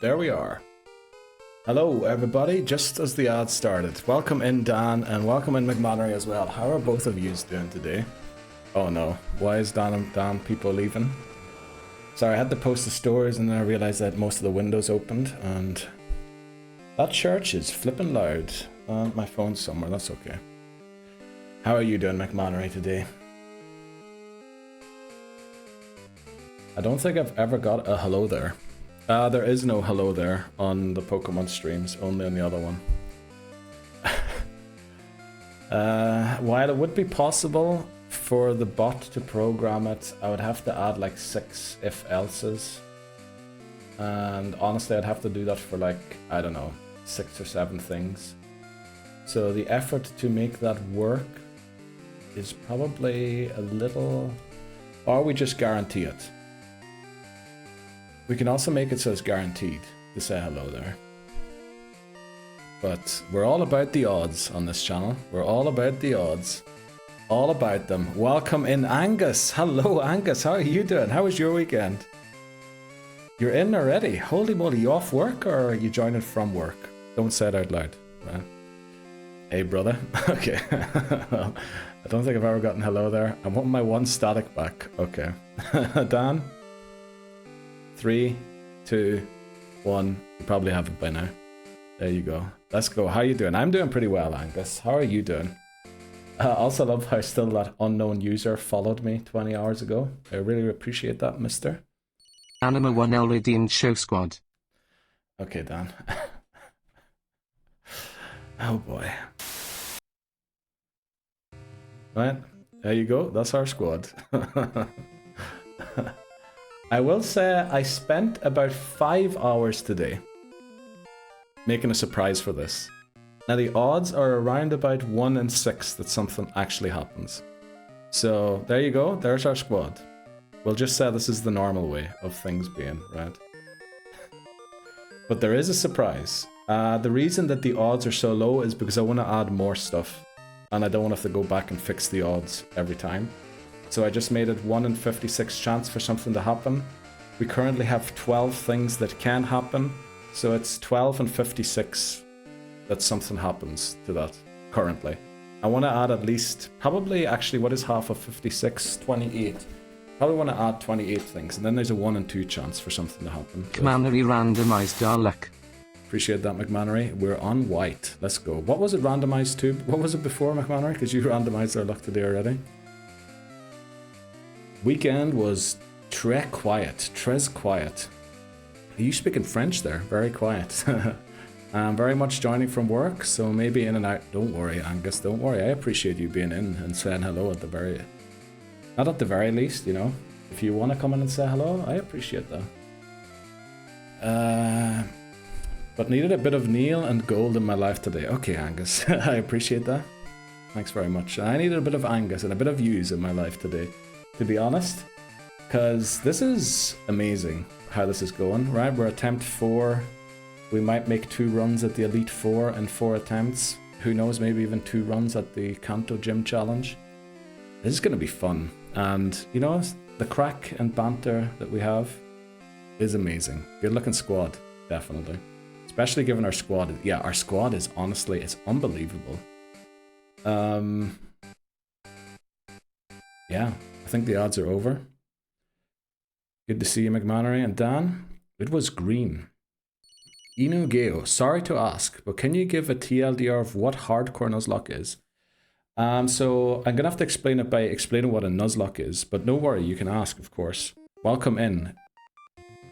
There we are. Hello everybody, just as the ad started. Welcome in Dan and welcome in McMannery as well. How are both of you doing today? Oh no, why is Dan people leaving? Sorry, I had to post the stories and then I realized that most of the windows opened and that church is flipping loud. My phone's somewhere, that's okay. How are you doing McMannery today? I don't think I've ever got a hello there. There is no hello there on the Pokemon streams, only on the other one. While it would be possible for the bot to program it, I would have to add like 6 if-elses. And honestly, I'd have to do that for like, I don't know, 6 or 7 things. So the effort to make that work is probably a little... Or we just guarantee it. We can also make it so it's guaranteed to say hello there. But we're all about the odds on this channel. We're all about the odds. All about them. Welcome in Angus. Hello Angus, how are you doing? How was your weekend? You're in already? Holy moly, you off work or are you joining from work? Don't say it out loud. Right? Hey brother. Okay. Well, I don't think I've ever gotten hello there. I want my 1 static back. Okay. Dan? 3, 2, 1. You probably have it by now. There you go. Let's go. How are you doing? I'm doing pretty well, Angus. How are you doing? I also love how still that unknown user followed me 20 hours ago. I really appreciate that, mister. Anima 1L redeemed show squad. Okay, Dan. Oh boy. Right, there you go. That's our squad. I will say I spent about 5 hours today making a surprise for this. Now the odds are around about 1 in 6 that something actually happens. So there you go, there's our squad. We'll just say this is the normal way of things being, right? But there is a surprise. The reason that the odds are so low is because I want to add more stuff. And I don't want to have to go back and fix the odds every time. So I just made it 1 in 56 chance for something to happen. We currently have 12 things that can happen. So it's 12 and 56 that something happens to that currently. I want to add at least, probably actually what is half of 56? 28. Probably want to add 28 things. And then there's a 1 in 2 chance for something to happen. McMannery randomized our luck. Appreciate that, McMannery. We're on white. Let's go. What was it randomized to? What was it before, McMannery? Because you randomized our luck today already. Weekend was très quiet. Très quiet. Are you speaking French there? Very quiet. I'm very much joining from work, so maybe in and out. Don't worry, Angus. Don't worry. I appreciate you being in and saying hello at the very... Not at the very least, you know. If you want to come in and say hello, I appreciate that. But needed a bit of Neil and gold in my life today. Okay, Angus. I appreciate that. Thanks very much. I needed a bit of Angus and a bit of yous in my life today, to be honest. Because this is amazing how this is going, right? We're attempt 4. We might make 2 runs at the Elite 4 and 4 attempts. Who knows, maybe even 2 runs at the Kanto Gym Challenge. This is going to be fun. And, you know, the crack and banter that we have is amazing. Good looking squad, definitely. Especially given our squad. Yeah, our squad is honestly, it's unbelievable. Yeah, I think the odds are over. Good to see you, McMannery and Dan. It was green. Inu Geo, sorry to ask, but can you give a TLDR of what hardcore Nuzlocke is? So I'm gonna have to explain it by explaining what a Nuzlocke is, but no worry, you can ask, of course. Welcome in.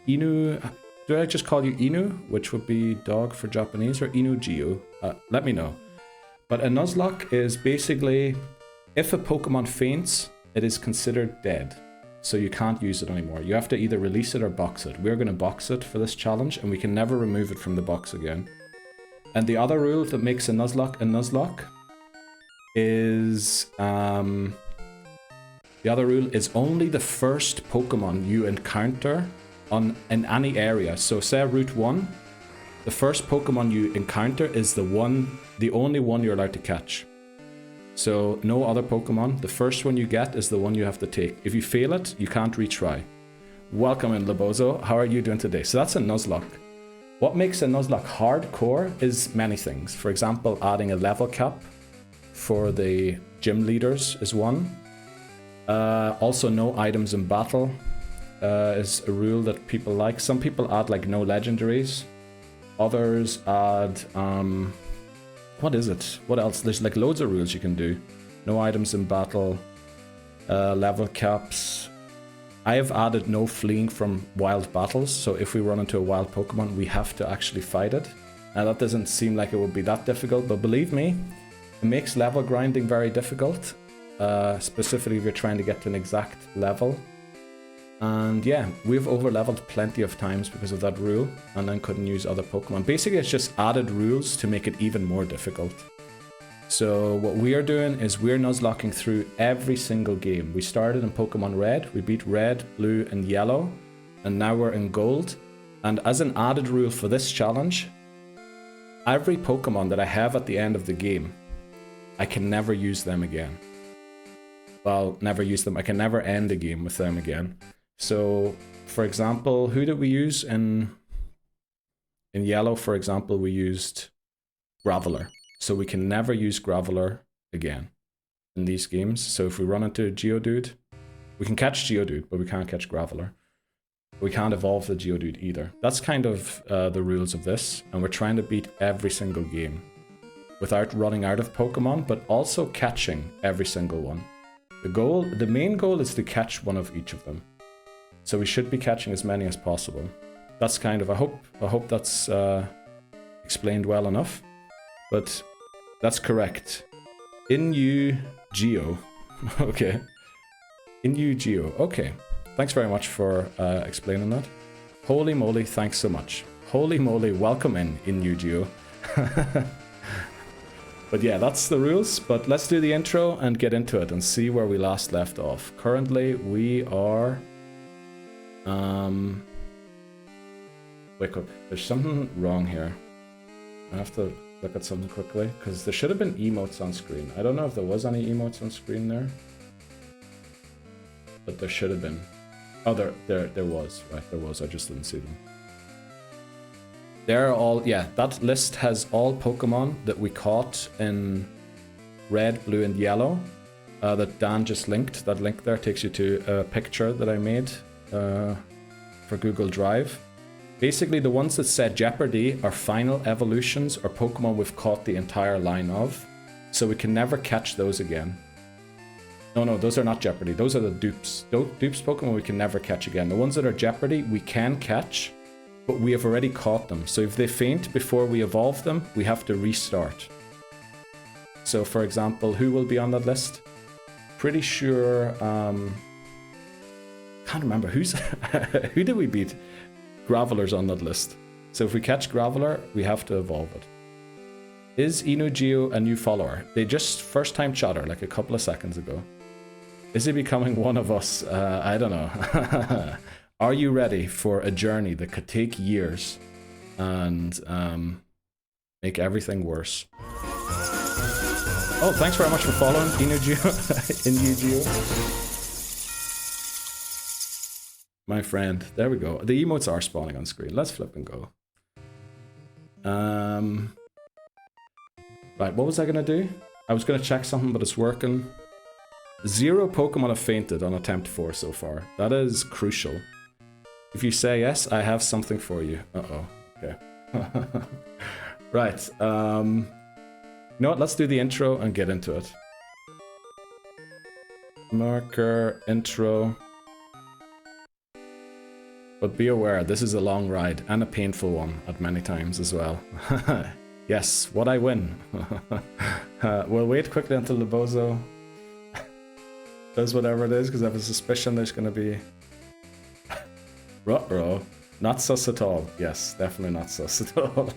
Inu, do I just call you Inu, which would be dog for Japanese, or Inu Geo? Let me know. But a Nuzlocke is basically, if a Pokemon faints, it is considered dead. So you can't use it anymore. You have to either release it or box it. We're going to box it for this challenge, and we can never remove it from the box again. And the other rule that makes a Nuzlocke is... the other rule is only the first Pokemon you encounter in any area. So say Route 1, the first Pokemon you encounter is the only one you're allowed to catch. So no other Pokemon. The first one you get is the one you have to take. If you fail it, you can't retry. Welcome in, Labozo. How are you doing today? So that's a Nuzlocke. What makes a Nuzlocke hardcore is many things. For example, adding a level cap for the gym leaders is one. Also, no items in battle is a rule that people like. Some people add like no legendaries. Others add, what is it? What else? There's like loads of rules you can do. No items in battle, level caps. I have added no fleeing from wild battles. So if we run into a wild Pokemon, we have to actually fight it. Now that doesn't seem like it would be that difficult, but believe me, it makes level grinding very difficult. Specifically if you're trying to get to an exact level. And yeah, we've over-leveled plenty of times because of that rule, and then couldn't use other Pokemon. Basically, it's just added rules to make it even more difficult. So what we are doing is we're Nuzlocking through every single game. We started in Pokemon Red, we beat Red, Blue, and Yellow, and now we're in Gold. And as an added rule for this challenge, every Pokemon that I have at the end of the game, I can never use them again. Well, never use them. I can never end a game with them again. So, for example, who did we use in Yellow? For example, we used Graveler. So we can never use Graveler again in these games. So if we run into a Geodude, we can catch Geodude, but we can't catch Graveler. We can't evolve the Geodude either. That's kind of the rules of this, and we're trying to beat every single game without running out of Pokemon, but also catching every single one. The main goal is to catch one of each of them. So we should be catching as many as possible. That's kind of, I hope that's explained well enough. But that's correct. In-U-Geo. Okay. In-U-Geo. Okay. Thanks very much for explaining that. Holy moly, thanks so much. Holy moly, welcome In-U-Geo. But yeah, that's the rules. But let's do the intro and get into it and see where we last left off. Currently, we are... Wait, there's something wrong here. I have to look at something quickly, because there should have been emotes on screen. I don't know if there was any emotes on screen there. But there should have been. Oh, there was. Right, there was. I just didn't see them. They're all, yeah, that list has all Pokemon that we caught in Red, Blue, and Yellow that Dan just linked. That link there takes you to a picture that I made for Google Drive. Basically, the ones that said Jeopardy are final evolutions or Pokemon we've caught the entire line of. So we can never catch those again. No, those are not Jeopardy. Those are the dupes. Dupes Pokemon we can never catch again. The ones that are Jeopardy, we can catch, but we have already caught them. So if they faint before we evolve them, we have to restart. So for example, who will be on that list? Pretty sure, can't remember who did we beat? Graveler's on that list. So if we catch Graveler, we have to evolve it. Is In-U-Geo a new follower? They just first time chatter like a couple of seconds ago. Is he becoming one of us? I don't know. Are you ready for a journey that could take years and make everything worse? Oh, thanks very much for following In-U-Geo. My friend, there we go. The emotes are spawning on screen. Let's flip and go. Right, what was I gonna do? I was gonna check something, but it's working. 0 Pokemon have fainted on attempt 4 so far. That is crucial. If you say yes, I have something for you. Uh-oh, okay. Right, you know what, let's do the intro and get into it. Marker, intro. But be aware, this is a long ride, and a painful one at many times as well. Yes, what I win. We'll wait quickly until the bozo does whatever it is, because I have a suspicion there's going to be... Ruh-roh. Not sus at all. Yes, definitely not sus at all.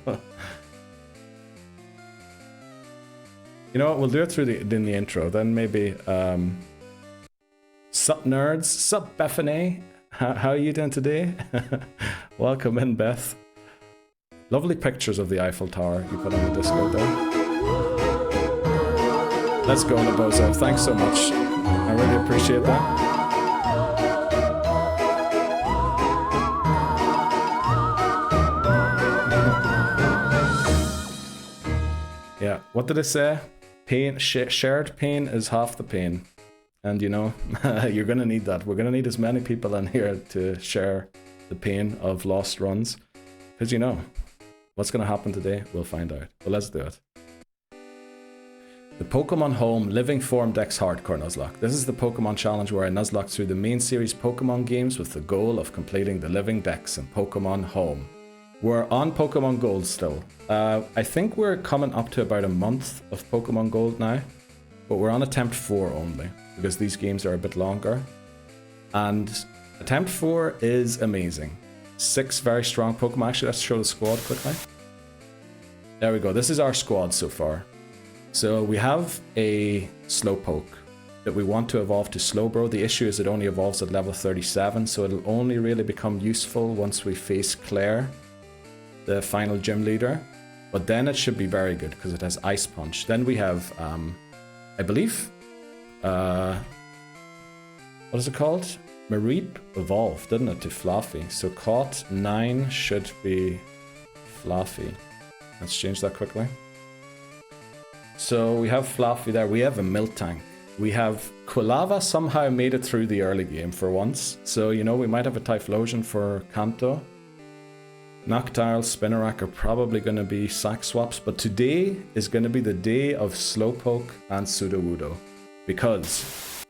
You know what, we'll do it in the intro, then maybe... Sup nerds, sup Bethany. How are you doing today? Welcome in, Beth. Lovely pictures of the Eiffel Tower you put on the Discord there. Let's go, Nabozo. Thanks so much. I really appreciate that. Yeah, what did I say? Pain, shared pain is half the pain. And you know, you're going to need that. We're going to need as many people in here to share the pain of lost runs. Because you know, what's going to happen today, we'll find out. But let's do it. The Pokémon Home Living Form Dex Hardcore Nuzlocke. This is the Pokémon challenge where I nuzlocke through the main series Pokémon games with the goal of completing the Living Dex in Pokémon Home. We're on Pokémon Gold still. I think we're coming up to about a month of Pokémon Gold now. But we're on attempt 4 only, because these games are a bit longer. And attempt 4 is amazing. 6 very strong Pokemon. Actually, let's show the squad quickly. There we go. This is our squad so far. So we have a Slowpoke that we want to evolve to Slowbro. The issue is it only evolves at level 37, so it'll only really become useful once we face Claire, the final gym leader. But then it should be very good, because it has Ice Punch. Then we have... I believe, what is it called? Mareep evolved, didn't it, to Fluffy? So Caught 9 should be Fluffy. Let's change that quickly. So we have Fluffy there. We have a Miltank. We have Quilava somehow made it through the early game for once. So, you know, we might have a Typhlosion for Kanto. Noctowl, Spinarak are probably going to be sack swaps, but today is going to be the day of Slowpoke and Sudowoodo, because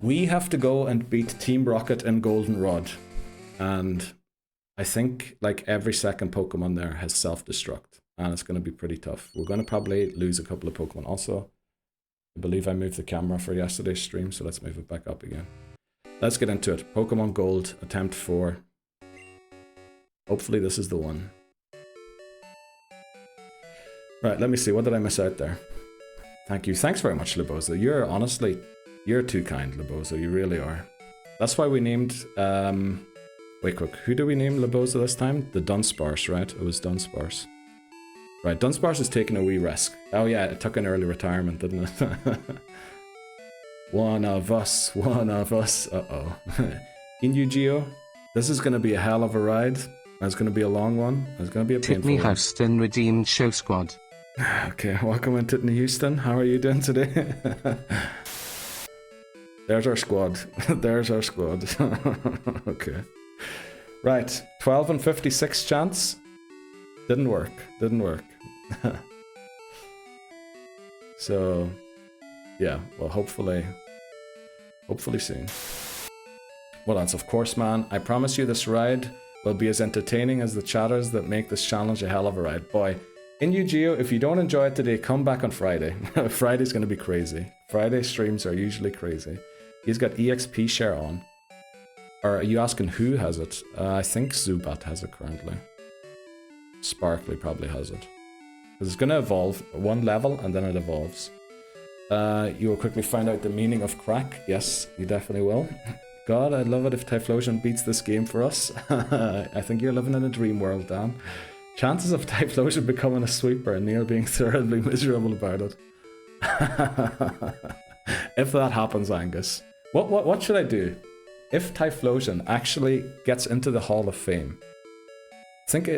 we have to go and beat Team Rocket and Goldenrod, and I think like every second Pokemon there has self-destruct, and it's going to be pretty tough. We're going to probably lose a couple of Pokemon. Also, I believe I moved the camera for yesterday's stream, so let's move it back up again. Let's get into it. Pokemon Gold, attempt 4. Hopefully this is the one. Right, let me see. What did I miss out there? Thank you. Thanks very much, Lebozo. You're honestly, you're too kind, Lebozo. You really are. That's why we named... wait, quick. Who do we name Lebozo this time? The Dunsparce, right? It was Dunsparce. Right, Dunsparce is taking a wee risk. Oh yeah, it took an early retirement, didn't it? One of us. Uh-oh. Inu-Geo, this is going to be a hell of a ride. It's going to be a long one. It's going to be a painful Titney one. Houston redeemed show squad. Okay, welcome in Titney Houston. How are you doing today? There's our squad. There's our squad. Okay. Right, 12 and 56 chance. Didn't work. Didn't work. So, yeah, well, hopefully soon. Well, that's of course, man. I promise you this ride will be as entertaining as the chatters that make this challenge a hell of a ride. Boy, Inu-Geo, if you don't enjoy it today, come back on Friday. Friday's going to be crazy. Friday streams are usually crazy. He's got EXP share on. Or are you asking who has it? I think Zubat has it currently. Sparkly probably has it. Because it's going to evolve 1 level and then it evolves. You will quickly find out the meaning of crack. Yes, you definitely will. God, I'd love it if Typhlosion beats this game for us. I think you're living in a dream world, Dan. Chances of Typhlosion becoming a sweeper and Neil being thoroughly miserable about it. If that happens, Angus. What should I do? If Typhlosion actually gets into the Hall of Fame,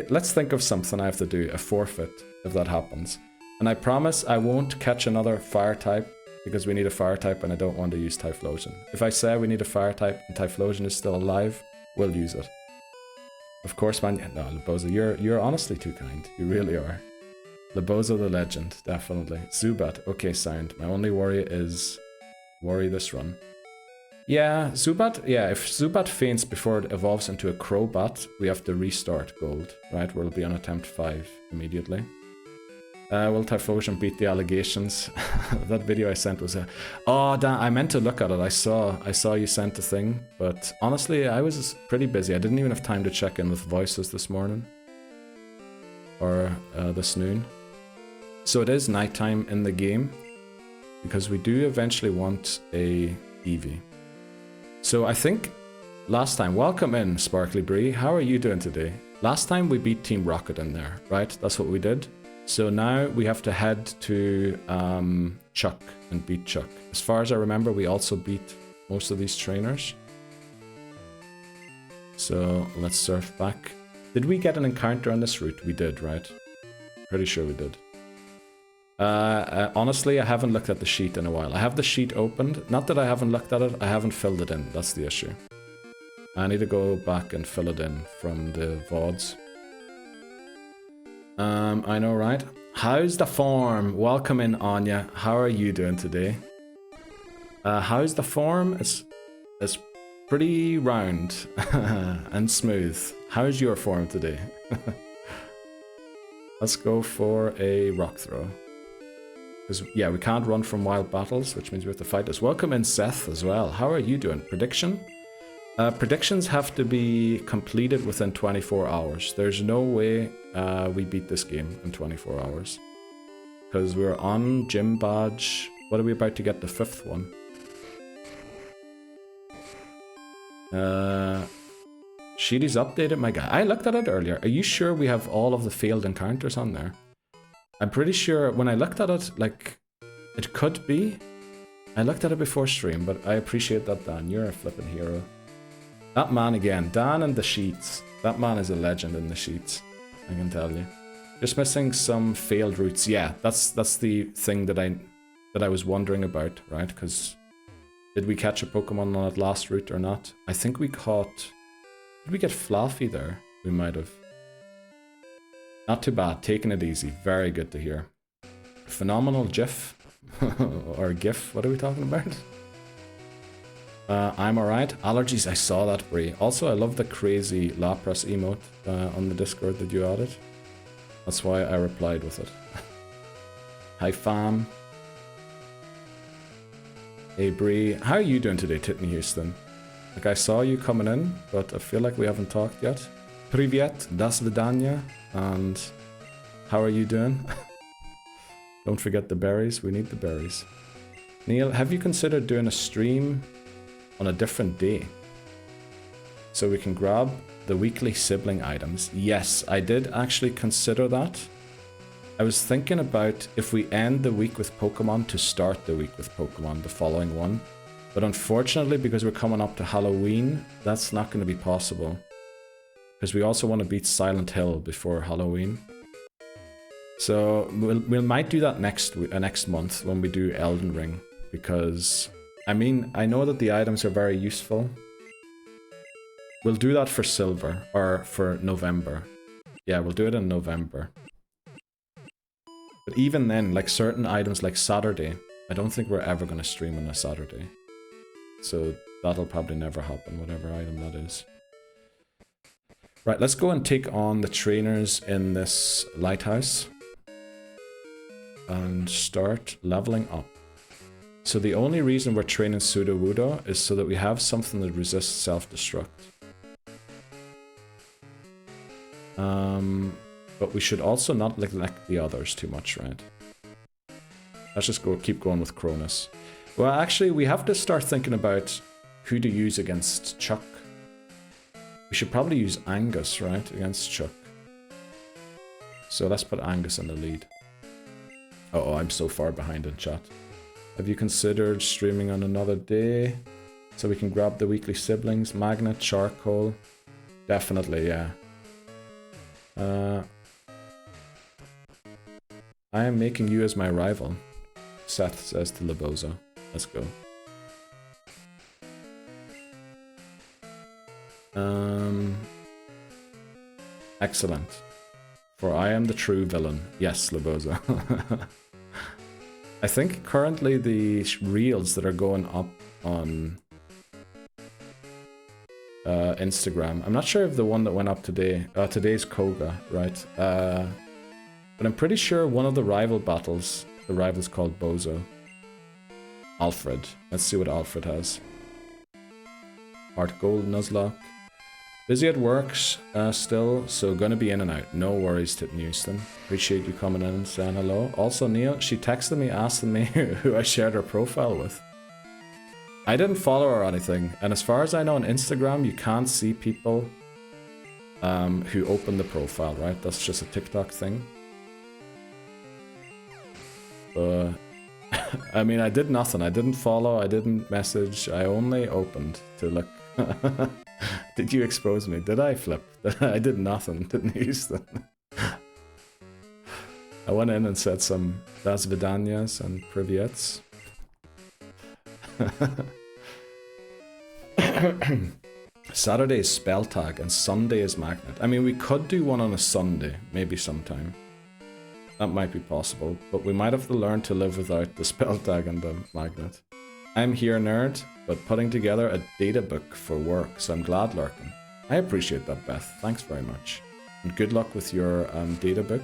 let's think of something I have to do, a forfeit, if that happens. And I promise I won't catch another fire type, because we need a fire type and I don't want to use Typhlosion. If I say we need a fire type and Typhlosion is still alive, we'll use it. Of course, man. No, Lebozo, you're honestly too kind. You really are. Lebozo the legend, definitely. Zubat, okay, sound. My only worry is worry this run. Yeah, Zubat, yeah, if Zubat faints before it evolves into a Crobat, we have to restart Gold, right? We'll be on attempt 5 immediately. Will Typhlosion beat the allegations? That video I sent was a... Oh, damn, I meant to look at it. I saw you sent the thing, but honestly, I was pretty busy. I didn't even have time to check in with voices this morning. Or this noon. So it is nighttime in the game, because we do eventually want a Eevee. So I think last time... Welcome in, Sparkly Bree. How are you doing today? Last time we beat Team Rocket in there, right? That's what we did. So now we have to head to Chuck and beat Chuck. As far as I remember, we also beat most of these trainers. So let's surf back. Did we get an encounter on this route? We did, right? Pretty sure we did. Honestly, I haven't looked at the sheet in a while. I have the sheet opened. Not that I haven't looked at it, I haven't filled it in. That's the issue. I need to go back and fill it in from the VODs. I know, right? How's the form? Welcome in, Anya. How are you doing today? How's the form? It's pretty round and smooth. How's your form today? Let's go for a rock throw. Because, yeah, we can't run from wild battles, which means we have to fight us. Welcome in, Seth, as well. How are you doing? Prediction? Predictions have to be completed within 24 hours. There's no way we beat this game in 24 hours. Because we're on gym badge. What are we about to get? The 5th one. Sheedy's updated, my guy. I looked at it earlier. Are you sure we have all of the failed encounters on there? I'm pretty sure when I looked at it, like, it could be. I looked at it before stream, but I appreciate that, Dan. You're a flipping hero. That man again, Dan and the sheets. That man is a legend in the sheets, I can tell you. Just missing some failed routes. Yeah, that's the thing that I was wondering about, right? Because did we catch a Pokemon on that last route or not? I think we caught... Did we get Fluffy there? We might have. Not too bad. Taking it easy. Very good to hear. Phenomenal GIF. Or GIF. What are we talking about? I'm alright. Allergies. I saw that, Brie. Also, I love the crazy Lapras emote on the Discord that you added. That's why I replied with it. Hi, fam. Hey, Brie. How are you doing today, Titney Houston? Like, I saw you coming in, but I feel like we haven't talked yet. Privyet, das vidanya, and how are you doing? Don't forget the berries, we need the berries. Neil, have you considered doing a stream on a different day? So we can grab the weekly sibling items. Yes, I did actually consider that. I was thinking about if we end the week with Pokemon to start the week with Pokemon, the following one. But unfortunately, because we're coming up to Halloween, that's not going to be possible. Because we also want to beat Silent Hill before Halloween. So we might do that next month when we do Elden Ring. Because, I mean, I know that the items are very useful. We'll do that for Silver, or for November. Yeah, we'll do it in November. But even then, like certain items like Saturday, I don't think we're ever going to stream on a Saturday. So that'll probably never happen, whatever item that is. Right, let's go and take on the trainers in this lighthouse. And start leveling up. So the only reason we're training Sudowoodo is so that we have something that resists self-destruct. But we should also not neglect the others too much, right? Let's just keep going with Cronus. Well, actually, we have to start thinking about who to use against Chuck. We should probably use Angus, right, against Chuck. So let's put Angus in the lead. Uh-oh, I'm so far behind in chat. Have you considered streaming on another day? So we can grab the weekly siblings, Magnet, Charcoal. Definitely, yeah. I am making you as my rival, Seth says to Laboza. Let's go. Excellent. For I am the true villain. Yes, Laboza. I think currently the reels that are going up on Instagram, I'm not sure if the one that went up today, today's Koga, right? But I'm pretty sure one of the rival battles, the rival's called Bozo. Alfred. Let's see what Alfred has. Heart Gold, Nuzlocke. Busy at work still, so gonna be in and out. No worries, Tip Newston. Appreciate you coming in and saying hello. Also, Neil, she texted me asking me who I shared her profile with. I didn't follow her or anything, and as far as I know on Instagram, you can't see people who open the profile, right? That's just a TikTok thing. I mean, I did nothing. I didn't follow, I didn't message, I only opened to look. Did you expose me? Did I flip? I did nothing, didn't you? I went in and said some Das Vidanias and Privyets. Saturday is spell tag and Sunday is magnet. I mean, we could do one on a Sunday, maybe sometime. That might be possible, but we might have to learn to live without the spell tag and the magnet. I'm here, nerd, but putting together a data book for work, so I'm glad lurking. I appreciate that, Beth. Thanks very much. And good luck with your data book.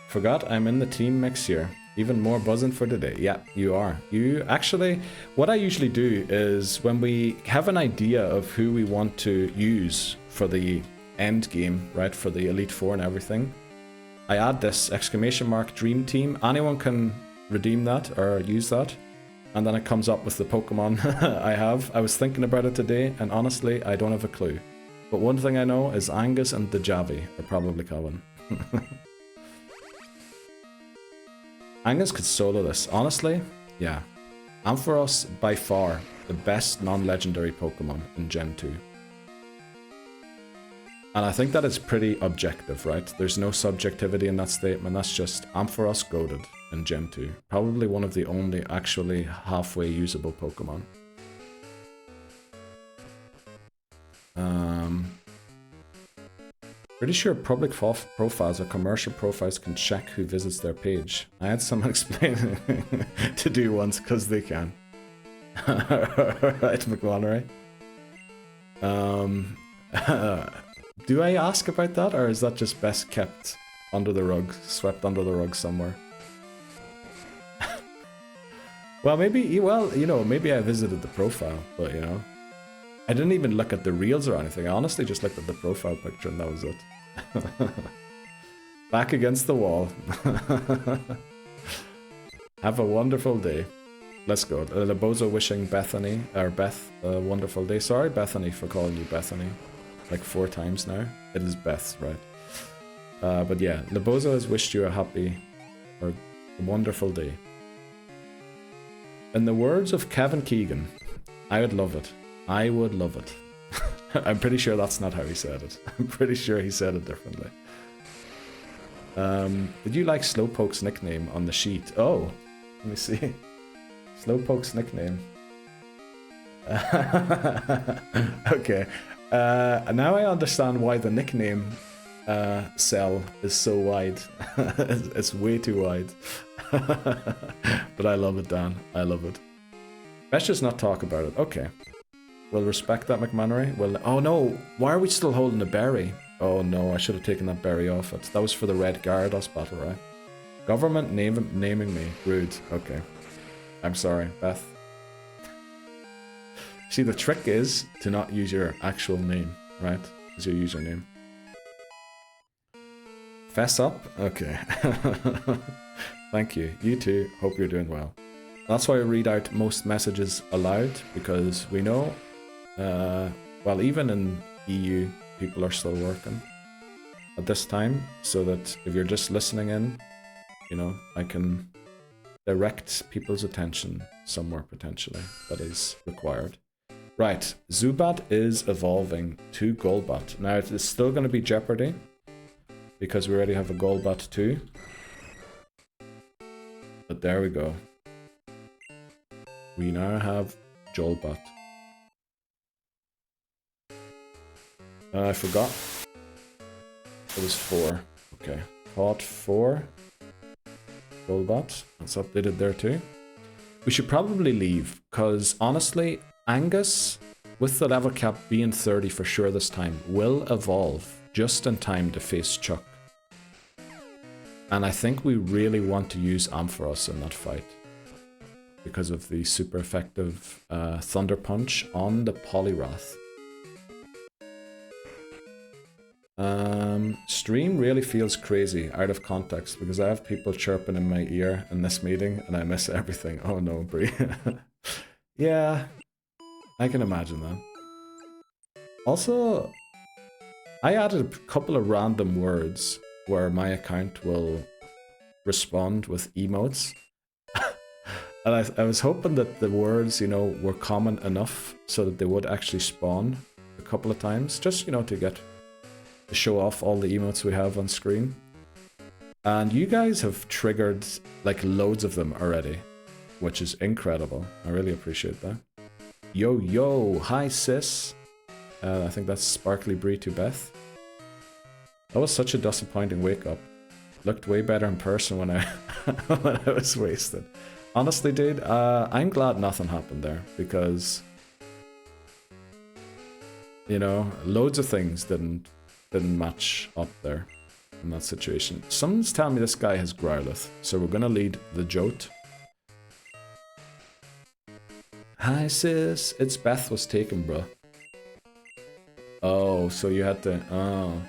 Forgot I'm in the team mix here. Even more buzzing for today. Yeah, you are. You actually, what I usually do is when we have an idea of who we want to use for the end game, right, for the Elite Four and everything, I add this exclamation mark dream team. Anyone can redeem that or use that. And then it comes up with the Pokemon I have. I was thinking about it today, and honestly, I don't have a clue. But one thing I know is Angus and Dejavi are probably coming. Angus could solo this. Honestly, yeah. Ampharos, by far, the best non-legendary Pokemon in Gen 2. And I think that is pretty objective, right? There's no subjectivity in that statement. That's just Ampharos goated in Gen 2. Probably one of the only actually halfway usable Pokemon. Pretty sure public profiles or commercial profiles can check who visits their page. I had someone explain to do once because they can. Right, McLonnery. Do I ask about that, or is that just best kept under the rug, swept under the rug somewhere? Well, maybe, well, you know, maybe I visited the profile, but you know. I didn't even look at the reels or anything. I honestly just looked at the profile picture and that was it. Back against the wall. Have a wonderful day. Let's go. Labozo wishing Bethany, or Beth, a wonderful day. Sorry, Bethany, for calling you Bethany. Like 4 times now. It is Beth, right? But yeah, Labozo has wished you a happy or a wonderful day. In the words of Kevin Keegan, I would love it. I would love it. I'm pretty sure that's not how he said it. I'm pretty sure he said it differently. Did you like Slowpoke's nickname on the sheet? Oh, let me see. Slowpoke's nickname. Okay. Now I understand why the nickname cell is so wide. It's way too wide. But I love it, Dan. I love it. Let's just not talk about it. Okay. We'll respect that, McMannery. Well, oh no, why are we still holding a berry? Oh no, I should have taken that berry off it. That was for the Red Gyarados battle, right? Government naming me. Rude. Okay. I'm sorry, Beth. See, the trick is to not use your actual name, right? As your username. Fess up? Okay. Thank you. You too. Hope you're doing well. That's why I read out most messages aloud, because we know, well, even in EU, people are still working at this time, so that if you're just listening in, you know, I can direct people's attention somewhere potentially that is required. Right, Zubat is evolving to Golbat. Now it is still going to be Jeopardy, because we already have a Golbat 2. But there we go. We now have Jolbat. I forgot. It was 4. Okay. Caught 4. Jolbat. That's updated there too. We should probably leave, because honestly, Angus, with the level cap being 30 for sure this time, will evolve just in time to face Chuck. And I think we really want to use Ampharos in that fight, because of the super effective Thunder Punch on the Poliwrath. Stream really feels crazy out of context, because I have people chirping in my ear in this meeting and I miss everything. Oh no, Brie. Yeah, I can imagine that. Also, I added a couple of random words where my account will respond with emotes. And I was hoping that the words, you know, were common enough so that they would actually spawn a couple of times, just, you know, to get to show off all the emotes we have on screen. And you guys have triggered like loads of them already, which is incredible. I really appreciate that. Yo, yo, hi sis. I think that's Sparkly Bree to Beth. That was such a disappointing wake up. Looked way better in person when I when I was wasted. Honestly, dude, I'm glad nothing happened there because, you know, loads of things didn't match up there in that situation. Someone's telling me this guy has Growlithe, so we're gonna lead the Jote. Hi sis, it's Beth was taken, bro. Oh, so you had to. Oh,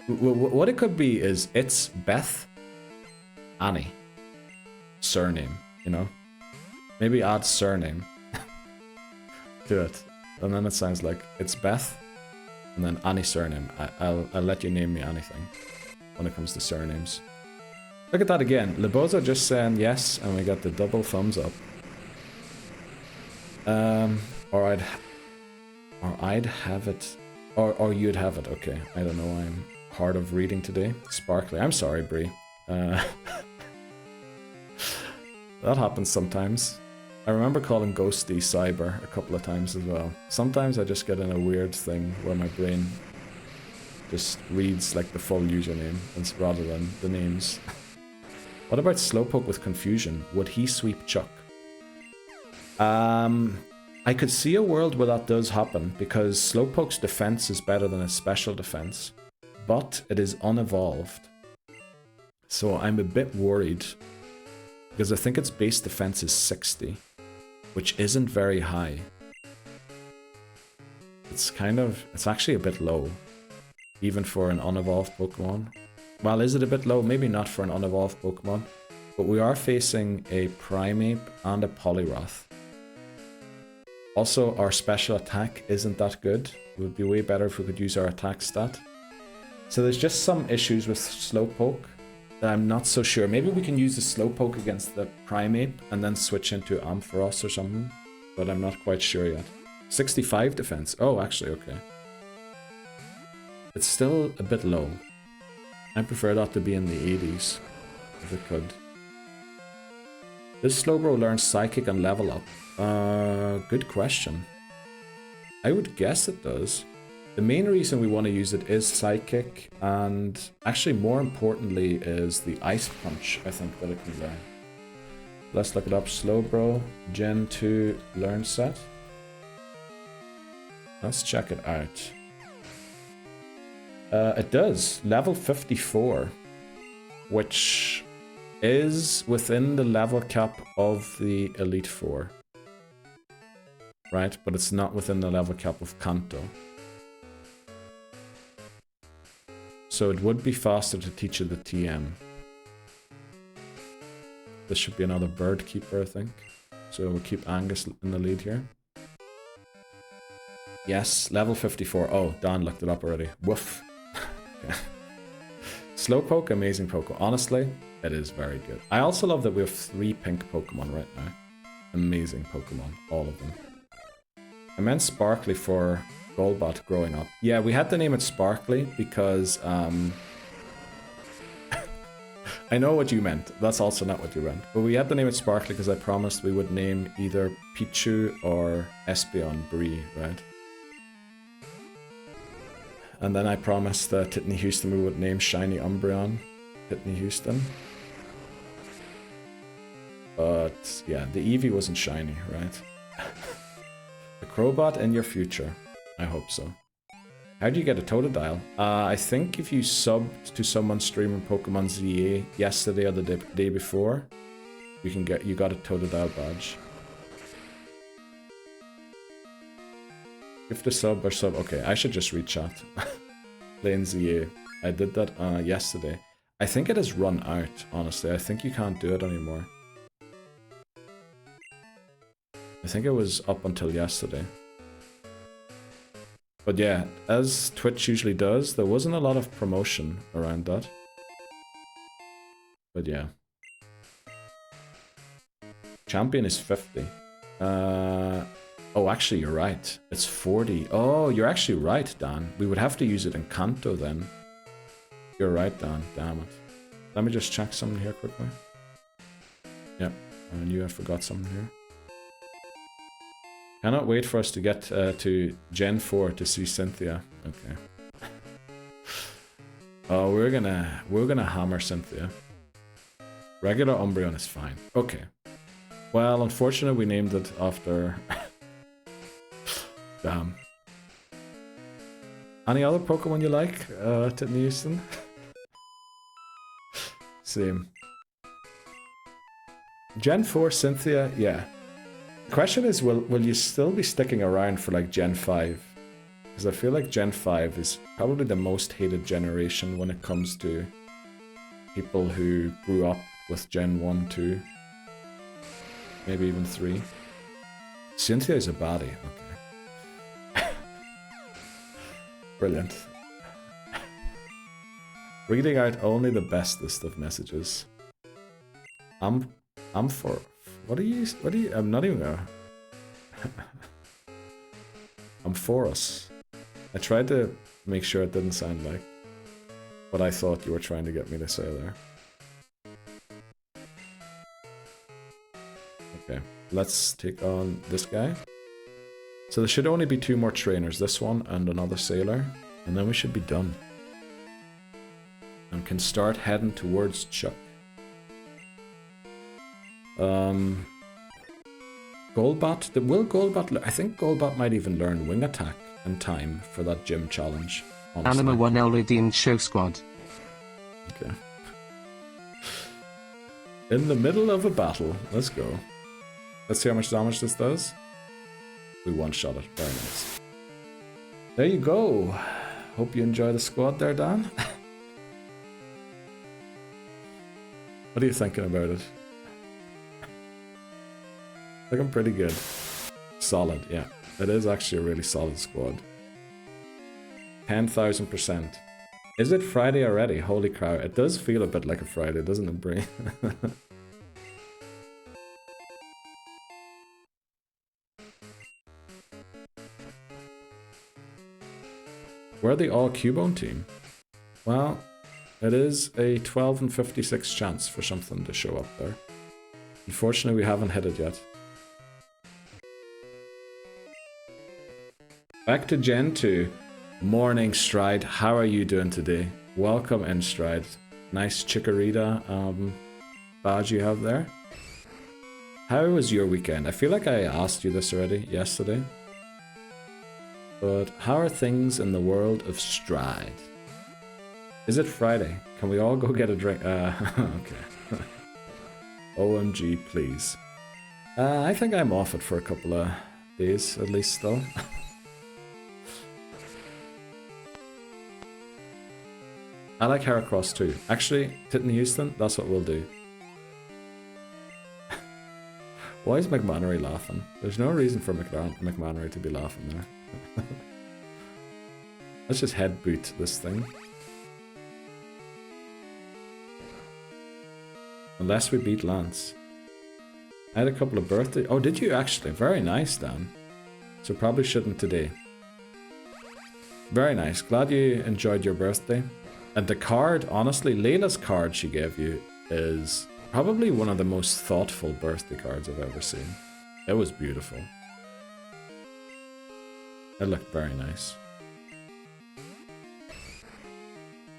what it could be is it's Beth, Annie, surname. You know, maybe add surname to it, and then it sounds like it's Beth, and then Annie surname. I'll let you name me anything when it comes to surnames. Look at that again. Lebozo just saying yes, and we got the double thumbs up. Or I'd have it, or you'd have it. Okay, I don't know. I'm hard of reading today. Sparkly. I'm sorry, Bree. That happens sometimes. I remember calling Ghosty Cyber a couple of times as well. Sometimes I just get in a weird thing where my brain just reads like the full username rather than the names. What about Slowpoke with confusion? Would he sweep Chuck? I could see a world where that does happen because Slowpoke's defense is better than his special defense, but it is unevolved. So I'm a bit worried because I think its base defense is 60, which isn't very high. It's actually a bit low, even for an unevolved Pokemon. Well, is it a bit low? Maybe not for an unevolved Pokemon, but we are facing a Primeape and a Poliwrath. Also, our special attack isn't that good. It would be way better if we could use our attack stat. So there's just some issues with Slowpoke that I'm not so sure. Maybe we can use the Slowpoke against the Primeape and then switch into Ampharos or something, but I'm not quite sure yet. 65 defense. Oh, actually, okay. It's still a bit low. I prefer that to be in the 80s, if it could. Does Slowbro learn Psychic and level up? Good question. I would guess it does. The main reason we want to use it is Psychic, and actually more importantly is the Ice Punch, I think, that it can learn. Let's look it up. Slowbro, Gen 2 learn set. Let's check it out. It does. Level 54, which is within the level cap of the Elite Four. Right? But it's not within the level cap of Kanto. So it would be faster to teach it the TM. This should be another bird keeper, I think. So we'll keep Angus in the lead here. Yes, level 54. Oh, Dan looked it up already. Woof. Okay. Slowpoke, amazing Pokemon. Honestly, it is very good. I also love that we have 3 pink Pokemon right now. Amazing Pokemon, all of them. I meant Sparkly for Golbat growing up. Yeah, we had to name it Sparkly because I know what you meant. That's also not what you meant. But we had to name it Sparkly because I promised we would name either Pichu or Espeon Bree, right? And then I promised Titney Houston we would name Shiny Umbreon Titney Houston. But yeah, the Eevee wasn't shiny, right? The Crowbot in your future. I hope so. How do you get a Totodile? I think if you subbed to someone streaming Pokemon ZA yesterday or the day before, you got a Totodile badge. Gift a sub or sub. Okay, I should just read chat. Playing ZA. I did that yesterday. I think it has run out, honestly. I think you can't do it anymore. I think it was up until yesterday. But yeah, as Twitch usually does, there wasn't a lot of promotion around that. But yeah. Champion is 50. Oh, actually, you're right. It's 40. Oh, you're actually right, Dan. We would have to use it in Kanto then. You're right, Dan. Damn it. Let me just check something here quickly. Yep, I knew I forgot something here. Cannot wait for us to get to Gen 4 to see Cynthia. Okay. Oh, we're gonna hammer Cynthia. Regular Umbreon is fine. Okay. Well, unfortunately, we named it after. Damn. Any other Pokemon you like, Titney Houston? Same. Gen 4 Cynthia, yeah. The question is, will you still be sticking around for like Gen 5? Because I feel like Gen 5 is probably the most hated generation when it comes to people who grew up with Gen 1, 2, maybe even 3. Cynthia is a baddie, okay. Brilliant. Reading out only the bestest of messages. I'm for... What are you... I'm not even gonna... I'm for us. I tried to make sure it didn't sound like what I thought you were trying to get me to say there. Okay, let's take on this guy. So there should only be 2 more trainers, this one and another sailor, and then we should be done. And can start heading towards Chuck. Golbat, will Golbat, I think Golbat might even learn Wing Attack in time for that gym challenge. Honestly. Anima 1 Elridian Show Squad. Okay. In the middle of a battle, let's go. Let's see how much damage this does. We one-shot it, very nice. There you go. Hope you enjoy the squad there, Dan. What are you thinking about it? Looking pretty good. Solid, yeah. It is actually a really solid squad. 10,000%. Is it Friday already? Holy cow. It does feel a bit like a Friday, doesn't it, Brie? We're the all Cubone team. Well, it is a 12 and 56 chance for something to show up there. Unfortunately, we haven't hit it yet. Back to Gen 2. Morning, Stride. How are you doing today? Welcome in, Stride. Nice Chikorita badge you have there. How was your weekend? I feel like I asked you this already yesterday. But how are things in the world of Stride? Is it Friday? Can we all go get a drink? Okay. OMG, please. I think I'm off it for a couple of days, at least, still. I like Heracross too. Actually, Titney Houston, that's what we'll do. Why is McManery laughing? There's no reason for McManery to be laughing there. Let's just head boot this thing. Unless we beat Lance. I had a couple of birthdays. Oh, did you actually? Very nice, Dan. So probably shouldn't today. Very nice. Glad you enjoyed your birthday. And the card, honestly, Layla's card she gave you is probably one of the most thoughtful birthday cards I've ever seen. It was beautiful. It looked very nice.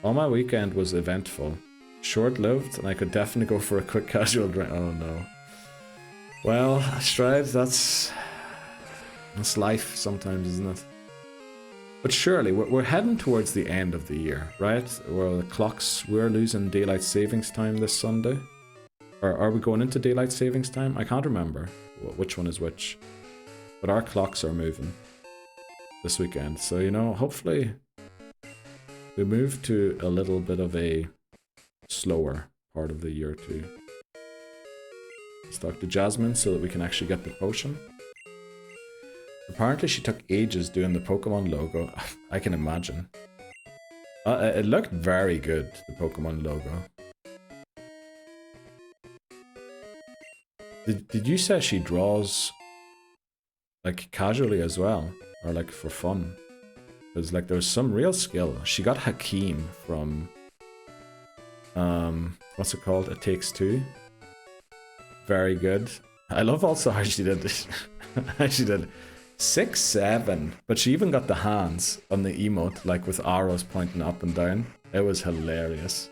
All my weekend was eventful. Short-lived, and I could definitely go for a quick casual drink. Oh no. Well, Stride, that's life sometimes, isn't it? But surely, we're heading towards the end of the year, right? Where the clocks, we're losing daylight savings time this Sunday. Or are we going into daylight savings time? I can't remember which one is which. But our clocks are moving this weekend. So, you know, hopefully we move to a little bit of a slower part of the year too. Let's talk to Jasmine so that we can actually get the potion. Apparently she took ages doing the Pokemon logo. I can imagine. It looked very good, the Pokemon logo. Did you say she draws like casually as well, or like for fun. Because like there's some real skill. She got Hakeem from what's it called? It Takes Two. Very good. I love also how she did this. She did 6-7, but she even got the hands on the emote, like with arrows pointing up and down. It was hilarious.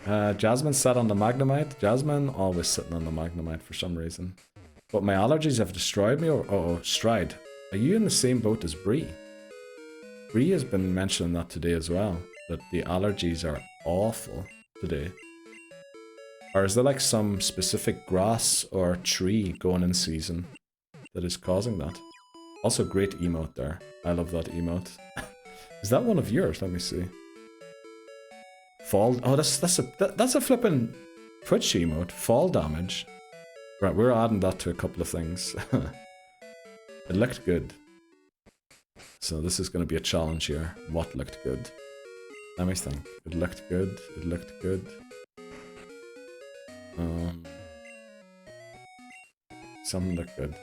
Jasmine sat on the Magnemite. Jasmine always sitting on the Magnemite for some reason. But my allergies have destroyed me. Oh, Stride. Are you in the same boat as Bree? Bree has been mentioning that today as well. That the allergies are awful today. Or is there like some specific grass or tree going in season that is causing that? Also great emote there. I love that emote. Is that one of yours? Let me see. Fall. Oh, that's a flippin' Twitch emote. Fall damage. Right, we're adding that to a couple of things. It looked good. So this is going to be a challenge here. What looked good? Let me think. It looked good. It looked good. Something looked good.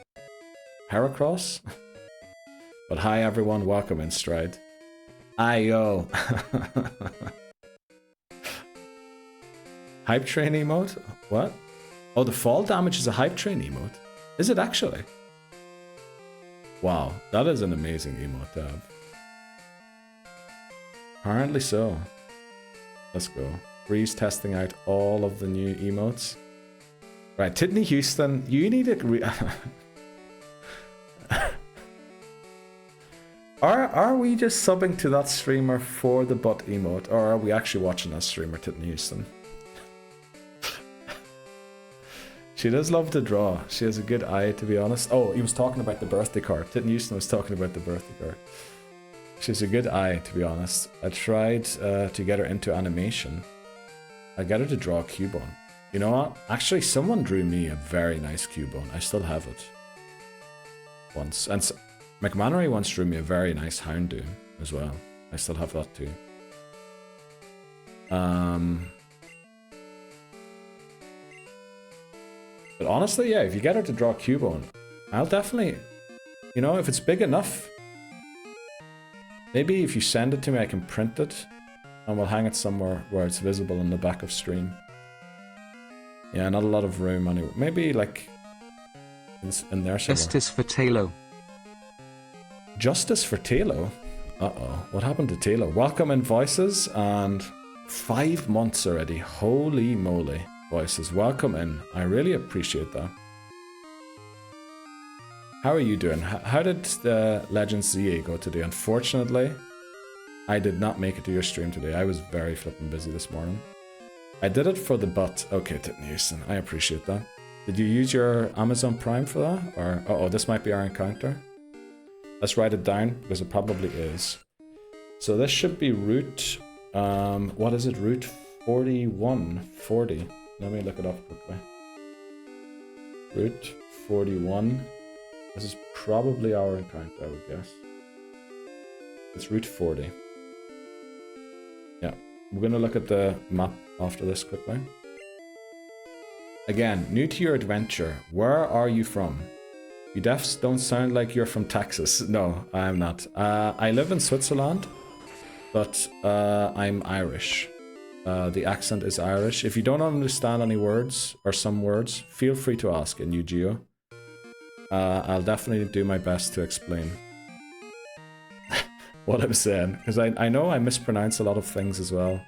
Heracross? But hi everyone, welcome in Stride. Ayo! Hype train emote? What? Oh, the fall damage is a hype train emote? Is it actually? Wow, that is an amazing emote to have. Apparently so. Let's go. Bree's testing out all of the new emotes. Right, Titney Houston, you need to Are we just subbing to that streamer for the butt emote, or are we actually watching that streamer, Titney Houston? She does love to draw. She has a good eye, to be honest. Oh, he was talking about the birthday card. Titney Houston was talking about the birthday card. She has a good eye, to be honest. I tried to get her into animation. I got her to draw a Cubone. You know what? Actually, someone drew me a very nice Cubone. I still have it. Once. And McMannery once drew me a very nice Houndoom as well. I still have that too. But honestly, yeah, if you get her to draw a Cubone, I'll definitely, you know, if it's big enough, maybe if you send it to me, I can print it and we'll hang it somewhere where it's visible in the back of stream. Yeah, not a lot of room anyway. Maybe like in there somewhere. Justice for Talo. Justice for Talo? Uh-oh. What happened to Talo? Welcome in Voices, and 5 months already. Holy moly. Voices, welcome in. I really appreciate that. How are you doing? How did the Legends ZA go today? Unfortunately, I did not make it to your stream today. I was very flipping busy this morning. I did it for the butt. Okay, Titney Houston, I appreciate that. Did you use your Amazon Prime for that? Or, uh-oh, this might be our encounter. Let's write it down, because it probably is. So this should be route, what is it? Route 4140. Let me look it up quickly. Route 41. This is probably our encounter, I would guess. It's Route 40. Yeah, we're going to look at the map after this quickly. Again, new to your adventure, where are you from? You defs don't sound like you're from Texas. No, I am not. I live in Switzerland, but I'm Irish. The accent is Irish. If you don't understand any words, or some words, feel free to ask in UGO. I'll definitely do my best to explain what I'm saying, because I know I mispronounce a lot of things as well.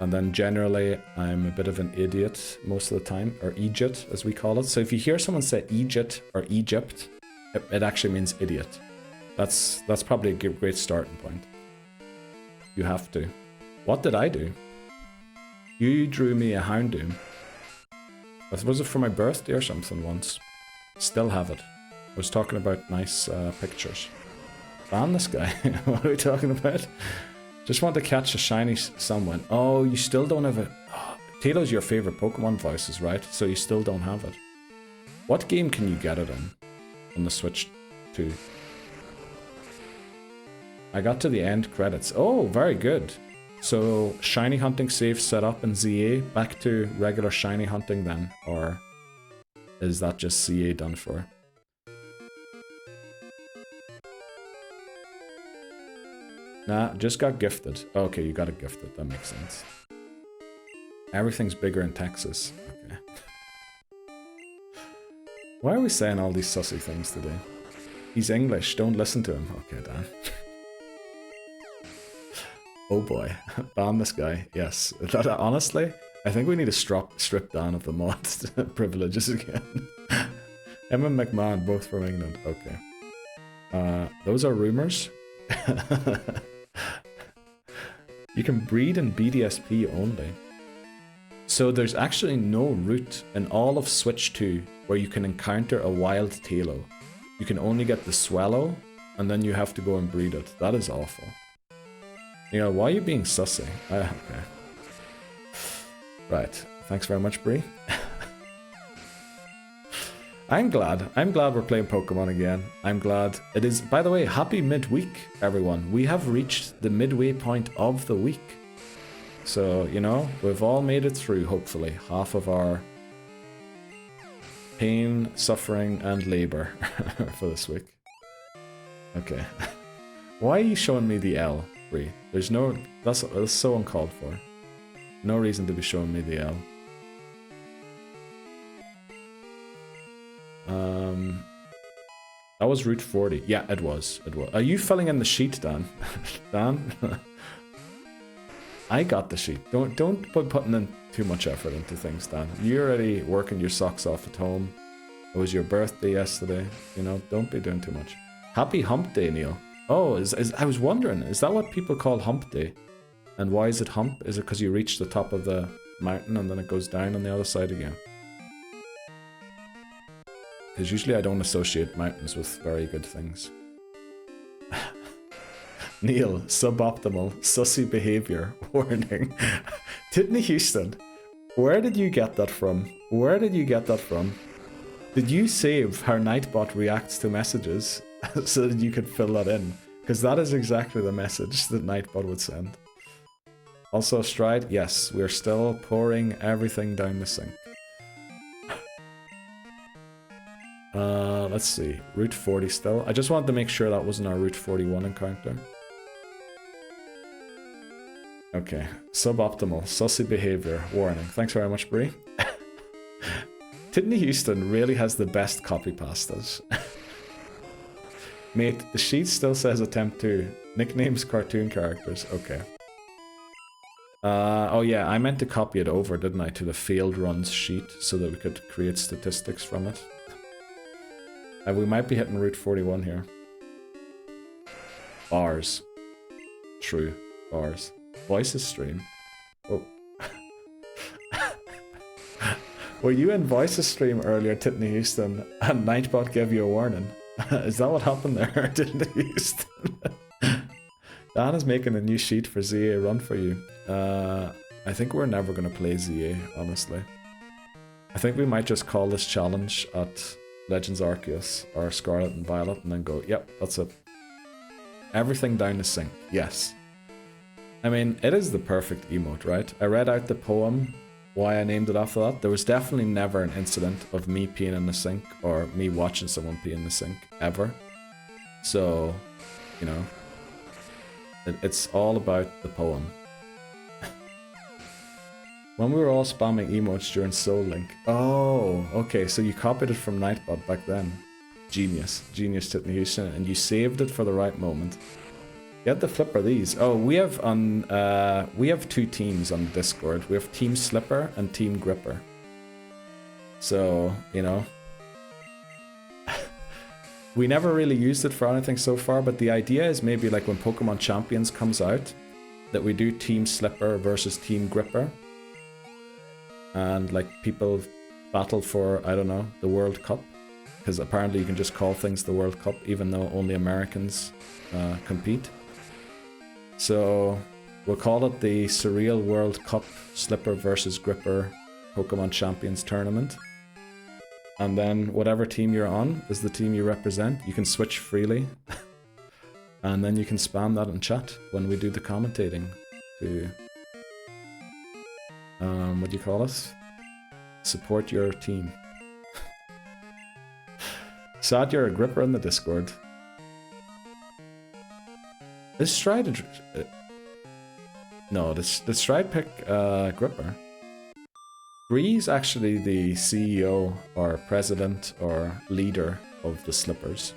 And then generally, I'm a bit of an idiot most of the time, or Egypt, as we call it. So if you hear someone say Egypt or Egypt, it actually means idiot. That's probably a great starting point. You have to. What did I do? You drew me a Houndoom. Was it for my birthday or something once? Still have it. I was talking about nice pictures. Ban this guy. What are we talking about? Just want to catch a shiny someone. Oh, you still don't have it. Oh, Talo's your favorite Pokemon Voices, right? So you still don't have it. What game can you get it in? On the Switch 2. I got to the end credits. Oh, very good. So shiny hunting safe set up in ZA. Back to regular shiny hunting then, or is that just CA done for? Nah, just got gifted. Okay, you got it gifted. That makes sense. Everything's bigger in Texas. Okay. Why are we saying all these sussy things today? He's English. Don't listen to him. Okay, Dan. Oh boy. Ban this guy. Yes. Honestly, I think we need to strip Dan of the mod privileges again. Him and McMahon, both from England. Okay. Those are rumors. You can breed in BDSP only. So there's actually no route in all of Switch 2 where you can encounter a wild Talo. You can only get the Swallow, and then you have to go and breed it. That is awful. You know, why are you being sussy? Okay. Right. Thanks very much, Bree. I'm glad we're playing Pokemon again. I'm glad it is. By the way, happy midweek, everyone. We have reached the midway point of the week. So, you know, we've all made it through, hopefully. Half of our pain, suffering, and labor for this week. Okay. Why are you showing me the L, Bree? There's no... That's so uncalled for. No reason to be showing me the L. That was Route 40. Yeah, it was. It was. Are you filling in the sheet, Dan? Dan? I got the sheet. Don't put putting in too much effort into things, Dan. You're already working your socks off at home. It was your birthday yesterday. You know, don't be doing too much. Happy Hump Day, Neil. Oh, I was wondering, is that what people call Hump Day? And why is it hump? Is it because you reach the top of the mountain and then it goes down on the other side again? Because usually I don't associate mountains with very good things. Neil, suboptimal, sussy behavior, warning. Titney Houston, where did you get that from? Where did you get that from? Did you save how Nightbot reacts to messages so that you could fill that in? Because that is exactly the message that Nightbot would send. Also, Stride, yes, we're still pouring everything down the sink. Let's see, Route 40 still. I just wanted to make sure that wasn't our Route 41 encounter. Okay, suboptimal, sussy behavior, warning. Thanks very much, Bree. Titney Houston really has the best copy pastas. Mate, the sheet still says attempt 2. Nicknames, cartoon characters, okay. Oh yeah, I meant to copy it over, didn't I, to the failed runs sheet so that we could create statistics from it. We might be hitting Route 41 here. Bars. True. Bars. Voices stream. Oh. Were you in Voices stream earlier, Titney Houston, and Nightbot gave you a warning? Is that what happened there, Titney Houston? Dan is making a new sheet for ZA Run For You. I think we're never going to play ZA, honestly. I think we might just call this challenge at Legends Arceus or Scarlet and Violet and then go, yep, that's it. Everything down the sink, yes. I mean, it is the perfect emote, right? I read out the poem, why I named it after that. There was definitely never an incident of me peeing in the sink or me watching someone pee in the sink, ever. So, you know, it's all about the poem. When we were all spamming emotes during Soul Link. Oh, okay, so you copied it from Nightbot back then. Genius. Genius, Titney Houston, and you saved it for the right moment. You had to flip are these. Oh, we have two teams on Discord. We have Team Slipper and Team Gripper. So, you know. We never really used it for anything so far, but the idea is maybe like when Pokemon Champions comes out, that we do Team Slipper versus Team Gripper. And like people battle for, I don't know, the World Cup. Because apparently you can just call things the World Cup, even though only Americans compete. So we'll call it the Surreal World Cup Slipper versus Gripper Pokemon Champions Tournament. And then whatever team you're on is the team you represent. You can switch freely. And then you can spam that in chat when we do the commentating to... what do you call it? Support your team. Sad you're a gripper in the Discord. Is Stride no, did Stride pick gripper? Bree's actually the CEO or president or leader of the Slippers.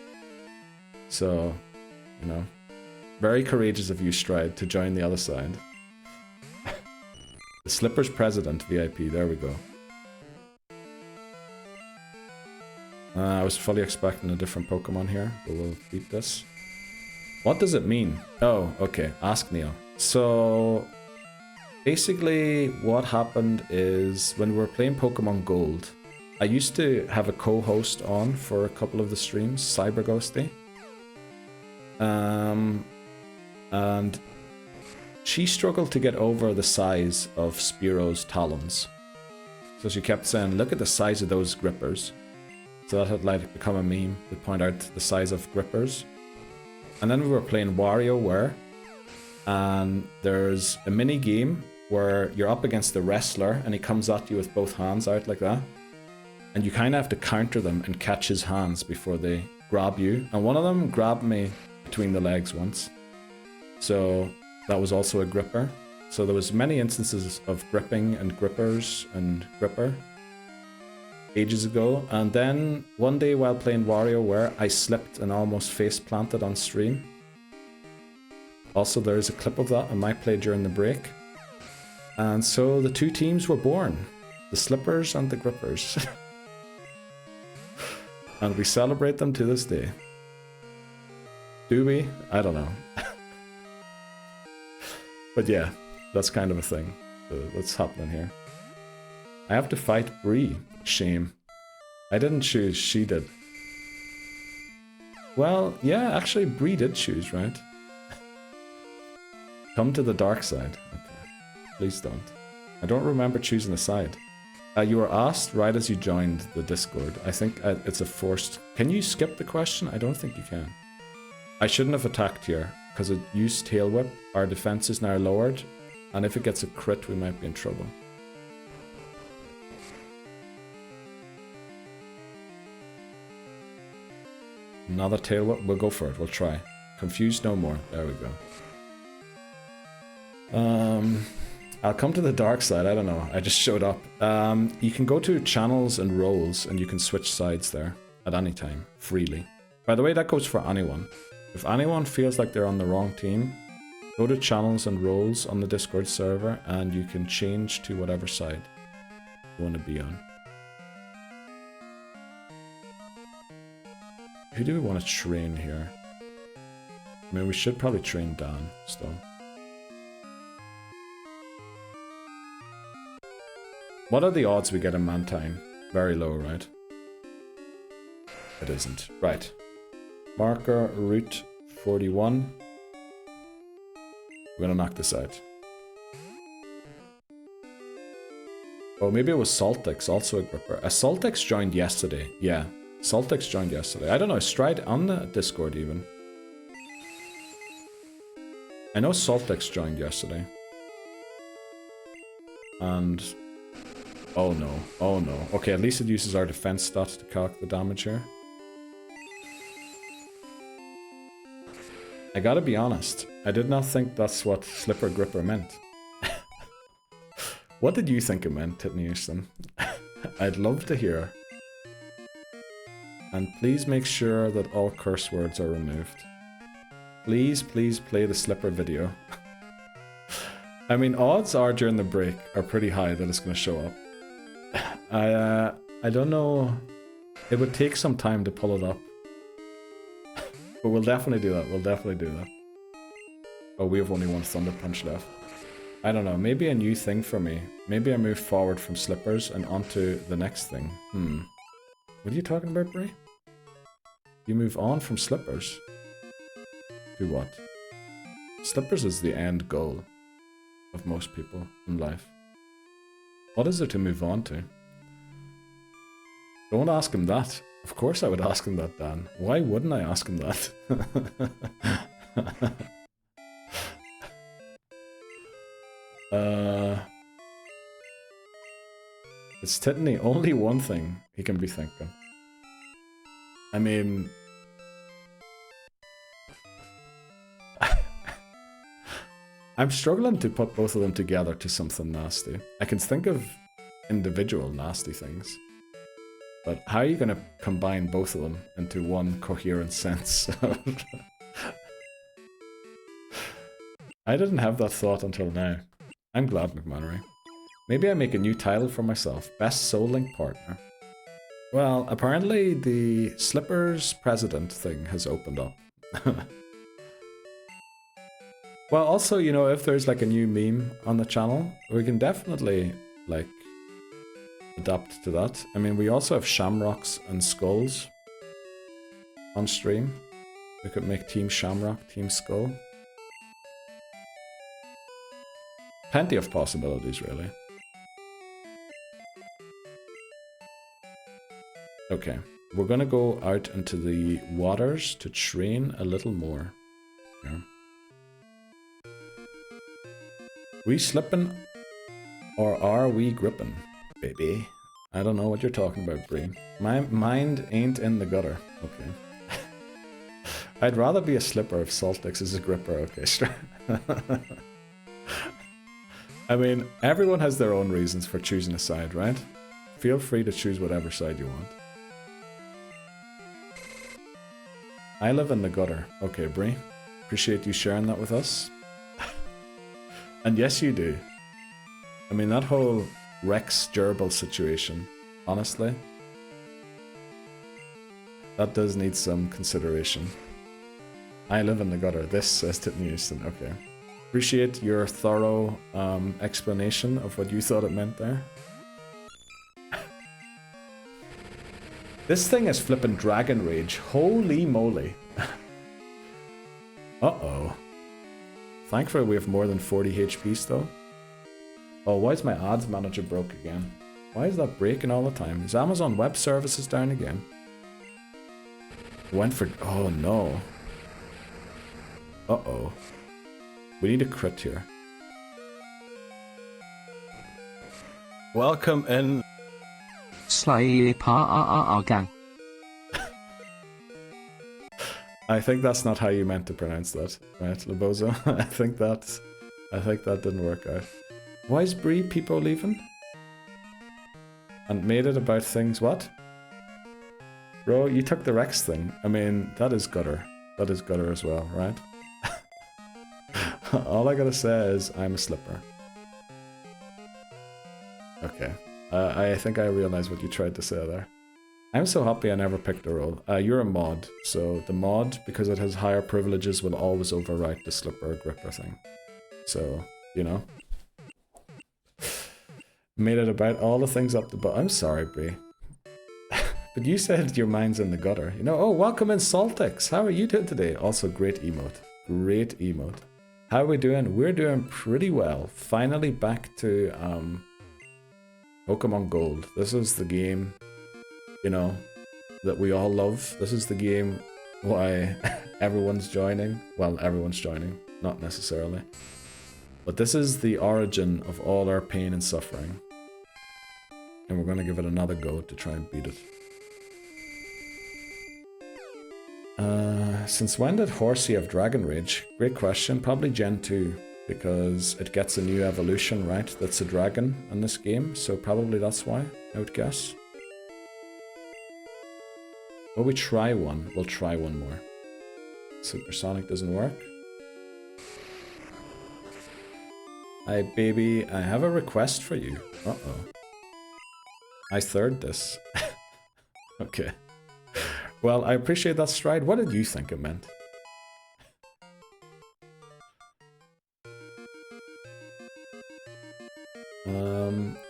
So, you know, very courageous of you, Stride, to join the other side. The Slippers president VIP, there we go. I was fully expecting a different Pokemon here, but we'll beat this. What does it mean? Oh, okay, ask Neil. So, basically what happened is when we were playing Pokemon Gold, I used to have a co-host on for a couple of the streams, CyberGhosty. And she struggled to get over the size of Spearo's talons. So she kept saying, look at the size of those grippers. So that had like become a meme to point out the size of grippers. And then we were playing WarioWare, and there's a mini game where you're up against the wrestler and he comes at you with both hands out like that. And you kind of have to counter them and catch his hands before they grab you. And one of them grabbed me between the legs once. So that was also a gripper. So there was many instances of gripping and grippers and gripper ages ago. And then one day while playing WarioWare, I slipped and almost face planted on stream. Also, there is a clip of that I might play during the break. And so the two teams were born, the Slippers and the Grippers. And we celebrate them to this day. Do we? I don't know. But yeah, that's kind of a thing that's happening here. I have to fight Bree. Shame. I didn't choose, she did. Well, yeah, actually Bree did choose, right? Come to the dark side. Okay. Please don't. I don't remember choosing a side. You were asked right as you joined the Discord. I think it's a forced... Can you skip the question? I don't think you can. I shouldn't have attacked here, because it used Tail Whip. Our defense is now lowered, and if it gets a crit, we might be in trouble. Another Tail Whip? We'll go for it, we'll try. Confused no more. There we go. I'll come to the dark side, I don't know. I just showed up. You can go to channels and roles, and you can switch sides there at any time, freely. By the way, that goes for anyone. If anyone feels like they're on the wrong team, go to channels and roles on the Discord server, and you can change to whatever side you want to be on. Who do we want to train here? I mean, we should probably train Dan still. What are the odds we get a Mantine? Very low, right? It isn't. Right. Marker, route 41. We're gonna knock this out. Oh, maybe it was Saltix, also a gripper. Saltix joined yesterday. Yeah, Saltix joined yesterday. I don't know, Stride on the Discord even. I know Saltix joined yesterday. And... oh no, oh no. Okay, at least it uses our defense stats to calc the damage here. I gotta be honest, I did not think that's what Slipper Gripper meant. What did you think it meant, Tiffany Houston? I'd love to hear. And please make sure that all curse words are removed. Please, please play the Slipper video. I mean, odds are during the break are pretty high that it's gonna show up. I don't know. It would take some time to pull it up. But we'll definitely do that. We'll definitely do that. Oh, we have only one Thunder Punch left. I don't know. Maybe a new thing for me. Maybe I move forward from Slippers and onto the next thing. What are you talking about, Bray? You move on from Slippers? To what? Slippers is the end goal of most people in life. What is there to move on to? Don't ask him that. Of course I would ask him that, Dan. Why wouldn't I ask him that? It's Tittany only one thing he can be thinking. I mean... I'm struggling to put both of them together to something nasty. I can think of individual nasty things. But how are you going to combine both of them into one coherent sense? I didn't have that thought until now. I'm glad, McMannery. Maybe I make a new title for myself. Best Soul Link Partner. Well, apparently the Slippers President thing has opened up. Well, also, you know, if there's like a new meme on the channel, we can definitely, like, adapt to that. I mean, we also have Shamrocks and Skulls on stream. We could make Team Shamrock, Team Skull. Plenty of possibilities, really. Okay, we're gonna go out into the waters to train a little more. Yeah. We slipping or are we gripping, baby? I don't know what you're talking about, Bree. My mind ain't in the gutter. Okay. I'd rather be a slipper if Saltix is a gripper. Okay, sure. I mean, everyone has their own reasons for choosing a side, right? Feel free to choose whatever side you want. I live in the gutter. Okay, Bree. Appreciate you sharing that with us. And yes, you do. I mean, that whole Rex gerbil situation, honestly, that does need some consideration. I live in the gutter. This says Titney Houston. Okay. Appreciate your thorough explanation of what you thought it meant there. This thing is flipping Dragon Rage. Holy moly. Uh-oh. Thankfully we have more than 40 HP still. Oh, why is my ads manager broke again? Why is that breaking all the time? Is Amazon Web Services down again? Went for... Oh no. Uh-oh. We need a crit here. Welcome in. Sly pa gang. I think that's not how you meant to pronounce that, right, Labozo? I think that didn't work out. Why is Bree people leaving? And made it about things what? Bro, you took the Rex thing. I mean, that is gutter. That is gutter as well, right? All I gotta say is I'm a slipper. Okay. I think I realized what you tried to say there. I'm so happy I never picked a role. You're a mod, so the mod, because it has higher privileges, will always overwrite the slipper gripper thing. So, you know. Made it about all the things up the butt. I'm sorry, Bree. But you said your mind's in the gutter. You know, oh, welcome in Saltix. How are you doing today? Also, great emote. Great emote. How are we doing? We're doing pretty well. Finally back to Pokemon Gold. This is the game, you know, that we all love. This is the game why everyone's joining. Well, everyone's joining, not necessarily. But this is the origin of all our pain and suffering. And we're going to give it another go to try and beat it. Since when did Horsey have Dragon Rage? Great question. Probably Gen 2. Because it gets a new evolution, right? That's a dragon in this game. So probably that's why, I would guess. Will we try one? We'll try one more. Supersonic doesn't work. Hi, baby. I have a request for you. Uh-oh. I third this. Okay. Well, I appreciate that, Stride. What did you think it meant?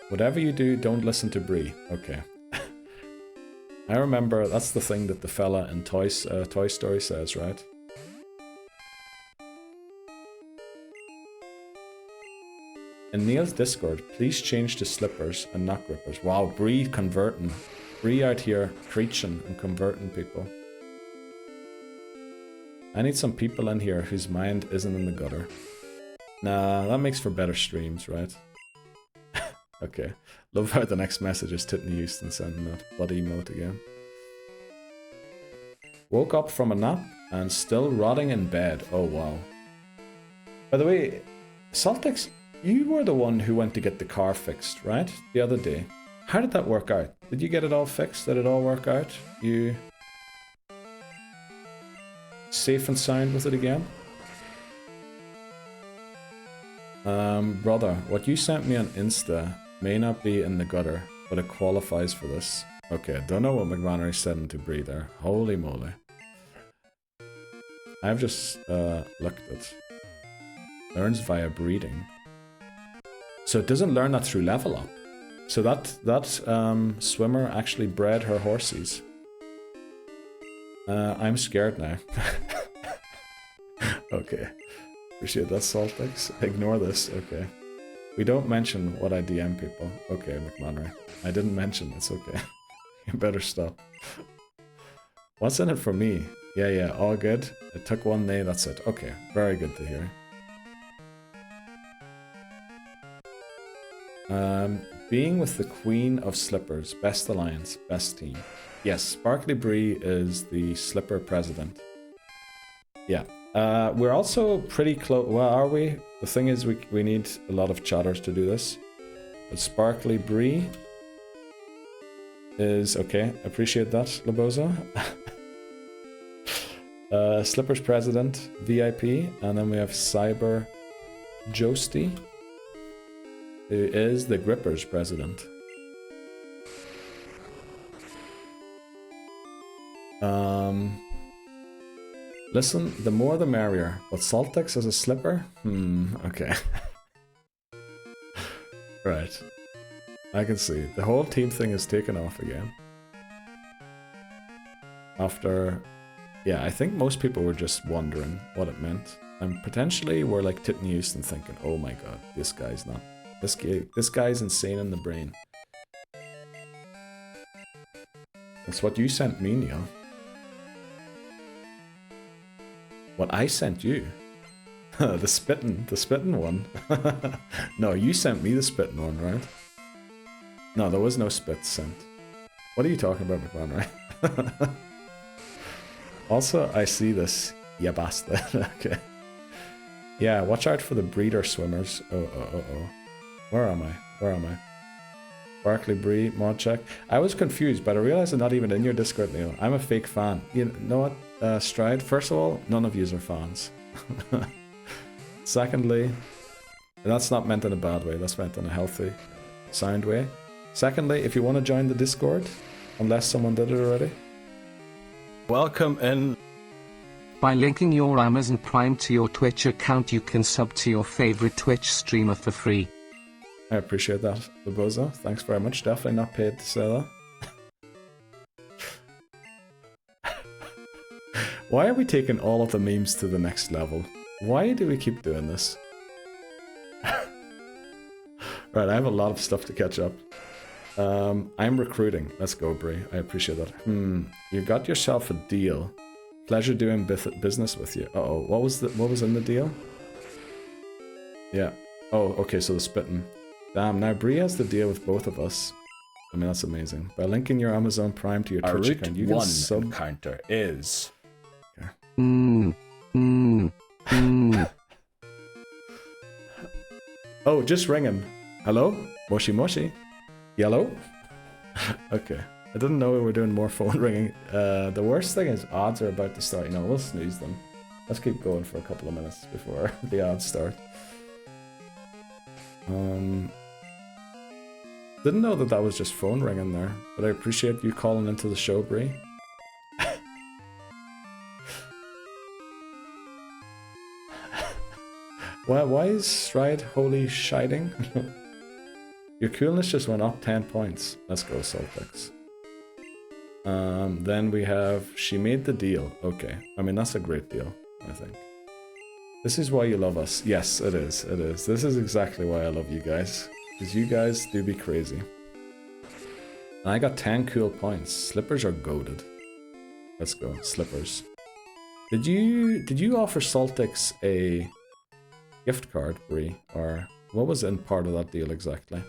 Whatever you do, don't listen to Bree. Okay. I remember that's the thing that the fella in Toy Story says, right? In Neil's Discord, please change to slippers and not grippers. Wow, Bree converting. Bree out here preaching and converting people. I need some people in here whose mind isn't in the gutter. Nah, that makes for better streams, right? Okay. Love how the next message is Titney Houston sending that bloody emote again. Woke up from a nap and still rotting in bed. Oh, wow. By the way, Saltix, you were the one who went to get the car fixed, right? The other day. How did that work out? Did you get it all fixed? Did it all work out? You safe and sound with it again? Brother, what you sent me on Insta may not be in the gutter, but it qualifies for this. Okay, don't know what McMannery said into Bree there. Holy moly. I've just looked at learns via breeding. So it doesn't learn that through level up. So that swimmer actually bred her horses. I'm scared now. Okay. Appreciate that, Saltix. Ignore this. Okay. We don't mention what I DM people. Okay, McMannery. I didn't mention. It's okay. You better stop. What's in it for me? Yeah, all good. It took one day, that's it. Okay, very good to hear. Being with the Queen of Slippers. Best alliance, best team. Yes, Sparkly Bree is the Slipper president. Yeah. We're also pretty close. Well, are we? The thing is, we need a lot of chatters to do this. But Sparkly Bree is okay. Appreciate that, Laboza. Slippers president, VIP, and then we have Cyber Joesty, who is the Grippers president. Listen, the more the merrier, but Saltix as a slipper? Okay. Right. I can see. The whole team thing is taken off again. After... Yeah, I think most people were just wondering what it meant. And potentially were like titting used and thinking, oh my god, this guy's not... This guy's insane in the brain. That's what you sent me, Neil. What I sent you? the spitting one. No, you sent me the spitting one, right? No, there was no spit sent. What are you talking about, McMahon, right? Also, I see this. Yeah, bastard. Okay. Yeah, watch out for the breeder swimmers. Oh. Where am I? Barkley Bree, mod check. I was confused, but I realized I'm not even in your Discord, Neil. I'm a fake fan. You know what, Stride? First of all, none of yous are fans. Secondly, that's not meant in a bad way. That's meant in a healthy, sound way. Secondly, if you want to join the Discord, unless someone did it already, welcome in. By linking your Amazon Prime to your Twitch account, you can sub to your favorite Twitch streamer for free. I appreciate that, Laboza. Thanks very much. Definitely not paid to say that. Why are we taking all of the memes to the next level? Why do we keep doing this? Right, I have a lot of stuff to catch up. I'm recruiting. Let's go, Brie. I appreciate that. You got yourself a deal. Pleasure doing business with you. Uh-oh. What was in the deal? Yeah. Oh, okay, so the spitting. Damn, now Brie has the deal with both of us. I mean, that's amazing. By linking your Amazon Prime to your Twitch account, you can sub... encounter is... Oh, just ringing. Hello? Moshi Moshi? Yellow? Okay. I didn't know we were doing more phone ringing. The worst thing is odds are about to start. You know, we'll snooze them. Let's keep going for a couple of minutes before the odds start. Didn't know that was just phone ringing there, but I appreciate you calling into the show, Brie. Why is Stride holy shiting? Your coolness just went up 10 points. Let's go, Saltix. Then we have, she made the deal. Okay. I mean, that's a great deal, I think. This is why you love us. Yes, it is. It is. This is exactly why I love you guys. Because you guys do be crazy. And I got 10 cool points. Slippers are goated. Let's go. Slippers. Did you offer Saltix a gift card, Brie? Or what was in part of that deal exactly?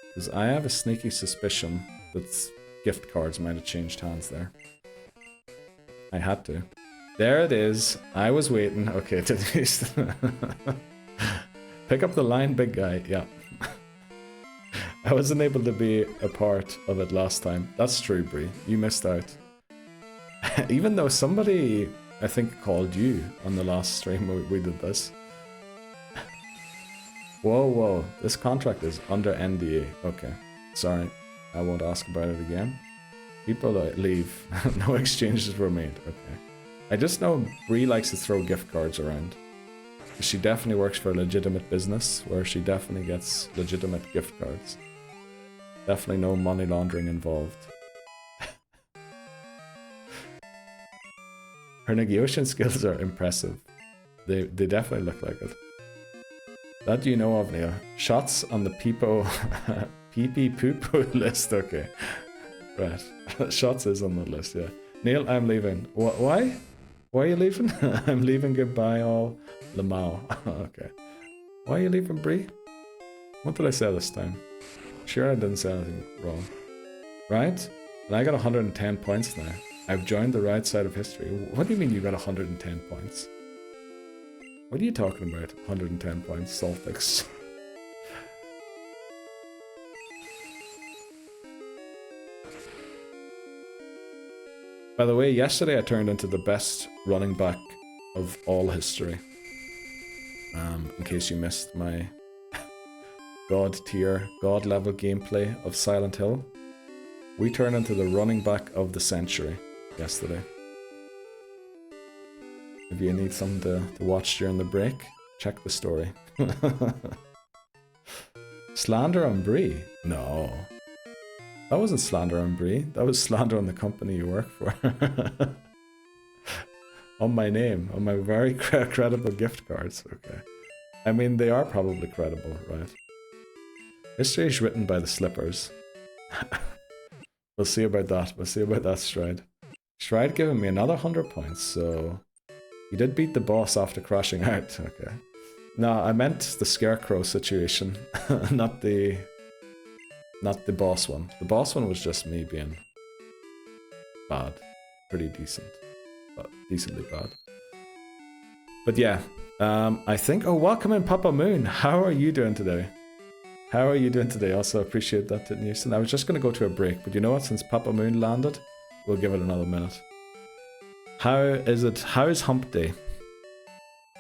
Because I have a sneaky suspicion that gift cards might have changed hands there. I had to. There it is. I was waiting. Okay, Denise. Pick up the line, big guy. Yeah. I wasn't able to be a part of it last time. That's true, Bree. You missed out. Even though somebody, I think, called you on the last stream we did this. Whoa, whoa. This contract is under NDA. Okay. Sorry. I won't ask about it again. People leave. No exchanges were made. Okay. I just know Bree likes to throw gift cards around. She definitely works for a legitimate business where she definitely gets legitimate gift cards. Definitely no money laundering involved. Her negotiation skills are impressive. They definitely look like it. That you know of, Neil. Shots on the peepo pee poo poo list. Okay. Right. Shots is on the list, yeah. Neil, I'm leaving. Why? Why are you leaving? I'm leaving. Goodbye, all. Lamau. Okay. Why are you leaving, Bree? What did I say this time? Sure, I didn't say anything wrong. Right? And I got 110 points now. I've joined the right side of history. What do you mean you got 110 points? What are you talking about? 110 points, Saltix. By the way, yesterday I turned into the best running back of all history. In case you missed my God tier, God level gameplay of Silent Hill. We turned into the running back of the century yesterday. If you need something to watch during the break, check the story. Slander on Bree? No. That wasn't slander on Bree. That was slander on the company you work for. On my name. On my very credible gift cards. Okay. I mean, they are probably credible, right? History is written by the slippers. We'll see about that. We'll see about that, Stride. Stride giving me another 100 points, so... You did beat the boss after crashing out. Okay. No, I meant the scarecrow situation, not the boss one. The boss one was just me being bad. Pretty decent. But decently bad. But yeah, I think... Oh, welcome in, Papa Moon. How are you doing today? How are you doing today? Also appreciate that, Houston. I was just going to go to a break, but you know what? Since Papa Moon landed, we'll give it another minute. How is it? How is Hump Day?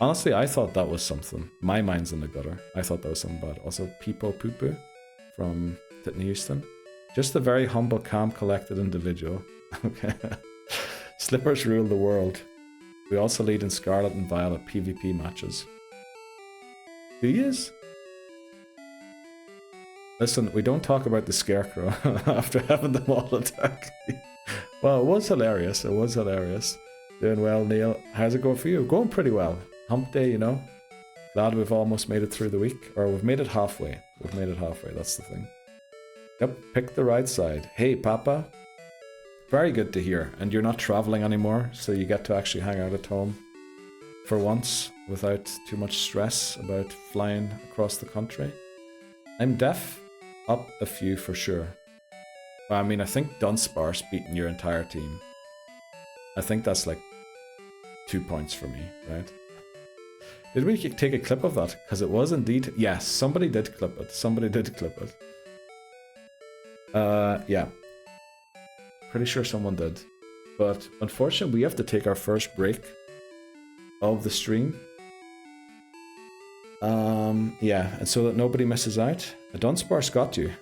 Honestly, I thought that was something. My mind's in the gutter. I thought that was something bad. Also, Peepo Poo from Titney Houston. Just a very humble, calm, collected individual. Okay. Slippers rule the world. We also lead in Scarlet and Violet PvP matches. Do yous? Listen, we don't talk about the scarecrow after having them all attack. Well, it was hilarious. It was hilarious. Doing well, Neil. How's it going for you? Going pretty well. Hump day, you know. Glad we've almost made it through the week. Or we've made it halfway. We've made it halfway, that's the thing. Yep, pick the right side. Hey, Papa. Very good to hear. And you're not traveling anymore, so you get to actually hang out at home for once without too much stress about flying across the country. I'm deaf. Up a few for sure. Well, I mean, I think Dunsparce beating your entire team. I think that's like 2 points for me, right? Did we take a clip of that? Because it was indeed... Yes, somebody did clip it. Somebody did clip it. Yeah. Pretty sure someone did. But unfortunately, we have to take our first break of the stream. Yeah, and so that nobody misses out. A Dunsparce got you.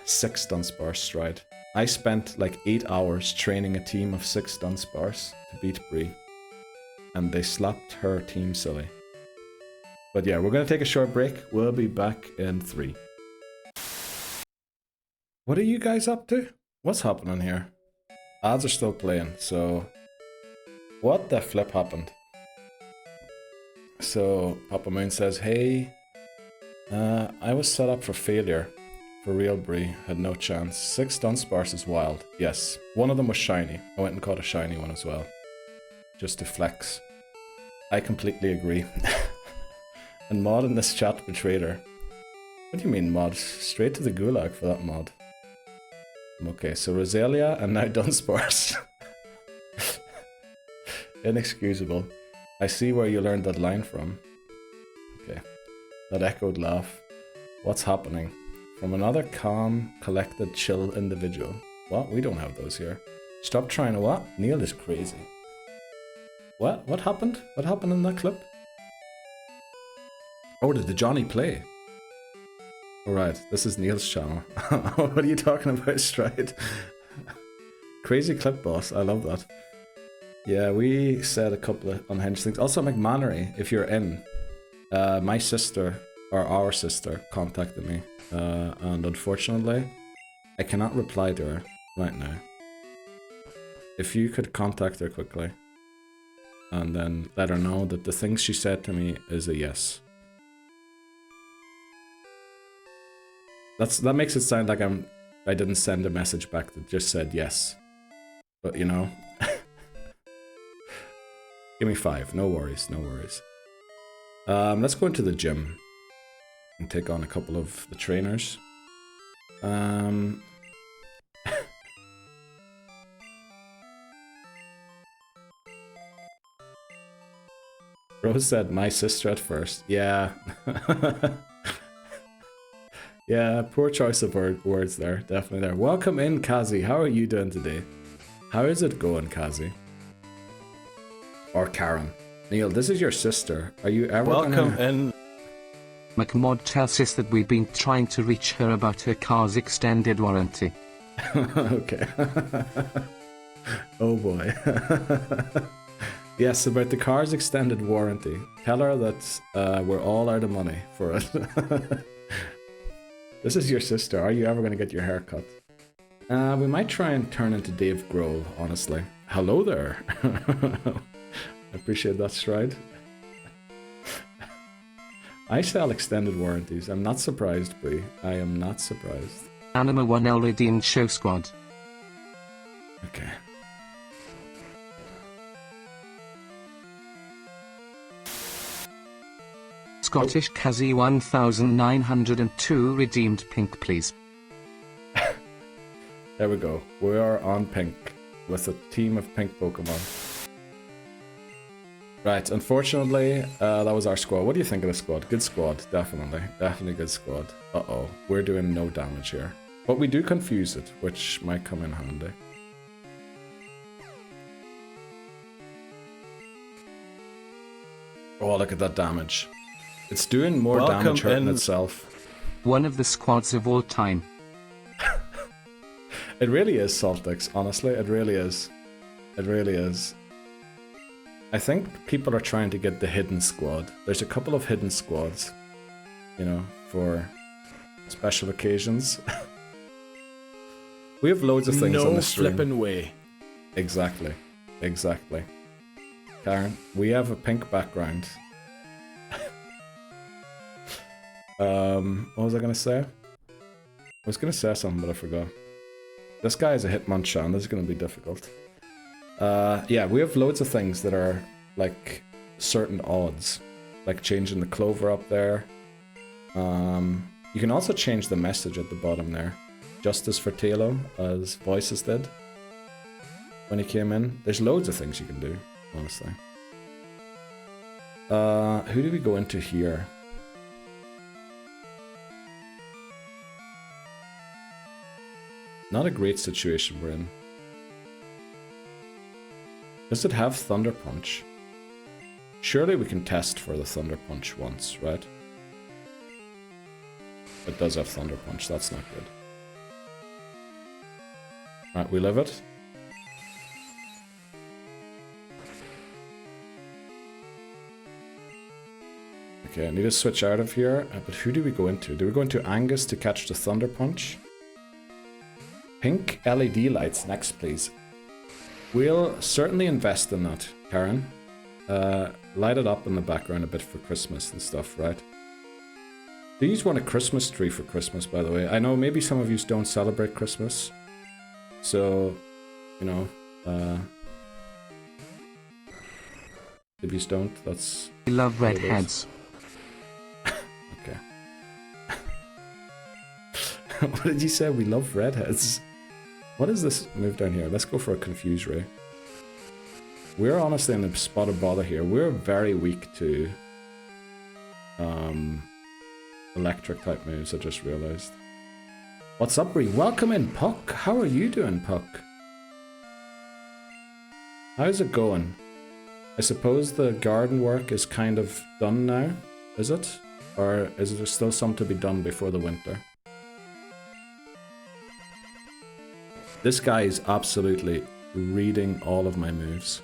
6 Dunsparce, Stride. I spent like 8 hours training a team of 6 Dunsparce to beat Bree. And they slapped her team silly. But yeah, we're going to take a short break. We'll be back in 3. What are you guys up to? What's happening here? Ads are still playing, so... What the flip happened? So, Papa Moon says, hey... I was set up for failure. For real, Bree. Had no chance. 6 Dunsparce is wild. Yes. One of them was shiny. I went and caught a shiny one as well. Just to flex. I completely agree. And mod in this chat betrayed her. What do you mean mod? Straight to the gulag for that mod. Okay, so Roselia and now Dunsparce. Inexcusable. I see where you learned that line from. Okay. That echoed laugh. What's happening? From another calm, collected, chill individual. What? We don't have those here. Stop trying to what? Neil is crazy. What? What happened? What happened in that clip? Oh, did the Johnny play? Alright, this is Neil's channel. What are you talking about, Stride? Crazy clip, boss. I love that. Yeah, we said a couple of unhinged things. Also, McMannery, if you're in, my sister, or our sister, contacted me. And unfortunately, I cannot reply to her right now. If you could contact her quickly, and then let her know that the things she said to me is a yes. That makes it sound like I didn't send a message back that just said yes. But you know. Give me 5, no worries, no worries. Let's go into the gym and take on a couple of the trainers. Rose said my sister at first. Yeah. Yeah, poor choice of words there. Definitely there. Welcome in, Kazi. How are you doing today? How is it going, Kazi? Or Karen? Neil, this is your sister. Are you ever welcome in? McMod tells us that we've been trying to reach her about her car's extended warranty. Okay. Oh boy. Yes, about the car's extended warranty. Tell her that we're all out of money for it. This is your sister. Are you ever going to get your hair cut? We might try and turn into Dave Grohl, honestly. Hello there. I appreciate that, Stride. I sell extended warranties. I'm not surprised, Brie. I am not surprised. Anima 1L redeemed show squad. Okay. Scottish Kazi 1902 redeemed pink, please. There we go. We are on pink with a team of pink Pokemon. Right, unfortunately, that was our squad. What do you think of the squad? Good squad, definitely. Definitely good squad. Uh-oh, we're doing no damage here. But we do confuse it, which might come in handy. Oh, look at that damage. It's doing more damage hurting itself. One of the squads of all time. It really is, Saltix, honestly. It really is. It really is. I think people are trying to get the hidden squad. There's a couple of hidden squads, you know, for special occasions. We have loads of things on the stream. No flippin' way. Exactly. Exactly. Karen, we have a pink background. What was I going to say? I was going to say something, but I forgot. This guy is a Hitmonchan. This is going to be difficult. Yeah, we have loads of things that are like certain odds, like changing the clover up there. You can also change the message at the bottom there. Justice for Talo, as Voices did when he came in. There's loads of things you can do, honestly. Who do we go into here? Not a great situation we're in. Does it have Thunder Punch? Surely we can test for the Thunder Punch once, right? It does have Thunder Punch, that's not good. Alright, we live it. Okay, I need to switch out of here, but who do we go into? Do we go into Angus to catch the Thunder Punch? Pink LED lights next, please. We'll certainly invest in that, Karen. Light it up in the background a bit for Christmas and stuff, right? Do you want a Christmas tree for Christmas, by the way? I know maybe some of you don't celebrate Christmas. So, you know, if you don't, that's... We love redheads. Okay. What did you say? We love redheads. What is this move down here? Let's go for a Confuse Ray. We're honestly in the spot of bother here. We're very weak to electric type moves, I just realized. What's up, Bree? Welcome in, Puck. How are you doing, Puck? How's it going? I suppose the garden work is kind of done now, is it? Or is there still some to be done before the winter? This guy is absolutely reading all of my moves.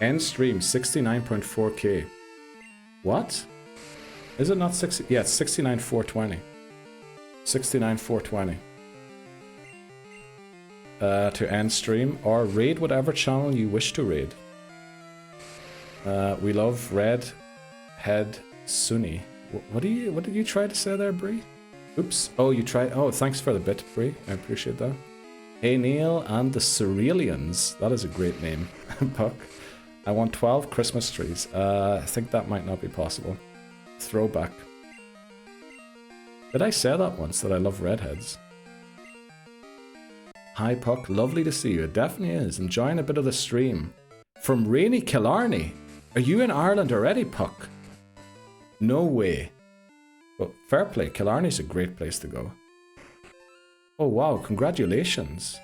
End stream, 69.4k. What? Is it not 60? Yeah, it's 69,420. 69,420. To end stream, or raid whatever channel you wish to raid. We love Red Head Sunny. What did you try to say there, Bree? Oops. Oh, you tried. Oh, thanks for the bit, Bree. I appreciate that. Hey Neil and the Cerealians. That is a great name, Puck. I want 12 Christmas trees. I think that might not be possible. Throwback. Did I say that once, that I love redheads? Hi Puck, lovely to see you. It definitely is. Enjoying a bit of the stream. From rainy Killarney. Are you in Ireland already, Puck? No way. But fair play, Killarney's a great place to go. Oh wow, congratulations.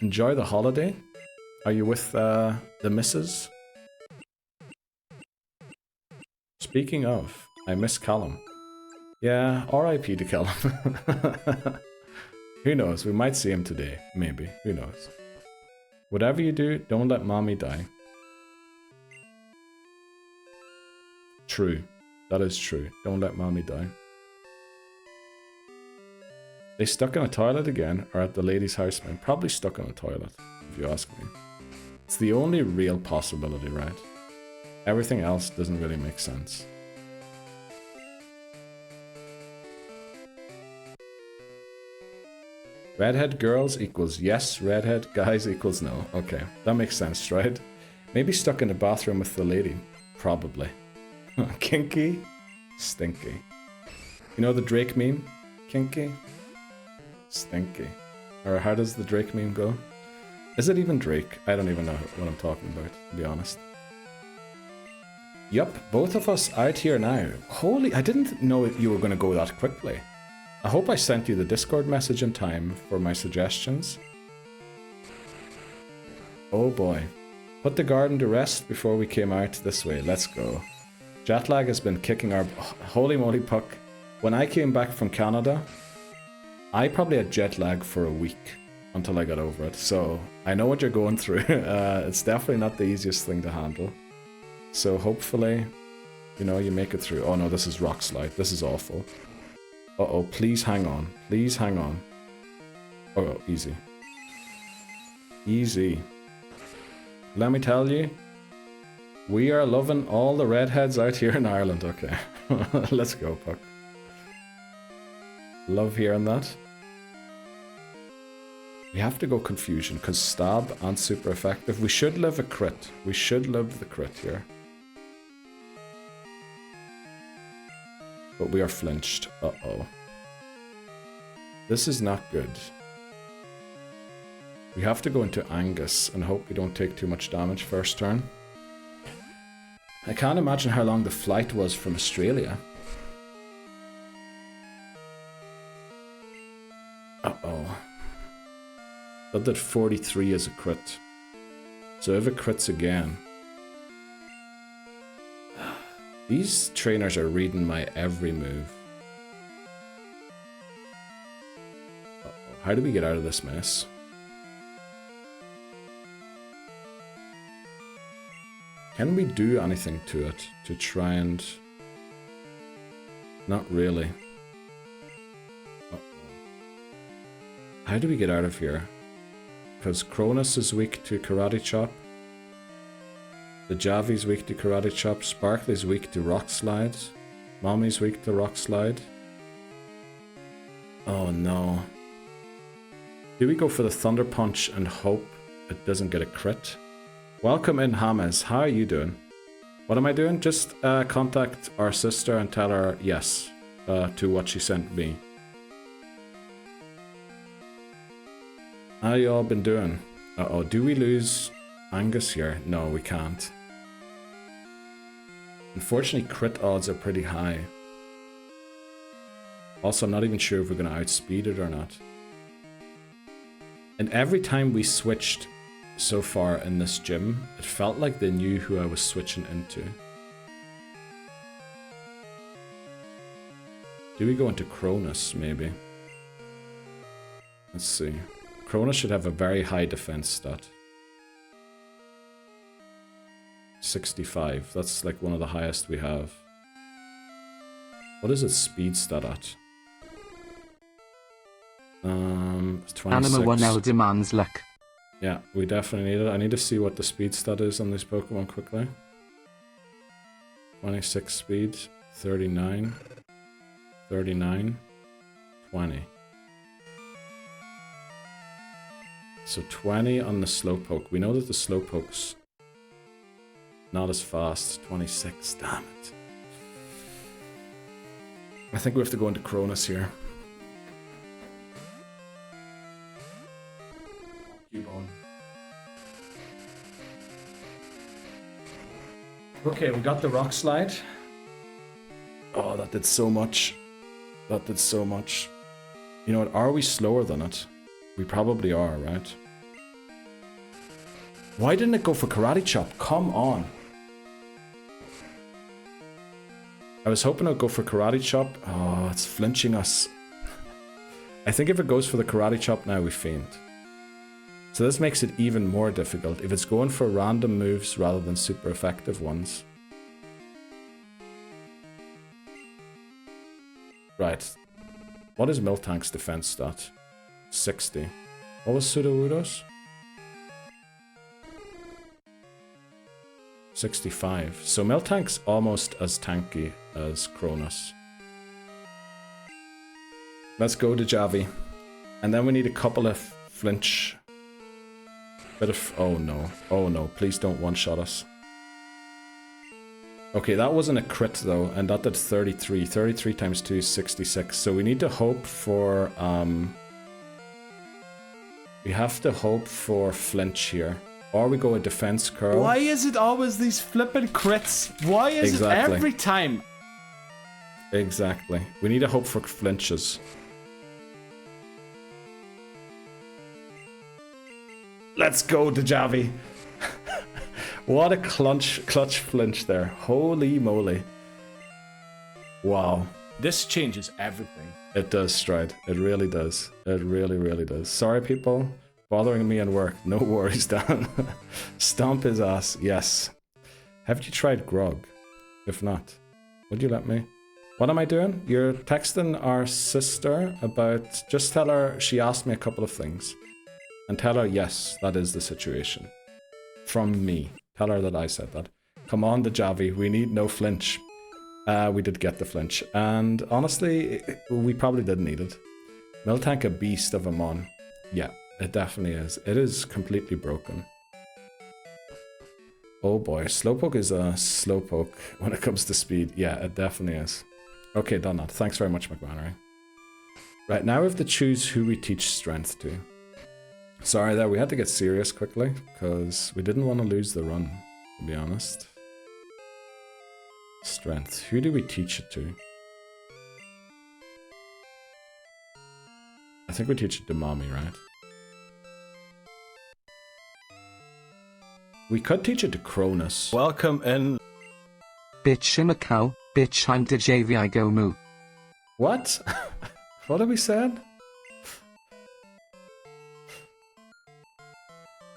Enjoy the holiday. Are you with the missus? Speaking of, I miss Callum. Yeah, RIP to Callum. Who knows, we might see him today, maybe, who knows. Whatever you do, don't let mommy die. True, that is true, don't let mommy die. They stuck in a toilet again, or at the lady's house, man? Probably stuck in a toilet, if you ask me. It's the only real possibility, right? Everything else doesn't really make sense. Redhead girls equals yes, redhead guys equals no. Okay, that makes sense, right? Maybe stuck in the bathroom with the lady. Probably. Kinky, stinky. You know the Drake meme? Kinky, stinky. Or how does the Drake meme go? Is it even Drake? I don't even know what I'm talking about, to be honest. Yup, both of us out here now. Holy, I didn't know you were going to go that quickly. I hope I sent you the Discord message in time for my suggestions. Oh boy. Put the garden to rest before we came out this way. Let's go. Jet lag has been kicking our... Holy moly, Puck. When I came back from Canada, I probably had jet lag for a week until I got over it. So I know what you're going through. It's definitely not the easiest thing to handle. So hopefully, you know, you make it through. Oh no, this is rock slide. This is awful. Uh-oh, please hang on. Please hang on. Oh, easy. Easy. Let me tell you, we are loving all the redheads out here in Ireland. Okay, let's go, Puck. Love hearing that. We have to go confusion, because stab and super effective. We should live a crit. We should live the crit here. But we are flinched. Uh-oh. This is not good. We have to go into Angus and hope we don't take too much damage first turn. I can't imagine how long the flight was from Australia. Uh-oh. That did 43 as a crit. So if it crits again... These trainers are reading my every move. Uh-oh. How do we get out of this mess? Can we do anything to it to try and... Not really. Uh-oh. How do we get out of here? Because Cronus is weak to Karate Chop. The Javi's weak to Karate Chop. Sparkly's weak to Rock Slide. Mommy's weak to Rock Slide. Oh no. Do we go for the Thunder Punch and hope it doesn't get a crit? Welcome in, James. How are you doing? What am I doing? Just contact our sister and tell her yes to what she sent me. How you all been doing? Uh-oh, do we lose Angus here? No, we can't. Unfortunately, crit odds are pretty high. Also, I'm not even sure if we're going to outspeed it or not. And every time we switched so far in this gym, it felt like they knew who I was switching into. Do we go into Cronus, maybe? Let's see. Cronus should have a very high defense stat. 65. That's like one of the highest we have. What is its speed stat at? 26. Anima 1L demands luck. Yeah, we definitely need it. I need to see what the speed stat is on this Pokemon quickly. 26 speed, 39, 39, 20. So 20 on the Slowpoke. We know that the Slowpoke's not as fast. 26, damn it. I think we have to go into Cronus here. Keep on. Okay, we got the Rock Slide. Oh, that did so much. That did so much. You know what, are we slower than it? We probably are, right? Why didn't it go for Karate Chop? Come on. I was hoping it would go for Karate Chop. Oh, it's flinching us. I think if it goes for the Karate Chop now, we faint. So this makes it even more difficult if it's going for random moves rather than super effective ones. Right. What is Miltank's defense stat? 60. What was Sudowoodo's? 65. So Miltank's almost as tanky as Cronus. Let's go to Javi. And then we need a couple of flinch. Bit of... Oh no. Oh no. Please don't one-shot us. Okay, that wasn't a crit though. And that did 33. 33 times 2 is 66. So we need to hope for... We have to hope for flinch here. Or we go a defense curl. Why is it always these flippin' crits? Why is it every time? Exactly. We need to hope for flinches. Let's go, Dejavi. What a clutch flinch there. Holy moly. Wow. This changes everything. It does, Stride. It really does. It really, really does. Sorry, people. Bothering me in work. No worries, Dan. Stomp his ass. Yes. Have you tried grog? If not, would you let me? What am I doing? You're texting our sister about... Just tell her she asked me a couple of things. And tell her, yes, that is the situation. From me. Tell her that I said that. Come on, Dejavi. We need no flinch. We did get the flinch. And honestly, we probably didn't need it. Miltank a beast of a mon. Yeah. It definitely is. It is completely broken. Oh boy, Slowpoke is a Slowpoke when it comes to speed. Yeah, it definitely is. Okay, done that. Thanks very much, McMannery. Right, now we have to choose who we teach strength to. Sorry there, we had to get serious quickly, because we didn't want to lose the run, to be honest. Strength. Who do we teach it to? I think we teach it to Mommy, right? We could teach it to Cronus. Welcome in. Bitch I'm a cow, bitch I'm the JV I go moo. What? What have we said?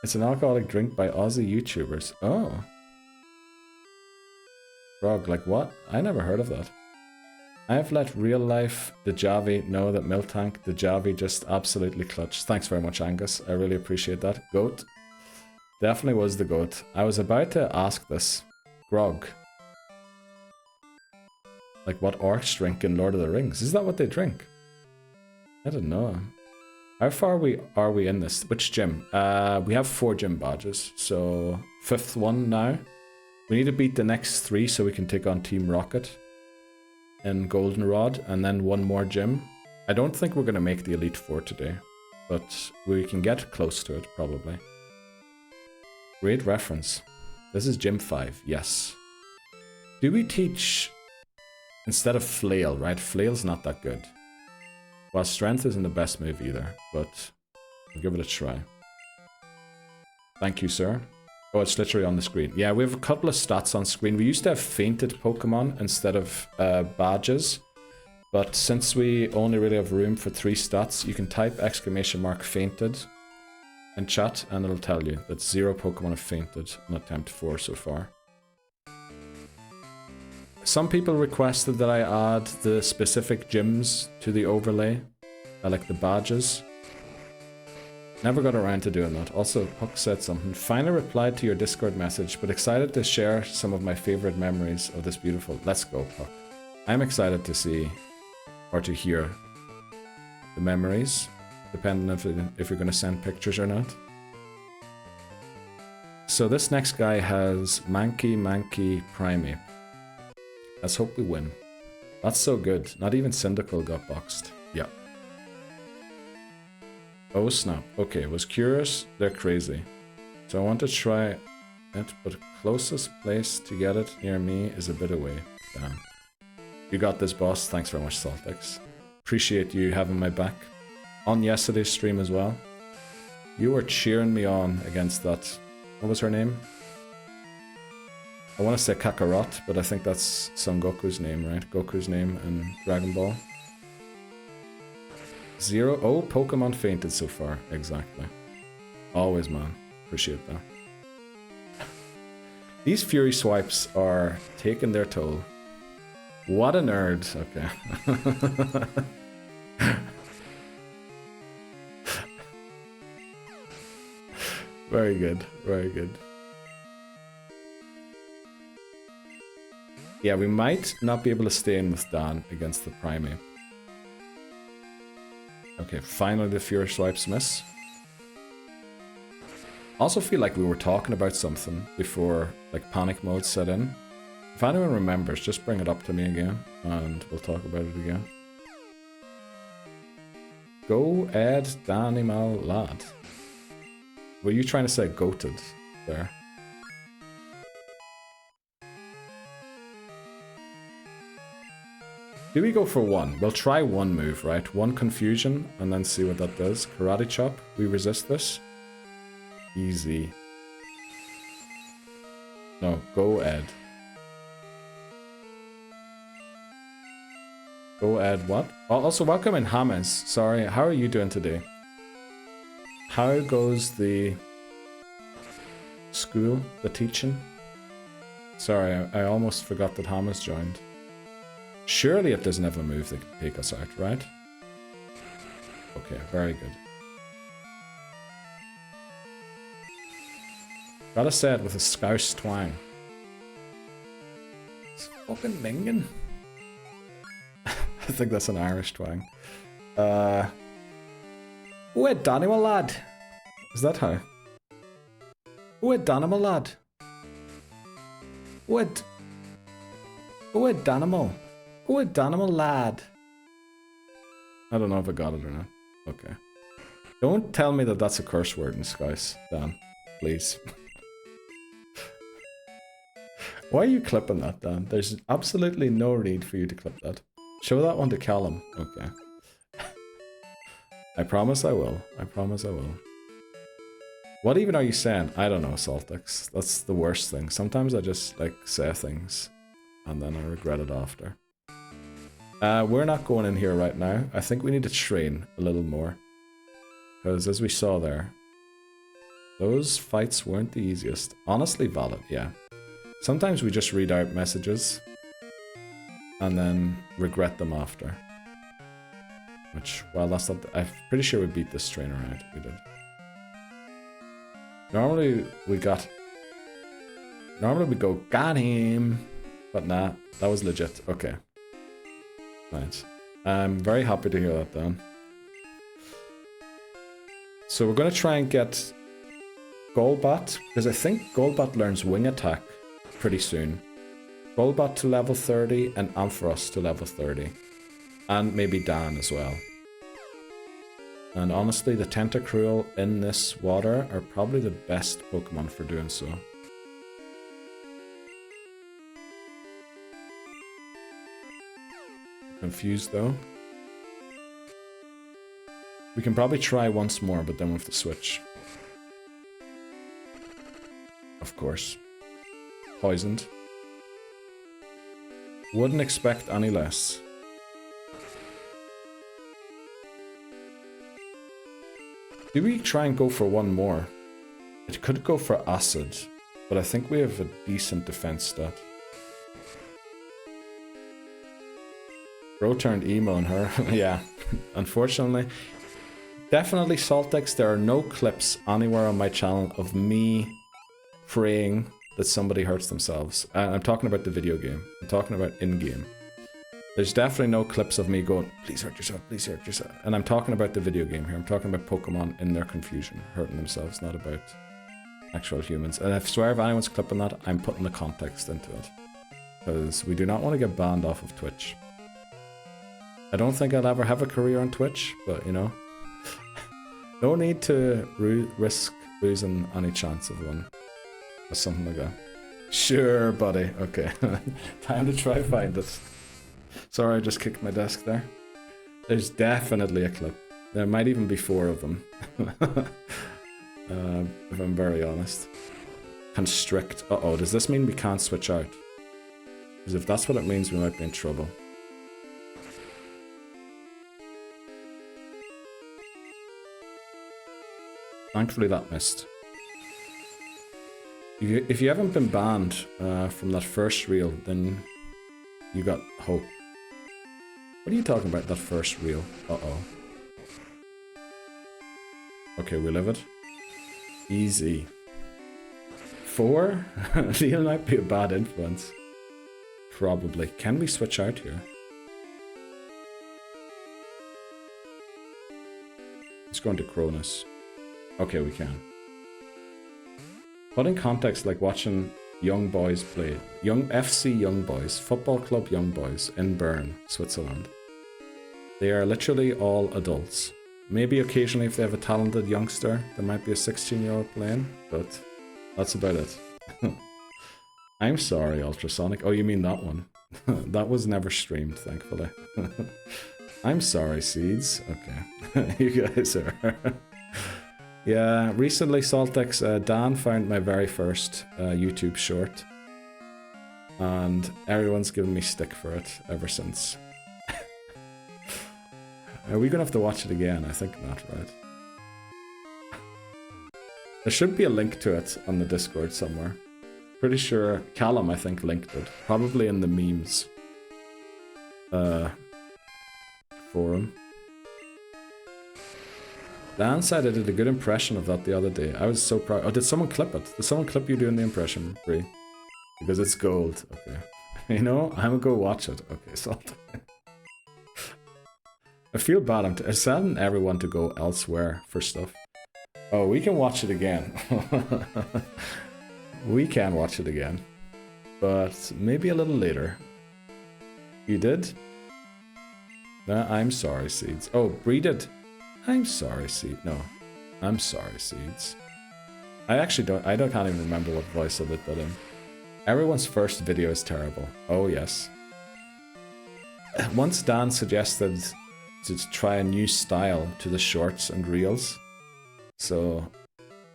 It's an alcoholic drink by Aussie YouTubers. Oh. Frog, like what? I never heard of that. I've let real life Dejavi know that Miltank Dejavi just absolutely clutched. Thanks very much, Angus. I really appreciate that. Goat. Definitely was the goat. I was about to ask this. Grog. Like what orcs drink in Lord of the Rings. Is that what they drink? I don't know. How far are we in this? Which gym? We have 4 gym badges. So 5th one now. We need to beat the next 3 so we can take on Team Rocket in Goldenrod. And then 1 more gym. I don't think we're going to make the Elite Four today. But we can get close to it probably. Great reference. This is Gym 5, yes. Do we teach instead of flail, right? Flail's not that good. Well, strength isn't the best move either, but I'll give it a try. Thank you, sir. Oh, it's literally on the screen. Yeah, we have a couple of stats on screen. We used to have fainted Pokemon instead of badges. But since we only really have room for 3 stats, you can type !fainted in chat and it'll tell you that 0 Pokemon have fainted on attempt 4 so far. Some people requested that I add the specific gyms to the overlay, like the badges. Never got around to doing that. Also, Puck said something. Finally replied to your Discord message, but excited to share some of my favorite memories of this beautiful... Let's go, Puck. I'm excited to see, or to hear, the memories, depending if you're going to send pictures or not. So this next guy has Mankey Primate. Let's hope we win. That's so good. Not even Cyndaquil got boxed. Yeah. Oh snap. Okay, was curious. They're crazy. So I want to try it, but closest place to get it near me is a bit away. Damn. You got this, boss. Thanks very much, Saltex. Appreciate you having my back. On yesterday's stream as well. You were cheering me on against that. What was her name? I want to say Kakarot, but I think that's Son Goku's name, right? Goku's name in Dragon Ball. 0. Oh, Pokemon fainted so far. Exactly. Always, man. Appreciate that. These Fury swipes are taking their toll. What a nerd. Okay. Very good. Very good. Yeah, we might not be able to stay in with Dan against the Primate. Okay, finally the Fury swipes miss. Also feel like we were talking about something before like panic mode set in. If anyone remembers, just bring it up to me again and we'll talk about it again. Go Ed Danimal Lad. Were you trying to say goated there? Do we go for 1? We'll try 1 move, right? 1 confusion, and then see what that does. Karate chop. We resist this. Easy. No, go Ed. Go Ed what? Also, welcome in Hamas. Sorry, how are you doing today? How goes the school, the teaching? Sorry, I almost forgot that Hamas joined. Surely it doesn't have a move that can take us out, right? Okay, very good. Gotta say it with a Scouse twang. It's fucking minging. I think that's an Irish twang. Wait, Danimal lad. Is that how? Wait, Danimal lad. Wait. Wait, Danimal. Wait, Danimal lad. I don't know if I got it or not. Okay. Don't tell me that that's a curse word in Skies, Dan. Please. Why are you clipping that, Dan? There's absolutely no need for you to clip that. Show that one to Callum. Okay. I promise I will. I promise I will. What even are you saying? I don't know, Saltex. That's the worst thing. Sometimes I just, like, say things and then I regret it after. We're not going in here right now. I think we need to train a little more. Because as we saw there, those fights weren't the easiest. Honestly valid, yeah. Sometimes we just read out messages and then regret them after. Which, well, that's not... I'm pretty sure we beat this trainer out. We did. Normally we go, got him! But nah, that was legit. Okay. Right. I'm very happy to hear that, Dan. So we're going to try and get Golbat, because I think Golbat learns Wing Attack pretty soon. Golbat to level 30 and Ampharos to level 30. And maybe Dan as well. And honestly, the Tentacruel in this water are probably the best Pokemon for doing so. Confused though. We can probably try once more, but then we have to switch. Of course. Poisoned. Wouldn't expect any less. Do we try and go for one more? It could go for acid, but I think we have a decent defense stat. Bro turned emo on her. Yeah, unfortunately. Definitely Saltex, there are no clips anywhere on my channel of me praying that somebody hurts themselves. I'm talking about the video game. I'm talking about in-game. There's definitely no clips of me going, please hurt yourself, please hurt yourself. And I'm talking about the video game here. I'm talking about Pokemon in their confusion, hurting themselves, not about actual humans. And I swear if anyone's clipping that, I'm putting the context into it. Because we do not want to get banned off of Twitch. I don't think I'll ever have a career on Twitch, but you know. No need to risk losing any chance of one. Or something like that. Sure, buddy. Okay. Time to try find it. Sorry, I just kicked my desk there. There's definitely a clip. There might even be 4 of them. If I'm very honest. Constrict. Uh-oh, does this mean we can't switch out? Because if that's what it means, we might be in trouble. Thankfully that missed. If you haven't been banned from that first reel, then you got hope. What are you talking about, that first reel? Uh-oh. Okay, we live it. Easy. 4? Reel might be a bad influence. Probably. Can we switch out here? Let's go into Cronus. Okay, we can. Put in context, like watching young boys play. FC Young Boys, Football Club Young Boys in Bern, Switzerland. They are literally all adults. Maybe occasionally if they have a talented youngster, there might be a 16-year-old playing, but that's about it. I'm sorry, Ultrasonic. Oh, you mean that one? That was never streamed, thankfully. I'm sorry, Seeds. Okay. You guys are... Yeah, recently, Saltex, Dan found my very first YouTube short. And everyone's given me stick for it ever since. Are we gonna have to watch it again? I think not, right? There should be a link to it on the Discord somewhere. Pretty sure Callum, I think, linked it. Probably in the memes forum. Dan said I did a good impression of that the other day. I was so proud. Oh, did someone clip it? Did someone clip you doing the impression, Bree? Because it's gold. Okay. You know, I'm gonna go watch it. Okay, so I feel bad. I'm telling everyone to go elsewhere for stuff. Oh, we can watch it again. We can watch it again. But maybe a little later. You did? I'm sorry, Seeds. Oh, Bree did. I'm sorry, Seeds. No. I'm sorry, Seeds. I actually can't even remember what voice I did that in. Everyone's first video is terrible. Oh, yes. Once Dan suggested to try a new style to the shorts and reels. So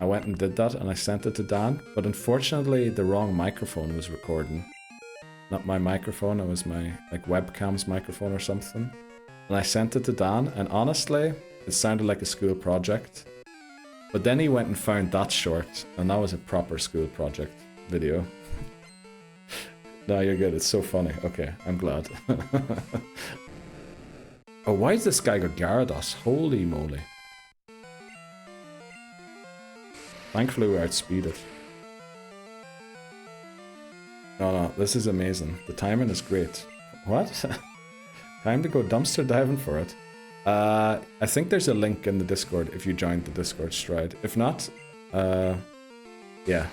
I went and did that and I sent it to Dan. But unfortunately, the wrong microphone was recording. Not my microphone, it was my webcam's microphone or something. And I sent it to Dan, and honestly, it sounded like a school project. But then he went and found that short, and that was a proper school project video. No, you're good, it's so funny. Okay, I'm glad. Oh, why does this guy got Gyarados? Holy moly. Thankfully we outspeeded. No, this is amazing. The timing is great. What? Time to go dumpster diving for it. I think there's a link in the Discord if you joined the Discord Stride. If not, yeah.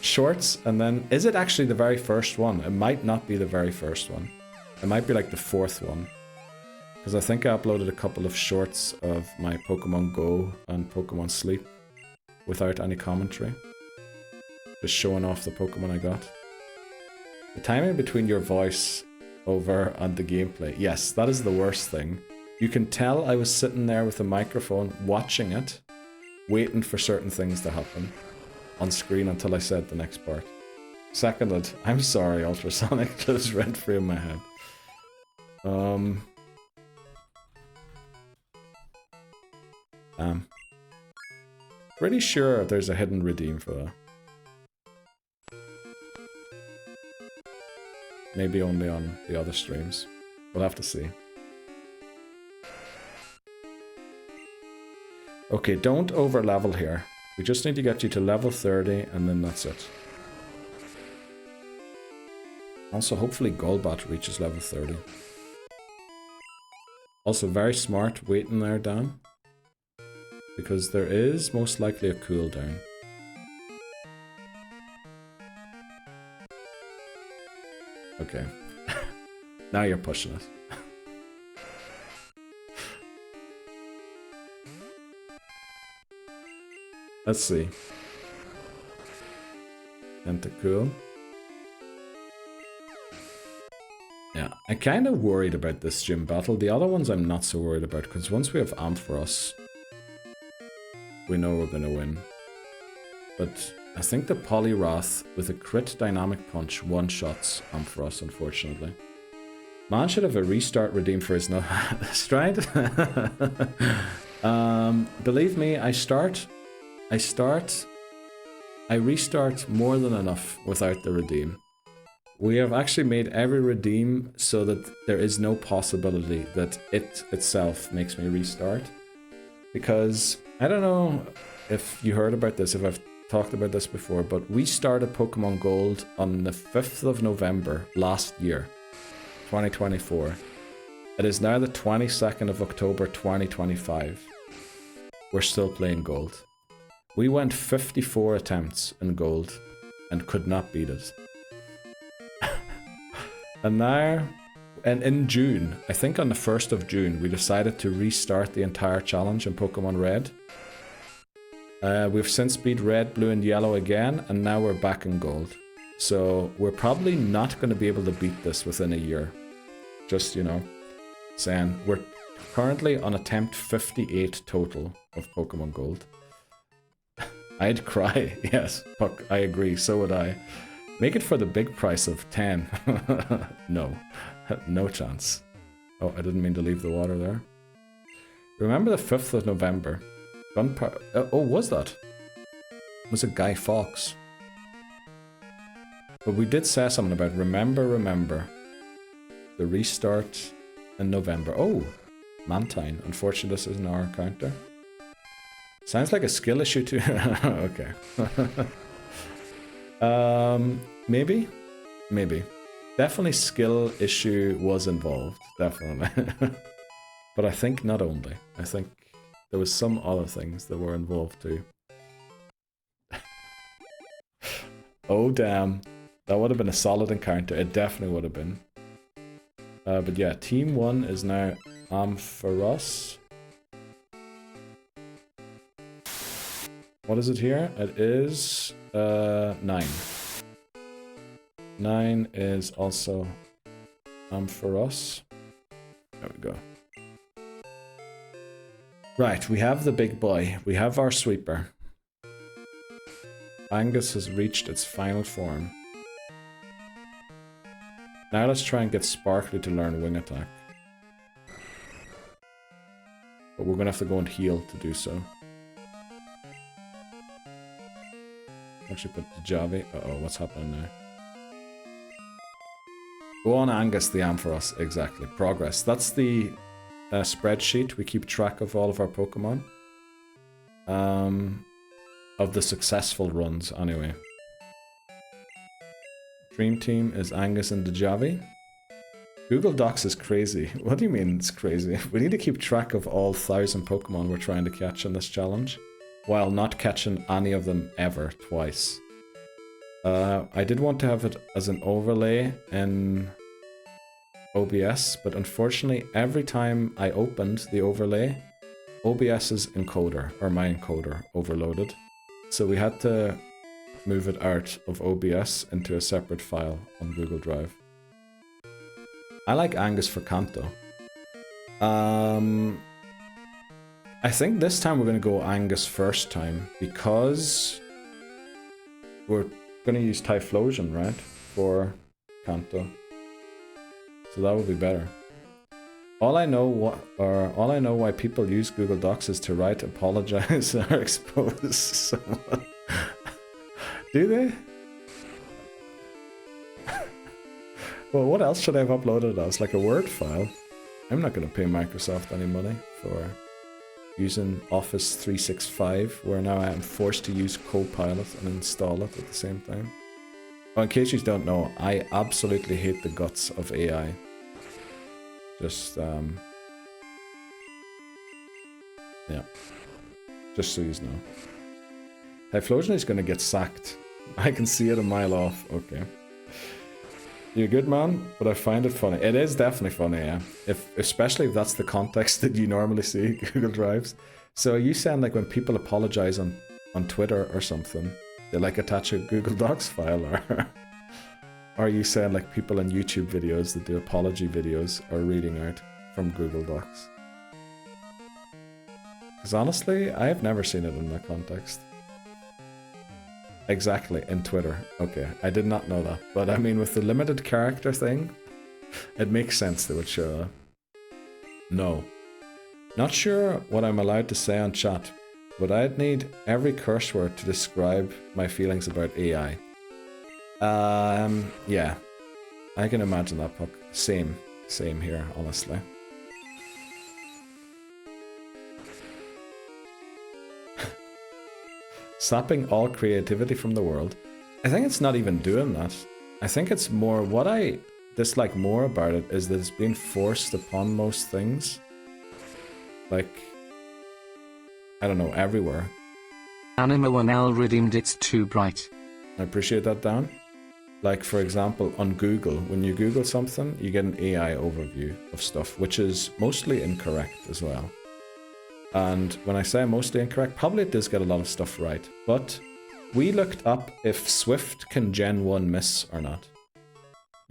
Shorts, and then... Is it actually the very first one? It might not be the very first one. It might be like the 4th one. Because I think I uploaded a couple of shorts of my Pokemon Go and Pokemon Sleep without any commentary. Just showing off the Pokemon I got. The timing between your voice over and the gameplay. Yes, that is the worst thing. You can tell I was sitting there with a microphone watching it, waiting for certain things to happen on screen until I said the next part. Seconded, I'm sorry, Ultrasonic, lives rent-free in my head. Pretty sure there's a hidden redeem for that. Maybe only on the other streams. We'll have to see. Okay, don't over level here. We just need to get you to level 30 and then that's it. Also, hopefully Golbat reaches level 30. Also, very smart waiting there, Dan. Because there is most likely a cooldown. Okay. Now you're pushing it. Let's see. Tentacool. Yeah, I'm kind of worried about this gym battle. The other ones I'm not so worried about, because once we have Ampharos, we know we're going to win. But I think the Poliwrath with a crit dynamic punch one-shots Ampharos, unfortunately. Man should have a restart redeem for his stride. Believe me, I restart more than enough without the redeem. We have actually made every redeem so that there is no possibility that it itself makes me restart. Because, I don't know if you heard about this, if I've talked about this before, but we started Pokemon Gold on the 5th of November last year, 2024. It is now the 22nd of October 2025. We're still playing Gold. We went 54 attempts in Gold and could not beat it. And now, and in June, I think on the 1st of June, we decided to restart the entire challenge in Pokemon Red. We've since beat Red, Blue and Yellow again, and now we're back in Gold. So we're probably not going to be able to beat this within a year. Just, you know, saying. We're currently on attempt 58 total of Pokemon Gold. I'd cry, yes, fuck, I agree, so would I. Make it for the big price of 10. No, no chance. Oh, I didn't mean to leave the water there. Remember the 5th of November? Oh, was that? Was it Guy Fawkes? But we did say something about remember the restart in November. Oh, Mantine. Unfortunately, this isn't our counter. Sounds like a skill issue too. Okay. Maybe. Definitely skill issue was involved. Definitely. But I think not only. I think there was some other things that were involved too. Oh damn. That would have been a solid encounter. It definitely would have been. But yeah, Team 1 is now Ampharos. What is it here? It is 9. 9 is also Ampharos. There we go. Right, we have the big boy. We have our sweeper. Angus has reached its final form. Now let's try and get Sparkly to learn Wing Attack. But we're gonna have to go and heal to do so. Actually put the Javi. Uh-oh, what's happening now? Go on Angus the Ampharos, exactly. Progress. That's the spreadsheet. We keep track of all of our Pokemon. Of the successful runs, anyway. Dream Team is Angus and Dejavi. Google Docs is crazy. What do you mean it's crazy? We need to keep track of all 1,000 Pokemon we're trying to catch in this challenge, while not catching any of them ever twice. I did want to have it as an overlay in OBS, but unfortunately every time I opened the overlay, OBS's encoder, or my encoder, overloaded. So we had to move it out of OBS into a separate file on Google Drive. I like Angus for Kanto. I think this time we're going to go Angus first time, because we're going to use Typhlosion, right, for Kanto. So that would be better. All I know why people use Google Docs is to write, apologize, or expose someone. Do they? Well, what else should I have uploaded as? Like a Word file? I'm not going to pay Microsoft any money for using Office 365, where now I am forced to use Copilot and install it at the same time. Oh, in case you don't know, I absolutely hate the guts of AI. Just, yeah. Just so you know. Typhlosion is going to get sacked. I can see it a mile off. Okay. You're good, man, but I find it funny. It is definitely funny, yeah. Especially if that's the context that you normally see Google Drives. So you sound like when people apologize on Twitter or something, they like attach a Google Docs file, or you sound like people in YouTube videos that do apology videos are reading out from Google Docs. Because honestly, I have never seen it in that context. Exactly, in Twitter. Okay, I did not know that. But I mean, with the limited character thing, it makes sense they would show that. No. Not sure what I'm allowed to say on chat, but I'd need every curse word to describe my feelings about AI. Yeah. I can imagine that, Puck. Same here, honestly. Slapping all creativity from the world. I think it's not even doing that. I think it's more, what I dislike more about it is that it's being forced upon most things. Like, I don't know, everywhere. Anima1L redeemed It's Too Bright. I appreciate that, Dan. Like, for example, on Google, when you Google something, you get an AI overview of stuff, which is mostly incorrect as well. And when I say mostly incorrect, probably it does get a lot of stuff right. But we looked up if Swift can Gen 1 miss or not.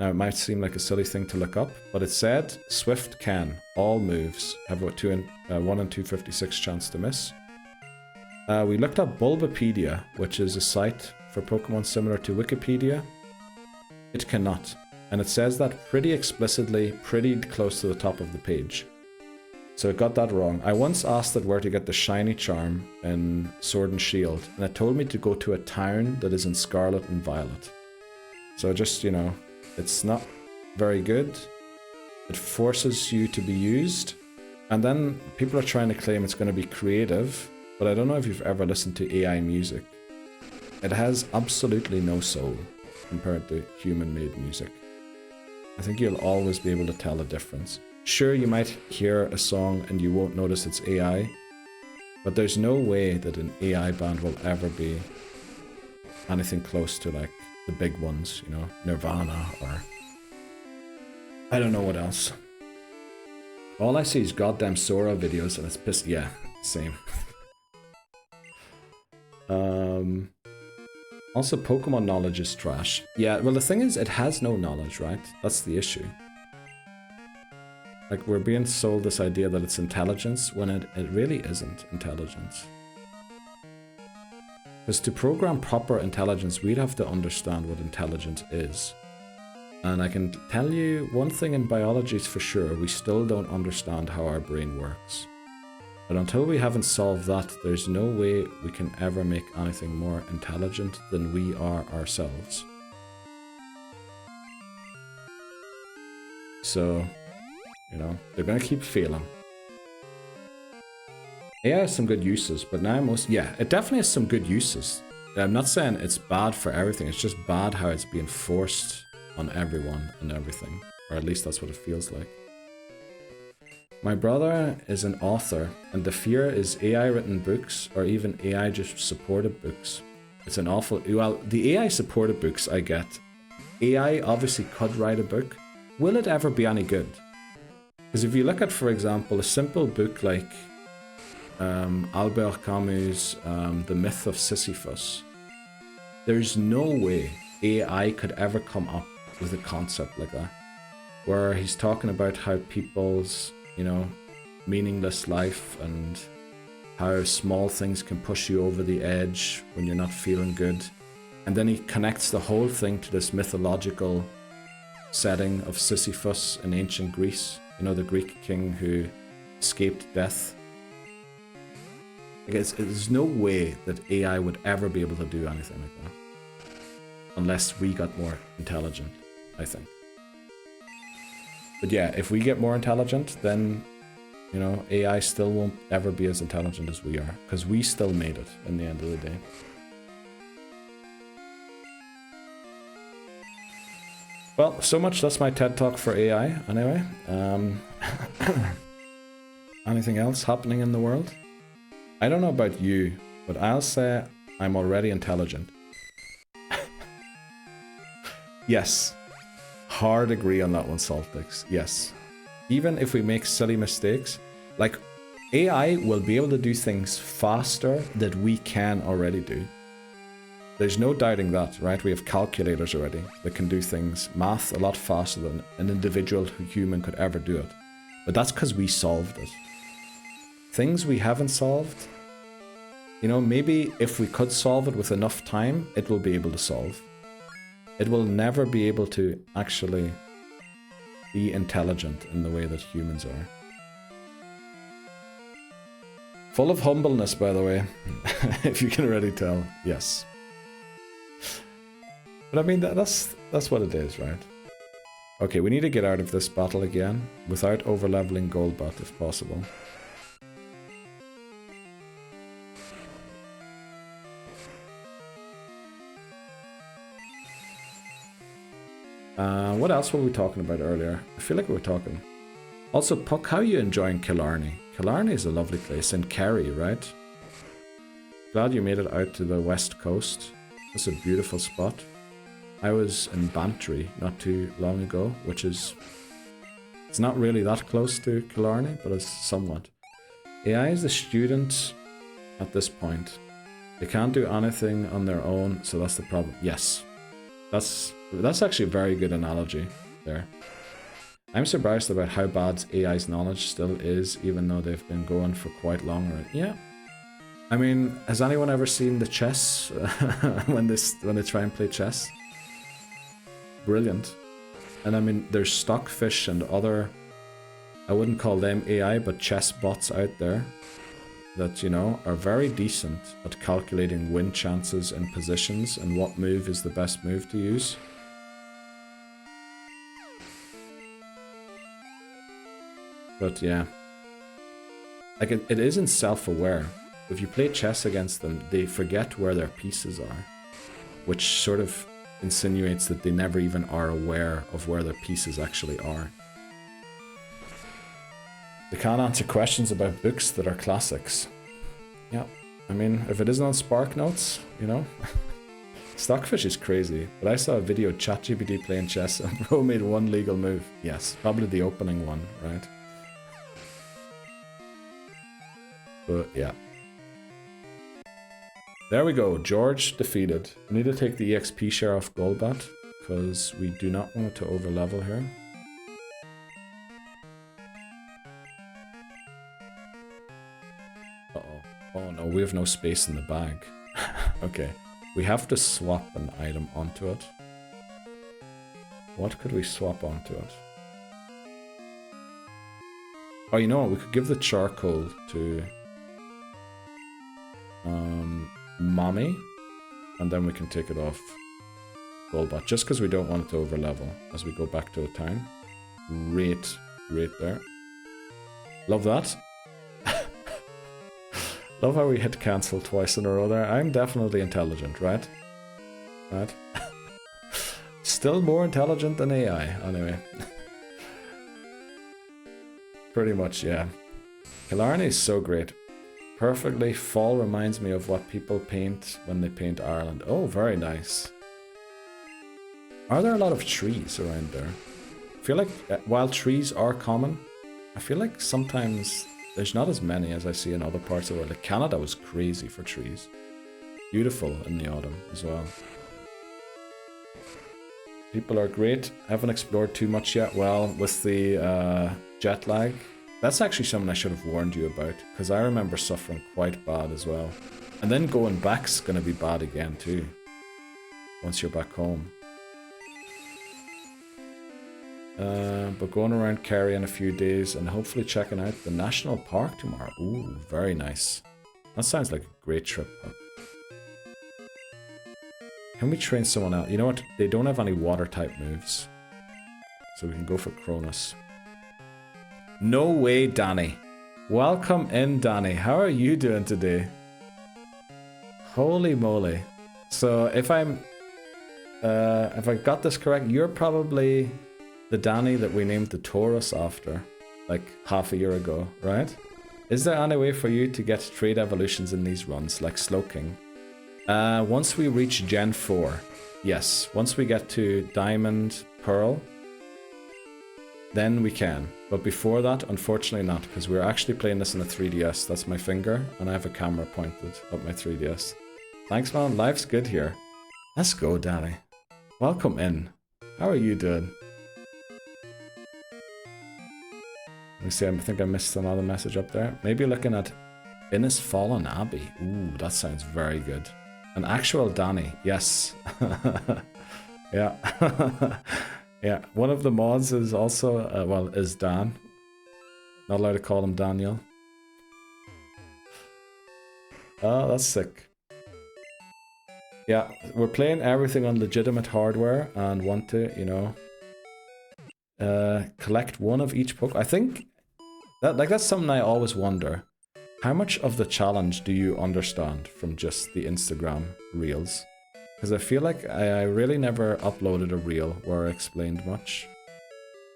Now, it might seem like a silly thing to look up, but it said Swift can. All moves have a 1 in 256 chance to miss. We looked up Bulbapedia, which is a site for Pokemon similar to Wikipedia. It cannot. And it says that pretty explicitly, pretty close to the top of the page. So it got that wrong. I once asked it where to get the shiny charm in Sword and Shield, and it told me to go to a town that is in Scarlet and Violet. So just, you know, it's not very good. It forces you to be used. And then people are trying to claim it's going to be creative, but I don't know if you've ever listened to AI music. It has absolutely no soul compared to human-made music. I think you'll always be able to tell the difference. Sure, you might hear a song and you won't notice it's AI, but there's no way that an AI band will ever be anything close to like the big ones, you know, Nirvana or I don't know what else. All I see is goddamn Sora videos and it's pissed. Yeah, same. Also, Pokemon knowledge is trash. Yeah, well the thing is, it has no knowledge, right? That's the issue. Like, we're being sold this idea that it's intelligence when it really isn't intelligence. Because to program proper intelligence, we'd have to understand what intelligence is. And I can tell you one thing in biology is for sure, we still don't understand how our brain works. But until we haven't solved that, there's no way we can ever make anything more intelligent than we are ourselves. So, you know, they're going to keep failing. AI has some good uses, but now yeah, it definitely has some good uses. I'm not saying it's bad for everything, it's just bad how it's being forced on everyone and everything. Or at least that's what it feels like. My brother is an author, and the fear is AI written books, or even AI just supported books. It's an awful, well, the AI supported books I get. AI obviously could write a book, will it ever be any good? Because if you look at, for example, a simple book like Albert Camus' The Myth of Sisyphus, there's no way AI could ever come up with a concept like that, where he's talking about how people's, you know, meaningless life and how small things can push you over the edge when you're not feeling good. And then he connects the whole thing to this mythological setting of Sisyphus in ancient Greece. You know, the Greek king who escaped death. There's no way that AI would ever be able to do anything like that. Unless we got more intelligent, I think. But yeah, if we get more intelligent, then, you know, AI still won't ever be as intelligent as we are. Because we still made it in the end of the day. Well, so much, that's my TED Talk for AI, anyway. Anything else happening in the world? I don't know about you, but I'll say I'm already intelligent. Yes. Hard agree on that one, Saltix. Yes. Even if we make silly mistakes, like, AI will be able to do things faster than we can already do. There's no doubting that, right? We have calculators already that can do things, math, a lot faster than an individual human could ever do it. But that's because we solved it. Things we haven't solved, you know, maybe if we could solve it with enough time, it will be able to solve. It will never be able to actually be intelligent in the way that humans are. Full of humbleness, by the way, if you can already tell, yes. But I mean, that's what it is, right? Okay, we need to get out of this battle again without overleveling Goldbot if possible. What else were we talking about earlier? I feel like we were talking. Also, Puck, how are you enjoying Killarney? Killarney is a lovely place in Kerry, right? Glad you made it out to the west coast. It's a beautiful spot. I was in Bantry not too long ago, which is... It's not really that close to Killarney, but it's somewhat. AI is the student at this point. They can't do anything on their own, so that's the problem. Yes. That's actually a very good analogy there. I'm surprised about how bad AI's knowledge still is, even though they've been going for quite long already. Yeah. I mean, has anyone ever seen the chess when they try and play chess? Brilliant. And I mean, there's Stockfish and other, I wouldn't call them AI, but chess bots out there that, you know, are very decent at calculating win chances and positions and what move is the best move to use. But yeah, like it isn't self-aware. If you play chess against them, they forget where their pieces are, which sort of insinuates that they never even are aware of where their pieces actually are. They can't answer questions about books that are classics. Yeah, I mean, if it isn't on Spark Notes, you know. Stockfish is crazy, but I saw a video of ChatGPT playing chess and bro made one legal move. Yes, probably the opening one, right? But yeah. There we go, George defeated. We need to take the EXP share off Golbat, because we do not want it to overlevel here. Uh-oh. Oh no, we have no space in the bag. Okay, we have to swap an item onto it. What could we swap onto it? Oh, you know what, we could give the charcoal to... Mommy, and then we can take it off Golbat, just because we don't want it to overlevel as we go back to the town. Right there. Love that. Love how we hit cancel twice in a row there. I'm definitely intelligent, right? Right? Still more intelligent than AI, anyway. Pretty much, yeah. Killarney is so great. Perfectly, fall reminds me of what people paint when they paint Ireland. Oh, very nice. Are there a lot of trees around there? feel like while trees are common, I feel like sometimes there's not as many as I see in other parts of the world. Like Canada was crazy for trees. Beautiful in the autumn as well. People are great. Haven't explored too much yet. Well, with the jet lag, that's actually something I should have warned you about, because I remember suffering quite bad as well. And then going back's going to be bad again too, once you're back home. But going around Kerry in a few days and hopefully checking out the national park tomorrow. Ooh, very nice. That sounds like a great trip, Puck. Can we train someone else? You know what? They don't have any water type moves. So we can go for Cronus. No way, Danny. Welcome in, Danny. How are you doing today? Holy moly. So if I got this correct, you're probably the Danny that we named the Taurus after, like half a year ago, right? Is there any way for you to get trade evolutions in these runs, like Slowking? Once we reach Gen 4, yes. Once we get to Diamond, Pearl, then we can. But before that, unfortunately not, because we're actually playing this on a 3DS. That's my finger, and I have a camera pointed at my 3DS. Thanks, man. Life's good here. Let's go, Danny. Welcome in. How are you doing? Let me see, I think I missed another message up there. Maybe looking at Innis Fallen Abbey. Ooh, that sounds very good. An actual Danny, yes. Yeah. Yeah, one of the mods is also, well, is Dan. Not allowed to call him Daniel. Oh, that's sick. Yeah, we're playing everything on legitimate hardware and want to, you know, collect one of each Pokemon. I think that's something I always wonder. How much of the challenge do you understand from just the Instagram reels? Because I feel like I really never uploaded a reel where I explained much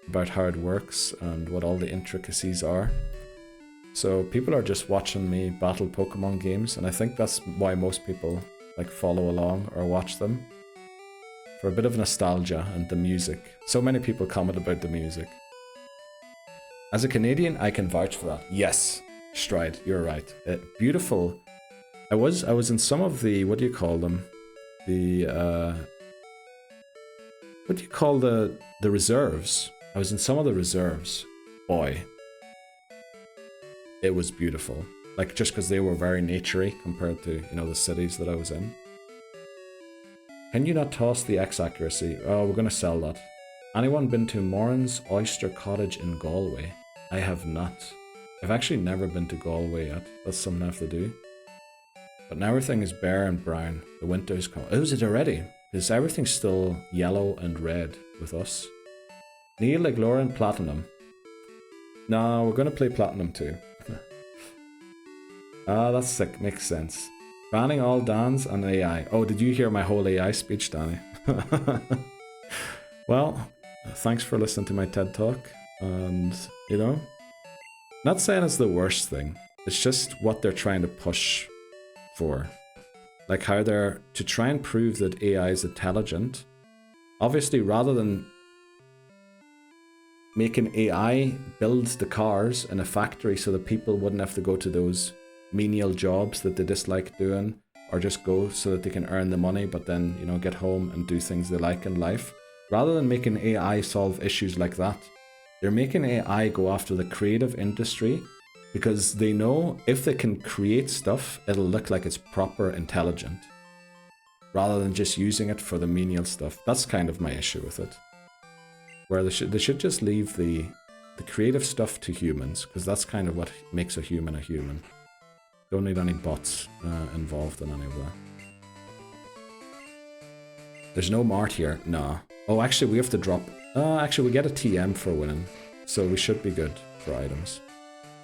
about how it works and what all the intricacies are. So people are just watching me battle Pokemon games, and I think that's why most people like follow along or watch them. For a bit of nostalgia and the music. So many people comment about the music. As a Canadian, I can vouch for that. Yes, Stride, you're right. Beautiful. I was in some of the, what do you call them? The what do you call the reserves? I was in some of the reserves. Boy, it was beautiful. Like, just because they were very naturey compared to, you know, the cities that I was in. Can you not toss the X accuracy? Oh, we're gonna sell that. Anyone been to Moran's Oyster Cottage in Galway? I have not. I've actually never been to Galway yet. That's something I have to do. But now everything is bare and brown. The winter's come. Oh, is it already? Because everything's still yellow and red with us. Neil Legloran Platinum. No, we're going to play Platinum too. Ah, that's sick. Makes sense. Banning all Dans and AI. Oh, did you hear my whole AI speech, Danny? Well, thanks for listening to my TED Talk. And, you know, not saying it's the worst thing. It's just what they're trying to push for. Like how they're to try and prove that AI is intelligent. Obviously, rather than making AI build the cars in a factory so that people wouldn't have to go to those menial jobs that they dislike doing, or just go so that they can earn the money but then, you know, get home and do things they like in life. Rather than making AI solve issues like that, they're making AI go after the creative industry because they know if they can create stuff, it'll look like it's proper intelligent, rather than just using it for the menial stuff. That's kind of my issue with it. Where they should just leave the creative stuff to humans, because that's kind of what makes a human a human. Don't need any bots involved in any of that. There's no Mart here. Nah. Oh, actually, we have to drop... actually, we get a TM for winning, so we should be good for items.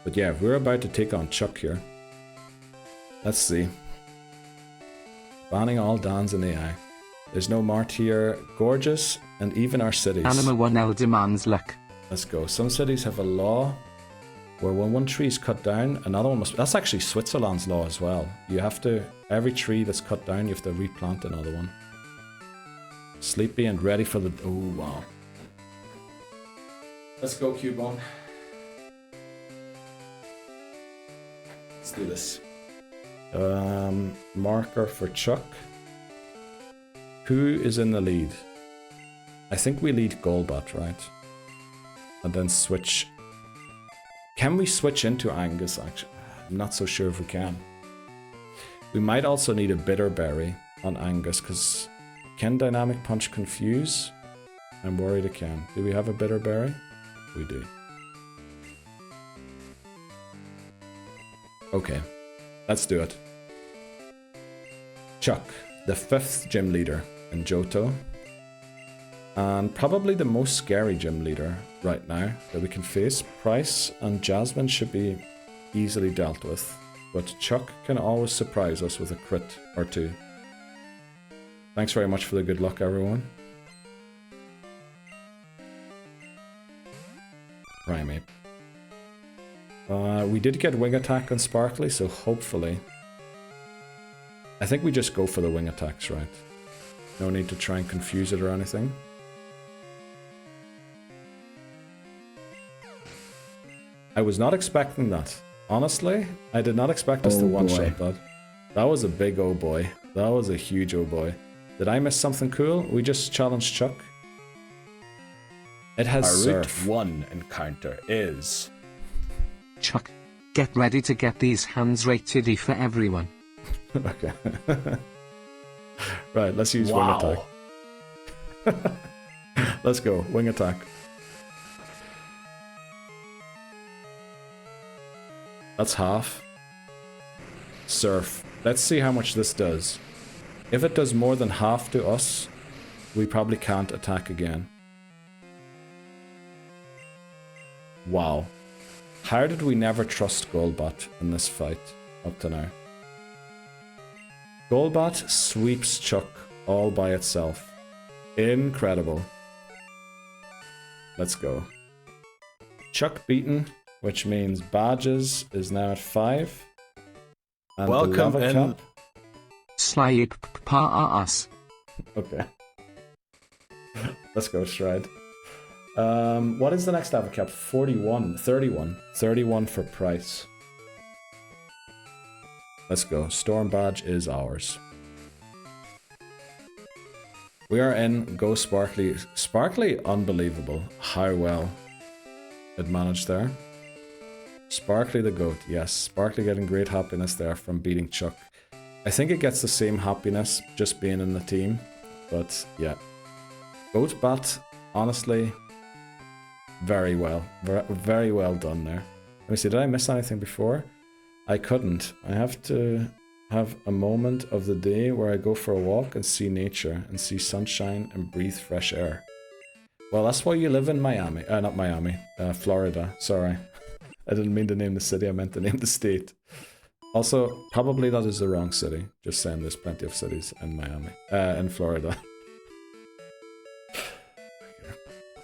But yeah, we're about to take on Chuck here. Let's see. Banning all Dans and AI. There's no Mart here. Gorgeous, and even our cities. Anima 1L demands luck. Let's go. Some cities have a law where when one tree is cut down, another one must... That's actually Switzerland's law as well. You have to... Every tree that's cut down, you have to replant another one. Sleepy and ready for the... Oh, wow. Let's go, Cubone. Let's do this. Marker for Chuck. Who is in the lead? I think we lead Golbat, right? And then switch. Can we switch into Angus, actually? I'm not so sure if we can. We might also need a Bitter Berry on Angus, because can Dynamic Punch confuse? I'm worried it can. Do we have a Bitter Berry? We do. Okay, let's do it. Chuck, the 5th gym leader in Johto. And probably the most scary gym leader right now that we can face. Pryce and Jasmine should be easily dealt with. But Chuck can always surprise us with a crit or two. Thanks very much for the good luck, everyone. Primeape. We did get Wing Attack on Sparkly, so hopefully... I think we just go for the Wing Attacks, right? No need to try and confuse it or anything. I was not expecting that. Honestly, I did not expect us to one-shot that. That was a big oh boy. That was a huge oh boy. Did I miss something cool? We just challenged Chuck. It has Our Surf. Route 1 encounter is... Chuck, get ready to get these hands rated E for everyone. Okay. Right, let's use Wing Attack. Let's go, Wing Attack. That's half. Surf. Let's see how much this does. If it does more than half to us, we probably can't attack again. Wow. How did we never trust Golbat in this fight up to now? Golbat sweeps Chuck all by itself. Incredible. Let's go. Chuck beaten, which means Badges is now at 5. And welcome the in. Cap. Slide us. Okay. Let's go, Stride. What is the next lava cap? 41. 31. 31 for Pryce. Let's go. Storm Badge is ours. We are in. Go Sparkly. Sparkly, unbelievable. How well it managed there. Sparkly the goat. Yes, Sparkly getting great happiness there from beating Chuck. I think it gets the same happiness just being in the team. But yeah. Goat Bat, honestly, very well. Very well done there. Let me see, did I miss anything before? I couldn't. I have to have a moment of the day where I go for a walk and see nature and see sunshine and breathe fresh air. Well, that's why you live in Miami. Not Miami. Florida. Sorry. I didn't mean to name the city. I meant to name the state. Also, probably that is the wrong city. Just saying there's plenty of cities in Miami. In Florida.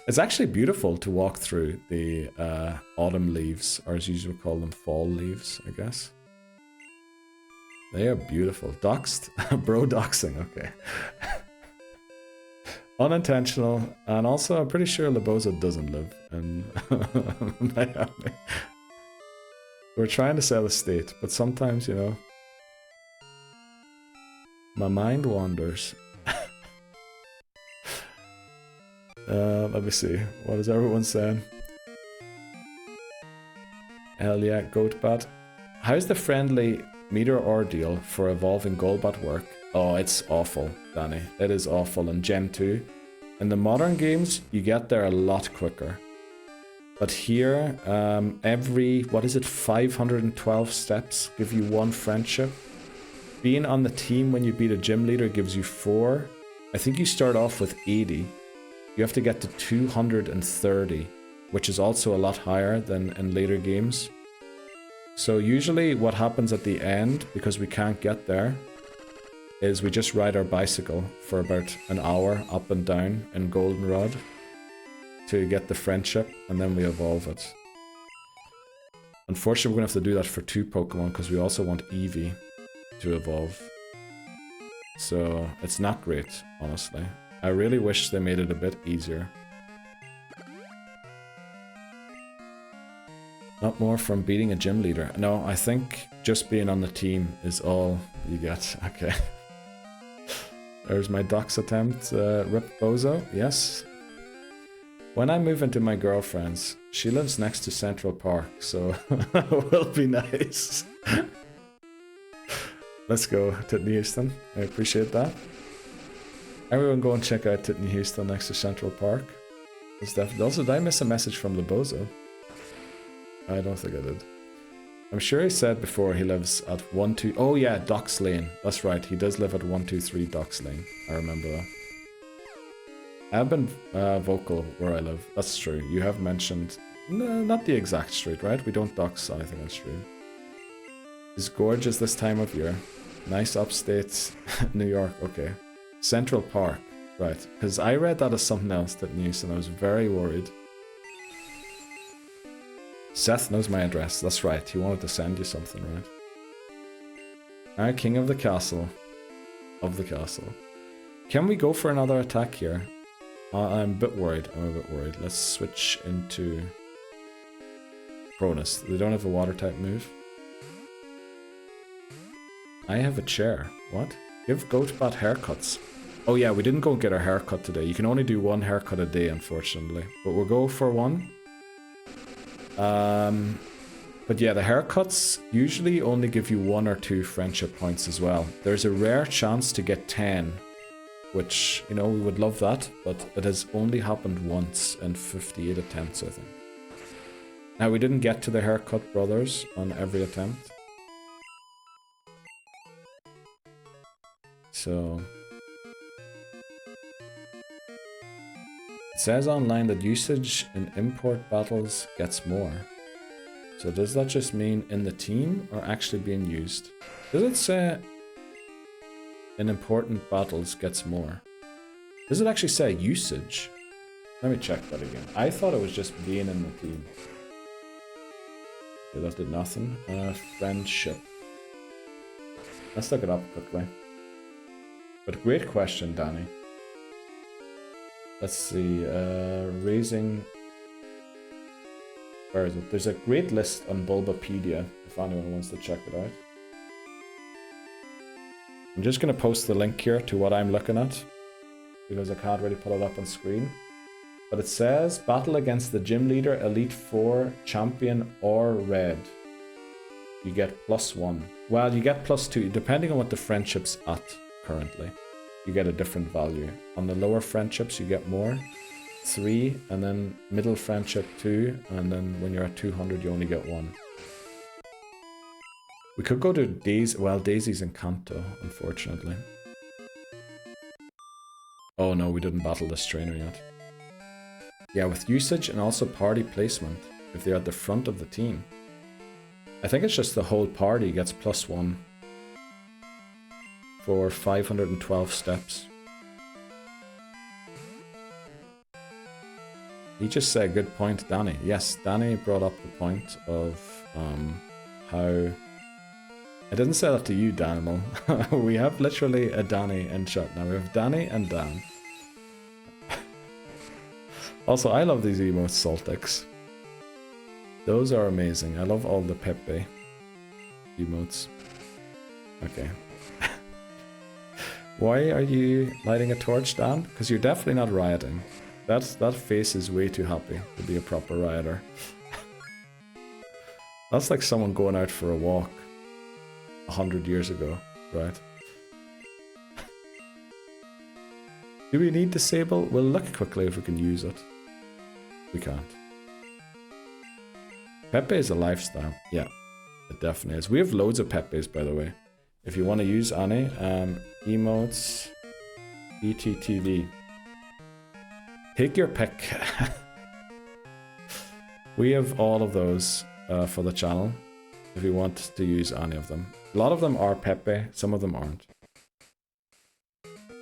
It's actually beautiful to walk through the autumn leaves, or as you usually call them, fall leaves, I guess. They are beautiful. Doxed? Bro doxing, okay. Unintentional, and also I'm pretty sure Laboza doesn't live in Miami. We're trying to sell a state, but sometimes, you know, my mind wanders. Let me see. What is everyone saying? Hell yeah, Goatbat. How's the friendly meter ordeal for evolving Golbat work? Oh, it's awful, Danny. It is awful in Gen 2. In the modern games, you get there a lot quicker. But here, every, 512 steps give you 1 friendship. Being on the team when you beat a gym leader gives you 4. I think you start off with 80. You have to get to 230, which is also a lot higher than in later games. So usually what happens at the end, because we can't get there, is we just ride our bicycle for about an hour up and down in Goldenrod to get the friendship, and then we evolve it. Unfortunately, we're going to have to do that for 2 Pokemon, because we also want Eevee to evolve. So it's not great, honestly. I really wish they made it a bit easier. Not more from beating a gym leader. No, I think just being on the team is all you get. Okay. There's my dox attempt. Rip Bozo. Yes. When I move into my girlfriend's, she lives next to Central Park, so it will be nice. Let's go, Titney Houston. I appreciate that. Everyone go and check out Titney Houston next to Central Park. Also, did I miss a message from Lebozo? I don't think I did. I'm sure he said before he lives at 1-2... Oh yeah, Docks Lane. That's right, he does live at 123 Docks Lane. I remember that. I've been vocal where I live. That's true. You have mentioned... No, not the exact street, right? We don't dox anything on stream. It's gorgeous this time of year. Nice upstate New York. Okay. Central Park. Right. Because I read that as something else that news and I was very worried. Seth knows my address. That's right. He wanted to send you something, right? Alright, King of the Castle. Of the castle. Can we go for another attack here? I'm a bit worried. Let's switch into Cronus. They don't have a water type move. I have a chair. What? Give Goatbat haircuts. Oh yeah, we didn't go get our haircut today. You can only do one haircut a day, unfortunately. But we'll go for one. But yeah, the haircuts usually only give you 1 or 2 friendship points as well. There's a rare chance to get 10. Which, you know, we would love that. But it has only happened once in 58 attempts, I think. Now, we didn't get to the haircut brothers on every attempt. So... It says online that usage in import battles gets more. So does that just mean in the team or actually being used? Does it say in important battles gets more? Does it actually say usage? Let me check that again. I thought it was just being in the team. Okay, that did nothing. Friendship. Let's look it up quickly. But great question, Danny. Let's see, raising... Where is it? There's a great list on Bulbapedia, if anyone wants to check it out. I'm just going to post the link here to what I'm looking at, because I can't really put it up on screen. But it says, battle against the gym leader, Elite 4, champion, or red. You get +1. Well, you get +2, depending on what the friendship's at currently. You get a different value. On the lower friendships, you get more. 3, and then middle friendship 2, and then when you're at 200, you only get 1. We could go to Daisy. Well, Daisy's in Kanto, unfortunately. Oh no, we didn't battle this trainer yet. Yeah, with usage and also party placement, if they're at the front of the team. I think it's just the whole party gets +1. For 512 steps. He just said, good point, Danny. Yes, Danny brought up the point of how... I didn't say that to you, Danimal. We have literally a Danny in chat now. We have Danny and Dan. Also, I love these emotes, Saltix. Those are amazing. I love all the Pepe emotes. Okay. Why are you lighting a torch, Dan? Because you're definitely not rioting. That face is way too happy to be a proper rioter. That's like someone going out for a walk 100 years ago, right? Do we need disable? We'll look quickly if we can use it. We can't. Pepe is a lifestyle. Yeah, it definitely is. We have loads of Pepes, by the way. If you want to use any, emotes, ETTV. Take your pick. We have all of those for the channel, if you want to use any of them. A lot of them are Pepe, some of them aren't.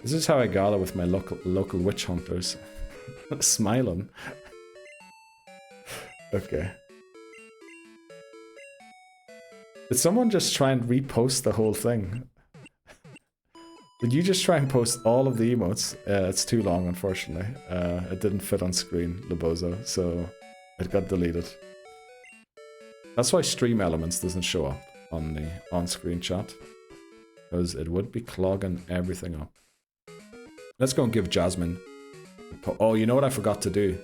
This is how I got it with my local witch hunters. Smiling. Okay. Did someone just try and repost the whole thing? Did you just try and post all of the emotes? It's too long, unfortunately. It didn't fit on screen, Lebozo, so it got deleted. That's why Stream Elements doesn't show up on the on-screen chat. Because it would be clogging everything up. Let's go and give Jasmine... Oh, you know what I forgot to do?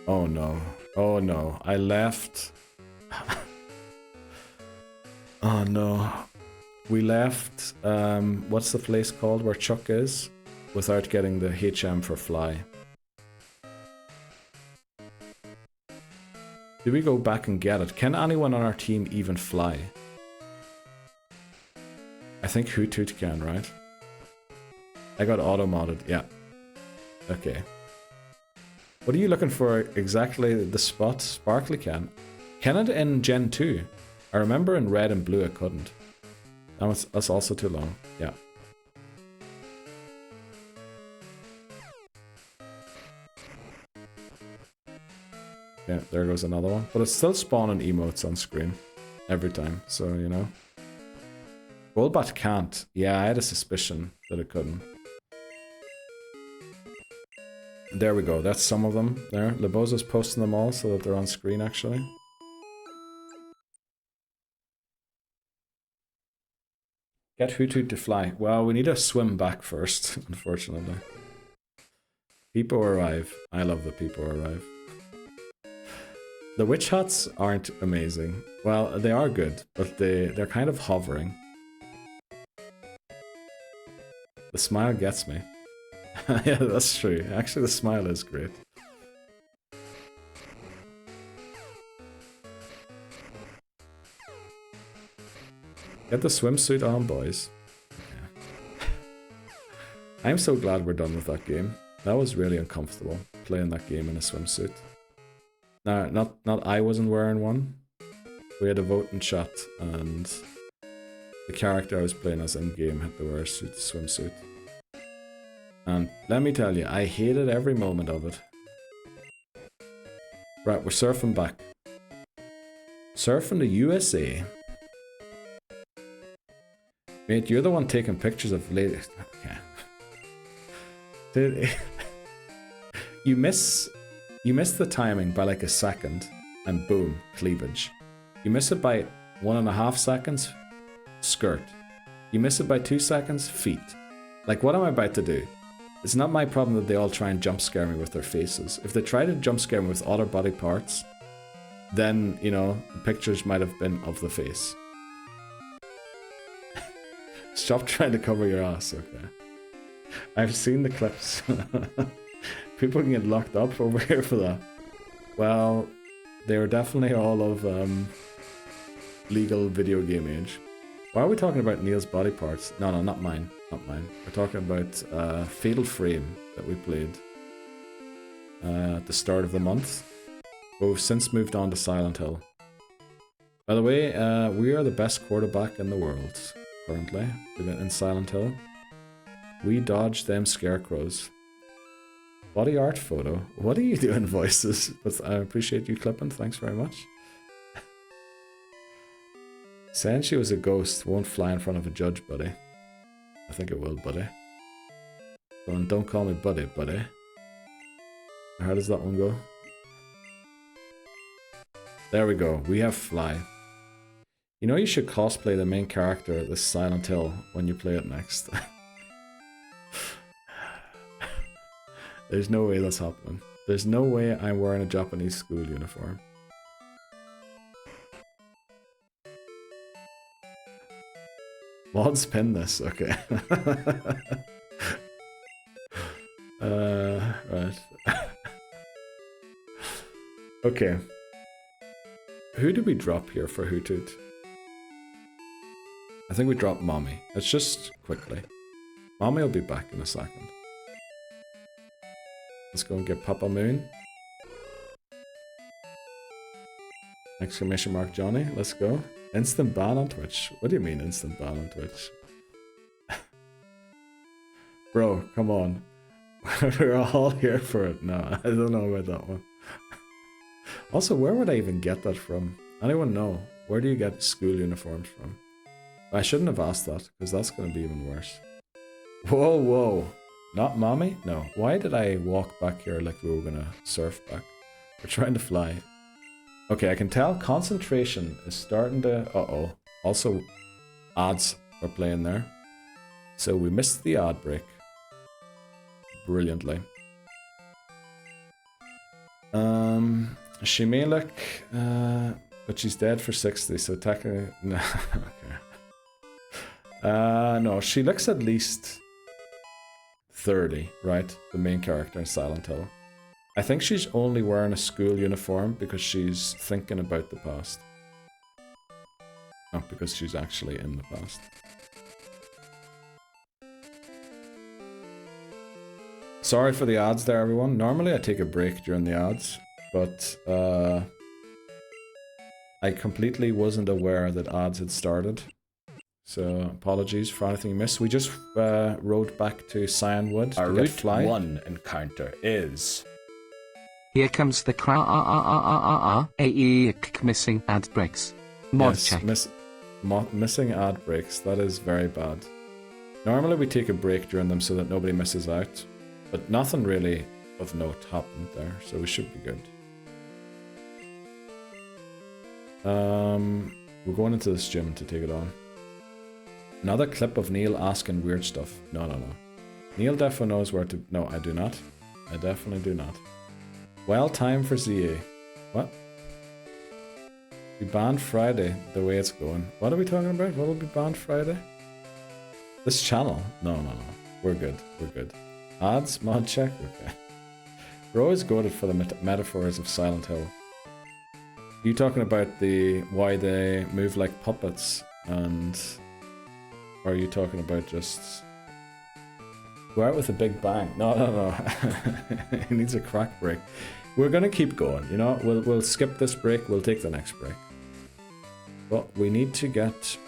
Oh no. Oh no. I left... Oh no. We left... what's the place called where Chuck is? Without getting the HM for Fly. Do we go back and get it? Can anyone on our team even fly? I think Hoothoot can, right? I got auto-modded, yeah. Okay. What are you looking for exactly the spot Sparkly can? Can it in Gen 2? I remember in Red and Blue I couldn't. That's also too long, yeah. Yeah, there goes another one. But it's still spawning emotes on screen every time, so you know. Golbat can't. Yeah, I had a suspicion that it couldn't. There we go, that's some of them there. Lebozo's posting them all so that they're on screen actually. Get Hoothoot to fly. Well, we need to swim back first, unfortunately. People arrive. I love the people arrive. The witch huts aren't amazing. Well, they are good, but they're kind of hovering. The smile gets me. Yeah, that's true. Actually, the smile is great. Get the swimsuit on, boys. Yeah. I'm so glad we're done with that game. That was really uncomfortable, playing that game in a swimsuit. Now, not I wasn't wearing one. We had a vote in chat, and the character I was playing as in-game had to wear a swimsuit. And let me tell you, I hated every moment of it. Right, we're surfing back. Surfing the USA. Mate, you're the one taking pictures of ladies. Okay. Dude, you miss the timing by like a second, and boom, cleavage. You miss it by 1.5 seconds, skirt. You miss it by 2 seconds, feet. Like, what am I about to do? It's not my problem that they all try and jump scare me with their faces. If they try to jump scare me with other body parts, then, you know, the pictures might have been of the face. Stop trying to cover your ass, okay? I've seen the clips. People can get locked up over here for that. Well, they were definitely all of legal video game age. Why are we talking about Neil's body parts? No, not mine. Not mine. We're talking about Fatal Frame that we played at the start of the month. But we've since moved on to Silent Hill. By the way, we are the best quarterback in the world currently in Silent Hill. We dodged them scarecrows. Body art photo. What are you doing, voices? But I appreciate you clipping. Thanks very much. Saying she was a ghost won't fly in front of a judge, buddy. I think it will, buddy. Don't call me buddy, buddy. How does that one go? There we go. We have fly. You know you should cosplay the main character of this Silent Hill when you play it next. There's no way that's happening. There's no way I'm wearing a Japanese school uniform. Mods pin this, okay. Right. Okay. Who did we drop here for Hoothoot? I think we dropped Mommy. Let's just quickly. Mommy will be back in a second. Let's go and get Papa Moon. Exclamation mark Johnny, let's go. Instant ban on Twitch. What do you mean instant ban on Twitch? Bro, come on. We're all here for it. No, I don't know about that one. Also, where would I even get that from? Anyone know? Where do you get school uniforms from? I shouldn't have asked that, because that's going to be even worse. Whoa, whoa. Not Mommy? No. Why did I walk back here like we were going to surf back? We're trying to fly. Okay, I can tell concentration is starting to... Uh-oh. Also, odds are playing there. So we missed the odd break. Brilliantly. She may look... but she's dead for 60, so technically... No, okay. No, she looks at least 30, right? The main character in Silent Hill. I think she's only wearing a school uniform because she's thinking about the past. Not because she's actually in the past. Sorry for the odds there, everyone. Normally I take a break during the odds, but I completely wasn't aware that odds had started. So apologies for anything you missed. We just rode back to Cyanwood to get Fly. Route 1 encounter is... Here comes the missing ad breaks. Mod check. Missing ad breaks. That is very bad. Normally we take a break during them so that nobody misses out. But nothing really of note happened there, so we should be good. We're going into this gym to take it on. Another clip of Neil asking weird stuff. No. Neil definitely knows where to... No, I do not. I definitely do not. Well, time for ZA. What? We banned Friday the way it's going. What are we talking about? What will be banned Friday? This channel? No. We're good. We're good. Odds? Mod check? Okay. We're always goated for the metaphors of Silent Hill. You talking about the why they move like puppets, and or are you talking about just go out with a big bang? No. He needs a crack break. We're gonna keep going. You know, we'll skip this break. We'll take the next break. But we need to get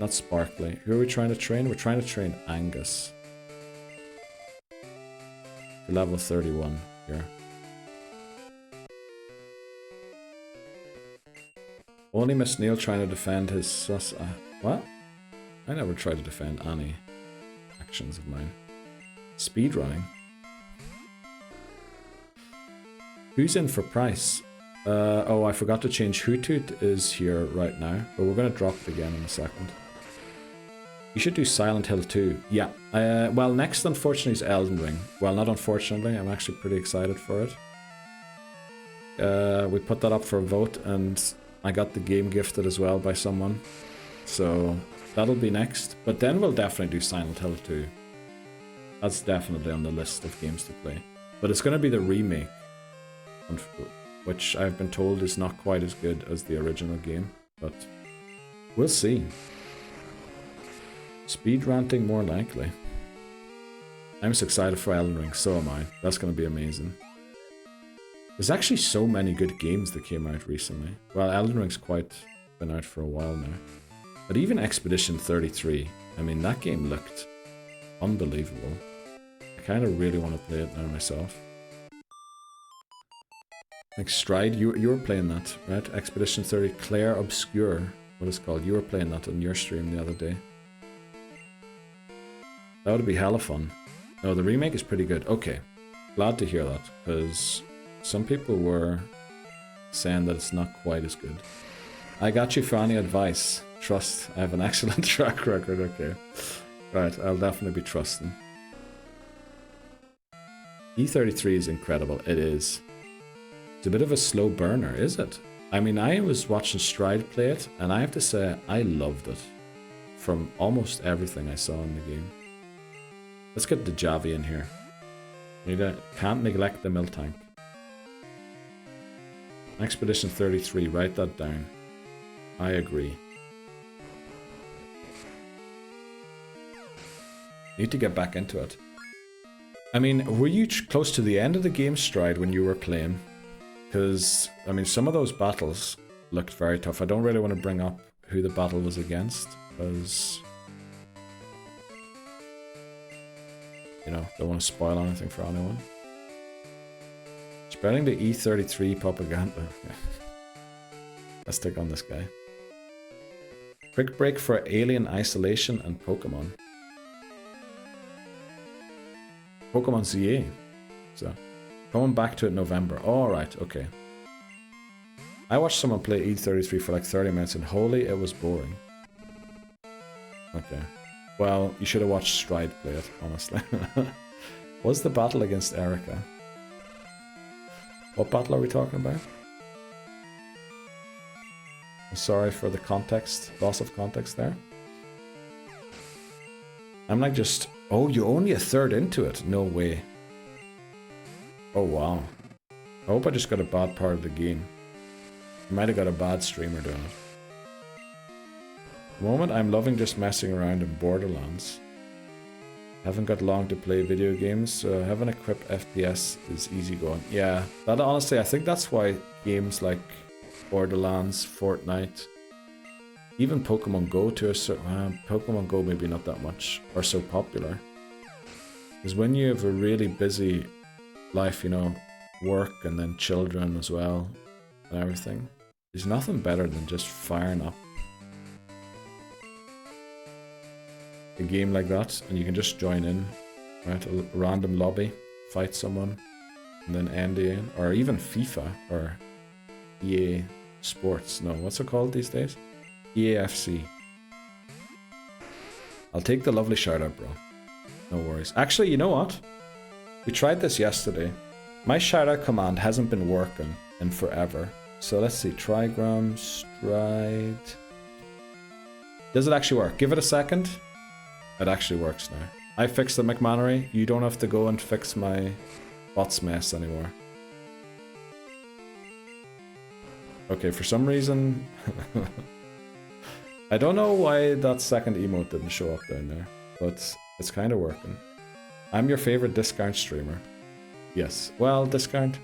not Sparkly. Who are we trying to train? We're trying to train Angus. Level 31 here. Only Miss Neil trying to defend his sus... what? I never tried to defend any actions of mine. Speedrunning. Who's in for Pryce? Oh, I forgot to change. Hoothoot is here right now, but we're going to drop it again in a second. You should do Silent Hill 2. Yeah. Well, next, unfortunately, is Elden Ring. Well, not unfortunately. I'm actually pretty excited for it. We put that up for a vote, and I got the game gifted as well by someone. So, that'll be next. But then we'll definitely do Silent Hill 2. That's definitely on the list of games to play. But it's going to be the remake, which I've been told is not quite as good as the original game. But we'll see. Speed ranting more likely. I'm so excited for Elden Ring, so am I. That's going to be amazing. There's actually so many good games that came out recently. Well, Elden Ring's quite been out for a while now. But even Expedition 33, I mean, that game looked unbelievable. I kind of really want to play it now myself. Like Stride, you were playing that, right? Expedition 30, Claire Obscure, what it's called. You were playing that on your stream the other day. That would be hella fun. No, the remake is pretty good. Okay, glad to hear that, because some people were saying that it's not quite as good. I got you for any advice. Trust, I have an excellent track record, okay. Right, I'll definitely be trusting. E33 is incredible, it is. It's a bit of a slow burner, is it? I mean, I was watching Stride play it, and I have to say, I loved it. From almost everything I saw in the game. Let's get the Javi in here. Can't neglect the Miltank. Expedition 33, write that down. I agree. Need to get back into it. I mean, were you close to the end of the game, Stride, when you were playing? Because, I mean, some of those battles looked very tough. I don't really want to bring up who the battle was against, because... you know, don't want to spoil anything for anyone. Spreading the E33 propaganda. Let's take on this guy. Quick break for Alien Isolation and Pokemon. Pokemon ZA. So, coming back to it in November. Alright, okay. I watched someone play E33 for like 30 minutes and holy, it was boring. Okay. Well, you should have watched Stride play it, honestly. What's the battle against Erica? What battle are we talking about? I'm sorry for the context, loss of context there. I'm like just... Oh, you're only a third into it? No way. Oh, wow. I hope I just got a bad part of the game. I might have got a bad streamer doing it. At the moment, I'm loving just messing around in Borderlands. Haven't got long to play video games, so having a quick FPS is easy going. Yeah, that honestly, I think that's why games like Borderlands, Fortnite, even Pokemon Go to a certain... Pokemon Go maybe not that much, are so popular. Because when you have a really busy life, you know, work and then children as well, and everything, there's nothing better than just firing up a game like that, and you can just join in, right? A random lobby, fight someone, and then end the game. Or even FIFA, or EA Sports. No, what's it called these days? EAFC. I'll take the lovely shout out, bro. No worries. Actually, you know what? We tried this yesterday. My shout out command hasn't been working in forever. So let's see. Trigram, Stride. Does it actually work? Give it a second. It actually works now. I fixed the McMannery. You don't have to go and fix my bot's mess anymore. Okay, for some reason... I don't know why that second emote didn't show up down there, but it's kind of working. I'm your favorite discount streamer. Yes. Well, discount.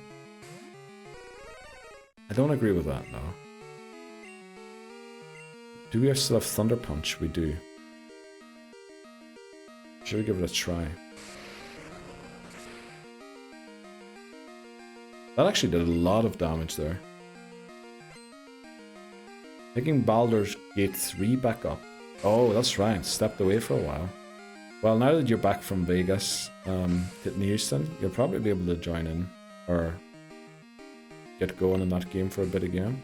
I don't agree with that, no. Do we still have Thunder Punch? We do. Should we give it a try? That actually did a lot of damage there. Taking Baldur's Gate 3 back up. Oh, that's right. Stepped away for a while. Well, now that you're back from Vegas, hitting Houston, you'll probably be able to join in. Or get going in that game for a bit again.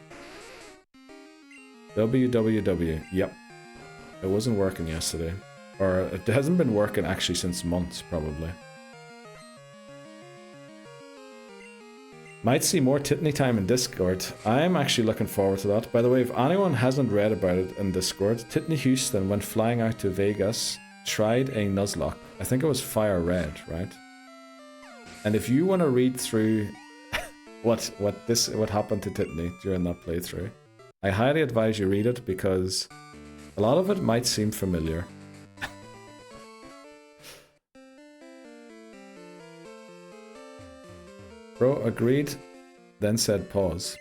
WWW. Yep. It wasn't working yesterday. Or it hasn't been working actually since months, probably. Might see more Titney time in Discord. I'm actually looking forward to that. By the way, if anyone hasn't read about it in Discord, Titney Houston, when flying out to Vegas, tried a Nuzlocke. I think it was Fire Red, right? And if you want to read through what happened to Titney during that playthrough, I highly advise you read it because a lot of it might seem familiar. Bro, agreed, then said pause.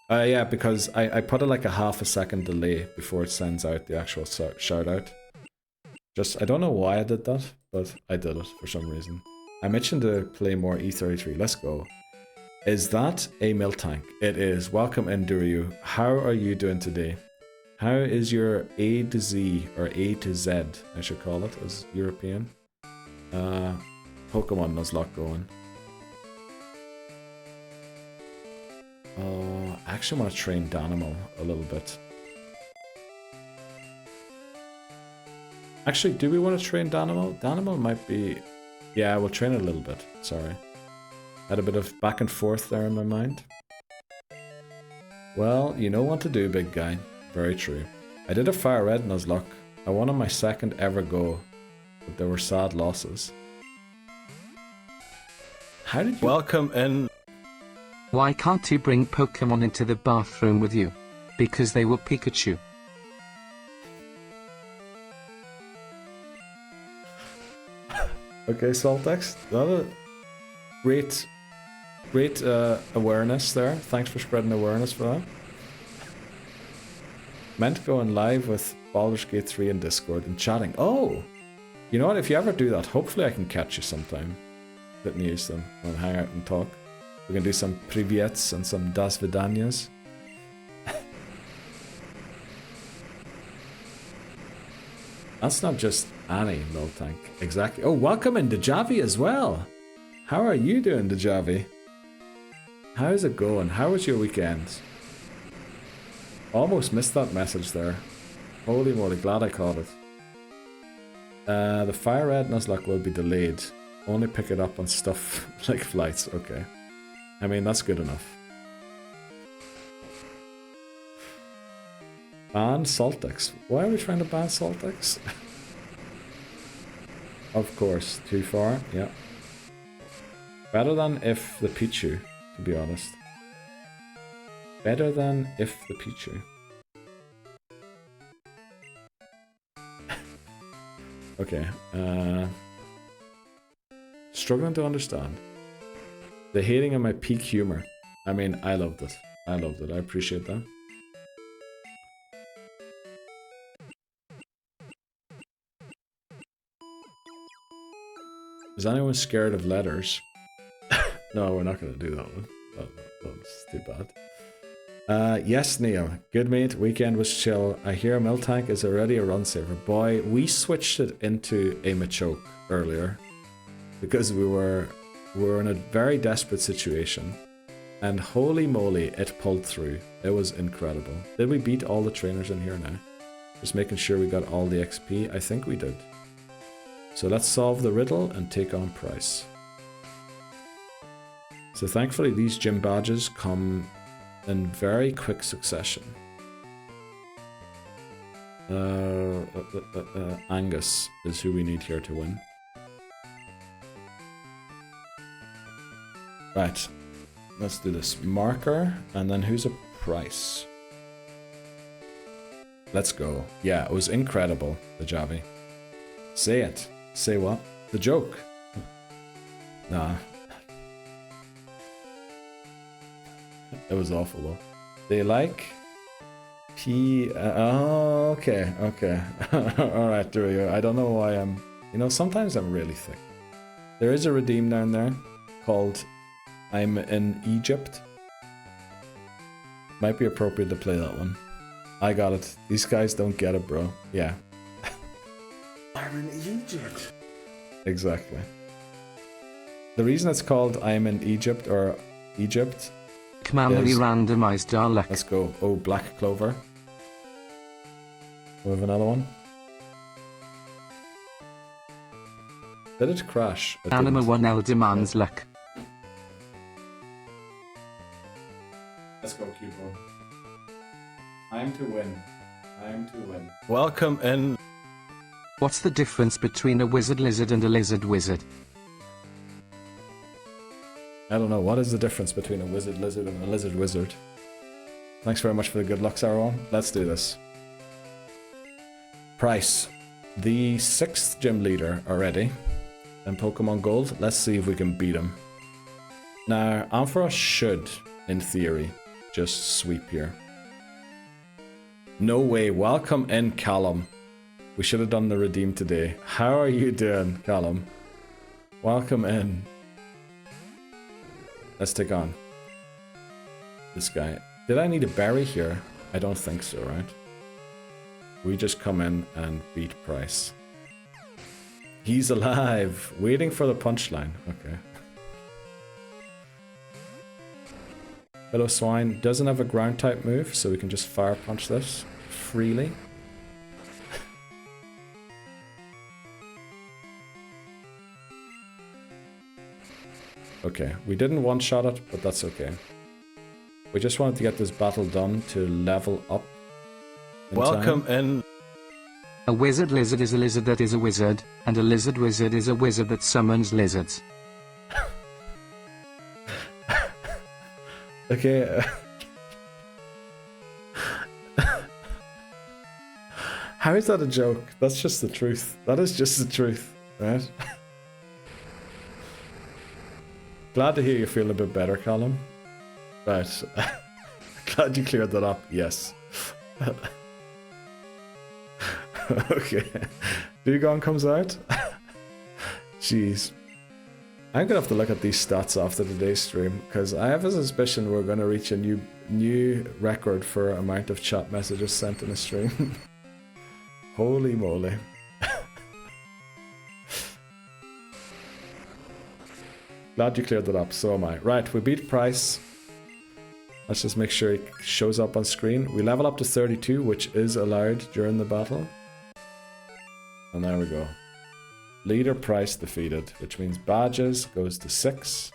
Yeah, because I put it like a half a second delay before it sends out the actual shout out. Just, I don't know why I did that, but I did it for some reason. I mentioned to play more E33, let's go. Is that a milk tank? It is. Welcome in, Duryu. How are you doing today? How is your A to Z, or A to Z, I should call it, as European, Pokemon Nuzlocke going? I actually want to train Danimal a little bit. Actually, do we want to train Danimal? Danimal might be... Yeah, we'll train it a little bit. Sorry. Had a bit of back and forth there in my mind. Well, you know what to do, big guy. Very true. I did a Fire Red Nuzlocke. I won on my second ever go, but there were sad losses. How did you... Welcome in. Why can't you bring Pokemon into the bathroom with you? Because they will Pikachu. Okay, Saltex. That a great awareness there. Thanks for spreading awareness for that. Meant going live with Baldur's Gate 3 in Discord and chatting. Oh! You know what, if you ever do that, hopefully I can catch you sometime. Let me use them and hang out and talk. We can do some privyets and some das vidanias. That's not just any Miltank. Exactly. Oh, welcome in Dejavi as well. How are you doing, Dejavi? How's it going? How was your weekend? Almost missed that message there. Holy moly, glad I caught it. The fire red Nuzlocke will be delayed. Only pick it up on stuff like flights. Okay. I mean, that's good enough. Ban Saltex. Why are we trying to ban Saltex? Of course, too far. Yeah. Better than if the Pichu, to be honest. Better than if the Pichu. Okay. Struggling to understand. The hating on my peak humor. I mean, I loved it. I loved it. I appreciate that. Is anyone scared of letters? No, we're not going to do that one. That's too bad. Yes, Neil. Good mate. Weekend was chill. I hear Miltank is already a run saver. Boy, we switched it into a Machoke earlier because we were in a very desperate situation. And holy moly, it pulled through. It was incredible. Did we beat all the trainers in here now? Just making sure we got all the XP. I think we did. So let's solve the riddle and take on Pryce. So thankfully these gym badges come in very quick succession. Angus is who we need here to win. Right, let's do this. Marker, and then who's a Pryce? Let's go. Yeah, it was incredible, the Javi. Say it. Say what? The joke. Nah. It was awful though. They like oh, okay, okay. Alright, there we go. I don't know why I'm... You know, sometimes I'm really thick. There is a redeem down there called I'm in Egypt. Might be appropriate to play that one. I got it. These guys don't get it, bro. Yeah. I'm in Egypt. Exactly. The reason it's called I'm in Egypt or Egypt Manually randomized our luck. Let's go. Oh, Black Clover. We have another one. Did it crash? It Anima didn't. 1L demands luck. Let's go, Cubo. I'm to win. I'm to win. Welcome in. What's the difference between a wizard lizard and a lizard wizard? I don't know. What is the difference between a wizard lizard and a lizard wizard? Thanks very much for the good luck, everyone. Let's do this. Pryce, the 6th gym leader already in Pokemon Gold. Let's see if we can beat him. Now, Ampharos should, in theory, just sweep here. No way. Welcome in, Callum. We should have done the redeem today. How are you doing, Callum? Welcome in. Let's take on this guy. Did I need a berry here? I don't think so, right? We just come in and beat Pryce. He's alive, waiting for the punchline. Okay. Hello Swine doesn't have a ground type move, so we can just fire punch this freely. Okay, we didn't one-shot it, but that's okay. We just wanted to get this battle done to level up. Welcome in. A wizard lizard is a lizard that is a wizard, and a lizard wizard is a wizard that summons lizards. Okay. How is that a joke? That's just the truth. That is just the truth, right? Glad to hear you feel a bit better, Callum. Right. Glad you cleared that up. Yes. Okay. Dugong comes out. Jeez. I'm gonna have to look at these stats after today's stream, because I have a suspicion we're gonna reach a new record for amount of chat messages sent in a stream. Holy moly. Glad you cleared that up, so am I. Right, we beat Pryce. Let's just make sure he shows up on screen. We level up to 32, which is allowed during the battle. And there we go. Leader Pryce defeated, which means badges goes to 6.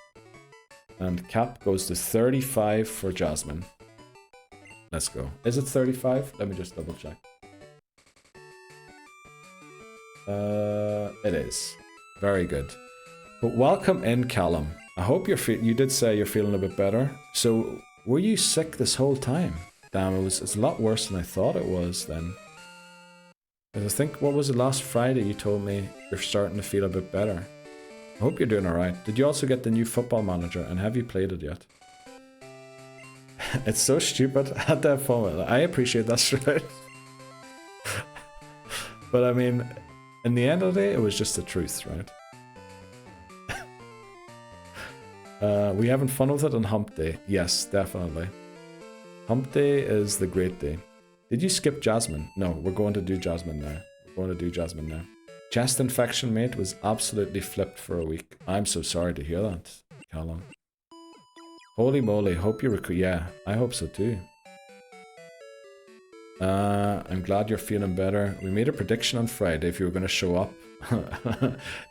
And cap goes to 35 for Jasmine. Let's go. Is it 35? Let me just double check. It is. Very good. But welcome in, Callum. I hope you did say you're feeling a bit better. So, were you sick this whole time? Damn, it's a lot worse than I thought it was then. I think, what was it, last Friday you told me you're starting to feel a bit better. I hope you're doing alright. Did you also get the new football manager, and have you played it yet? It's so stupid. I had to have fun with it. I appreciate that shit. But I mean, in the end of the day, it was just the truth, right? We having fun with it on Hump Day? Yes, definitely. Hump Day is the great day. Did you skip Jasmine? No, we're going to do Jasmine now. We're going to do Jasmine now. Chest infection, mate, was absolutely flipped for a week. I'm so sorry to hear that, Callum. Holy moly, hope you yeah, I hope so too. I'm glad you're feeling better. We made a prediction on Friday if you were going to show up.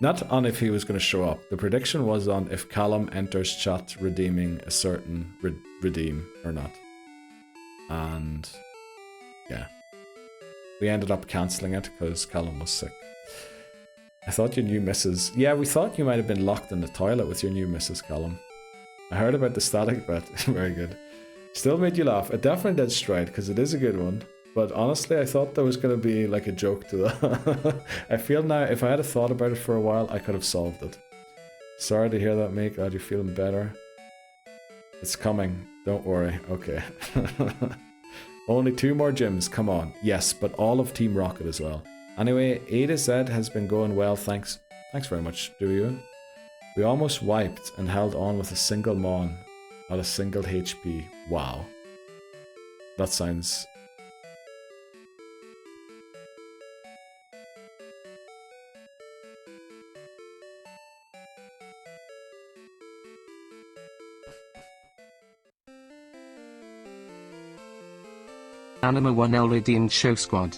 Not on if he was going to show up. The prediction was on if Callum enters chat redeeming a certain redeem or not. And yeah, we ended up cancelling it because Callum was sick. I thought your new missus... Yeah, we thought you might have been locked in the toilet with your new missus, Callum. I heard about the static bet. Very good. Still made you laugh. It definitely did stride because it is a good one. But honestly, I thought there was going to be like a joke to that. I feel now, if I had thought about it for a while, I could have solved it. Sorry to hear that, mate. Glad you're feeling better. It's coming. Don't worry. Okay. Only 2 more gyms. Come on. Yes, but all of Team Rocket as well. Anyway, A to Z has been going well. Thanks. Thanks very much, do you? We almost wiped and held on with a single Mon at a single HP. Wow. That sounds... Anima 1L redeemed Show Squad.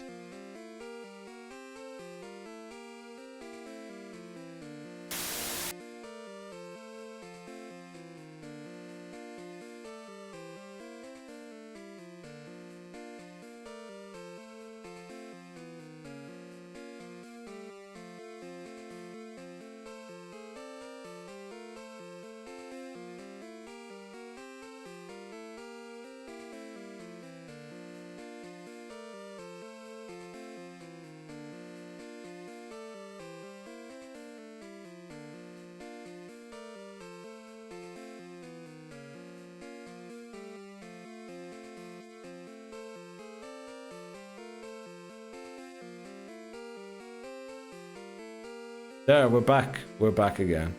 There, we're back. We're back again.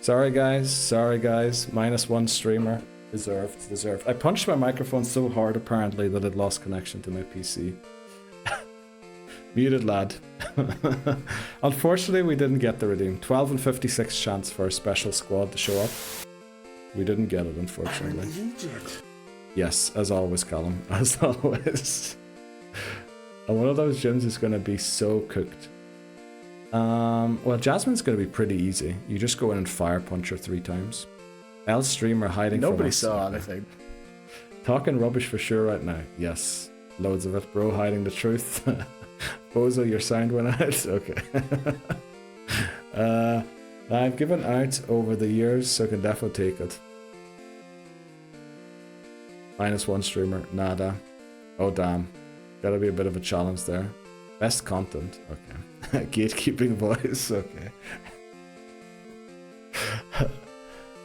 Sorry guys, -1 streamer. Deserved. I punched my microphone so hard apparently that it lost connection to my PC. Muted lad. Unfortunately, we didn't get the redeem. 12 and 56 chance for a special squad to show up. We didn't get it, unfortunately. Yes, as always, Callum. As always. And one of those gyms is going to be so cooked. Well, Jasmine's going to be pretty easy. You just go in and fire punch her 3 times. L streamer hiding from us. Nobody saw anything. Talking rubbish for sure right now. Yes, loads of it, bro. Hiding the truth. Bozo, your sound went out. Okay. I've given out over the years, so I can definitely take it. -1 streamer, nada. Oh damn, gotta be a bit of a challenge there. Best content, okay. Gatekeeping voice, okay.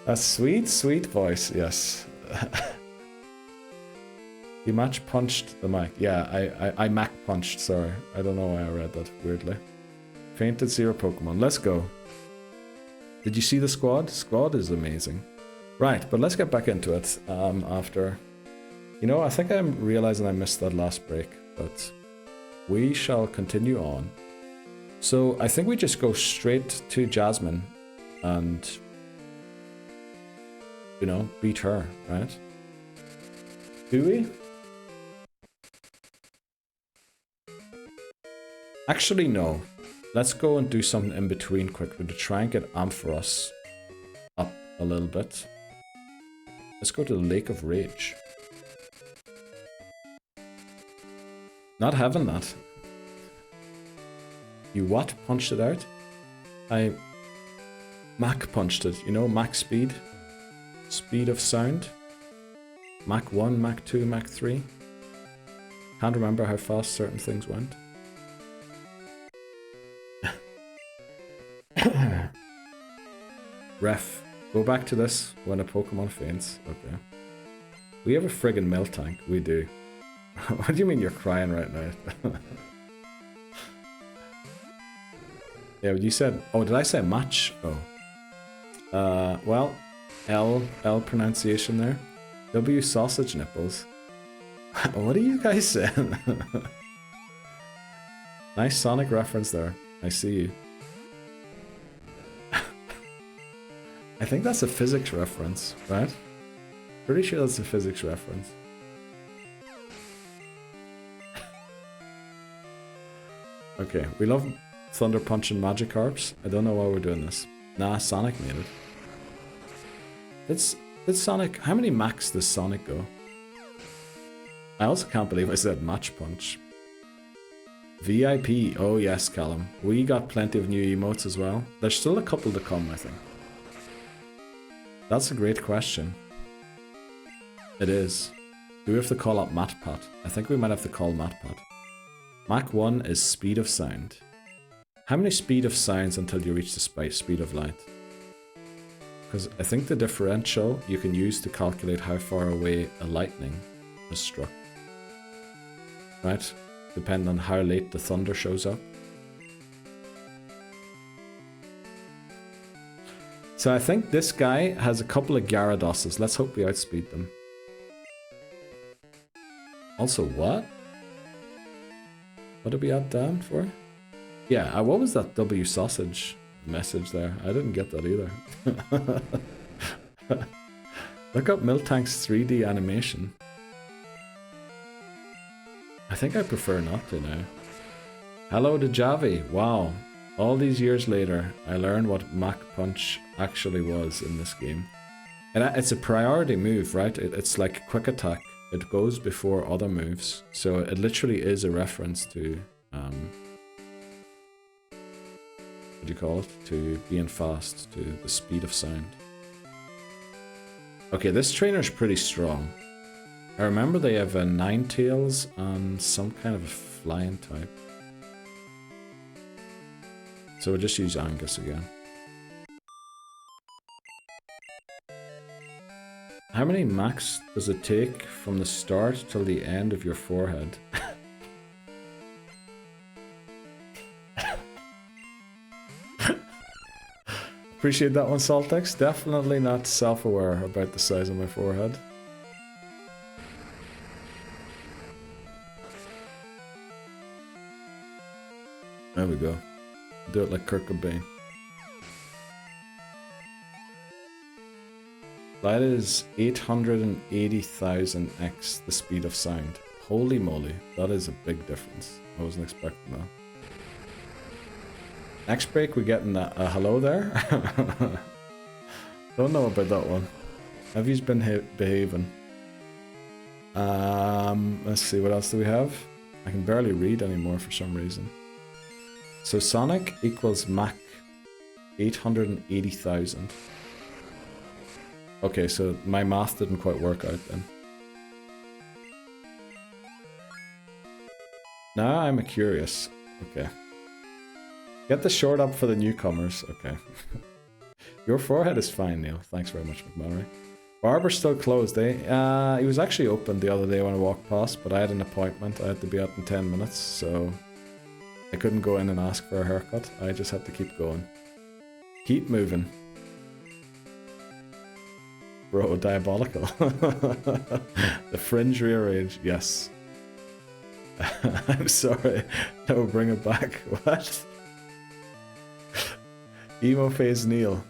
A sweet voice, yes. You match punched the mic. Yeah, I Mac punched, sorry. I don't know why I read that weirdly. Fainted 0 Pokemon, let's go. Did you see the squad? Squad is amazing. Right, but let's get back into it after... You know, I think I'm realizing I missed that last break, but we shall continue on. So I think we just go straight to Jasmine and, you know, beat her, right? Do we? Actually, no. Let's go and do something in between quickly to try and get Ampharos up a little bit. Let's go to the Lake of Rage. Not having that. You what? Punched it out? I Mach punched it. You know, Mach speed? Speed of sound? Mach 1, Mach 2, Mach 3? Can't remember how fast certain things went. Ref, go back to this when a Pokemon faints. Okay. We have a friggin' Miltank. We do. What do you mean you're crying right now? Yeah, you said... Oh, did I say match? Oh. Well, L pronunciation there. W sausage nipples. What are you guys saying? Nice Sonic reference there. I see you. I think that's a physics reference, right? Pretty sure that's a physics reference. Okay, we love Thunder Punch and Magikarps. I don't know why we're doing this. Nah, Sonic made it. Did Sonic... How many max does Sonic go? I also can't believe I said Match Punch. VIP. Oh yes, Callum. We got plenty of new emotes as well. There's still a couple to come, I think. That's a great question. It is. Do we have to call up MatPat? I think we might have to call MatPat. Mach 1 is speed of sound. How many speed of sounds until you reach the speed of light? Because I think the differential you can use to calculate how far away a lightning is struck. Right? Depending on how late the thunder shows up. So I think this guy has a couple of Gyaradoses. Let's hope we outspeed them. Also, what? What did we add down for? Yeah, what was that W sausage message there? I didn't get that either. Look up Miltank's 3D animation. I think I prefer not to now. Hello to Javi. Wow. All these years later, I learned what Mach Punch actually was in this game. And it's a priority move, right? It's like quick attack. It goes before other moves. So it literally is a reference to, what do you call it? To being fast, to the speed of sound. Okay, this trainer's pretty strong. I remember they have a Ninetales and some kind of a flying type. So we'll just use Angus again. How many max does it take from the start till the end of your forehead? Appreciate that one, Saltex. Definitely not self-aware about the size of my forehead. There we go. Do it like Kurt Cobain. That is 880,000x the speed of sound. Holy moly, that is a big difference. I wasn't expecting that. Next break, we're getting a hello there. Don't know about that one. Have you been behaving? Let's see, what else do we have? I can barely read anymore for some reason. So Sonic equals Mach 880,000. Okay, so my math didn't quite work out then. Now I'm curious. Okay. Get the short up for the newcomers. Okay. Your forehead is fine, Neil. Thanks very much, McMurray. Barber's still closed, eh? He was actually open the other day when I walked past, but I had an appointment. I had to be out in 10 minutes, so I couldn't go in and ask for a haircut. I just had to keep going. Keep moving. Bro, diabolical. The fringe rearrange, yes. I'm sorry. No, bring it back. What? Emo phase Neil.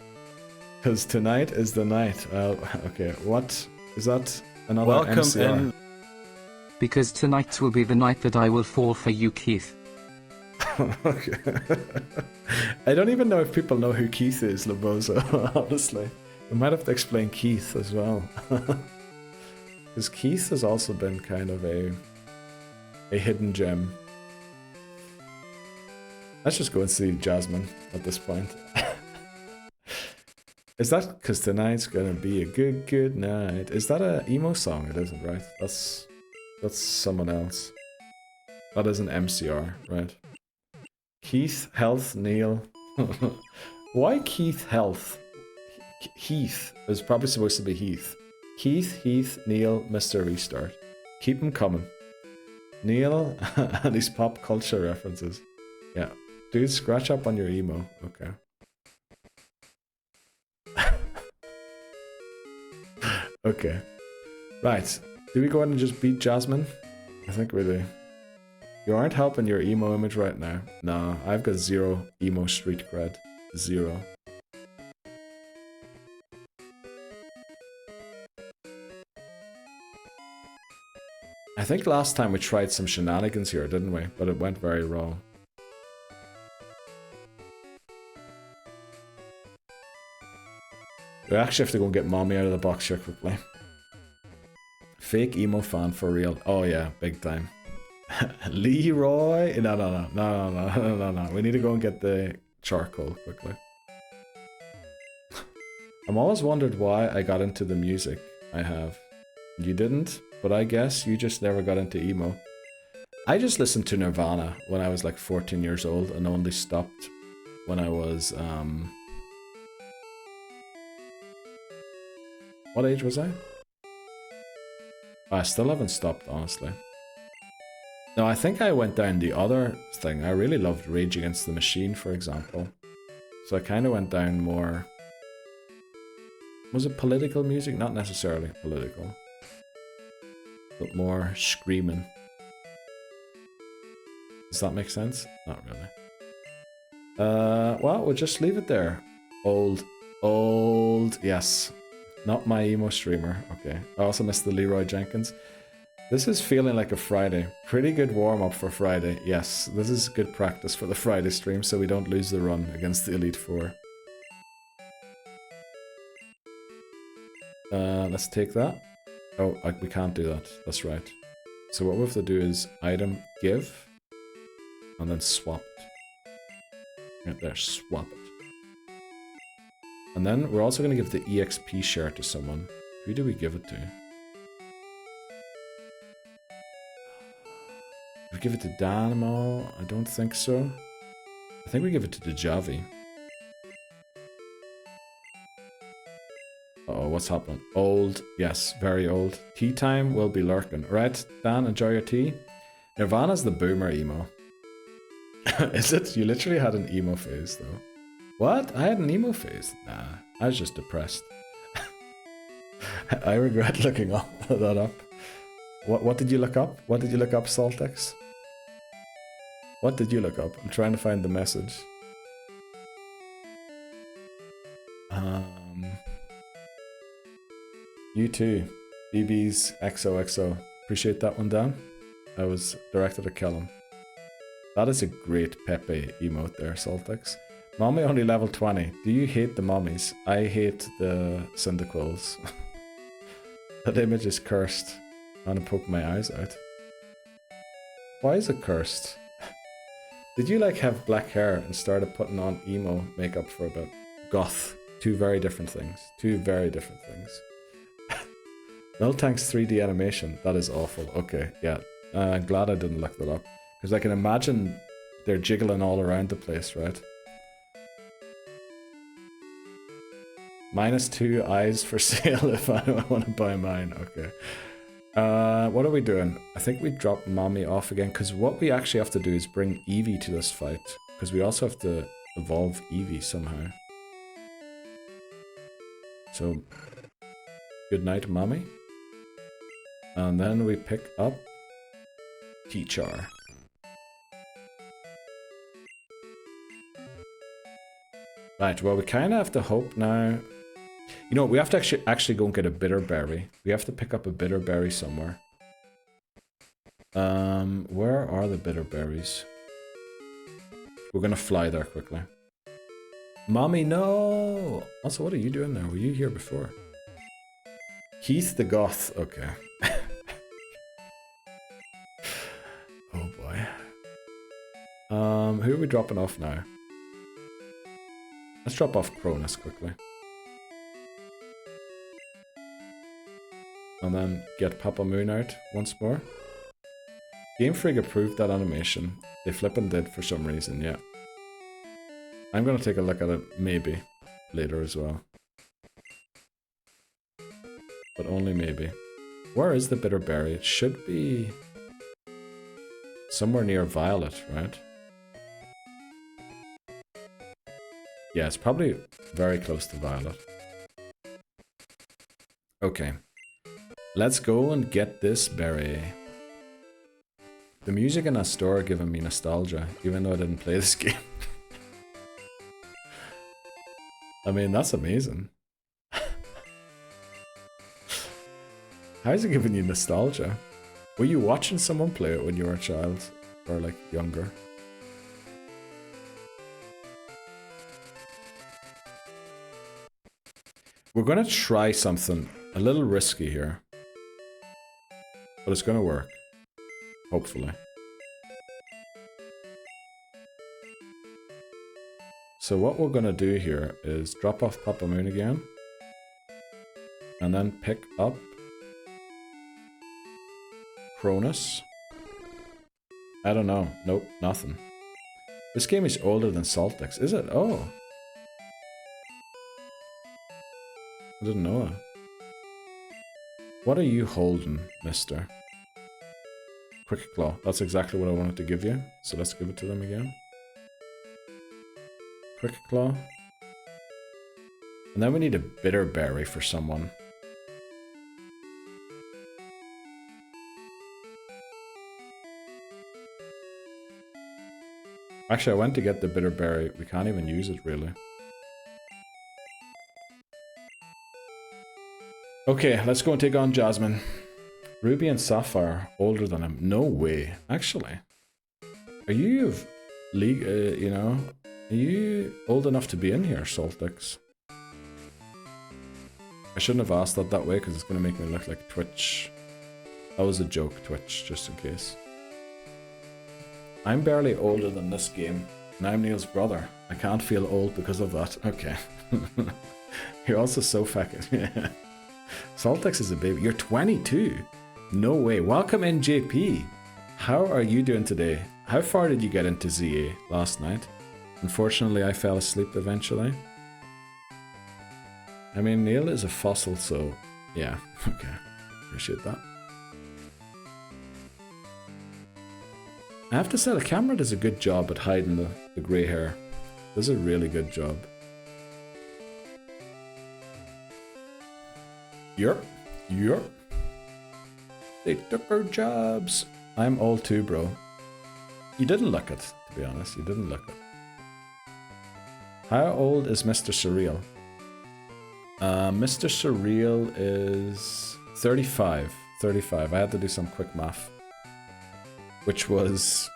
Because tonight is the night. Okay, what? Is that another Welcome MCR? in Because tonight will be the night that I will fall for you, Keith. Okay. I don't even know if people know who Keith is, Lobozo, honestly. We might have to explain Keith as well. Because Keith has also been kind of a hidden gem. Let's just go and see Jasmine at this point. Is that because tonight's gonna be a good night? Is that a emo song? It isn't, right? That's someone else. That is an MCR, right? Keith, Health, Neil. Why Keith, Health? Heath is probably supposed to be Heath. Keith, Heath, Neil, Mr. Restart. Keep them coming. Neil and his pop culture references. Yeah. Dude, scratch up on your emo. Okay. Okay. Right. Do we go ahead and just beat Jasmine? I think we do. You aren't helping your emo image right now. Nah, I've got 0 emo street cred. 0. I think last time we tried some shenanigans here, didn't we? But it went very wrong. We actually have to go and get mommy out of the box here quickly. Fake emo fan for real. Oh yeah, big time. Leroy? No. We need to go and get the charcoal quickly. I'm always wondered why I got into the music I have. You didn't, but I guess you just never got into emo. I just listened to Nirvana when I was like 14 years old and only stopped when I was, what age was I? I still haven't stopped, honestly. No, I think I went down the other thing. I really loved Rage Against the Machine, for example. So I kind of went down more... Was it political music? Not necessarily political. But more screaming. Does that make sense? Not really. Well, we'll just leave it there. Old, yes. Not my emo streamer. Okay. I also missed the Leroy Jenkins. This is feeling like a Friday. Pretty good warm-up for Friday. Yes, this is good practice for the Friday stream so we don't lose the run against the Elite Four. Let's take that. Oh, we can't do that. That's right. So what we have to do is item, give, and then swap it. Right there, swap it. And then we're also going to give the EXP share to someone. Who do we give it to? We give it to Dynamo? I don't think so. I think we give it to Dejavi. Uh-oh, what's happening? Old. Yes, very old. Tea time will be lurking. Right, Dan, enjoy your tea. Nirvana's the boomer emo. Is it? You literally had an emo phase, though. What? I had an emo phase? Nah, I was just depressed. I regret looking that up. What did you look up? What did you look up, Saltex? What did you look up? I'm trying to find the message. You too. BB's XOXO. Appreciate that one, Dan. I was directed at Callum. That is a great Pepe emote there, Saltex. Mommy only level 20. Do you hate the mommies? I hate the Cyndaquils. That image is cursed. I'm gonna poke my eyes out. Why is it cursed? Did you like have black hair and started putting on emo makeup for a bit? Goth. Two very different things. Two very different things. Miltank's 3D animation. That is awful. Okay, yeah. I'm glad I didn't look that up. Because I can imagine they're jiggling all around the place, right? -2 eyes for sale if I want to buy mine. Okay. What are we doing? I think we drop Mommy off again, because what we actually have to do is bring Eevee to this fight. Because we also have to evolve Eevee somehow. So, good night, Mommy. And then we pick up Teachar. Right, well, we kind of have to hope now. You know, we have to actually go and get a bitter berry. We have to pick up a bitter berry somewhere. Where are the bitter berries? We're gonna fly there quickly. Mommy, no! Also, what are you doing there? Were you here before? Keith the Goth. Okay. Oh boy. Who are we dropping off now? Let's drop off Cronus quickly. And then get Papa Moon out once more. Game Freak approved that animation. They flippin' did for some reason, yeah. I'm gonna take a look at it, maybe, later as well. But only maybe. Where is the bitter berry? It should be somewhere near Violet, right? Yeah, it's probably very close to Violet. Okay. Let's go and get this berry. The music in that store are giving me nostalgia, even though I didn't play this game. I mean, that's amazing. How is it giving you nostalgia? Were you watching someone play it when you were a child? Or like younger? We're gonna try something a little risky here. But it's gonna work. Hopefully. So what we're gonna do here is drop off Papa Moon again. And then pick up Cronus. I don't know. Nope, nothing. This game is older than Salt Dex, is it? Oh. I didn't know that. What are you holding, mister? Quick Claw. That's exactly what I wanted to give you. So let's give it to them again. Quick Claw. And then we need a bitter berry for someone. Actually, I went to get the bitter berry. We can't even use it, really. Okay, let's go and take on Jasmine. Ruby and Sapphire, older than him. No way. Actually. Are you... you know... Are you old enough to be in here, Salt Dex? I shouldn't have asked that way, because it's going to make me look like Twitch. That was a joke, Twitch, just in case. I'm barely older than this game, and I'm Neil's brother. I can't feel old because of that. Okay. You're also so fucking... Yeah. Salt Dex is a baby. You're 22. No way. Welcome in, JP. How are you doing today? How far did you get into ZA last night? Unfortunately, I fell asleep eventually. I mean, Neil is a fossil, so yeah. Okay. Appreciate that. I have to say, the camera does a good job at hiding the grey hair. Does a really good job. Yep. They took our jobs. I'm old too, bro. You didn't look it, to be honest. You didn't look it. How old is Mr. Surreal? Mr. Surreal is 35. 35. I had to do some quick math. Which was...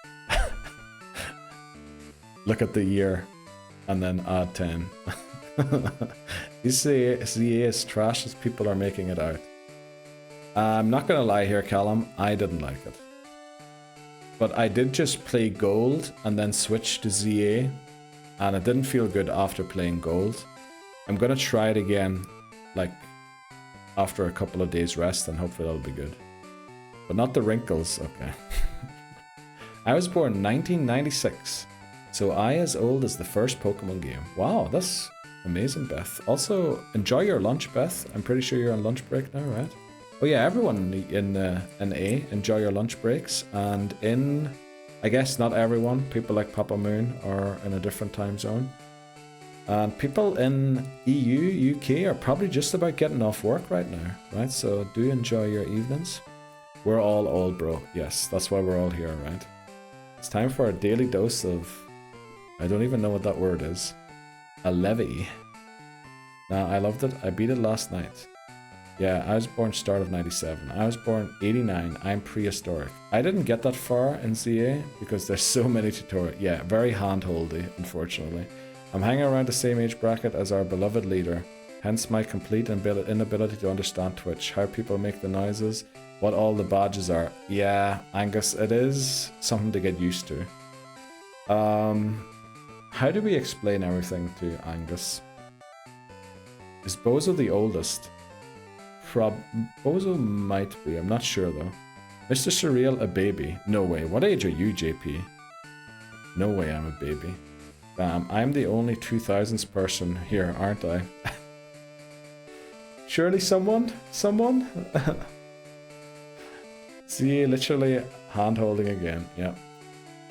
look at the year. And then add 10. You see, ZA is trash as people are making it out. I'm not gonna lie here, Callum. I didn't like it. But I did just play Gold and then switch to ZA. And it didn't feel good after playing Gold. I'm gonna try it again, like, after a couple of days rest, and hopefully that'll be good. But not the wrinkles, okay. I was born 1996, so I as old as the first Pokemon game. Wow, that's amazing, Beth. Also, enjoy your lunch, Beth. I'm pretty sure you're on lunch break now, right? Oh yeah, everyone in A, enjoy your lunch breaks, and in... I guess not everyone, people like Papa Moon are in a different time zone. And people in EU, UK are probably just about getting off work right now, right? So do enjoy your evenings. We're all old, bro. Yes, that's why we're all here, right? It's time for a daily dose of... I don't even know what that word is. A levy. Nah, I loved it. I beat it last night. Yeah, I was born start of 97. I was born 89. I'm prehistoric. I didn't get that far in ZA because there's so many tutorials. Yeah, very hand-holdy, unfortunately. I'm hanging around the same age bracket as our beloved leader. Hence my complete inability to understand Twitch, how people make the noises, what all the badges are. Yeah, Angus, it is something to get used to. How do we explain everything to Angus? Is Bozo the oldest? Bozo might be, I'm not sure though. Mr. Surreal, a baby? No way. What age are you, JP? No way I'm a baby. Bam, I'm the only 2000s person here, aren't I? Surely someone? Someone? See, literally hand-holding again, yeah.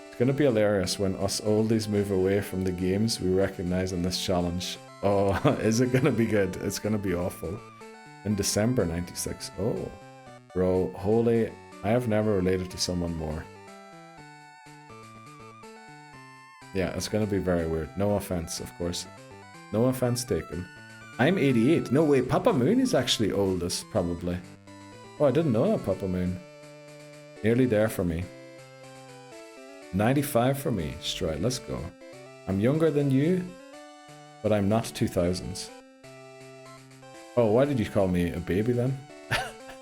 It's gonna be hilarious when us oldies move away from the games we recognize in this challenge. Oh, is it gonna be good? It's gonna be awful. In December 96. Oh, bro, holy, I have never related to someone more. Yeah, it's gonna be very weird. No offense, of course. No offense taken. I'm 88. No way, Papa Moon is actually oldest, probably. Oh, I didn't know that, Papa Moon. Nearly there for me. 95 for me. Straight, let's go. I'm younger than you, but I'm not 2000s. Oh, why did you call me a baby then?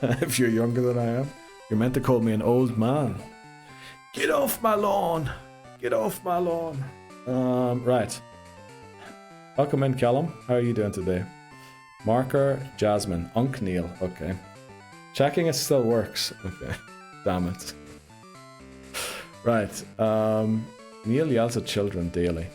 If you're younger than I am. You're meant to call me an old man. Get off my lawn. Get off my lawn. Right. Welcome in, Callum. How are you doing today? Marker, Jasmine. Unc Neil. Okay. Checking it still works. Okay. Damn it. Right. Neil yells at children daily.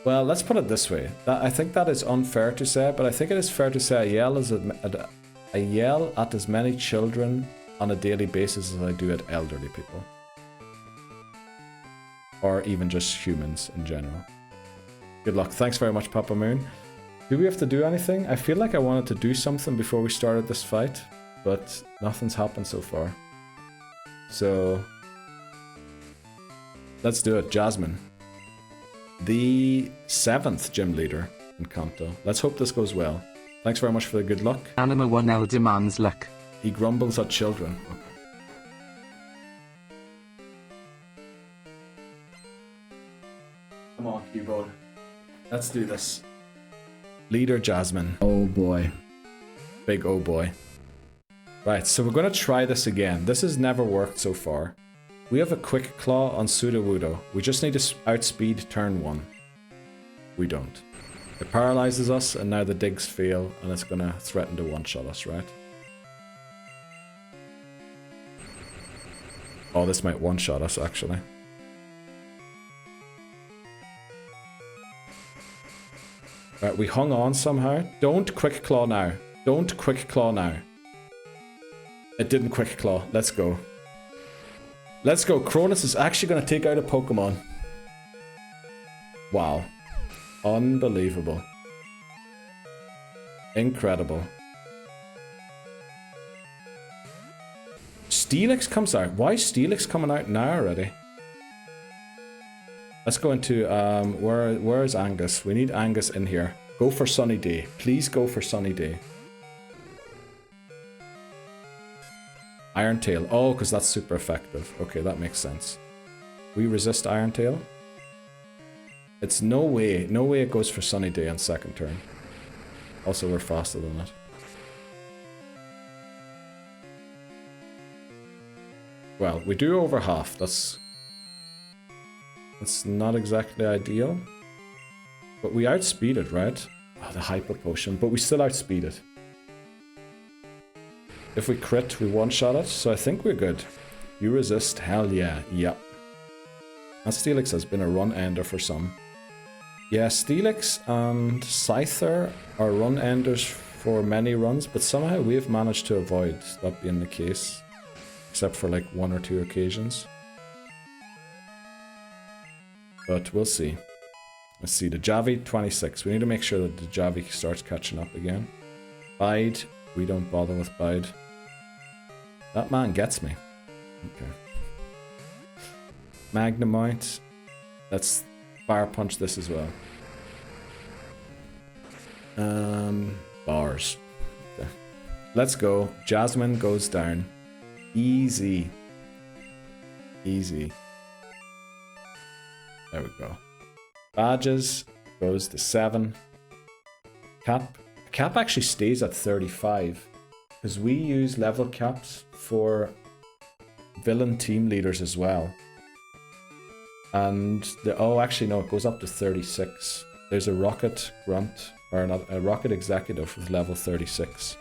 Well, let's put it this way. I think that is unfair to say, but I think it is fair to say I yell at as many children on a daily basis as I do at elderly people. Or even just humans in general. Good luck. Thanks very much, Papa Moon. Do we have to do anything? I feel like I wanted to do something before we started this fight, but nothing's happened so far. So, let's do it. Jasmine. The 7th gym leader in Kanto. Let's hope this goes well. Thanks very much for the good luck. Anima 1L demands luck. He grumbles at children. Okay. Come on, keyboard. Let's do this. Leader Jasmine. Oh boy. Big oh boy. Right, so we're going to try this again. This has never worked so far. We have a quick claw on Sudowoodo. We just need to outspeed turn 1. We don't. It paralyzes us and now the digs fail and it's going to threaten to one-shot us, right? Oh, this might one-shot us actually. Right, we hung on somehow. Don't quick claw now. Don't quick claw now. It didn't quick claw. Let's go. Let's go. Cronus is actually going to take out a Pokemon. Wow. Unbelievable. Incredible. Steelix comes out. Why is Steelix coming out now already? Let's go into, where is Angus? We need Angus in here. Go for Sunny Day. Please go for Sunny Day. Iron Tail. Oh, because that's super effective. Okay, that makes sense. We resist Iron Tail. It's no way it goes for Sunny Day on second turn. Also, we're faster than it. Well, we do over half. That's not exactly ideal. But we outspeed it, right? Oh, the Hyper Potion. But we still outspeed it. If we crit, we one-shot it. So I think we're good. You resist. Hell yeah. Yep. And Steelix has been a run-ender for some. Yeah, Steelix and Scyther are run-enders for many runs. But somehow we've managed to avoid that being the case. Except for like 1 or 2 occasions. But we'll see. Let's see, the Javi 26. We need to make sure that the Javi starts catching up again. Bide. We don't bother with Bide. That man gets me. Okay. Magnemite. Let's fire punch this as well. Bars. Okay. Let's go. Jasmine goes down. Easy. Easy. There we go. Badges goes to 7. Cap actually stays at 35. Because we use level caps for villain team leaders as well. And oh, actually no, it goes up to 36. There's a rocket grunt, or not, a rocket executive with level 36.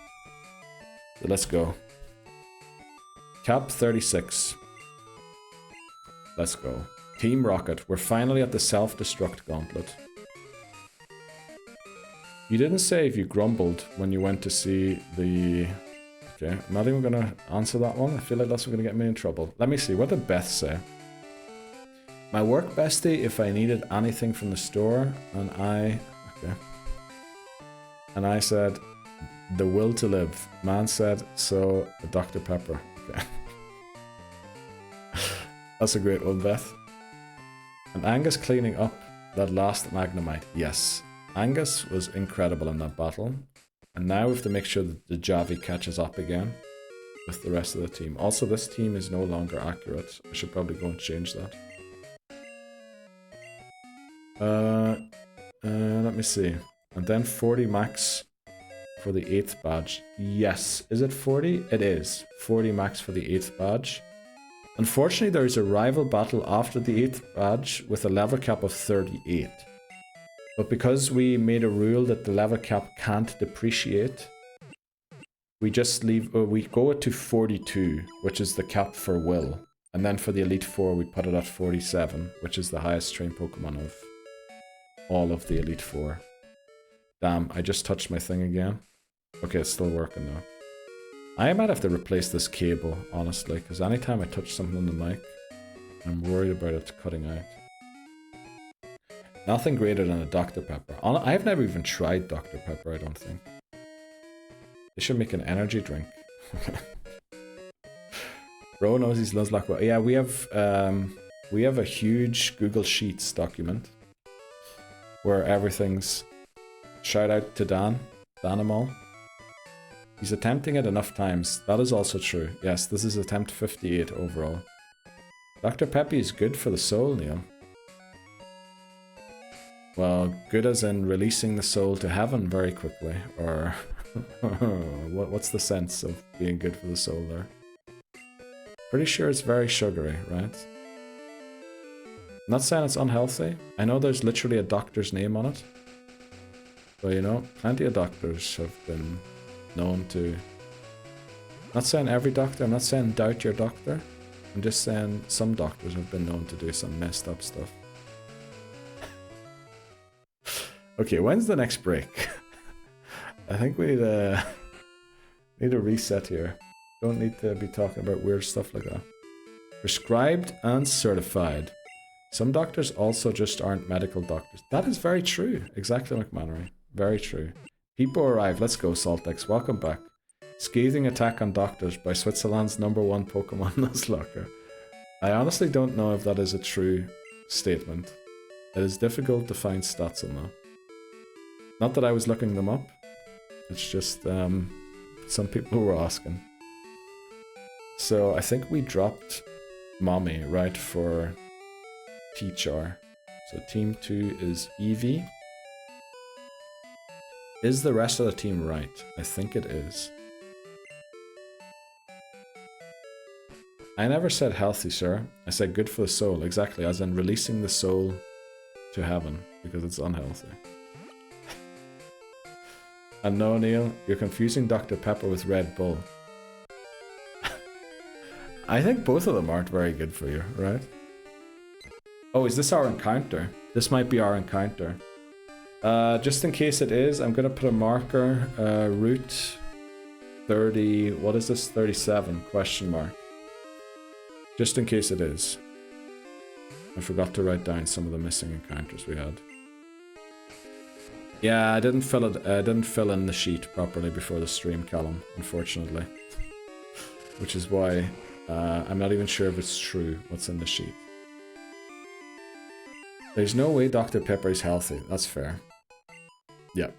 So let's go. Cap 36. Let's go. Team Rocket. We're finally at the self-destruct gauntlet. You didn't say if you grumbled when you went to see the... Okay, I'm not even gonna answer that one. I feel like that's gonna get me in trouble. Let me see, what did Beth say? My work bestie if I needed anything from the store, and I... Okay. And I said, the will to live. Man said, so Dr. Pepper. Okay. That's a great one, Beth. And Angus cleaning up that last Magnemite. Yes. Angus was incredible in that battle. And now we have to make sure that the Javi catches up again with the rest of the team. Also, this team is no longer accurate. I should probably go and change that. Let me see. And then 40 max for the 8th badge. Yes. Is it 40? It is. 40 max for the 8th badge. Unfortunately, there is a rival battle after the 8th badge with a level cap of 38. But because we made a rule that the level cap can't depreciate, we just leave, we go it to 42, which is the cap for will. And then for the Elite Four, we put it at 47, which is the highest trained Pokemon of all of the Elite Four. Damn, I just touched my thing again. Okay, it's still working now. I might have to replace this cable, honestly, because anytime I touch something on the mic, I'm worried about it cutting out. Nothing greater than a Dr. Pepper. I've never even tried Dr. Pepper, I don't think. They should make an energy drink. Bro knows his Nuzlocke well. Yeah, we have a huge Google Sheets document where everything's... Shout out to Danimal. He's attempting it enough times. That is also true. Yes, this is attempt 58 overall. Dr. Peppy is good for the soul, Neil. Well, good as in releasing the soul to heaven very quickly, or what's the sense of being good for the soul there? Pretty sure it's very sugary, right? Not saying it's unhealthy. I know there's literally a doctor's name on it. But you know, plenty of doctors have been known to... Not saying every doctor, I'm not saying doubt your doctor. I'm just saying some doctors have been known to do some messed up stuff. Okay, when's the next break? I think we need a reset here. Don't need to be talking about weird stuff like that. Prescribed and certified. Some doctors also just aren't medical doctors. That is very true. Exactly, McMannery. Very true. People arrive. Let's go, Saltex. Welcome back. Scathing attack on doctors by Switzerland's #1 Pokemon Nuzlocke. I honestly don't know if that is a true statement. It is difficult to find stats on that. Not that I was looking them up. It's just some people were asking. So I think we dropped Mommy, right, for Teachar. So team 2 is Eevee. Is the rest of the team right? I think it is. I never said healthy, sir. I said good for the soul. Exactly, as in releasing the soul to heaven, because it's unhealthy. And no, Neil, you're confusing Dr. Pepper with Red Bull. I think both of them aren't very good for you, right? Oh, is this our encounter? This might be our encounter. Just in case it is, I'm gonna put a marker, route 30, what is this, 37, question mark. Just in case it is. I forgot to write down some of the missing encounters we had. Yeah, I didn't fill in the sheet properly before the stream, Callum, unfortunately. Which is why I'm not even sure if it's true what's in the sheet. There's no way Dr. Pepper is healthy, that's fair. Yeah.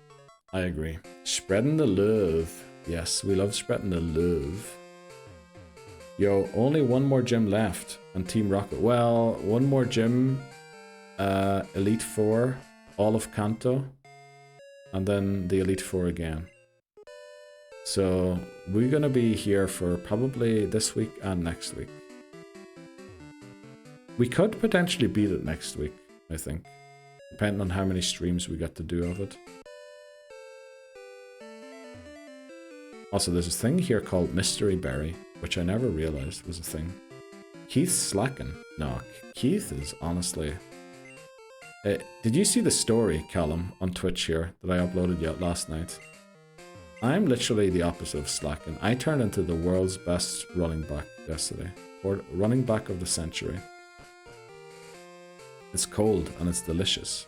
I agree. Spreading the love. Yes, we love spreading the love. Yo, only one more gym left on Team Rocket. Well, one more gym, Elite Four, all of Kanto, and then the Elite Four again. So we're gonna be here for probably this week and next week. We could potentially beat it next week, I think, depending on how many streams we get to do of it. Also, there's a thing here called Mystery Berry, which I never realized was a thing. Keith's slacking. No, Keith is honestly... did you see the story, Callum, on Twitch here that I uploaded yet last night? I'm literally the opposite of slacking. I turned into the world's best running back yesterday. Or running back of the century. It's cold and it's delicious.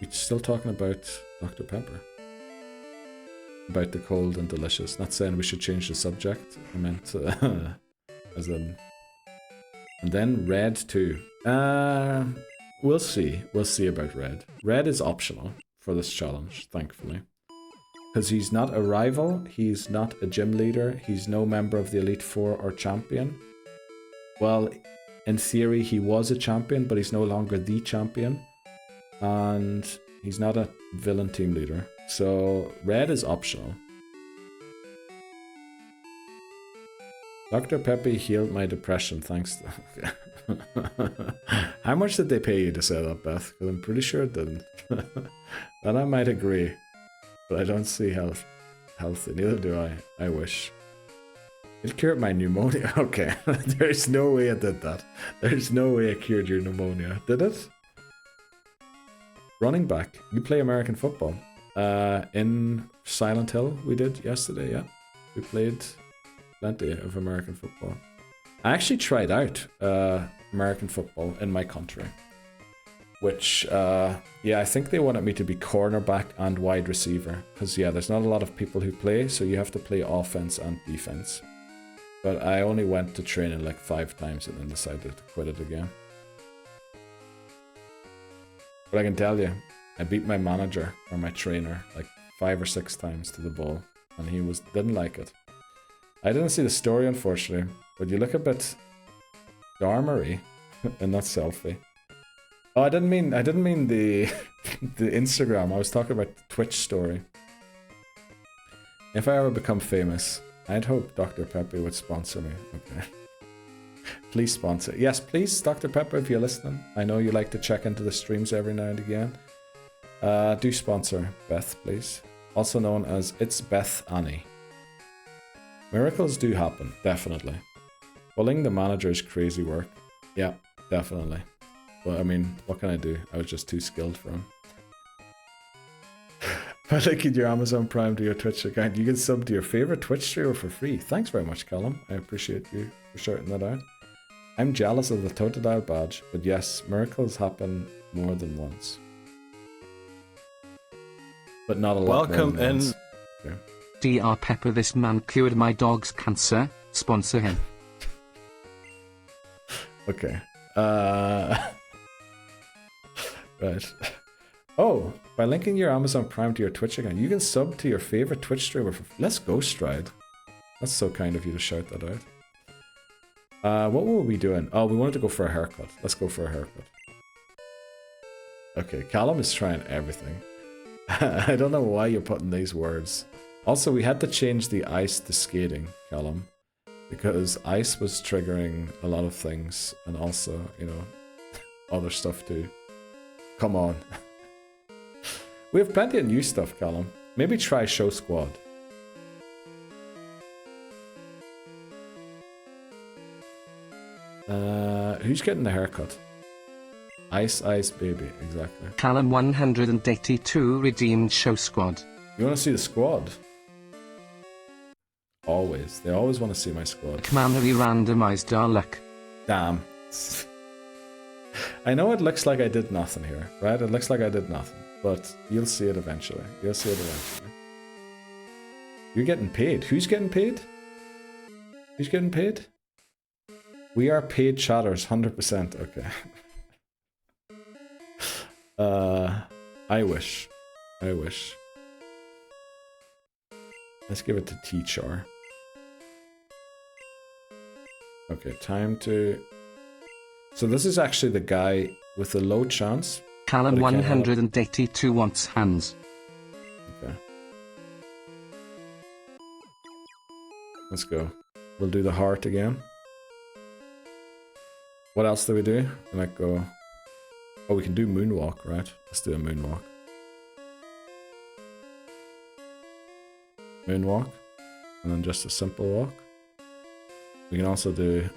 We're still talking about Dr. Pepper. About the cold and delicious. Not saying we should change the subject. I meant as in... And then red too. We'll see. We'll see about red. Red is optional for this challenge, thankfully. Because he's not a rival, he's not a gym leader, he's no member of the Elite Four or champion. Well, in theory he was a champion, but he's no longer the champion. And he's not a villain team leader. So, red is optional. Dr. Peppy healed my depression, thanks to... How much did they pay you to say that, Beth? Because I'm pretty sure it didn't. Then I might agree. But I don't see healthy. Neither do I. I wish. It cured my pneumonia. Okay. There's no way it did that. There's no way it cured your pneumonia. Did it? Running back. You play American football. In Silent Hill we did yesterday, yeah. We played plenty of American football. I actually tried out American football in my country. Which, yeah, I think they wanted me to be cornerback and wide receiver. Because, yeah, there's not a lot of people who play, so you have to play offense and defense. But I only went to training like 5 times and then decided to quit it again. But I can tell you, I beat my manager or my trainer like 5 or 6 times to the ball, and he didn't like it. I didn't see the story, unfortunately, but you look a bit Darmery in that selfie. Oh, I didn't mean the the Instagram. I was talking about the Twitch story. If I ever become famous, I'd hope Dr. Pepper would sponsor me. Okay. Please sponsor. Yes, please, Dr. Pepper, if you're listening. I know you like to check into the streams every now and again. Do sponsor Beth, please. Also known as It's Beth Annie. Miracles do happen, definitely. Bullying the manager is crazy work. Yeah, definitely. But I mean, what can I do? I was just too skilled for him. By linking your Amazon Prime to your Twitch account, you can sub to your favorite Twitch streamer for free. Thanks very much, Callum. I appreciate you for shouting that out. I'm jealous of the Totodile badge, but yes, miracles happen more than once. But not a lot. Welcome in. Okay. Dr. Pepper, this man cured my dog's cancer. Sponsor him. Okay. Right. Oh, by linking your Amazon Prime to your Twitch account, you can sub to your favorite Twitch streamer for... Let's go, Stride. That's so kind of you to shout that out. What were we doing? Oh, we wanted to go for a haircut. Let's go for a haircut. Okay, Callum is trying everything. I don't know why you're putting these words. Also, we had to change the ice to skating, Callum. Because ice was triggering a lot of things. And also, you know, other stuff too. Come on. We have plenty of new stuff, Callum. Maybe try Show Squad. Who's getting the haircut? Ice Baby, exactly. Callum 182 redeemed Show Squad. You want to see the squad? Always. They always want to see my squad. Manually randomized our luck. Damn. I know it looks like I did nothing here, right? It looks like I did nothing. But you'll see it eventually. You'll see it eventually. You're getting paid. Who's getting paid? Who's getting paid? We are paid chatters, 100%. Okay. I wish. Let's give it to teacher. Okay, time to... So this is actually the guy with the low chance. Callum 182 wants hands. Okay. Let's go. We'll do the heart again. What else do we do? We might go... Oh, we can do moonwalk, right? Let's do a moonwalk. Moonwalk. And then just a simple walk. We can also do...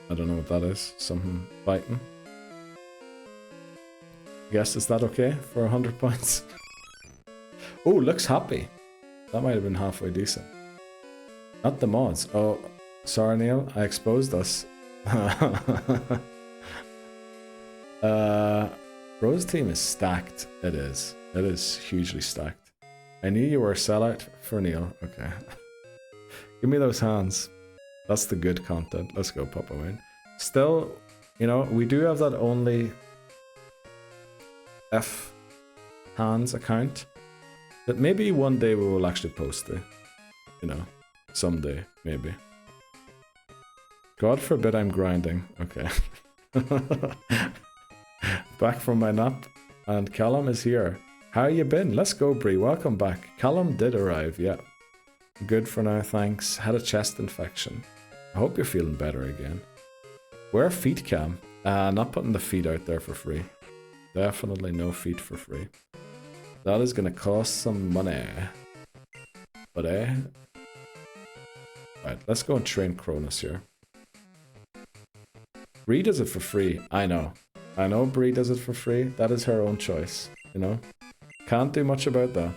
I don't know what that is. Something fighting. I guess, is that okay for 100 points? Oh, looks happy. That might have been halfway decent. Not the mods. Oh, sorry Neil, I exposed us. Rose team is stacked. It is. It is hugely stacked. I knew you were a sellout for Neil. Okay. Give me those hands. That's the good content. Let's go, Papa Wayne. Still, you know, we do have that only F hands account that maybe one day we will actually post it. You know, someday, maybe. God forbid I'm grinding. Okay. Back from my nap, and Callum is here. How you been? Let's go, Bree. Welcome back. Callum did arrive, yeah. Good for now, thanks. Had a chest infection. I hope you're feeling better again. Wear a feet cam. Not putting the feet out there for free. Definitely no feet for free. That is gonna cost some money. But right, let's go and train Cronus here. Bree does it for free. I know. I know Bree does it for free. That is her own choice, you know? Can't do much about that.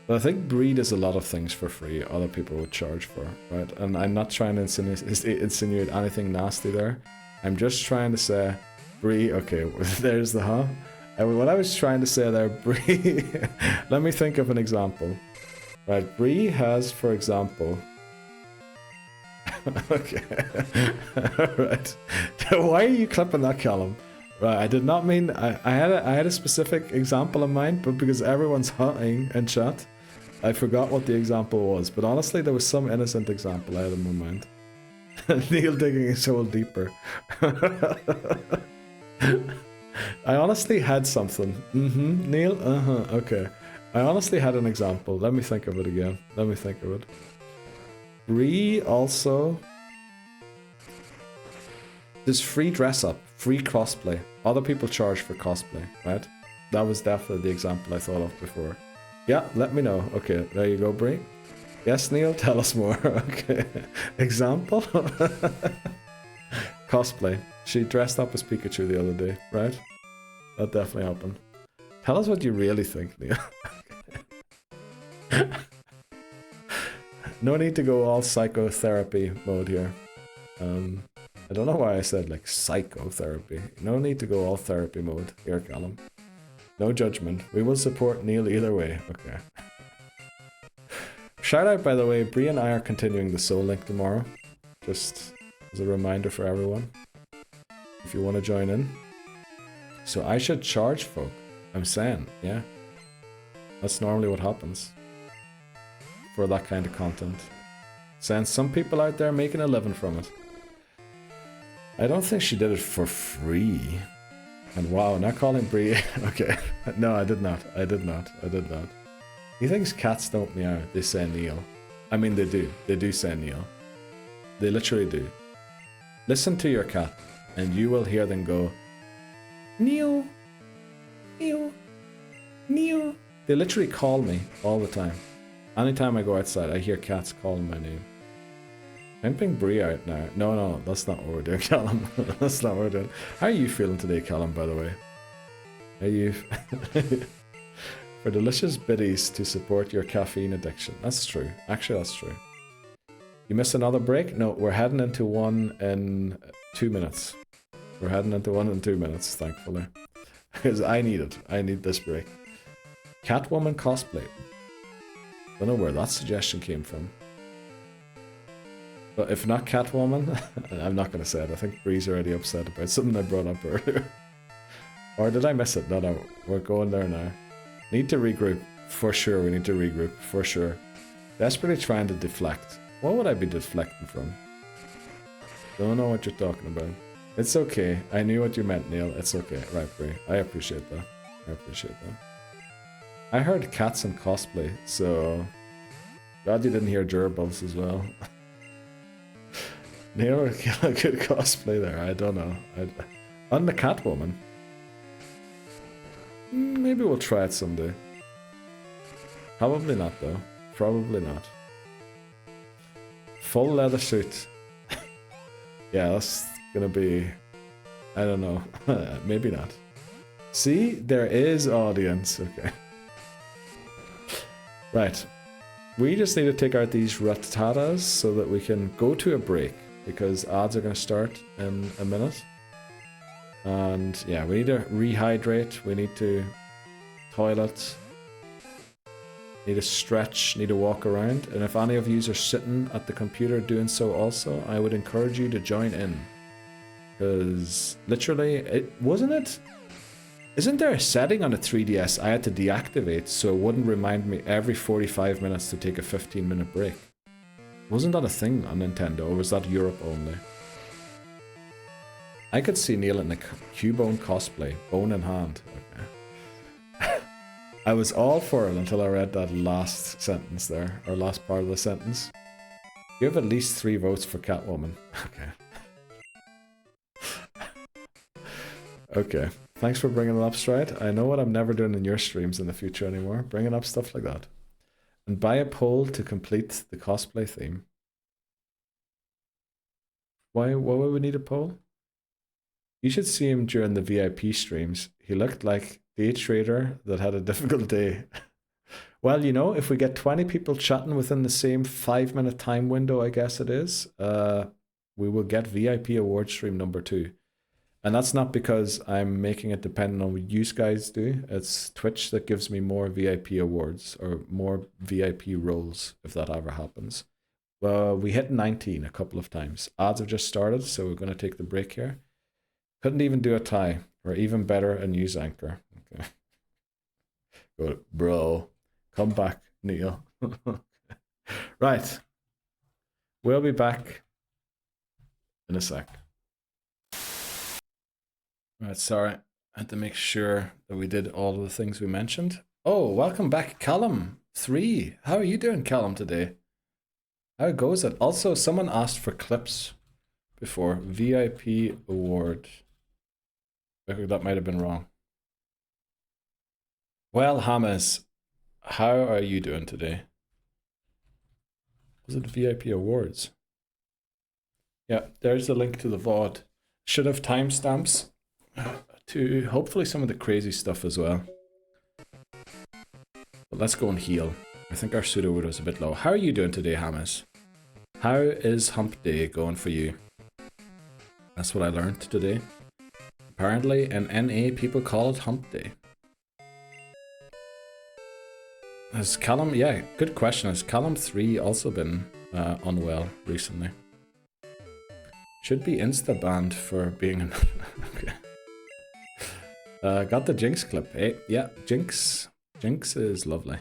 But I think Bree does a lot of things for free other people would charge for, right? And I'm not trying to insinuate anything nasty there. I'm just trying to say, Bree, okay, there's the huh. What I was trying to say there, Bree, let me think of an example. Right, Bree has, for example... Okay. Right. Why are you clipping that, Callum? Right, I did not mean... I had a specific example in mind, but because everyone's hunting in chat, I forgot what the example was. But honestly, there was some innocent example I had in my mind. Neil digging his hole deeper. I honestly had something. Neil? Okay. I honestly had an example. Let me think of it again. Let me think of it. Bree also... There's free dress up, free cosplay. Other people charge for cosplay, right? That was definitely the example I thought of before. Yeah, let me know. Okay, there you go, Bree. Yes, Neil, tell us more. Okay. Example? Cosplay. She dressed up as Pikachu the other day, right? That definitely happened. Tell us what you really think, Neil. No need to go all psychotherapy mode here. I don't know why I said like psychotherapy. No need to go all therapy mode here, Callum. No judgment. We will support Neil either way. Okay. Shout out, by the way, Bree and I are continuing the Soul Link tomorrow. Just as a reminder for everyone. If you want to join in. So I should charge folk. I'm saying, yeah. That's normally what happens. For that kind of content. Saying some people out there making a living from it. I don't think she did it for free. And wow, not calling Bree. Okay. No, I did not. I did not. I did not. He thinks cats don't meow. They say Neil. I mean, they do. They do say Neil. They literally do. Listen to your cat, and you will hear them go, Neil. Neil. Neil. They literally call me all the time. Anytime I go outside, I hear cats calling my name. I'm pimping Bree out now. No, that's not what we're doing, Callum. That's not what we're doing. How are you feeling today, Callum, by the way? Are you... For delicious biddies to support your caffeine addiction. That's true. Actually, that's true. You missed another break? No, we're heading into one in 2 minutes. We're heading into one in 2 minutes, thankfully. Because I need it. I need this break. Catwoman cosplay. Don't know where that suggestion came from. But if not Catwoman, I'm not going to say it. I think Bree's already upset about something I brought up earlier. Or did I miss it? No, we're going there now. Need to regroup. For sure, we need to regroup. For sure. Desperately trying to deflect. What would I be deflecting from? Don't know what you're talking about. It's okay. I knew what you meant, Neil. It's okay. Right, Brie. I appreciate that. I appreciate that. I heard cats and cosplay, so... Glad you didn't hear gerbils as well. Neil would kill a good cosplay there. I don't know. On the Catwoman. Maybe we'll try it someday. Probably not, though. Probably not. Full leather suit. Yeah, that's gonna be... I don't know. Maybe not. See? There is audience. Okay. Right. We just need to take out these ratatas so that we can go to a break. Because ads are going to start in a minute. And yeah, we need to rehydrate. We need to toilet. Need to stretch. Need to walk around. And if any of you are sitting at the computer doing so also, I would encourage you to join in. Because literally, isn't there a setting on a 3DS I had to deactivate so it wouldn't remind me every 45 minutes to take a 15-minute break? Wasn't that a thing on Nintendo, or was that Europe only? I could see Neil in a Cubone cosplay, bone in hand. Okay. I was all for it until I read that last sentence there, or last part of the sentence. You have at least 3 votes for Catwoman. Okay. Okay. Thanks for bringing it up, Stride. I know what I'm never doing in your streams in the future anymore. Bringing up stuff like that. And buy a poll to complete the cosplay theme. Why would we need a poll? You should see him during the VIP streams. He looked like day trader that had a difficult day. Well, you know, if we get 20 people chatting within the same 5-minute time window, I guess it is, we will get VIP award stream number 2. And that's not because I'm making it dependent on what you guys do. It's Twitch that gives me more VIP awards or more VIP roles if that ever happens. Well, we hit 19 a couple of times. Ads have just started, so we're going to take the break here. Couldn't even do a tie, or even better, a news anchor. Okay. Good, bro. Come back, Neil. Right. We'll be back in a sec. Right, sorry. I had to make sure that we did all of the things we mentioned. Oh, welcome back, Callum 3. How are you doing, Callum, today? How goes it? Also, someone asked for clips before. VIP award. I think that might have been wrong. Well, Hamas, how are you doing today? Was it VIP awards? Yeah, there's the link to the VOD. Should have timestamps to hopefully some of the crazy stuff as well. But let's go and heal. I think our pseudo wood was a bit low. How are you doing today, Hamas? How is hump day going for you? That's what I learned today. Apparently in NA people call it hump day. Has Callum, yeah, good question. Has Callum 3 also been unwell recently? Should be insta-banned for being okay. Got the Jinx clip. Hey, yeah, Jinx is lovely.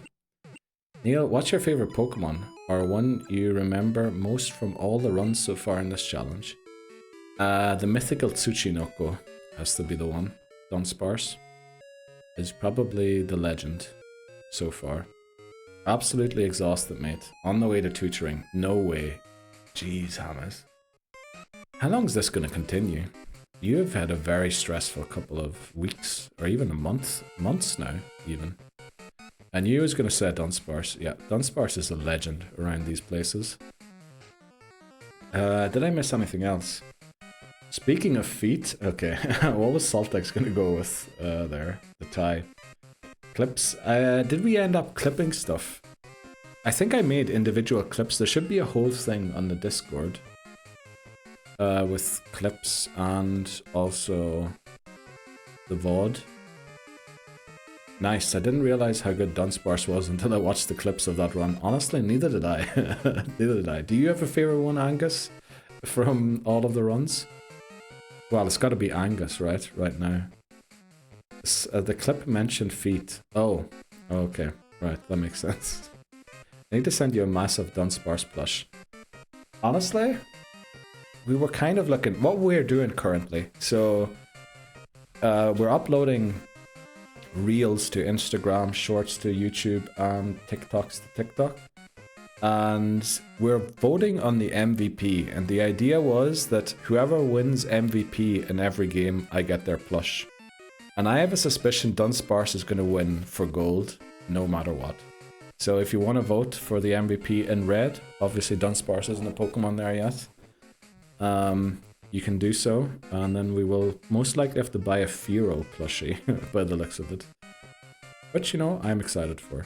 Neil, what's your favorite Pokemon? Or one you remember most from all the runs so far in this challenge? The mythical Tsuchinoko has to be the one. Dunsparce is probably the legend so far. Absolutely exhausted, mate. On the way to tutoring. No way. Jeez, Hamas. How long is this going to continue? You have had a very stressful couple of weeks, or even a months now, even. And you was going to say Dunsparce. Yeah, Dunsparce is a legend around these places. Did I miss anything else? Speaking of feet, okay, what was Saltex going to go with there? The tie. Clips. Did we end up clipping stuff? I think I made individual clips. There should be a whole thing on the Discord. With clips and also the VOD. Nice, I didn't realize how good Dunsparce was until I watched the clips of that run. Honestly, neither did I. Neither did I. Do you have a favorite one, Angus? From all of the runs? Well, it's got to be Angus, right? Right now. The clip mentioned feet. Oh, Okay, right, that makes sense. I need to send you a massive Dunsparce plush. Honestly, we were kind of looking what we're doing currently. So we're uploading reels to Instagram, shorts to YouTube, and TikToks to TikTok. And we're voting on the MVP. And the idea was that whoever wins MVP in every game, I get their plush. And I have a suspicion Dunsparce is going to win for gold, no matter what. So if you want to vote for the MVP in red, obviously Dunsparce isn't a Pokemon there yet. You can do so, and then we will most likely have to buy a Fearow plushie by the looks of it. Which, you know, I'm excited for.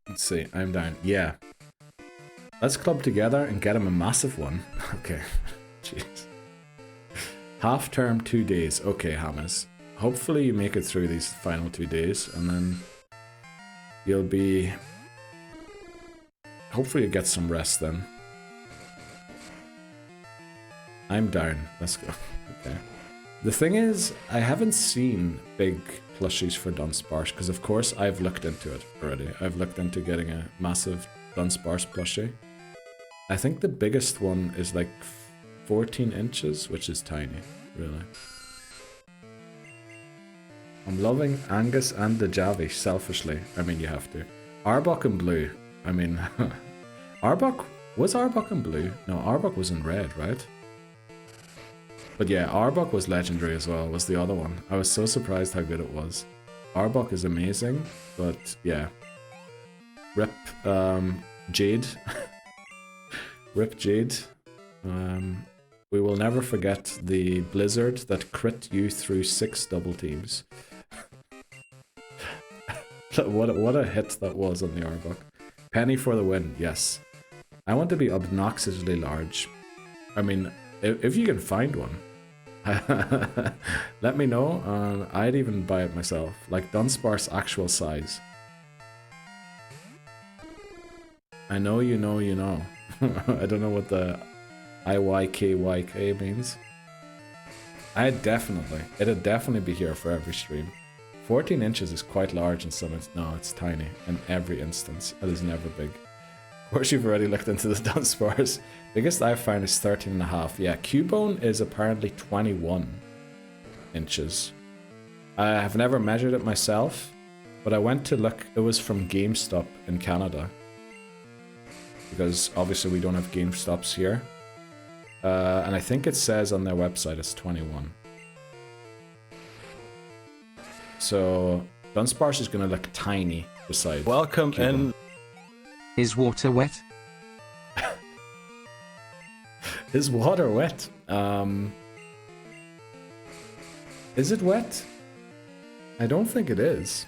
Let's see, I'm down. Yeah. Let's club together and get him a massive one. Okay. Jeez. Half term, 2 days. Okay, Hamas. Hopefully you make it through these final 2 days, and then you'll be... Hopefully you get some rest then. I'm down. Let's go. Okay. The thing is, I haven't seen big plushies for Dunsparce, because of course I've looked into it already. I've looked into getting a massive Dunsparce plushie. I think the biggest one is like 14 inches, which is tiny, really. I'm loving Angus and the Javish, selfishly. I mean, you have to. Arbok in blue. I mean, Arbok... Was Arbok in blue? No, Arbok was in red, right? But yeah, Arbok was legendary as well, was the other one. I was so surprised how good it was. Arbok is amazing, but yeah. Rip Jade. Rip Jade. We will never forget the blizzard that crit you through 6 double teams. What a hit that was on the Arbok. Penny for the win, yes. I want to be obnoxiously large. I mean, if you can find one, let me know. I'd even buy it myself. Like Dunsparce actual size. I know you know you know. I don't know what the IYKYK means. It'd definitely be here for every stream. 14 inches is quite large in some instances. No, it's tiny in every instance. It is never big. Of course, you've already looked into the Dunsparce. Biggest I've found is 13.5. Yeah, Cubone is apparently 21 inches. I have never measured it myself, but I went to look. It was from GameStop in Canada. Because obviously we don't have GameStops here. And I think it says on their website it's 21. So Dunsparce is going to look tiny beside. Welcome Cubone. in. Is water wet? Is water wet? Is it wet? I don't think it is.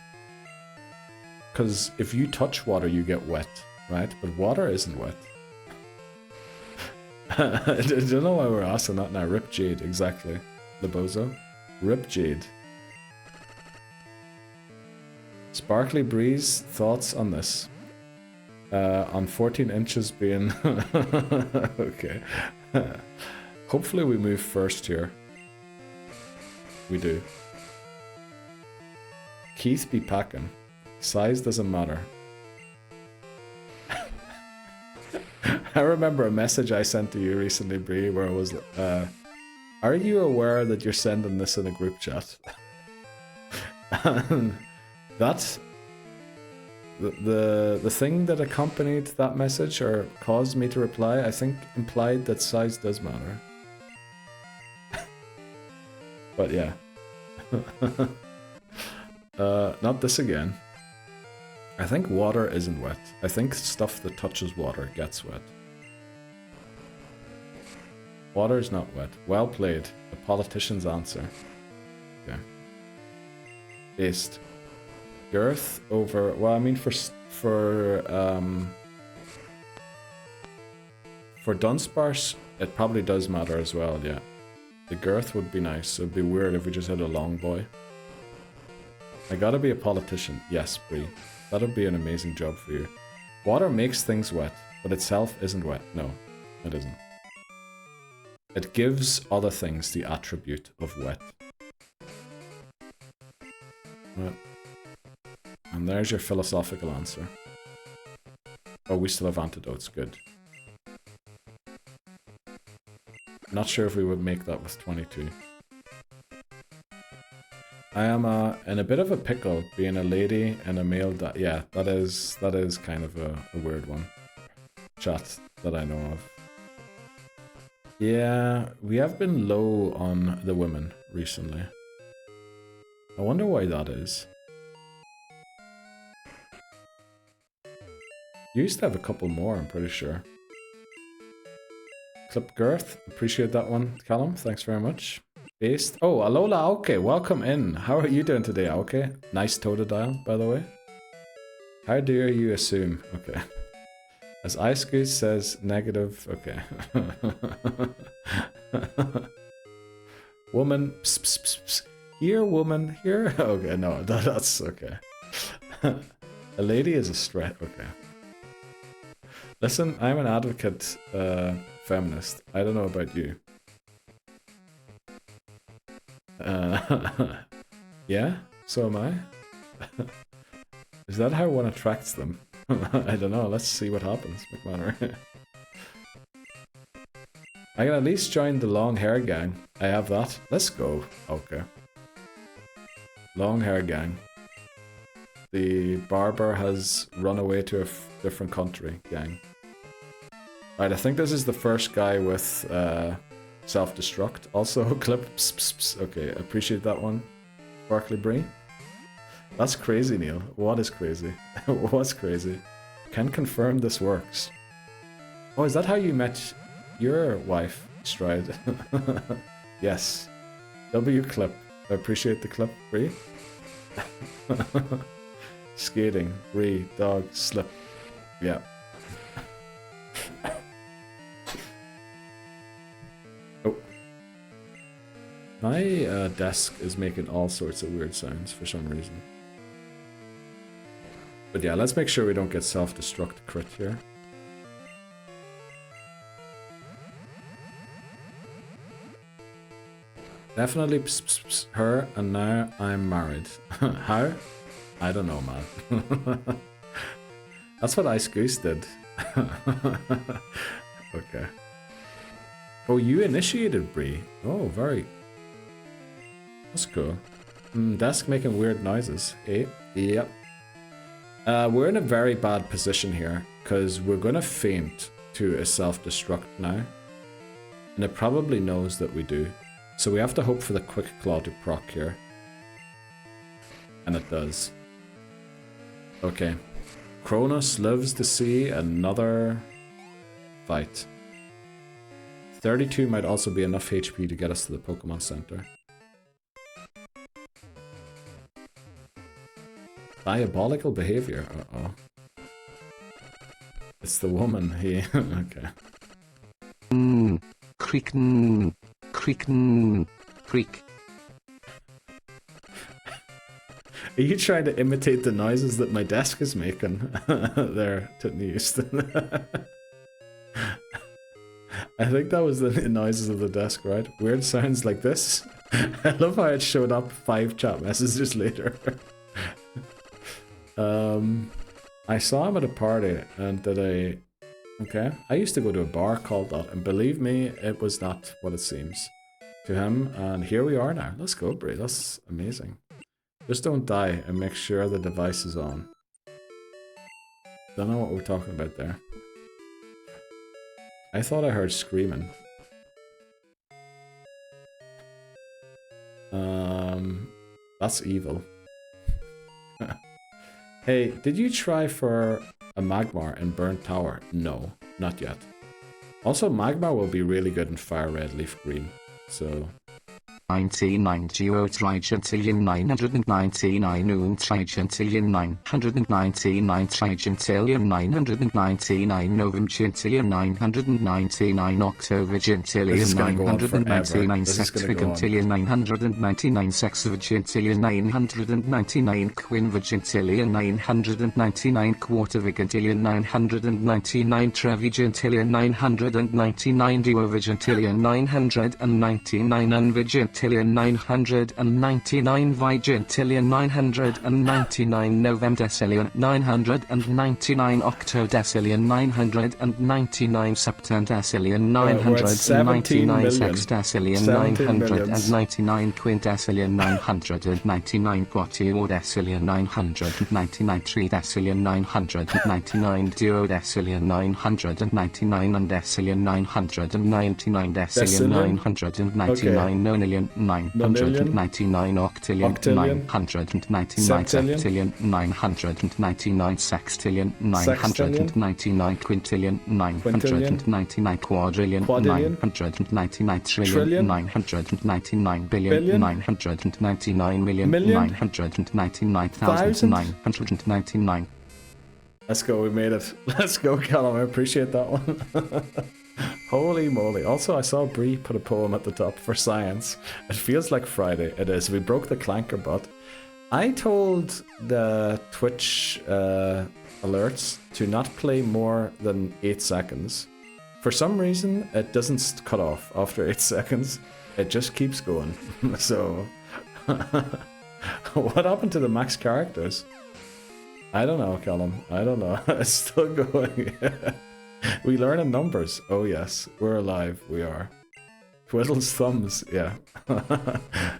Because if you touch water, you get wet, right? But water isn't wet. I don't know why we're asking that now. Rip Jade, exactly. Libozo. Rip Jade. Sparkly Breeze, thoughts on this? On 14 inches being... okay. Hopefully we move first here. We do. Keith be packing. Size doesn't matter. I remember a message I sent to you recently, Bree, where it was, are you aware that you're sending this in a group chat? And that's... The thing that accompanied that message, or caused me to reply, I think implied that size does matter. But yeah. Not this again. I think water isn't wet. I think stuff that touches water gets wet. Water is not wet. Well played. The politician's answer. Okay. Based. Girth over... Well, I mean, for Dunsparce, it probably does matter as well, yeah. The girth would be nice. It'd be weird if we just had a long boy. I gotta be a politician. Yes, Bree. That'd be an amazing job for you. Water makes things wet, but itself isn't wet. No, it isn't. It gives other things the attribute of wet. Right. And there's your philosophical answer. Oh, we still have antidotes. Good. Not sure if we would make that with 22. I am in a bit of a pickle, being a lady and a male. Yeah, that is kind of a weird one. Chat that I know of. Yeah, we have been low on the women recently. I wonder why that is. You used to have a couple more, I'm pretty sure. Clip girth, appreciate that one, Callum. Thanks very much. Based. Oh, Alola Aoke, welcome in. How are you doing today, Aoke? Nice Totodile, by the way. How dare you assume? Okay. As Ice Goose says, negative. Okay. Woman. Pss, pss, pss, pss. Here, woman. Here. Okay, no, that's okay. A lady is a stretch. Okay. Listen, I'm an advocate feminist. I don't know about you. Yeah, so am I. Is that how one attracts them? I don't know. Let's see what happens, McManor. I can at least join the long hair gang. I have that. Let's go. Okay. Long hair gang. The barber has run away to a different country gang. Alright, I think this is the first guy with self-destruct. Also, clip. Pss, pss, pss. Okay, appreciate that one. Sparkly Bree. That's crazy, Neil. What is crazy? What's crazy? Can confirm this works. Oh, is that how you met your wife, Stride? Yes. W clip. I appreciate the clip, Bree. Skating, Bree, dog, slip. Yeah. Oh. My desk is making all sorts of weird sounds for some reason. But yeah, let's make sure we don't get self-destruct crit here. Definitely pss, pss, pss, her, and now I'm married. How? I don't know, man. That's what Ice Goose did. Okay. Oh, you initiated Bree. Oh, very. That's cool. Desk making weird noises. Eh? Yep. We're in a very bad position here, because we're going to faint to a self-destruct now. And it probably knows that we do. So we have to hope for the quick claw to proc here. And it does. Okay. Cronus lives to see another fight. 32 might also be enough HP to get us to the Pokemon Center. Diabolical behavior. Uh-oh. It's the woman. He. Okay. Creak. Creak. Creak. Are you trying to imitate the noises that my desk is making? There, Titney Houston. I think that was the noises of the desk, right? Weird sounds like this. I love how it showed up 5 chat messages later. I saw him at a party, and okay, I used to go to a bar called that, and believe me, it was not what it seems to him, and here we are now. Let's go, Brie, that's amazing. Just don't die, and make sure the device is on. Don't know what we're talking about there. I thought I heard screaming. That's evil. Hey, did you try for a Magmar in Burnt Tower? No, not yet. Also, Magmar will be really good in Fire Red, Leaf Green. So, 99 trigentillion 999 trigentillion 999 trigentillion 999 novemgentillion 999 octovigentillion 999 sexvigentillion 999 sexvigentillion 999 quinvigentillion 999 quartervigentillion 999 trevigentillion 999 duovigentillion 999 unvigentillion 999 vigentillion 999 novemdecillion 999 octodecillion 999 septendecillion 999 sexdecillion 999 quindecillion 999 quatuordecillion 999 tridecillion 999 duodecillion 999 undecillion 999 decillion 999 nonillion 999 octillion 999 septillion 999 sextillion 999 quintillion 999 quadrillion 999 trillion 999 billion 999 million 999,999. Let's go, we made it. Let's go, Callum. I appreciate that one. Holy moly. Also, I saw Bree put a poem at the top for science. It feels like Friday. It is. We broke the clanker bot. I told the Twitch alerts to not play more than 8 seconds. For some reason, it doesn't cut off after 8 seconds. It just keeps going. So, what happened to the max characters? I don't know, Callum. I don't know. It's still going. We learn in numbers. Oh yes, we're alive. We are. Twiddles thumbs. Yeah.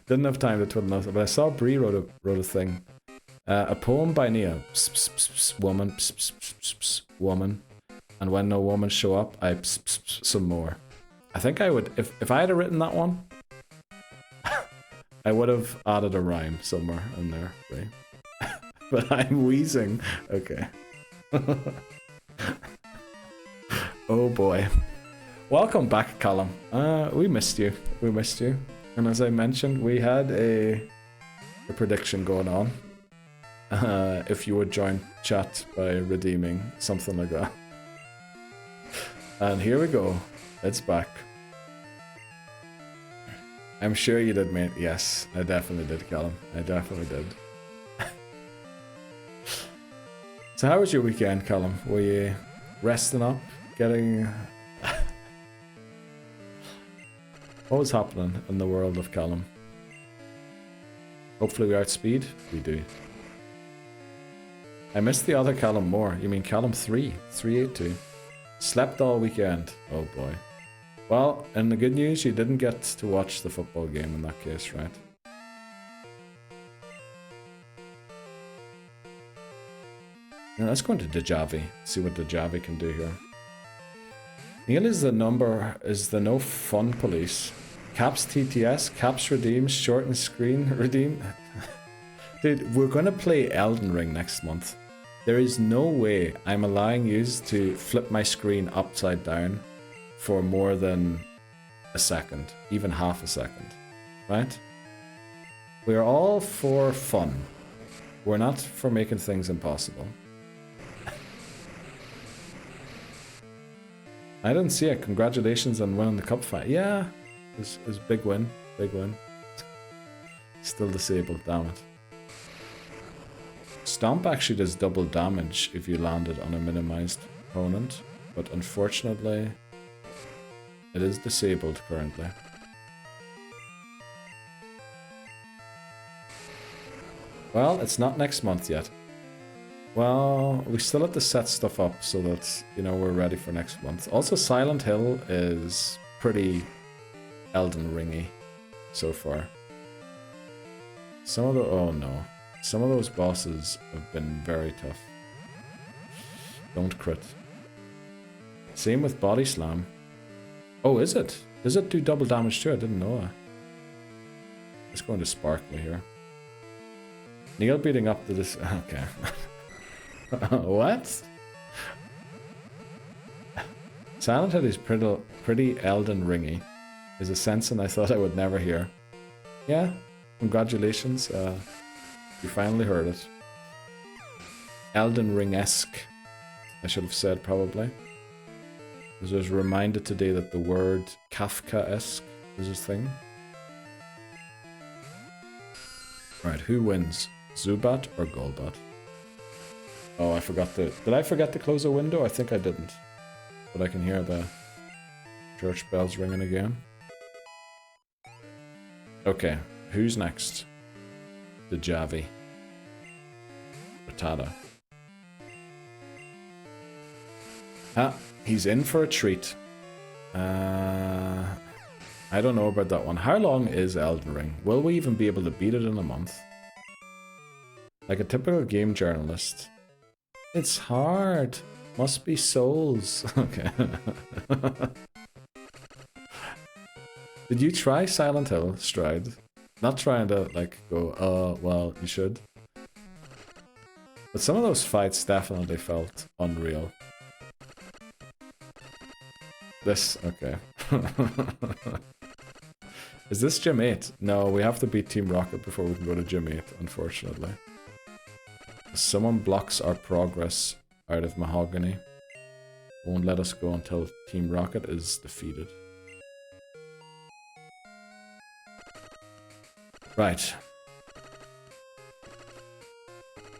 Didn't have time to twiddle thumbs, but I saw Bree wrote a thing. A poem by Nia. Pss, pss, pss, pss, woman. Pss, pss, pss, pss, pss, woman. And when no woman show up, I pss, pss, pss, some more. I think I would, if I had written that one, I would have added a rhyme somewhere in there, right? But I'm wheezing. Okay. Oh boy. Welcome back, Callum. We missed you. We missed you. And as I mentioned, we had a prediction going on. If you would join chat by redeeming something like that. And here we go. It's back. I'm sure you did, mate. Yes, I definitely did, Callum. I definitely did. So how was your weekend, Callum? Were you resting up? Getting... What was happening in the world of Callum? Hopefully we outspeed? We do. I missed the other Callum more. You mean Callum 3? 382. Slept all weekend. Oh boy. Well, and the good news, you didn't get to watch the football game in that case, right? Now let's go into Dejavi. See what Dejavi can do here. Neil is the no fun police. Caps TTS, caps redeems, shorten screen redeem. Dude, we're gonna play Elden Ring next month. There is no way I'm allowing you to flip my screen upside down for more than a second, even half a second, right? We are all for fun. We're not for making things impossible. I didn't see it. Congratulations on winning the cup fight. Yeah, it was a big win. Big win. Still disabled, damn it. Stomp actually does double damage if you landed on a minimized opponent, but unfortunately, it is disabled currently. Well, it's not next month yet. Well, we still have to set stuff up so that, you know, we're ready for next month. Also, Silent Hill is pretty Elden Ringy so far. Some of the... oh no. Some of those bosses have been very tough. Don't crit. Same with Body Slam. Oh, is it? Does it do double damage too? I didn't know that. Let's go into Sparkly here. Neil beating up to this... okay. What? Silent Hill is pretty Elden Ringy. Is a sentence I thought I would never hear. Yeah, congratulations. You finally heard it. Elden Ring-esque, I should have said probably. Because I was reminded today that the word Kafka-esque is a thing. Alright, who wins? Zubat or Golbat? Oh, I forgot to... Did I forget to close a window? I think I didn't. But I can hear the church bells ringing again. Okay, who's next? The Javi. Rattata. Ah, he's in for a treat. I don't know about that one. How long is Elden Ring? Will we even be able to beat it in a month? Like a typical game journalist. It's hard. Must be souls. Okay. Did you try Silent Hill, Stride? Not trying to, like, go, oh, well, you should. But some of those fights definitely felt unreal. This, okay. Is this Gym 8? No, we have to beat Team Rocket before we can go to Gym 8, unfortunately. Someone blocks our progress out of Mahogany. Won't let us go until Team Rocket is defeated. Right.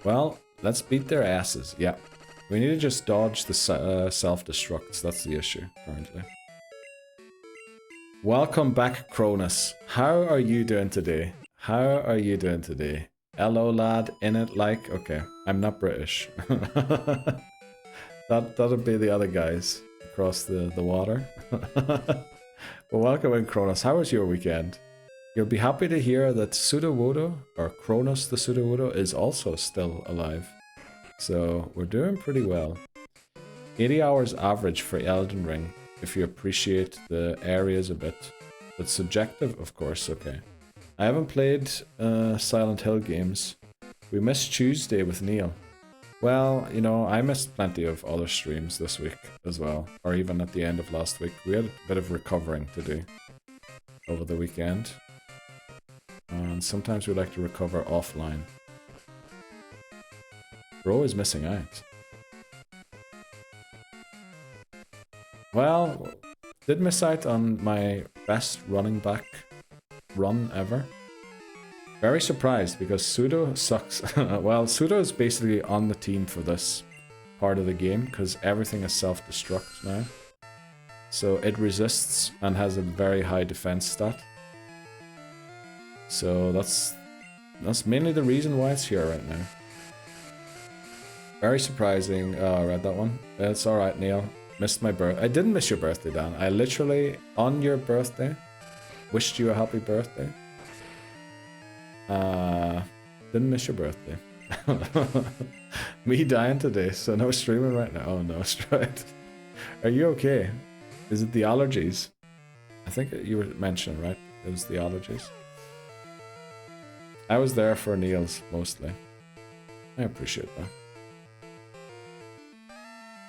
Well, let's beat their asses. Yeah. We need to just dodge the self-destructs. That's the issue, currently. Welcome back, Cronus. How are you doing today? How are you doing today? Hello, lad. In it like... Okay, I'm not British. That'll be the other guys across the water. Well, welcome in, Cronus. How was your weekend? You'll be happy to hear that Sudowoodo, or Cronus the Sudowoodo, is also still alive. So, we're doing pretty well. 80 hours average for Elden Ring, if you appreciate the areas a bit. But subjective, of course, okay. I haven't played Silent Hill games. We missed Tuesday with Neil. Well, you know, I missed plenty of other streams this week as well. Or even at the end of last week. We had a bit of recovering to do over the weekend. And sometimes we like to recover offline. Bro is missing out. Well, did miss out on my best running back run ever. Very surprised because Pseudo sucks. Well, Pseudo is basically on the team for this part of the game because everything is self-destruct now. So it resists and has a very high defense stat. So that's mainly the reason why it's here right now. Very surprising. Oh, I read that one. It's alright, Neil. Missed my birth. I didn't miss your birthday, Dan. I literally, on your birthday, wished you a happy birthday. Didn't miss your birthday. Me dying today, so no streaming right now. Oh no, Stride. Are you okay? Is it the allergies? I think you were mentioning, right? It was the allergies. I was there for Neil's, mostly. I appreciate that.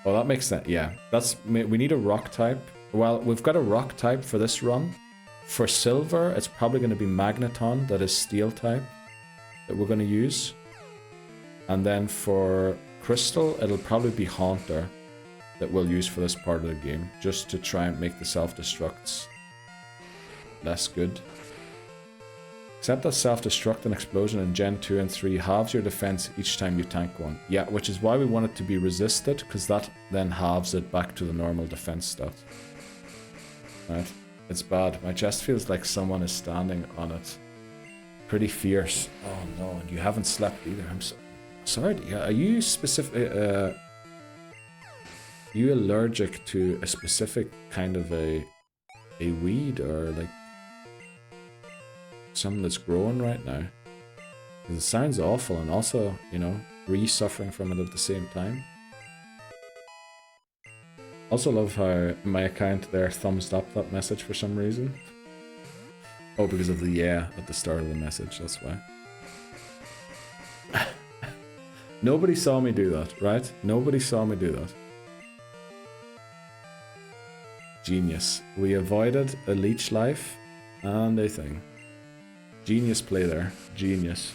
Oh, that makes sense. Yeah, we need a rock type. Well, we've got a rock type for this run. For silver, it's probably going to be Magneton, that is steel type, that we're going to use. And then for crystal, it'll probably be Haunter that we'll use for this part of the game, just to try and make the self-destructs less good. Except that self-destruct and explosion in Gen 2 and 3 halves your defense each time you tank one. Yeah, which is why we want it to be resisted, because that then halves it back to the normal defense stat. Right, it's bad. My chest feels like someone is standing on it. Pretty fierce. Oh no, and you haven't slept either. I'm sorry. Are you specific? Are you allergic to a specific kind of a weed or like something that's growing right now? Because it sounds awful, and also, you know, suffering from it at the same time. Also love how my account there thumbs up that message for some reason. Oh, because of the yeah at the start of the message, that's why. Nobody saw me do that, right? Nobody saw me do that. Genius. We avoided a leech life and a thing. Genius play there. Genius.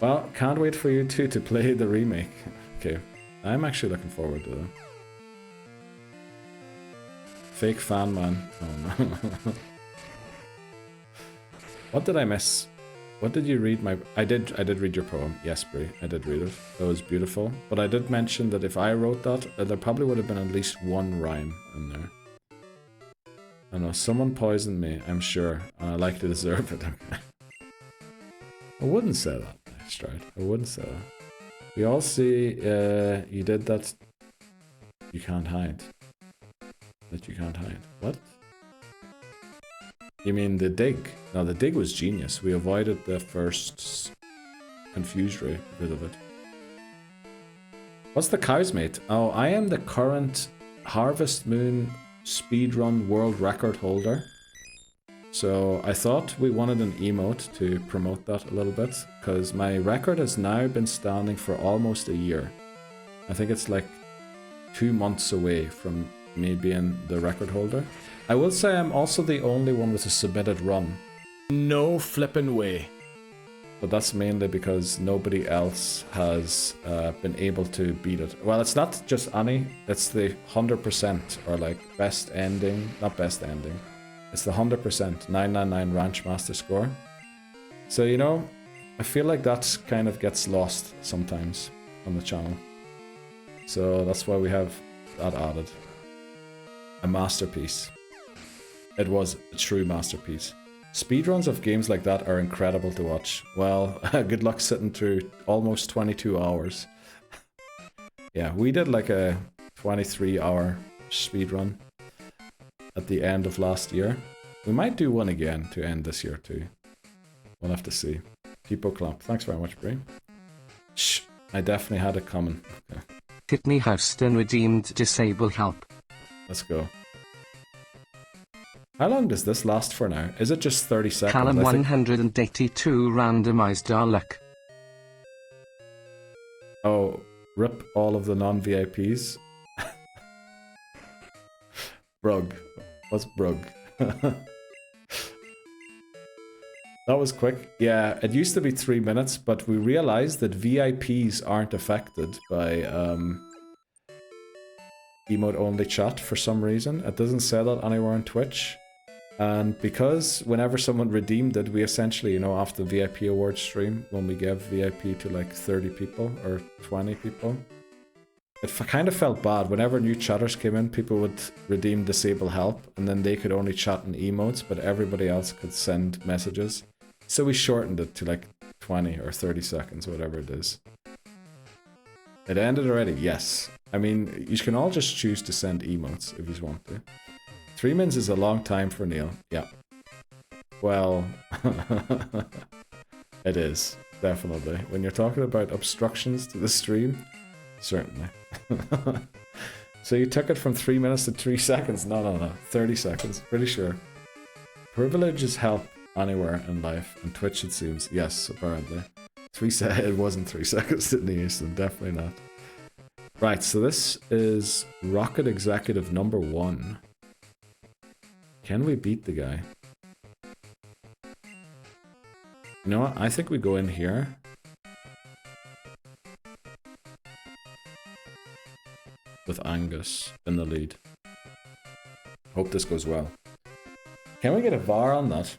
Well, can't wait for you two to play the remake. Okay, I'm actually looking forward to that. Fake fan man. Oh no. What did I miss? What did you read? I did read your poem. Yes, Brie, I did read it. It was beautiful. But I did mention that if I wrote that, there probably would have been at least one rhyme in there. I know, someone poisoned me, I'm sure, and I like to deserve it. Okay. I wouldn't say that, Stride. I wouldn't say that. We all see you did that. You can't hide. That you can't hide. What? You mean the dig? No, the dig was genius. We avoided the first confused ray bit of it. What's the cow's mate? Oh, I am the current Harvest Moon speedrun world record holder. So I thought we wanted an emote to promote that a little bit, because my record has now been standing for almost a year. I think it's like 2 months away from me being the record holder. I will say I'm also the only one with a submitted run. No flippin' way. But that's mainly because nobody else has been able to beat it. Well, it's not just any, it's the 100% or like best ending, not best ending. It's the 100% 999 Ranch Master score. So, you know, I feel like that kind of gets lost sometimes on the channel. So that's why we have that added. A masterpiece. It was a true masterpiece. Speedruns of games like that are incredible to watch. Well, good luck sitting through almost 22 hours. Yeah, we did like a 23-hour speedrun at the end of last year. We might do one again to end this year too. We'll have to see. Tipo Clamp, thanks very much, Brie. Shh, I definitely had it coming. Okay. Pitney Houston redeemed disable help. Let's go. How long does this last for now? Is it just 30 seconds? Callum 182 randomized our luck. Oh, rip all of the non-VIPs. Brug. What's Brug? That was quick. Yeah, it used to be 3 minutes, but we realized that VIPs aren't affected by emote-only chat for some reason. It doesn't say that anywhere on Twitch. And because whenever someone redeemed it, we essentially, you know, after the VIP award stream, when we gave VIP to like 30 people or 20 people, it kind of felt bad. Whenever new chatters came in, people would redeem disable help, and then they could only chat in emotes, but everybody else could send messages. So we shortened it to like 20 or 30 seconds, whatever it is. It ended already? Yes. I mean, you can all just choose to send emotes if you want to. 3 minutes is a long time for Neil. Yeah. Well, it is, definitely. When you're talking about obstructions to the stream, certainly. So you took it from 3 minutes to 3 seconds? No. 30 seconds, pretty sure. Privileges help anywhere in life, and Twitch it seems. Yes, apparently. It wasn't 3 seconds to Houston, definitely not. Right, so this is Rocket Executive number 1. Can we beat the guy? You know what? I think we go in here. With Angus in the lead. Hope this goes well. Can we get a VAR on that?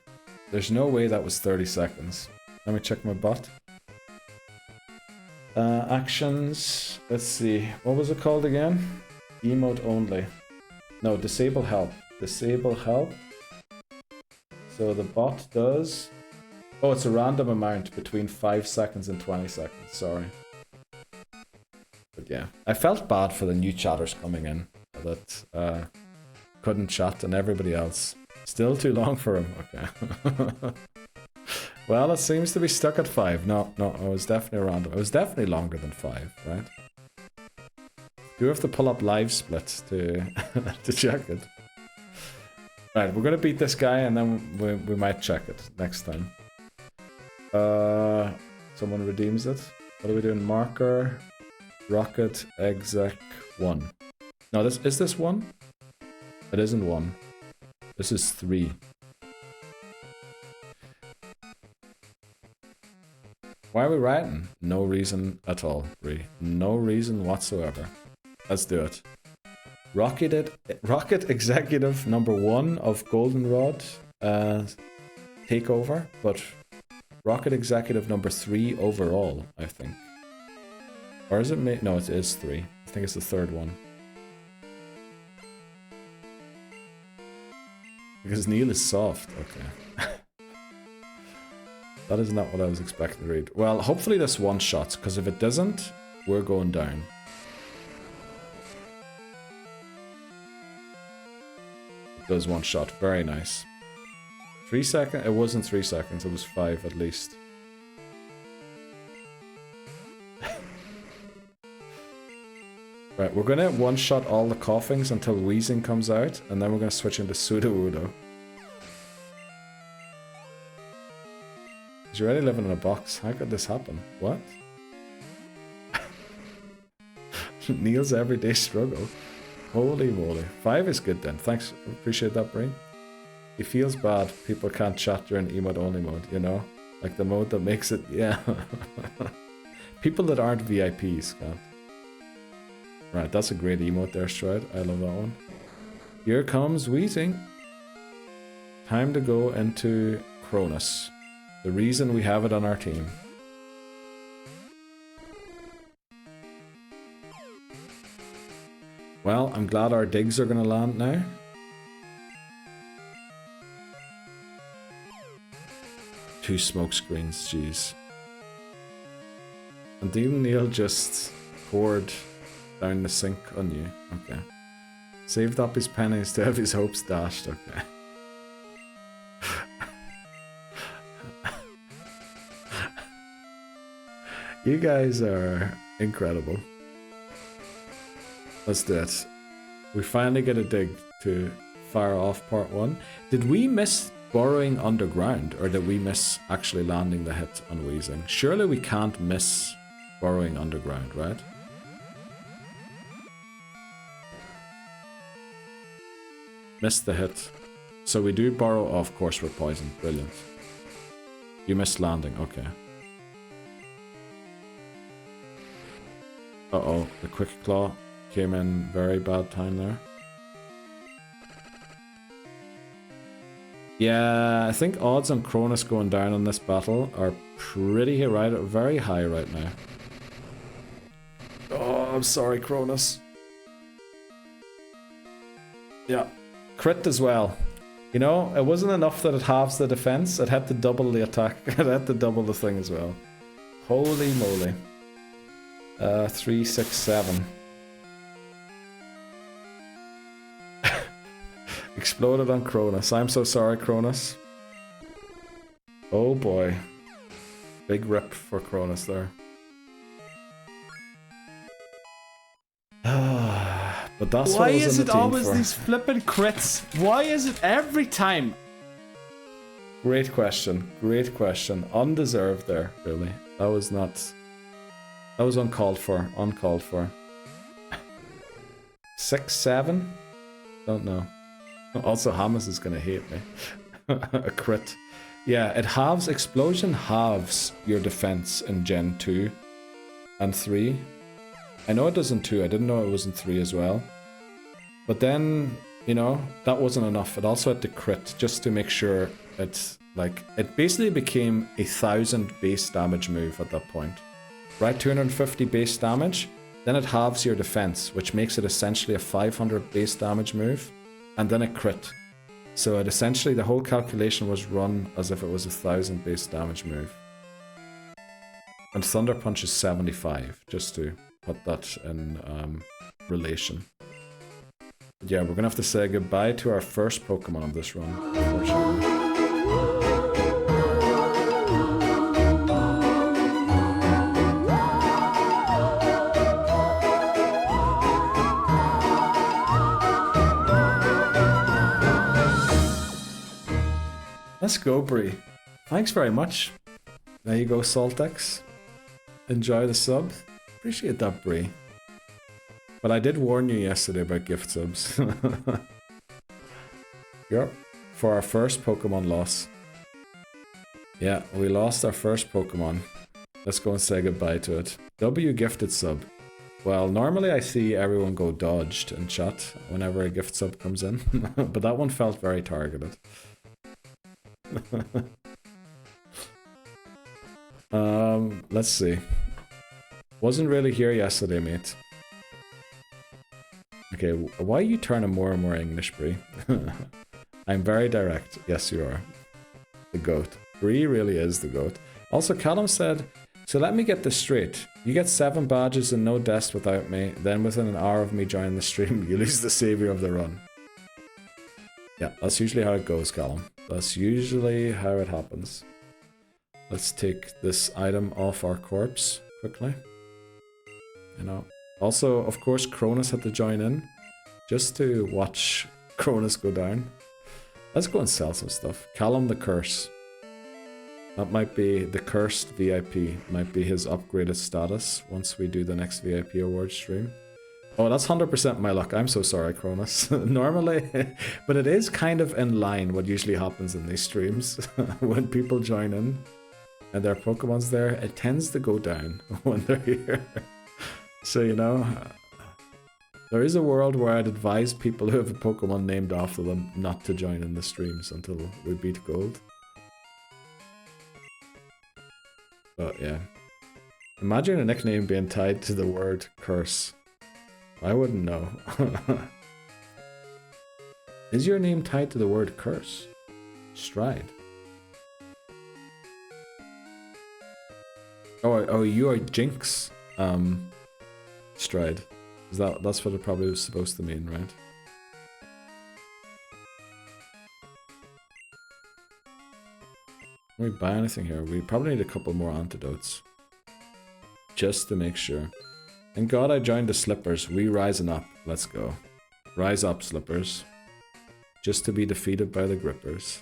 There's no way that was 30 seconds. Let me check my bot. Actions. Let's see. What was it called again? Emote only. No, disable help. Disable help. So the bot does... Oh, it's a random amount between 5 seconds and 20 seconds. Sorry. But yeah, I felt bad for the new chatters coming in that couldn't chat, and everybody else. Still too long for him. Okay. Well, it seems to be stuck at 5. No, it was definitely random. It was definitely longer than 5, right? Do we have to pull up live splits to to check it? Right, we're gonna beat this guy, and then we might check it next time. Someone redeems it. What are we doing? Marker, Rocket, Exec 1. No, is this 1? It isn't 1. This is 3. Why are we writing? No reason at all, Bree. No reason whatsoever. Let's do it. Rocket Executive number 1 of Goldenrod takeover, but Rocket Executive number 3 overall, I think. Or is it? No, it is 3. I think it's the 3rd one. Because Neil is soft. Okay. That is not what I was expecting to read. Well, hopefully this one-shots, because if it doesn't, we're going down. It does one-shot. Very nice. 3 seconds? It wasn't 3 seconds. It was 5 at least. Right, we're going to one-shot all the coughings until wheezing comes out, and then we're going to switch into Sudowoodo. You're already living in a box. How could this happen? What? Neil's everyday struggle. Holy moly. 5 is good then. Thanks. Appreciate that, Bree. He feels bad people can't chat during emote only mode, you know? Like the mode that makes it, yeah. People that aren't VIPs can't. Right, that's a great emote there, Stride. I love that one. Here comes wheezing. Time to go into Cronus. The reason we have it on our team. Well, I'm glad our digs are going to land now. Two smoke screens, jeez. And even Neil just poured down the sink on you. Okay. Saved up his pennies to have his hopes dashed. Okay. You guys are incredible. Let's do it. We finally get a dig to fire off part 1. Did we miss burrowing underground, or did we miss actually landing the hit on wheezing? Surely we can't miss burrowing underground, right? Missed the hit. So we do burrow. Oh, of course we're poisoned. Brilliant. You missed landing. Okay. Uh-oh, the quick claw came in very bad time there. Yeah, I think odds on Cronus going down on this battle are pretty very high right now. Oh, I'm sorry, Cronus. Yeah, crit as well. You know, it wasn't enough that it halves the defense, it had to double the attack. It had to double the thing as well. Holy moly. 3, 6, 7. Exploded on Cronus. I'm so sorry, Cronus. Oh boy. Big rip for Cronus there. But that's what I was in the team for. Why is it always these flippin' crits? Why is it every time? Great question. Great question. Undeserved there, really. That was not... That was uncalled for. Uncalled for. 6, 7? Don't know. Also, Hamas is gonna hate me. A crit. Yeah, it halves... Explosion halves your defense in Gen 2 and 3. I know it does in 2. I didn't know it was in 3 as well. But then, you know, that wasn't enough. It also had to crit just to make sure it's like... It basically became a 1000 base damage move at that point. Right, 250 base damage, then it halves your defense, which makes it essentially a 500 base damage move, and then a crit. So it essentially, the whole calculation was run as if it was a 1000 base damage move. And Thunder Punch is 75, just to put that in relation. But yeah, we're gonna have to say goodbye to our first Pokemon of this run, unfortunately. Let's go, Bree. Thanks very much. There you go, Saltex. Enjoy the sub. Appreciate that, Bree. But I did warn you yesterday about gift subs. Yep. For our first Pokemon loss. Yeah, we lost our first Pokemon. Let's go and say goodbye to it. W gifted sub. Well, normally I see everyone go dodged in chat whenever a gift sub comes in, but that one felt very targeted. Let's see. Wasn't really here yesterday, mate. Okay, why are you turning more and more English, Bree? I'm very direct. Yes, you are. The goat. Bree really is the goat. Also, Callum said, so let me get this straight. You get 7 badges and no deaths without me, then within an hour of me joining the stream, you lose the savior of the run. Yeah, that's usually how it goes, Callum. That's usually how it happens. Let's take this item off our corpse quickly. You know. Also, of course, Cronus had to join in just to watch Cronus go down. Let's go and sell some stuff. Callum the Curse. That might be the cursed VIP. Might be his upgraded status once we do the next VIP award stream. Oh, that's 100% my luck. I'm so sorry, Cronus. Normally, but it is kind of in line what usually happens in these streams. When people join in and their Pokemon's there, it tends to go down when they're here. So, you know, there is a world where I'd advise people who have a Pokemon named after them not to join in the streams until we beat gold. But yeah. Imagine a nickname being tied to the word curse. I wouldn't know. Is your name tied to the word curse? Stride. Oh, you are Jinx. Stride. That's what it probably was supposed to mean, right? Can we buy anything here? We probably need a couple more antidotes. Just to make sure. Thank God I joined the Slippers. We rising up. Let's go. Rise up, Slippers. Just to be defeated by the Grippers.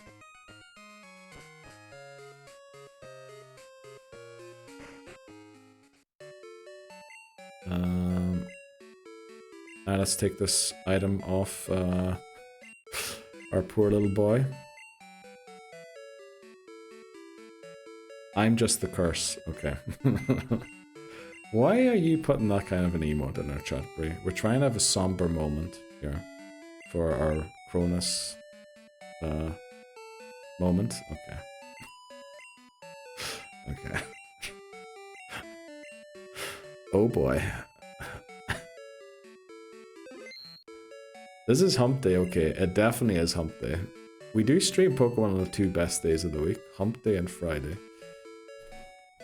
Let's take this item off our poor little boy. I'm just the curse. Okay. Why are you putting that kind of an emote in our chat, Brie? We're trying to have a somber moment here for our Cronus moment. Okay. Okay. Oh boy. This is hump day, okay. It definitely is hump day. We do stream Pokemon on the 2 best days of the week. Hump day and Friday.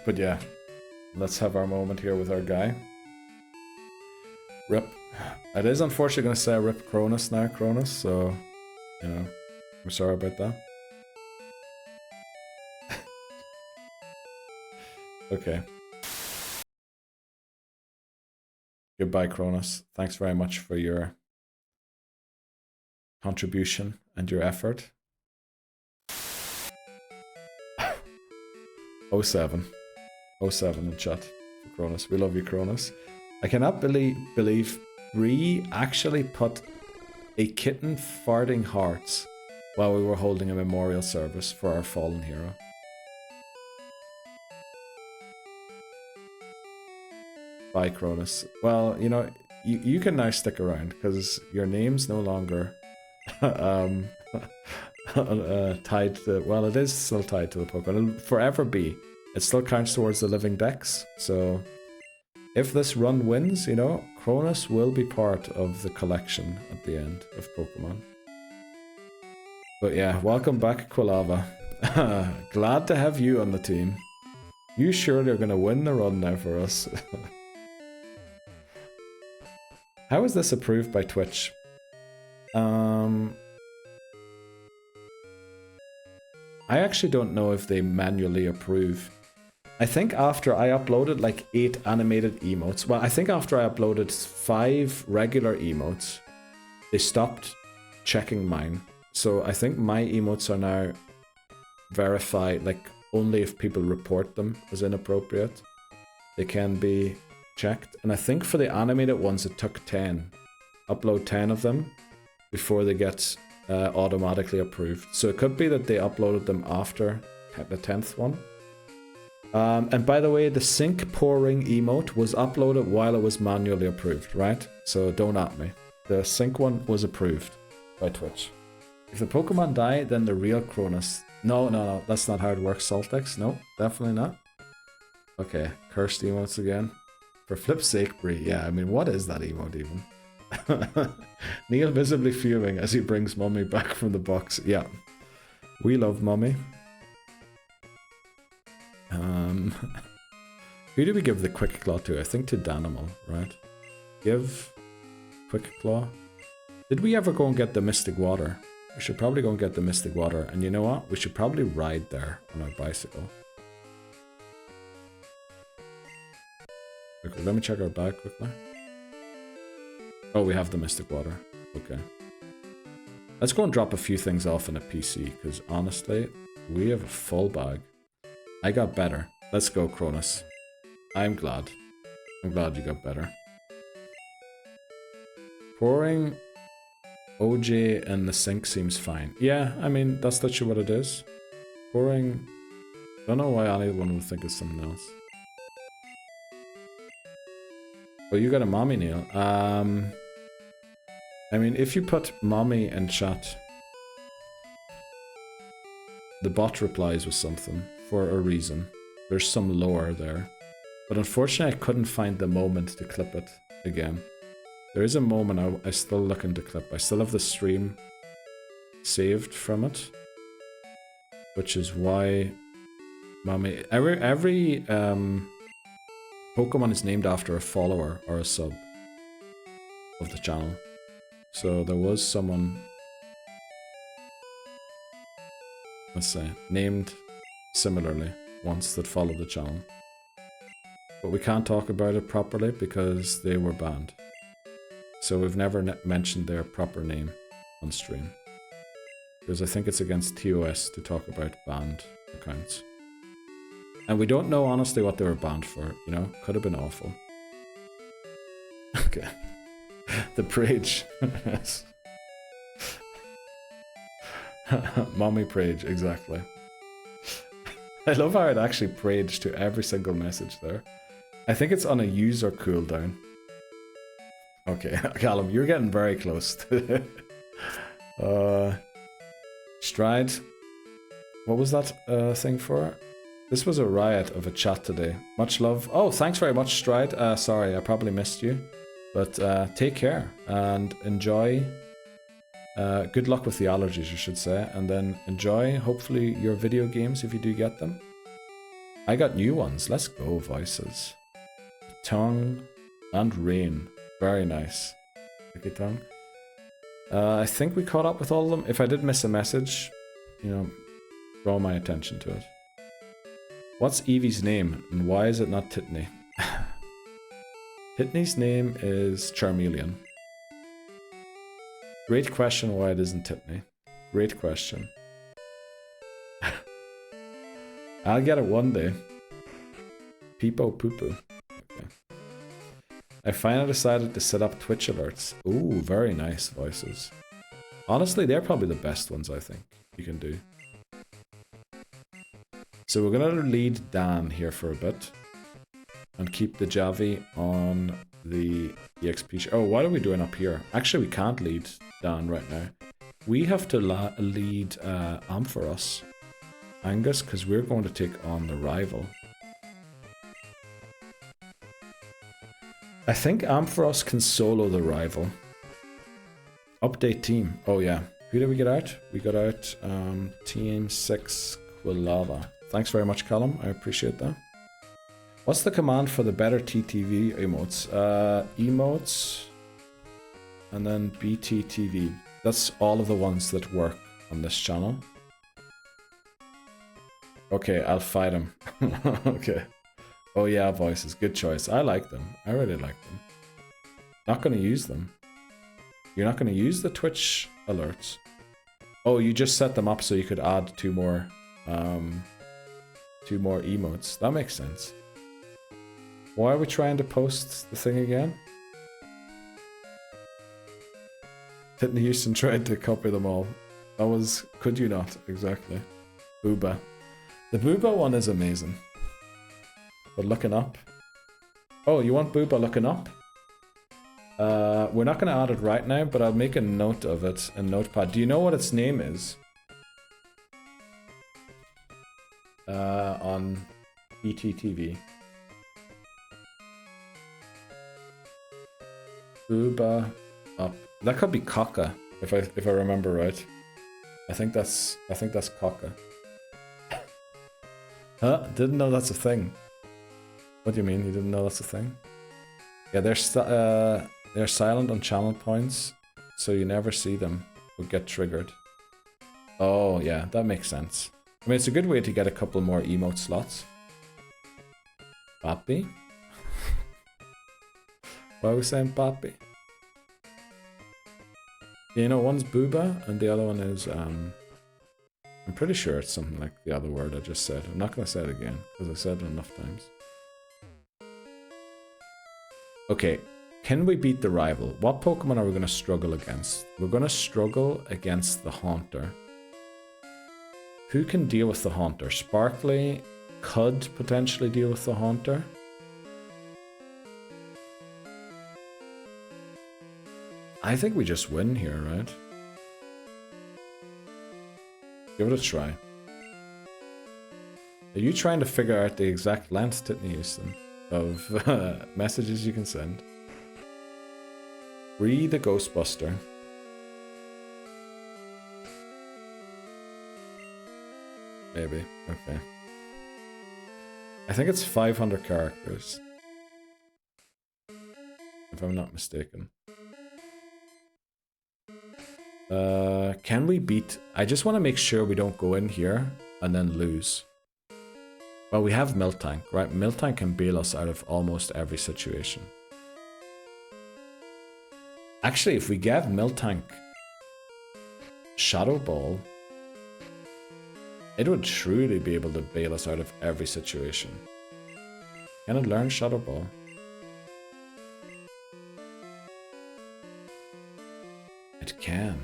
But yeah. Let's have our moment here with our guy. Rip. It is unfortunately going to say rip Cronus now, Cronus, so, you know, I'm sorry about that. Okay. Goodbye, Cronus. Thanks very much for your contribution and your effort. 07. 07 in chat for Cronus. We love you, Cronus. I cannot believe Bree actually put a kitten farting hearts while we were holding a memorial service for our fallen hero. Bye, Cronus. Well, you know, you can now stick around because your name's no longer tied to, well, it is still tied to the Pokemon. It'll forever be. It still counts towards the Living Dex, so if this run wins, you know, Cronus will be part of the collection at the end of Pokemon. But yeah, welcome back, Quilava. Glad to have you on the team. You surely are going to win the run now for us. How is this approved by Twitch? I actually don't know if they manually approve. I think after I uploaded like 8 animated emotes, well, I think after I uploaded 5 regular emotes, they stopped checking mine. So I think my emotes are now verified, like only if people report them as inappropriate, they can be checked. And I think for the animated ones, it took 10. Upload 10 of them before they get automatically approved. So it could be that they uploaded them after the 10th one. And by the way, the sink pouring emote was uploaded while it was manually approved, right? So don't at me. The sink one was approved by Twitch. If the Pokemon die, then the real Cronus. No, that's not how it works, Saltex. No, definitely not. Okay, cursed emotes again. For flip's sake, Brie. Yeah, I mean, what is that emote even? Neil visibly fuming as he brings Mummy back from the box. Yeah, we love Mummy. Who do we give the Quick Claw to? I think to Danimal, right? Give Quick Claw. Did we ever go and get the Mystic Water? We should probably go and get the Mystic Water. And you know what? We should probably ride there on our bicycle. Okay, let me check our bag quickly. Oh, we have the Mystic Water. Okay. Let's go and drop a few things off in a PC, because honestly, we have a full bag. I got better. Let's go, Cronus. I'm glad. I'm glad you got better. Pouring OJ in the sink seems fine. Yeah, I mean, that's literally what it is. Pouring... Don't know why anyone would think it's something else. Oh, you got a mommy, Neil. I mean, if you put mommy in chat, the bot replies with something for a reason. There's some lore there. But unfortunately, I couldn't find the moment to clip it again. There is a moment I still looking to clip. I still have the stream saved from it. Which is why mommy... Every Pokemon is named after a follower or a sub of the channel. So there was someone, let's say, named similarly once that followed the channel. But we can't talk about it properly because they were banned. So we've never mentioned their proper name on stream. Because I think it's against TOS to talk about banned accounts. And we don't know honestly what they were banned for, you know? Could have been awful. Okay. The Prage. Yes. Mommy Prage, exactly. I love how it actually praged to every single message there. I think it's on a user cooldown. Okay, Callum, you're getting very close to Stride. What was that thing for? This was a riot of a chat today. Much love. Oh, thanks very much, Stride. Sorry, I probably missed you. But take care and enjoy. Good luck with the allergies, I should say. And then enjoy, hopefully, your video games if you do get them. I got new ones. Let's go, Voices. Tongue and Rain. Very nice. Thank you, Tongue. I think we caught up with all of them. If I did miss a message, you know, draw my attention to it. What's Eevee's name, and why is it not Titney? Titney's name is Charmeleon. Great question why it isn't Titney. Great question. I'll get it one day. Peepo Poo-Poo. Okay. I finally decided to set up Twitch alerts. Ooh, very nice, Voices. Honestly, they're probably the best ones, I think, you can do. So we're going to lead Dan here for a bit. And keep the Javi on the EXP. Oh, what are we doing up here? Actually, we can't lead Dan right now. We have to lead Ampharos, Angus, because we're going to take on the rival. I think Ampharos can solo the rival. Update team. Oh yeah. Who did we get out? We got out Team 6 Quilava. Thanks very much, Callum. I appreciate that. What's the command for the better TTV emotes? Emotes and then BTTV. That's all of the ones that work on this channel. Okay, I'll fight him. Okay. Oh yeah, Voices. Good choice. I like them. I really like them. Not going to use them. You're not going to use the Twitch alerts. Oh, you just set them up so you could add two more emotes. That makes sense. Why are we trying to post the thing again? Whitney Houston tried to copy them all. That was... Could you not? Exactly. Booba. The Booba one is amazing. but looking up. Oh, you want Booba looking up? We're not going to add it right now, but I'll make a note of it in Notepad. Do you know what its name is? On BTTV. Booba up. That could be Kaka, if I remember right. I think that's Kaka. Huh? Didn't know that's a thing. What do you mean? You didn't know that's a thing? Yeah, they're silent on channel points, so you never see them or get triggered. Oh yeah, that makes sense. I mean, it's a good way to get a couple more emote slots. Papi? Why are we saying Papi? You know, one's Booba and the other one is, I'm pretty sure it's something like the other word I just said. I'm not going to say it again, because I said it enough times. Okay, can we beat the rival? What Pokemon are we going to struggle against? We're going to struggle against the Haunter. Who can deal with the Haunter? Sparkly could potentially deal with the Haunter. I think we just win here, right? Give it a try. Are you trying to figure out the exact length, Titney Houston, of messages you can send? Free the Ghostbuster. Maybe. Okay. I think it's 500 characters. If I'm not mistaken. Can we beat... I just want to make sure we don't go in here and then lose. Well, we have Miltank, right? Miltank can bail us out of almost every situation. Actually, if we gave Miltank Shadow Ball, it would truly be able to bail us out of every situation. Can it learn Shadow Ball? It can.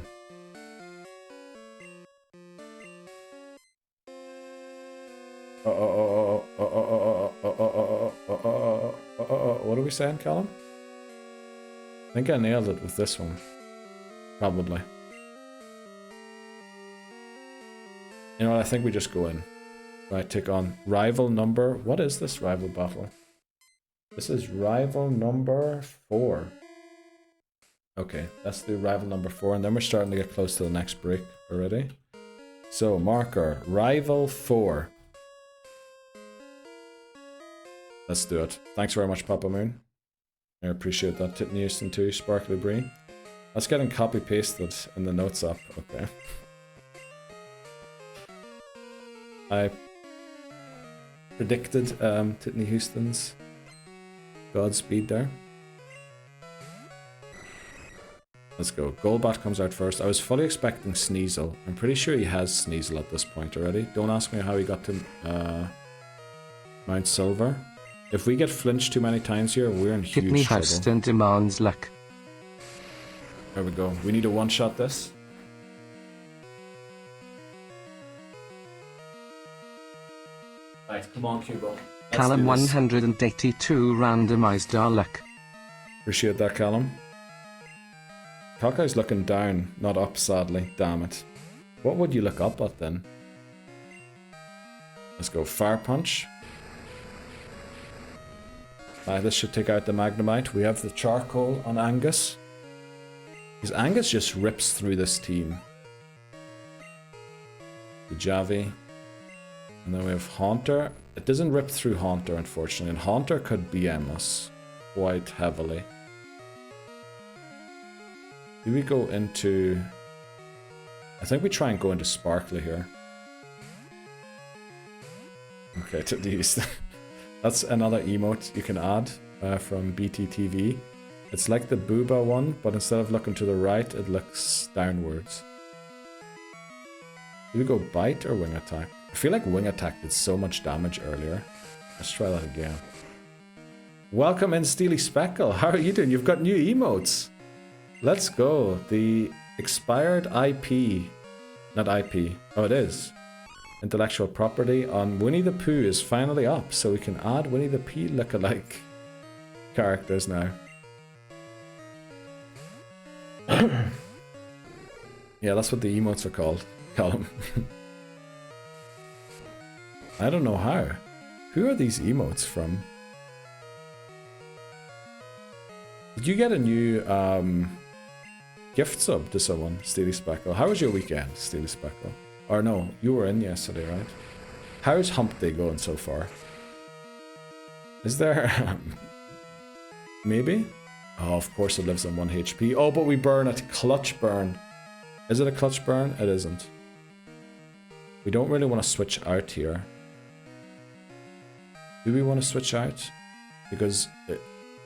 What are we saying, Callum? I think I nailed it with this one. Probably. You know what, I think we just go in. Right, take on rival number... What is this rival battle? This is rival number 4. Okay, that's the rival number 4, and then we're starting to get close to the next break already. So, marker, rival 4. Let's do it. Thanks very much, Papa Moon. I appreciate that. Titney Houston too, Sparkly Bree. That's getting copy-pasted in the notes app. Okay. I predicted Titney Houston's Godspeed there. Let's go. Golbat comes out first. I was fully expecting Sneasel. I'm pretty sure he has Sneasel at this point already. Don't ask me how he got to Mount Silver. If we get flinched too many times here, we're in huge Titney trouble. Houston demands luck. There we go. We need to one-shot this. Right, come on, Cubo. Callum 182 randomized our luck. Appreciate that, Callum. Kakai's looking down, not up, sadly. Damn it. What would you look up at then? Let's go. Fire Punch. This should take out the Magnemite. We have the Charcoal on Angus. Because Angus just rips through this team. The Javi. And then we have Haunter. It doesn't rip through Haunter, unfortunately. And Haunter could BM us quite heavily. Do we go into... I think we try and go into Sparkly here. Okay, to these. That's another emote you can add from BTTV. It's like the Booba one, but instead of looking to the right, it looks downwards. Do we go Bite or Wing Attack? I feel like Wing Attack did so much damage earlier. Let's try that again. Welcome in, Steely Speckle. How are you doing? You've got new emotes. Let's go. The expired IP. Not IP. Oh, it is. intellectual property on Winnie the Pooh is finally up, so we can add Winnie the Pooh lookalike characters now. Yeah, that's what the emotes are called. Call them. I don't know how. Who are these emotes from? Did you get a new gift sub to someone, Steely Speckle? How was your weekend, Steely Speckle? Or no, you were in yesterday, right? How's Hump Day going so far? Is there... maybe? Oh, of course it lives on 1 HP. Oh, but we burn it. Clutch burn. Is it a clutch burn? It isn't. We don't really want to switch out here. Do we want to switch out? Because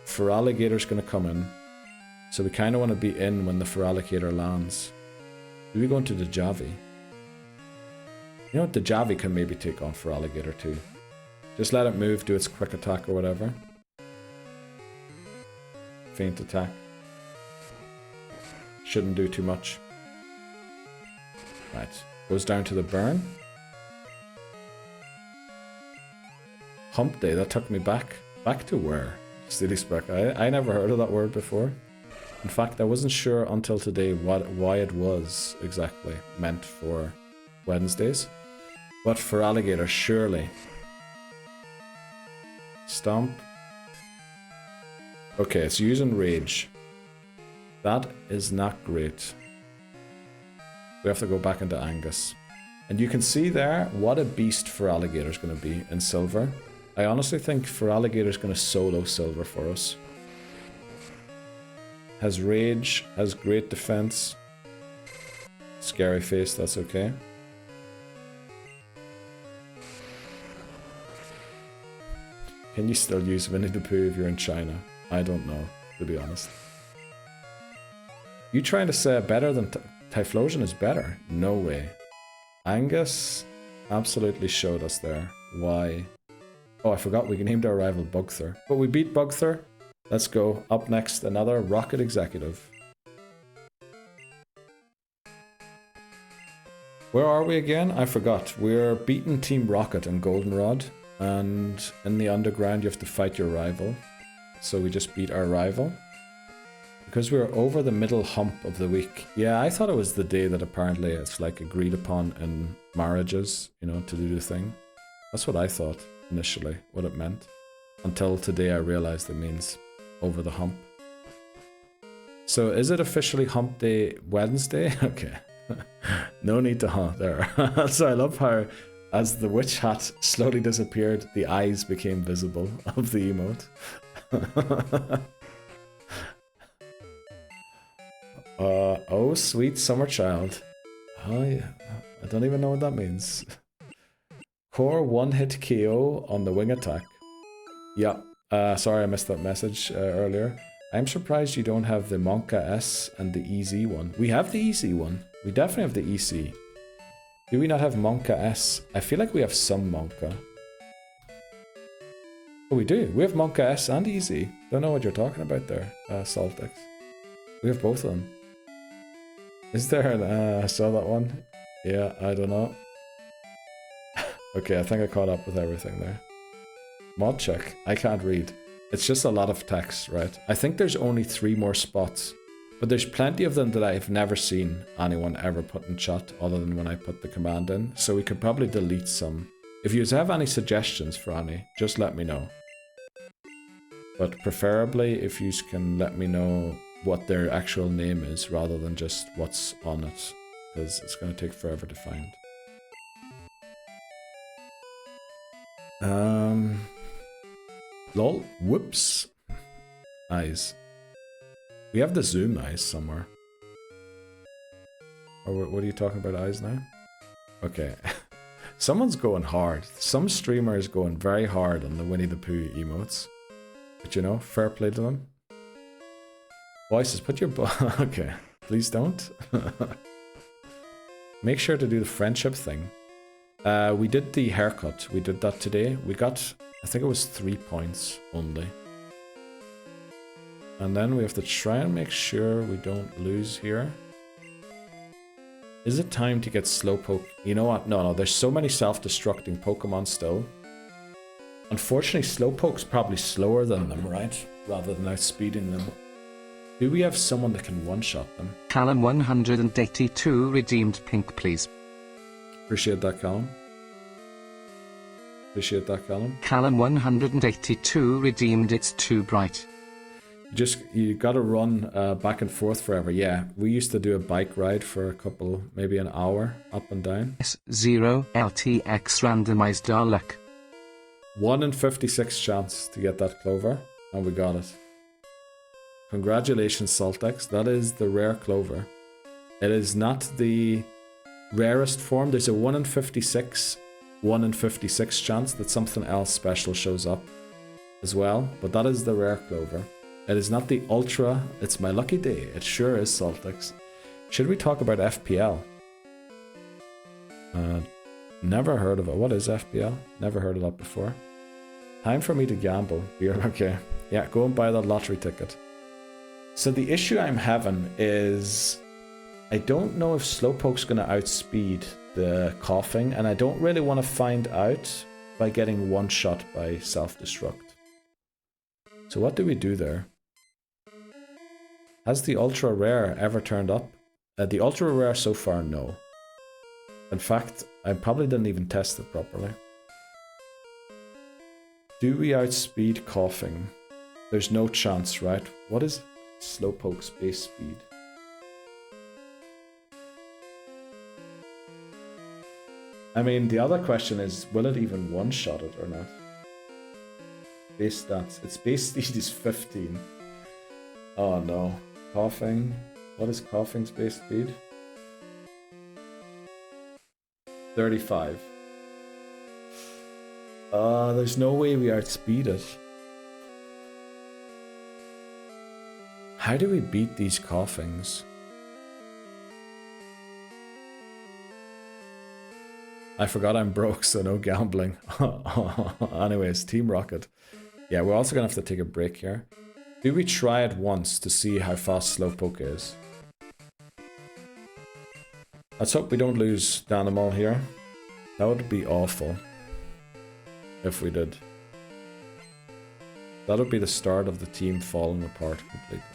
Feraligator's going to come in. So we kind of want to be in when the Feraligator lands. Do we go into the Javi? You know what? The Javi can maybe take on Feraligator too. Just let it move, do its quick attack or whatever. Feint attack. Shouldn't do too much. Right. Goes down to the burn. Hump Day, that took me back. Back to where? Steely Spec. I never heard of that word before. In fact, I wasn't sure until today why it was exactly meant for Wednesdays. But for alligator, surely. Stomp. Okay, it's using rage. That is not great. We have to go back into Angus. And you can see there what a beast for alligator is going to be in silver. I honestly think for alligator is going to solo silver for us. Has rage, has great defense. Scary face, that's okay. Can you still use Winnie the Pooh if you're in China? I don't know, to be honest. You trying to say better than Typhlosion is better? No way. Angus absolutely showed us there why. Oh, I forgot we named our rival Bugthor. But we beat Bugthor. Let's go. Up next, another Rocket Executive. Where are we again? I forgot. We're beating Team Rocket and Goldenrod. And in the underground, you have to fight your rival. So we just beat our rival. Because we're over the middle hump of the week. Yeah, I thought it was the day that apparently it's like agreed upon in marriages, you know, to do the thing. That's what I thought initially, what it meant. Until today I realized it means over the hump. So is it officially Hump Day Wednesday? Okay. No need to hunt there. So I love how as the witch hat slowly disappeared, the eyes became visible of the emote. Oh, sweet summer child. Oh, yeah. I don't even know what that means. Core one-hit KO on the wing attack. Yeah. Sorry I missed that message earlier. I'm surprised you don't have the Monka S and the EZ one. We have the EZ one. We definitely have the EC. Do we not have Monka S? I feel like we have some Monka. Oh, we do. We have Monka S and EZ. Don't know what you're talking about there, Saltix. We have both of them. Is there an, I saw that one. Yeah, I don't know. Okay, I think I caught up with everything there. Mod check. I can't read. It's just a lot of text, right? I think there's only 3 more spots. But there's plenty of them that I've never seen anyone ever put in chat other than when I put the command in. So we could probably delete some. If you have any suggestions for any, just let me know. But preferably if you can let me know what their actual name is rather than just what's on it. Because it's going to take forever to find. Lol. Whoops. Eyes. We have the zoom eyes somewhere. Or what are you talking about eyes now? Okay. Someone's going hard. Some streamer is going very hard on the Winnie the Pooh emotes. But you know, fair play to them. Voices, put your okay. Please don't. Make sure to do the friendship thing. We did the haircut. We did that today. We got, I think it was 3 points only. And then we have to try and make sure we don't lose here. Is it time to get Slowpoke? You know what? No, there's so many self-destructing Pokemon still. Unfortunately, Slowpoke's probably slower than them, right? Rather than outspeeding them. Do we have someone that can one-shot them? Callum 182 redeemed pink, please. Appreciate that, Callum. Appreciate that, Callum. Callum 182 redeemed it's too bright. You gotta run back and forth forever. Yeah, we used to do a bike ride for a couple, maybe an hour, up and down. S0 LTX randomized our luck. 1 in 56 chance to get that clover, and we got it. Congratulations, Saltex. That is the rare clover. It is not the rarest form. There's a 1 in 56, 1 in 56 chance that something else special shows up as well, but that is the rare clover. It is not the ultra. It's my lucky day. It sure is, Saltex. Should we talk about FPL? Never heard of it. What is FPL? Never heard of that before. Time for me to gamble. Okay. Yeah, go and buy that lottery ticket. So the issue I'm having is I don't know if Slowpoke's going to outspeed the coughing, and I don't really want to find out by getting one shot by self-destruct. So what do we do there? Has the ultra rare ever turned up? The ultra rare so far, no. In fact, I probably didn't even test it properly. Do we outspeed coughing? There's no chance, right? What is Slowpoke's base speed? I mean, the other question is, will it even one-shot it or not? Base stats. Its base speed is 15. Oh no. Coughing. What is coughing's base speed? 35. There's no way we outspeed it. How do we beat these coughings? I forgot I'm broke, so no gambling. Anyways, Team Rocket. Yeah, we're also gonna have to take a break here. Do we try it once to see how fast Slowpoke is? Let's hope we don't lose Danimal here. That would be awful if we did. That would be the start of the team falling apart completely.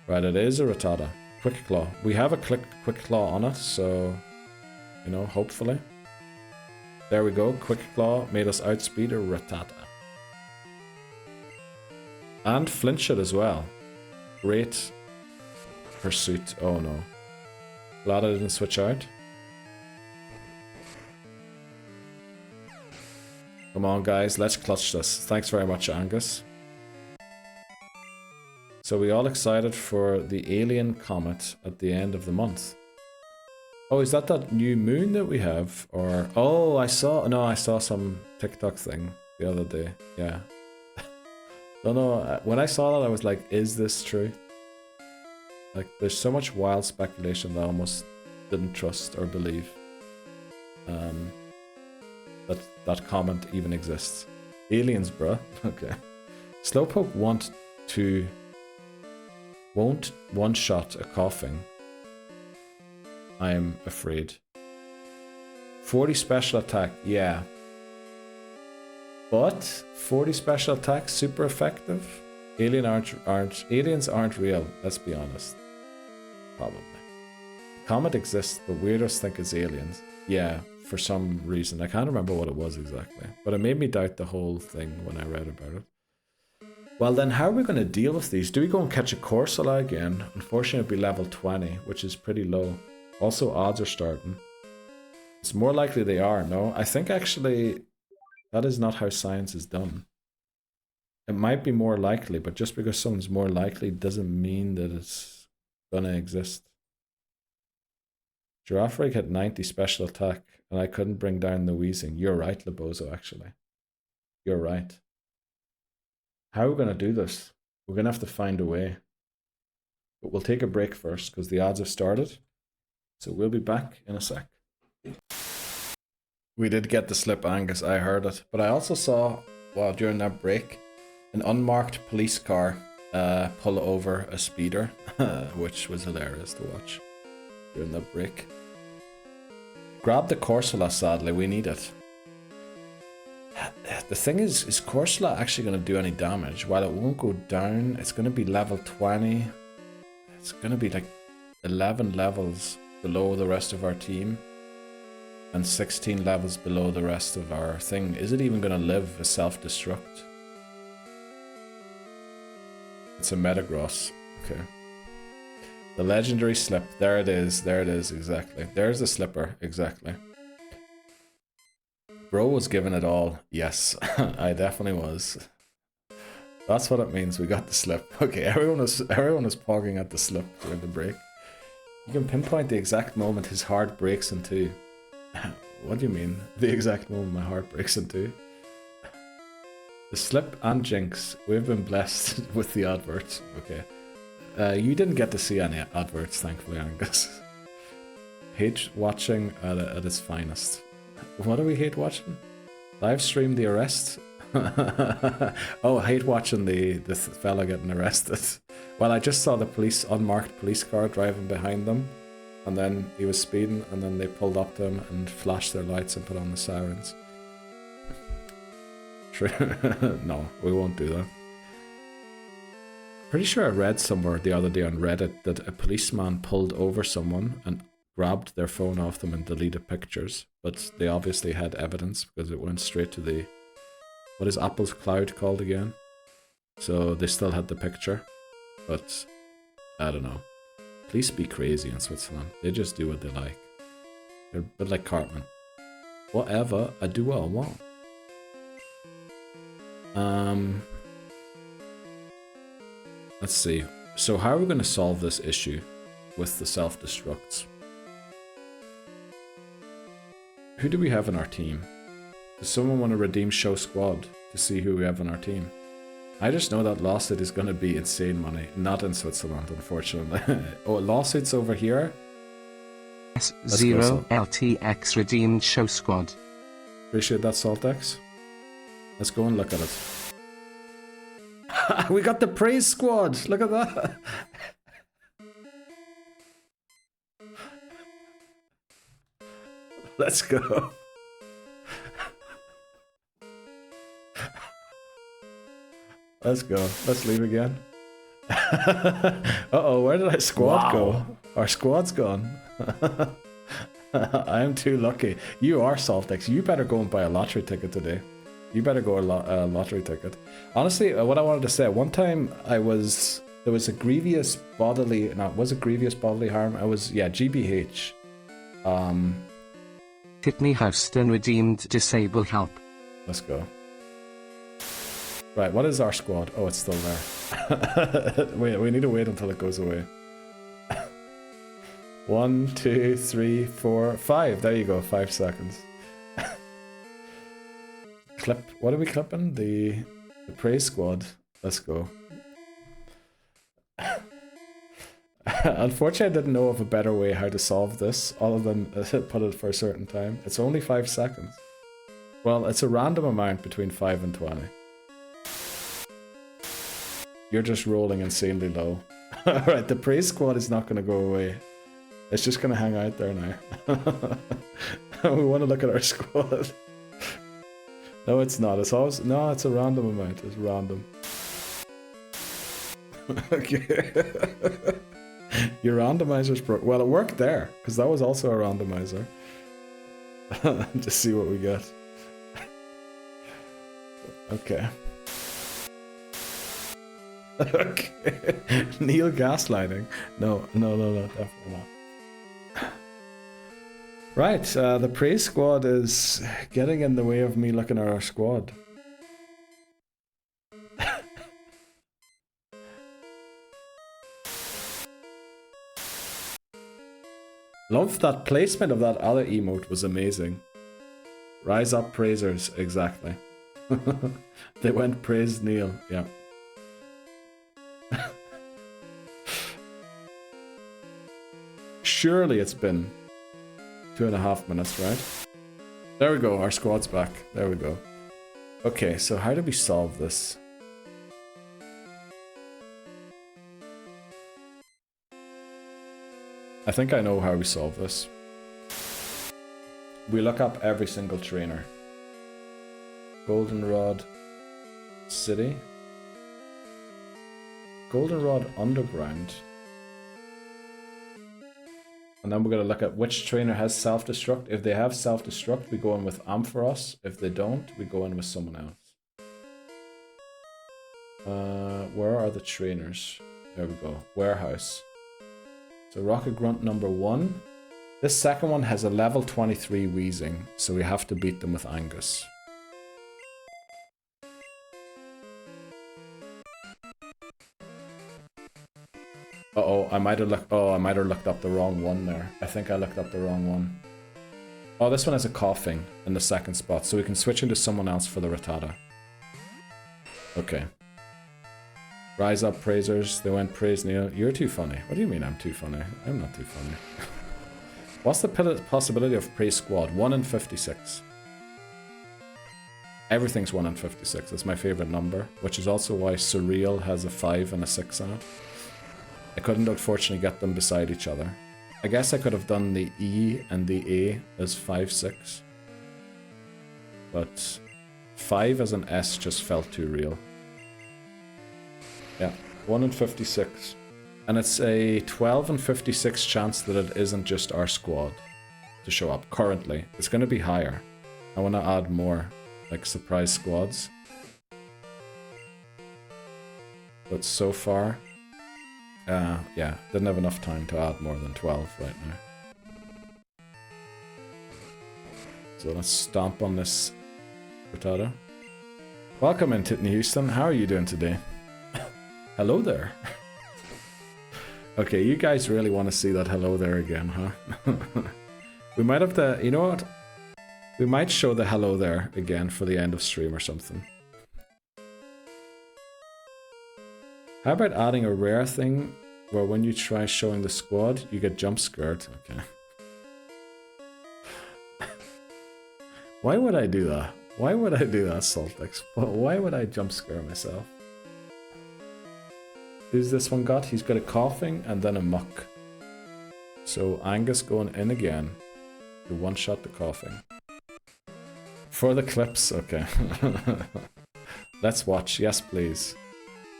Right, it is a Rattata. Quick Claw. We have a Quick Claw on it, so, you know, hopefully. There we go. Quick Claw made us outspeed a Rattata. And flinch it as well. Great pursuit. Oh no. Glad I didn't switch out. Come on guys, let's clutch this. Thanks very much, Angus. So we all excited for the alien comet at the end of the month. Oh, is that new moon that we have? Or, oh, I saw some TikTok thing the other day. Yeah. Don't know, when I saw that I was like, is this true? Like, there's so much wild speculation that I almost didn't trust or believe that comment even exists. Aliens, bruh. Okay. Slowpoke won't one-shot a coughing. I'm afraid. 40 special attack, yeah. But 40 special attack, super effective. Aliens aren't real, let's be honest. Probably. Comet exists, but weirdos think it's aliens. Yeah, for some reason. I can't remember what it was exactly. But it made me doubt the whole thing when I read about it. Well then, how are we going to deal with these? Do we go and catch a Corsola again? Unfortunately, it'd be level 20, which is pretty low. Also, odds are starting. It's more likely they are, no? I think actually, that is not how science is done. It might be more likely, but just because something's more likely doesn't mean that it's gonna exist. Giraffrig had 90 special attack, and I couldn't bring down the wheezing. You're right, Lebozo, actually. You're right. How are we gonna do this? We're gonna have to find a way. But we'll take a break first, because the odds have started. So we'll be back in a sec. We did get the slip, Angus, I heard it. But I also saw, well, during that break, an unmarked police car pull over a speeder, which was hilarious to watch during the break. Grab the Corsola, sadly, we need it. The thing is Corsola actually going to do any damage? While it won't go down, it's going to be level 20. It's going to be like 11 levels below the rest of our team. And 16 levels below the rest of our thing. Is it even going to live a self-destruct? It's a Metagross. Okay. The legendary slip. There it is. There it is. Exactly. There's the slipper. Exactly. Bro was giving it all. Yes, I definitely was. That's what it means. We got the slip. Okay, everyone was pogging at the slip during the break. You can pinpoint the exact moment his heart breaks in two. What do you mean? The exact moment my heart breaks in two? The slip and Jinx. We've been blessed with the adverts. Okay. You didn't get to see any adverts, thankfully, Angus. Hate watching at its finest. What do we hate watching? Live stream the arrest? Oh, I hate watching the fella getting arrested. Well, I just saw the unmarked police car driving behind them, and then he was speeding, and then they pulled up to him and flashed their lights and put on the sirens. No, we won't do that. Pretty sure I read somewhere the other day on Reddit that a policeman pulled over someone and grabbed their phone off them and deleted pictures, but they obviously had evidence because it went straight to the... What is Apple's cloud called again? So they still had the picture, but I don't know. Police be crazy in Switzerland. They just do what they like. They're a bit like Cartman. Whatever, I do what I want. Let's see. So how are we going to solve this issue with the self-destructs? Who do we have in our team? Does someone want to redeem show squad to see who we have in our team? I just know that lawsuit is going to be insane money. Not in Switzerland, unfortunately. Oh, lawsuits over here? S0 LTX redeemed show squad. Appreciate that, Saltex. Let's go and look at it. We got the praise squad! Look at that! Let's go. Let's go. Let's leave again. Uh-oh, where did our squad go? Our squad's gone. I am too lucky. You are Saltex. You better go and buy a lottery ticket today. You better go a lottery ticket. Honestly, what I wanted to say, one time there was a grievous bodily, no, was it grievous bodily harm? GBH. Whitney Houston redeemed disable help. Let's go. Right, what is our squad? Oh, it's still there. Wait, we need to wait until it goes away. 1, 2, 3, 4, 5. There you go, 5 seconds. Clip. What are we clipping? The praise squad. Let's go. Unfortunately, I didn't know of a better way how to solve this other than put it for a certain time. It's only 5 seconds. Well, it's a random amount between 5 and 20. You're just rolling insanely low. Alright, the praise squad is not going to go away. It's just going to hang out there now. We want to look at our squad. No, it's not. It's always... No, it's a random amount. It's random. Okay. Your randomizer's broke. Well, it worked there, because that was also a randomizer. Just see what we get. Okay. Okay. Neil gaslighting. No, definitely not. Right, the praise squad is getting in the way of me looking at our squad. Love that placement of that other emote was amazing. Rise up praisers, exactly. They went praise Neil, yeah. Surely it's been 2.5 minutes, right? There we go, our squad's back. There we go. Okay, so how do we solve this? I think I know how we solve this. We look up every single trainer. Goldenrod City. Goldenrod Underground. And then we're going to look at which trainer has self-destruct. If they have self-destruct, we go in with Ampharos. If they don't, we go in with someone else. Where are the trainers? There we go. Warehouse. So Rocket Grunt number 1. This second one has a level 23 Wheezing, so we have to beat them with Angus. Uh-oh, I might have looked up the wrong one there. I think I looked up the wrong one. Oh, this one has a coughing in the second spot, so we can switch into someone else for the Rattata. Okay. Rise up, praisers. They went praise Neil. You're too funny. What do you mean I'm too funny? I'm not too funny. What's the possibility of praise squad? 1 in 56. Everything's 1 in 56. That's my favorite number, which is also why Surreal has a 5 and a 6 on it. I couldn't unfortunately get them beside each other. I guess I could have done the E and the A as 5, 6. But 5 as an S just felt too real. Yeah, 1 in 56. And it's a 12 in 56 chance that it isn't just our squad to show up. Currently, it's going to be higher. I want to add more, like surprise squads. But so far, yeah, didn't have enough time to add more than 12 right now. So let's stomp on this Rattata. Welcome in, Titney Houston. How are you doing today? Hello there. Okay, you guys really want to see that hello there again, huh? We might have to, you know what? We might show the hello there again for the end of stream or something. How about adding a rare thing where when you try showing the squad, you get jump scared? Okay. Why would I do that? Why would I do that, Saltex? Why would I jump scare myself? Who's this one got? He's got a coughing and then a muck. So Angus going in again to one-shot the coughing. For the clips, okay. Let's watch, yes please.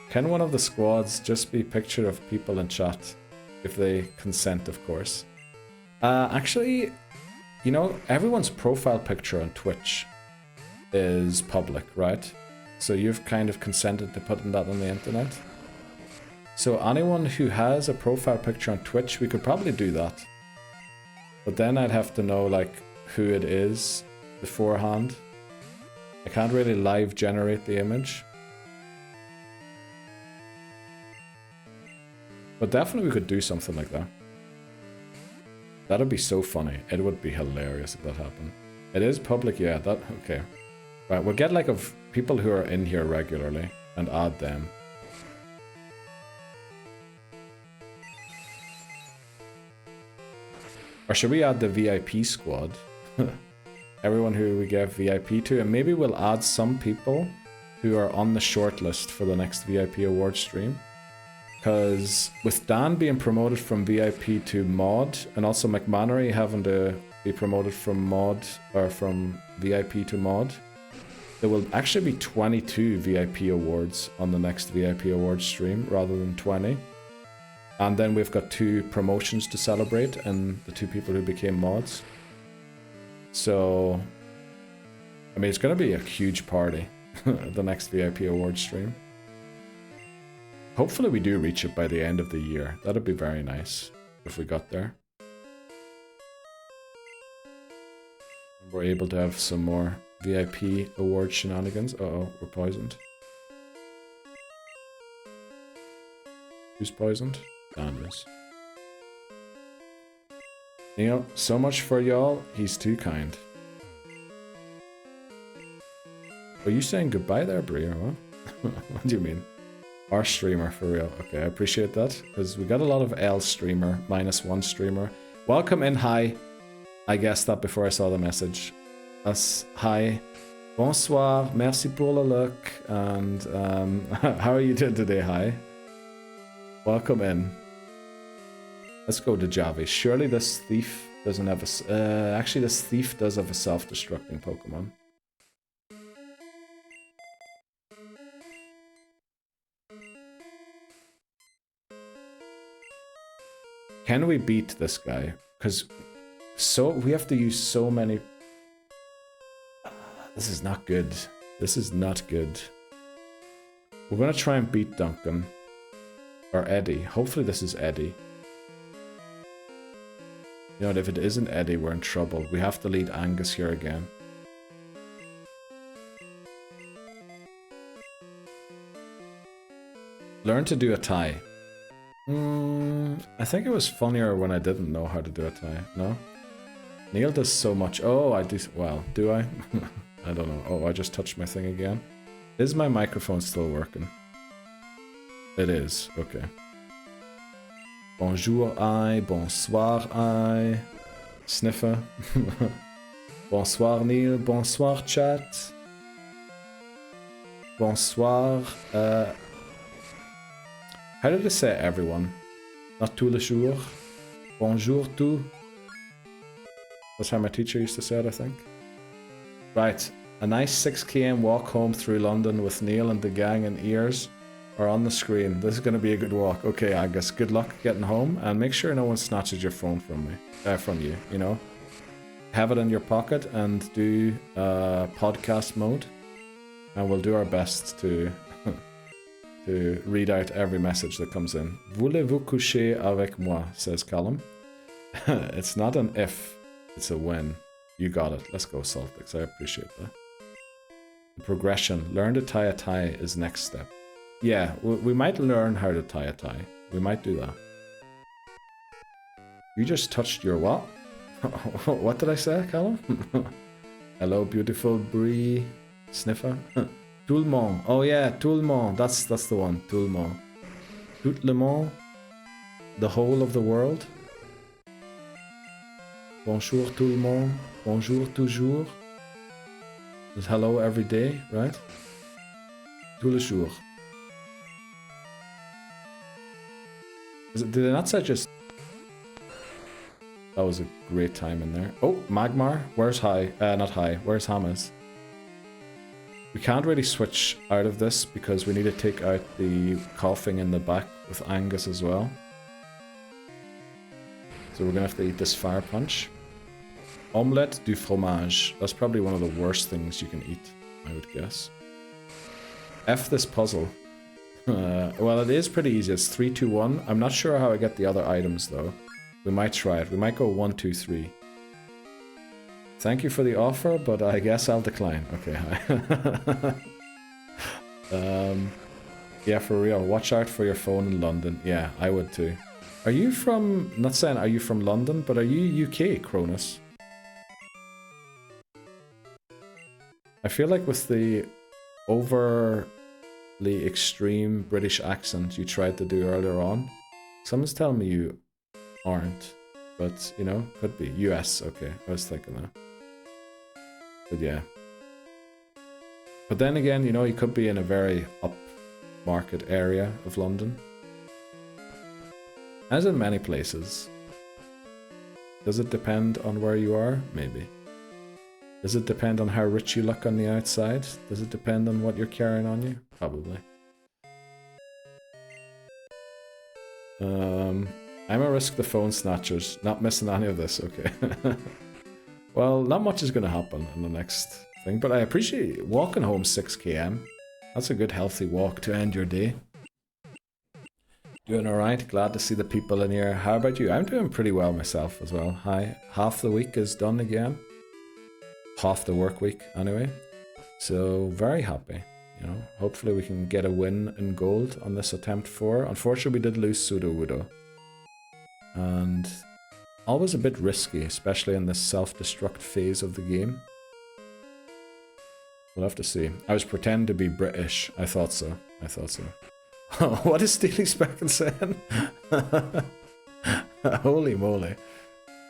Can one of the squads just be picture of people in chat? If they consent, of course. Actually, you know, everyone's profile picture on Twitch is public, right? So you've kind of consented to putting that on the internet. So anyone who has a profile picture on Twitch, we could probably do that. But then I'd have to know like who it is beforehand. I can't really live generate the image. But definitely we could do something like that. That'd be so funny. It would be hilarious if that happened. It is public, yeah, that, okay. Right, we'll get like of people who are in here regularly and add them. Or should we add the VIP squad? Everyone who we give VIP to, and maybe we'll add some people who are on the shortlist for the next VIP award stream. Because with Dan being promoted from VIP to mod, and also McMannery having to be promoted from mod, or from VIP to mod, there will actually be 22 VIP awards on the next VIP award stream rather than 20. And then we've got 2 promotions to celebrate and the 2 people who became mods. So, I mean, it's going to be a huge party, the next VIP award stream. Hopefully we do reach it by the end of the year. That'd be very nice if we got there. We're able to have some more VIP award shenanigans. Uh-oh, we're poisoned. Who's poisoned? Dan is. Neil, so much for y'all. He's too kind. Are you saying goodbye there, Brie, or what? What do you mean? Our streamer, for real. Okay, I appreciate that, because we got a lot of L streamer, -1 streamer. Welcome in, hi. I guessed that before I saw the message. Hi. Bonsoir, merci pour le look, and how are you doing today, hi? Welcome in. Let's go to Javi. Surely this thief doesn't have a... actually, this thief does have a self-destructing Pokemon. Can we beat this guy? Because we have to use so many... This is not good. This is not good. We're going to try and beat Duncan. Or Eddie. Hopefully this is Eddie. You know, if it isn't Eddie, we're in trouble. We have to lead Angus here again. Learn to do a tie. I think it was funnier when I didn't know how to do a tie. No? Neil does so much. Oh, I do. Well, do I? I don't know. Oh, I just touched my thing again. Is my microphone still working? It is. Okay. Bonjour, I. Bonsoir, I. Sniffer. Bonsoir, Neil. Bonsoir, chat. Bonsoir. How did it say everyone? Not tous les jours. Bonjour, tout. That's how my teacher used to say it, I think. Right. A nice 6 km walk home through London with Neil and the gang in ears are on the screen. This is going to be a good walk. Okay, Angus, good luck getting home, and make sure no one snatches your phone from you, you know. Have it in your pocket and do podcast mode, and we'll do our best to to read out every message that comes in. Voulez-vous coucher avec moi, says Callum. It's not an if, it's a when. You got it. Let's go, Saltix. I appreciate that. Progression. Learn to tie a tie is next step. Yeah, we might learn how to tie a tie. We might do that. You just touched your what? What did I say, Callum? Hello, beautiful Bree. Sniffer. Tout le monde. Oh yeah, tout le monde. That's the one. Tout le monde. Tout le monde. The whole of the world. Bonjour tout le monde. Bonjour toujours. It's hello every day, right? Tous les jours. Did they not say just... That was a great time in there. Oh, Magmar. Where's Hi? Not Hi. Where's Hamas? We can't really switch out of this because we need to take out the coughing in the back with Angus as well. So we're going to have to eat this fire punch. Omelette du fromage. That's probably one of the worst things you can eat, I would guess. F this puzzle. Well, it is pretty easy. It's 3, 2, 1. I'm not sure how I get the other items, though. We might try it. We might go 1, 2, 3. Thank you for the offer, but I guess I'll decline. Okay, hi. Yeah, for real. Watch out for your phone in London. Yeah, I would too. Are you from... Not saying are you from London, but are you UK, Cronus? I feel like with the overly extreme British accent you tried to do earlier on, someone's telling me you aren't, but, you know, could be. US, okay, I was thinking that. But yeah. But then again, you know, you could be in a very upmarket area of London. As in many places. Does it depend on where you are? Maybe. Does it depend on how rich you look on the outside? Does it depend on what you're carrying on you? Probably. I'm a risk the phone snatchers. Not missing any of this, okay. Well, not much is going to happen in the next thing, but I appreciate walking home 6 km. That's a good healthy walk to end your day. Doing alright, glad to see the people in here. How about you? I'm doing pretty well myself as well. Hi, half the week is done again. Half the work week, anyway. So, very happy. You know, hopefully we can get a win in gold on this attempt 4. Unfortunately, we did lose Sudowoodo. And always a bit risky, especially in this self-destruct phase of the game. We'll have to see. I was pretending to be British. I thought so. I thought so. What is Steely Speckle saying? Holy moly.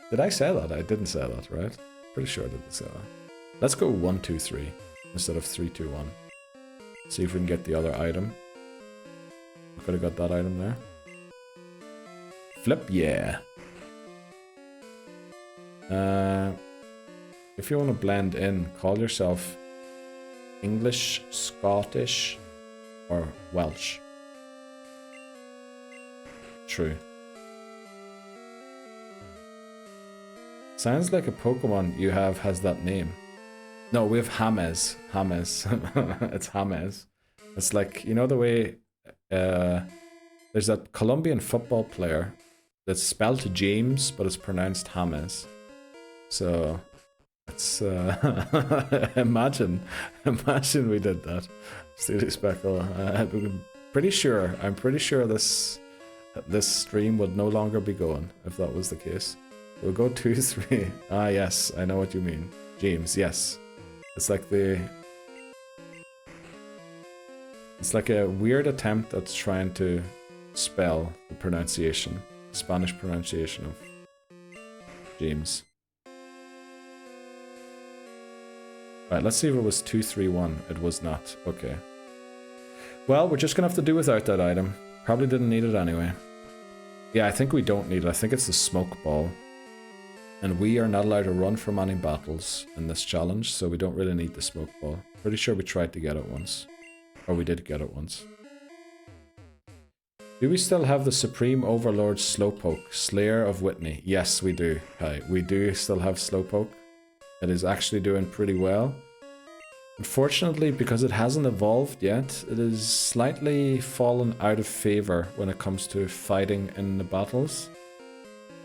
Did I say that? I didn't say that, right? Pretty sure I didn't say that. Let's go 1, 2, 3 instead of 3, 2, 1. See if we can get the other item. We could have got that item there. Flip, yeah. If you want to blend in, call yourself English, Scottish, or Welsh. True. Sounds like a Pokemon you have has that name. No, we have James. James. It's James. It's like, you know the way there's that Colombian football player that's spelled James, but it's pronounced James. So it's imagine we did that. Steely Speckle. I'm pretty sure this stream would no longer be going if that was the case. We'll go 2, 3. Ah, yes, I know what you mean. James, yes. It's like a weird attempt at trying to spell the pronunciation, Spanish pronunciation of James. Right, let's see if it was 2, 3, 1. It was not. Okay. Well, we're just gonna have to do without that item. Probably didn't need it anyway. Yeah, I think we don't need it. I think it's the smoke ball. And we are not allowed to run from any battles in this challenge, so we don't really need the smoke ball. Pretty sure we tried to get it once. Or we did get it once. Do we still have the Supreme Overlord Slowpoke, Slayer of Whitney? Yes, we do. Hi, we do still have Slowpoke. It is actually doing pretty well. Unfortunately, because it hasn't evolved yet, it is slightly fallen out of favor when it comes to fighting in the battles.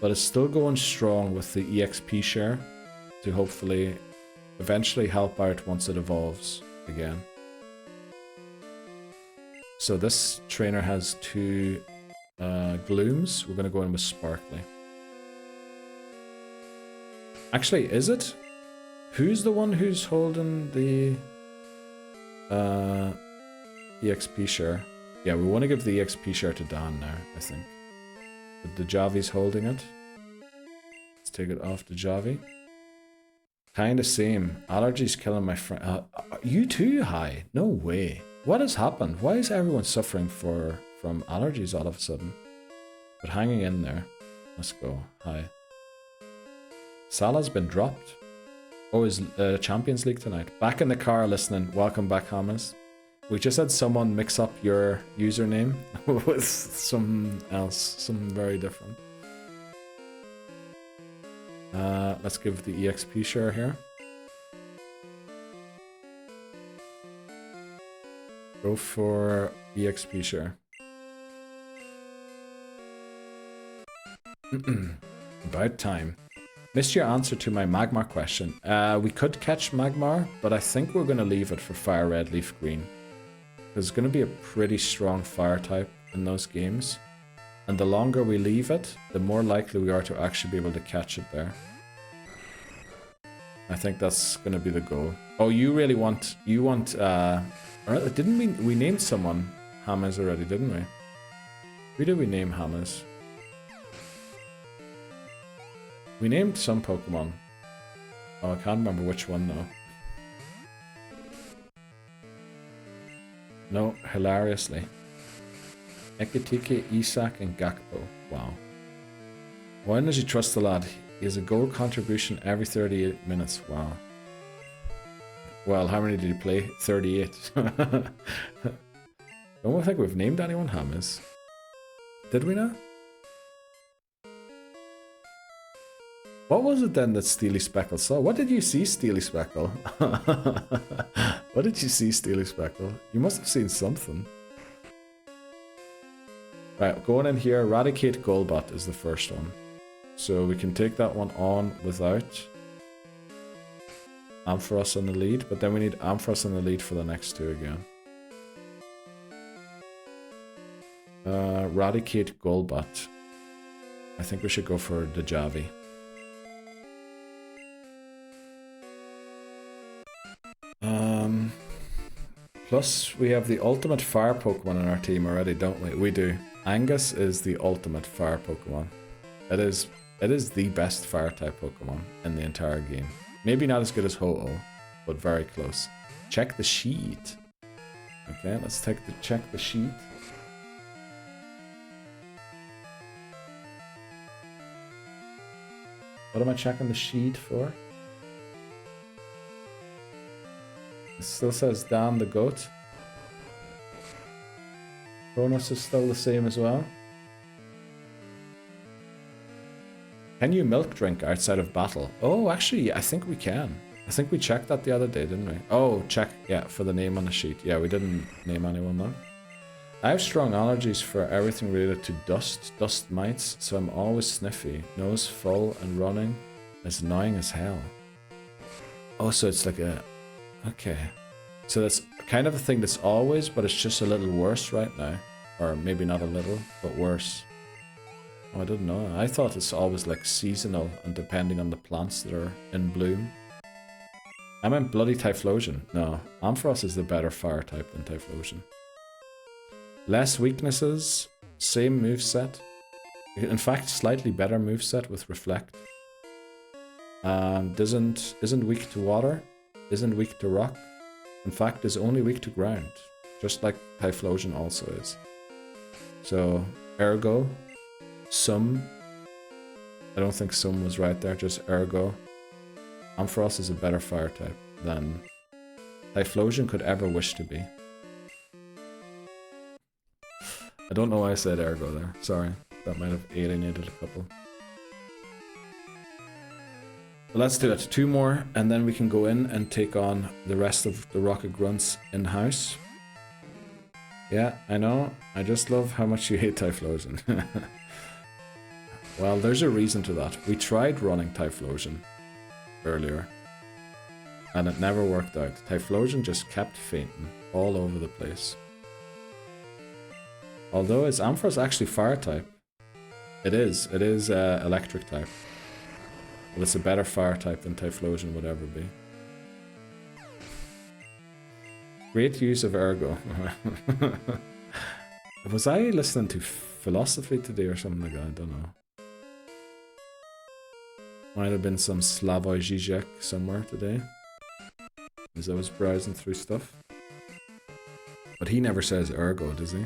But it's still going strong with the EXP share to hopefully eventually help out once it evolves again. So this trainer has 2 glooms. We're going to go in with Sparkly. Actually, is it? Who's the one who's holding the EXP share? Yeah, we want to give the EXP share to Dan now, I think. But the Javi's holding it. Let's take it off the Javi. Kinda same. Allergies killing my friend. You too, Hi? No way. What has happened? Why is everyone suffering from allergies all of a sudden? But hanging in there. Let's go. Hi. Salah's been dropped. Oh, is Champions League tonight? Back in the car listening. Welcome back, Hamas. We just had someone mix up your username with some else, some very different. Let's give the EXP share here. Go for EXP share. About time. Missed your answer to my Magmar question. We could catch Magmar, but I think we're going to leave it for Fire Red, Leaf Green. There's going to be a pretty strong fire type in those games. And the longer we leave it, the more likely we are to actually be able to catch it there. I think that's going to be the goal. Oh, you really want... You want... didn't we named someone Hamas already, didn't we? Who did we name Hamas? We named some Pokemon. Oh, I can't remember which one though. No, hilariously. Ekitike, Isak, and Gakpo. Wow. Why does he trust the lad? He has a goal contribution every 38 minutes. Wow. Well, how many did he play? 38. Don't think we've named anyone Hamas. Did we not? What was it then that Steely Speckle saw? What did you see, Steely Speckle? What did you see, Steely Speckle? You must have seen something. Right, going in here, Eradicate Golbat is the first one. So we can take that one on without Ampharos in the lead, but then we need Ampharos in the lead for the next 2 again. Eradicate Golbat. I think we should go for the Javi. Plus, we have the ultimate fire Pokemon in our team already, don't we? We do. Angus is the ultimate fire Pokemon. It is the best fire type Pokemon in the entire game. Maybe not as good as Ho-Oh, but very close. Check the sheet. Okay, let's check the sheet. What am I checking the sheet for? It still says Dan the goat. Bonus is still the same as well. Can you milk drink outside of battle? Oh, actually, I think we can. I think we checked that the other day, didn't we? Oh, check, yeah, for the name on the sheet. Yeah, we didn't name anyone though. I have strong allergies for everything related to dust mites, so I'm always sniffy, nose full and running. It's annoying as hell. Oh, so it's like a... Okay. So that's kind of a thing that's always, but it's just a little worse right now. Or maybe not a little, but worse. Oh, I didn't know. I thought it's always like seasonal and depending on the plants that are in bloom. I meant bloody Typhlosion. No, Ampharos is the better fire type than Typhlosion. Less weaknesses, same moveset. In fact, slightly better moveset with Reflect. Isn't weak to water, isn't weak to rock. In fact, is only weak to ground, just like Typhlosion also is. So, ergo, Sum. I don't think Sum was right there, just ergo. Ampharos is a better fire type than Typhlosion could ever wish to be. I don't know why I said ergo there, sorry. That might have alienated a couple. But let's do it. 2 more, and then we can go in and take on the rest of the Rocket Grunts in-house. Yeah, I know. I just love how much you hate Typhlosion. Well, there's a reason to that. We tried running Typhlosion earlier, and it never worked out. Typhlosion just kept fainting all over the place. Although is Ampharos actually fire type? It is electric type. But it's a better fire type than Typhlosion would ever be. Great use of ergo. Was I listening to philosophy today or something like that? I don't know. Might have been some Slavoj Žižek somewhere today, as I was browsing through stuff. But he never says ergo, does he?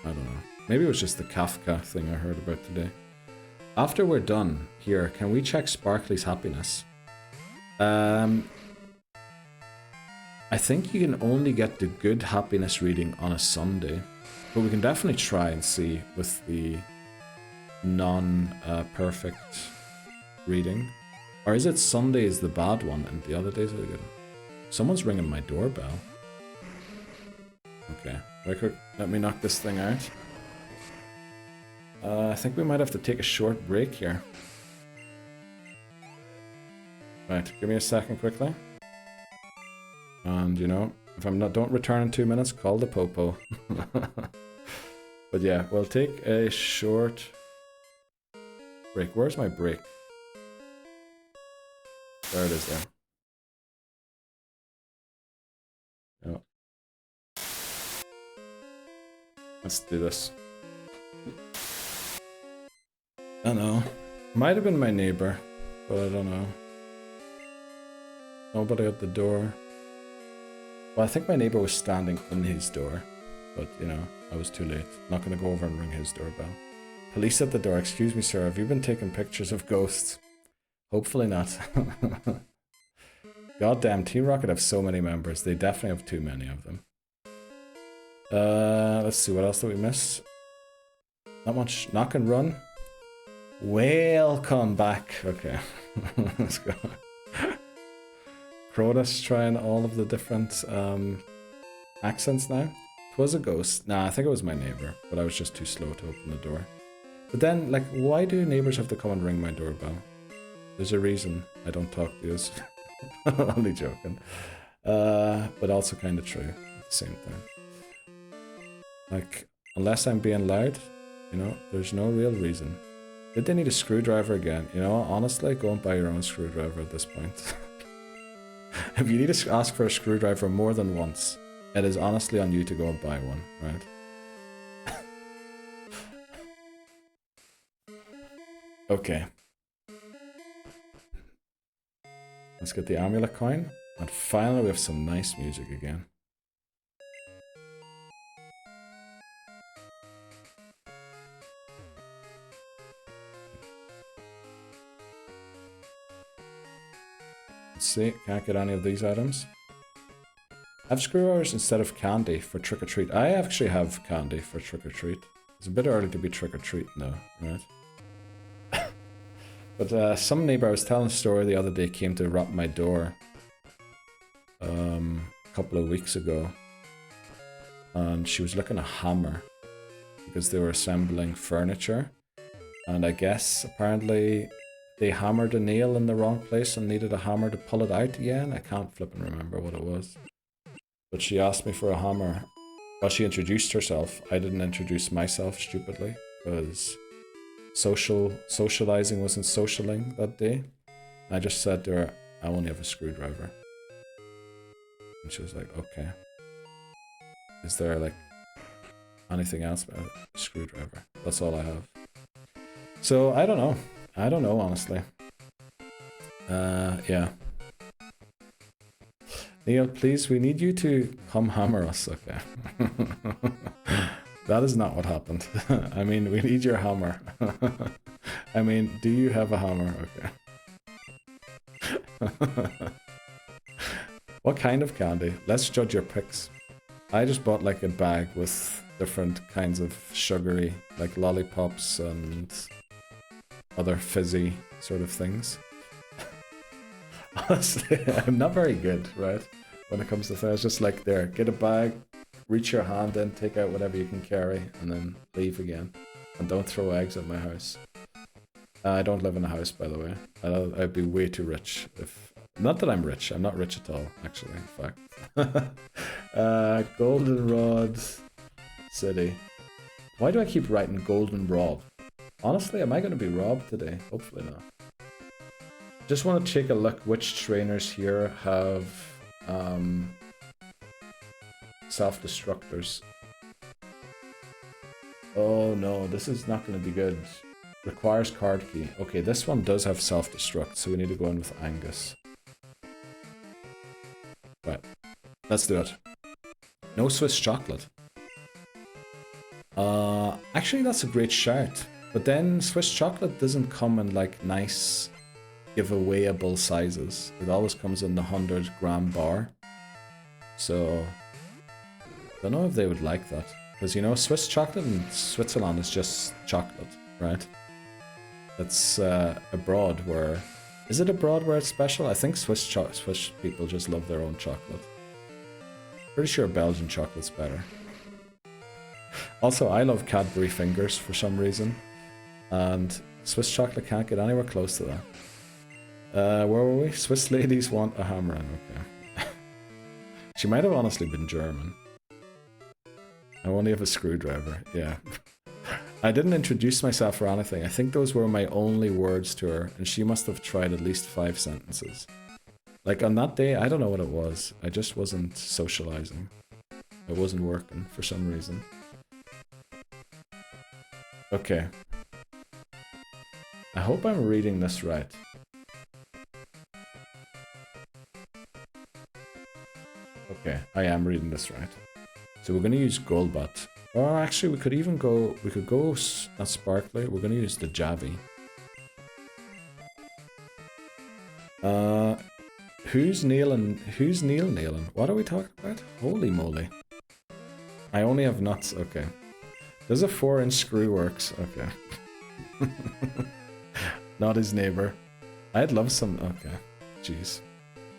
I don't know. Maybe it was just the Kafka thing I heard about today. After we're done here, can we check Sparkly's happiness? I think you can only get the good happiness reading on a Sunday, but we can definitely try and see with the non-perfect reading. Or is it Sunday is the bad one and the other days are the good one? Someone's ringing my doorbell. Okay, very quick. Let me knock this thing out. I think we might have to take a short break here. Right, give me a second quickly. And you know, if I'm not, don't return in 2 minutes, call the popo. But yeah, we'll take a short break. Where's my break? There it is there. Oh. Let's do this. I don't know. Might have been my neighbor, but I don't know. Nobody at the door. Well, I think my neighbor was standing in his door, but you know, I was too late. Not gonna go over and ring his doorbell. Police at the door. Excuse me, sir. Have you been taking pictures of ghosts? Hopefully not. Goddamn, Team Rocket have so many members. They definitely have too many of them. Let's see, what else did we miss? Not much. Knock and run. Welcome back. Okay, let's go. Cronus trying all of the different accents now. It was a ghost. Nah, I think it was my neighbor, but I was just too slow to open the door. But then, like, why do neighbors have to come and ring my doorbell? There's a reason I don't talk to you. Only joking. But also kind of true at the same time. Like, unless I'm being loud, you know, there's no real reason. Did they need a screwdriver again? You know, honestly, go and buy your own screwdriver at this point. If you need to ask for a screwdriver more than once, it is honestly on you to go and buy one, right? Okay. Let's get the amulet coin. And finally we have some nice music again. See, can't get any of these items. I have screwdrivers instead of candy for trick-or-treat. I actually have candy for trick-or-treat. It's a bit early to be trick-or-treating though, right? But some neighbor I was telling a story the other day came to rap my door a couple of weeks ago. And she was looking at a hammer because they were assembling furniture. And I guess apparently they hammered a nail in the wrong place and needed a hammer to pull it out again. I can't flipping remember what it was. But she asked me for a hammer. Well, she introduced herself. I didn't introduce myself stupidly because socializing wasn't socialing that day. I just said to her, I only have a screwdriver. And she was like, okay. Is there like anything else about a screwdriver? That's all I have. So I don't know. I don't know, honestly. Yeah. Neil, please, we need you to come hammer us, okay? That is not what happened. I mean, we need your hammer. I mean, do you have a hammer? Okay. What kind of candy? Let's judge your picks. I just bought like a bag with different kinds of sugary, like lollipops and other fizzy sort of things. Honestly, I'm not very good, right? When it comes to things, just like there, get a bag, reach your hand in, take out whatever you can carry, and then leave again. And don't throw eggs at my house. I don't live in a house, by the way. I'd be way too rich if... Not that I'm rich. I'm not rich at all, actually, in fact. Goldenrod City. Why do I keep writing goldenrod? Honestly, am I going to be robbed today? Hopefully not. Just want to take a look which trainers here have self-destructors. Oh no, this is not going to be good. Requires card key. Okay, this one does have self-destruct, so we need to go in with Angus. Right, let's do it. No Swiss chocolate. Actually, that's a great shout. But then Swiss chocolate doesn't come in like nice giveawayable sizes. It always comes in the 100-gram bar. So, I don't know if they would like that. Because, you know, Swiss chocolate in Switzerland is just chocolate, right? It's abroad where... Is it abroad where it's special? I think Swiss people just love their own chocolate. Pretty sure Belgian chocolate's better. Also, I love Cadbury fingers for some reason. And Swiss chocolate can't get anywhere close to that. Where were we? Swiss ladies want a hammer. Okay. She might have honestly been German. I only have a screwdriver. Yeah. I didn't introduce myself or anything. I think those were my only words to her, and she must have tried at least 5 sentences. Like on that day, I don't know what it was. I just wasn't socializing. It wasn't working for some reason. Okay. I hope I'm reading this right. Okay, I am reading this right. So we're going to use Golbat. Or actually, we could go, not Sparkly, we're going to use the Javi. Who's Neil nailing? What are we talking about? Holy moly. I only have nuts, okay. There's a 4-inch screw works, okay. Not his neighbor. I'd love some, okay. Jeez.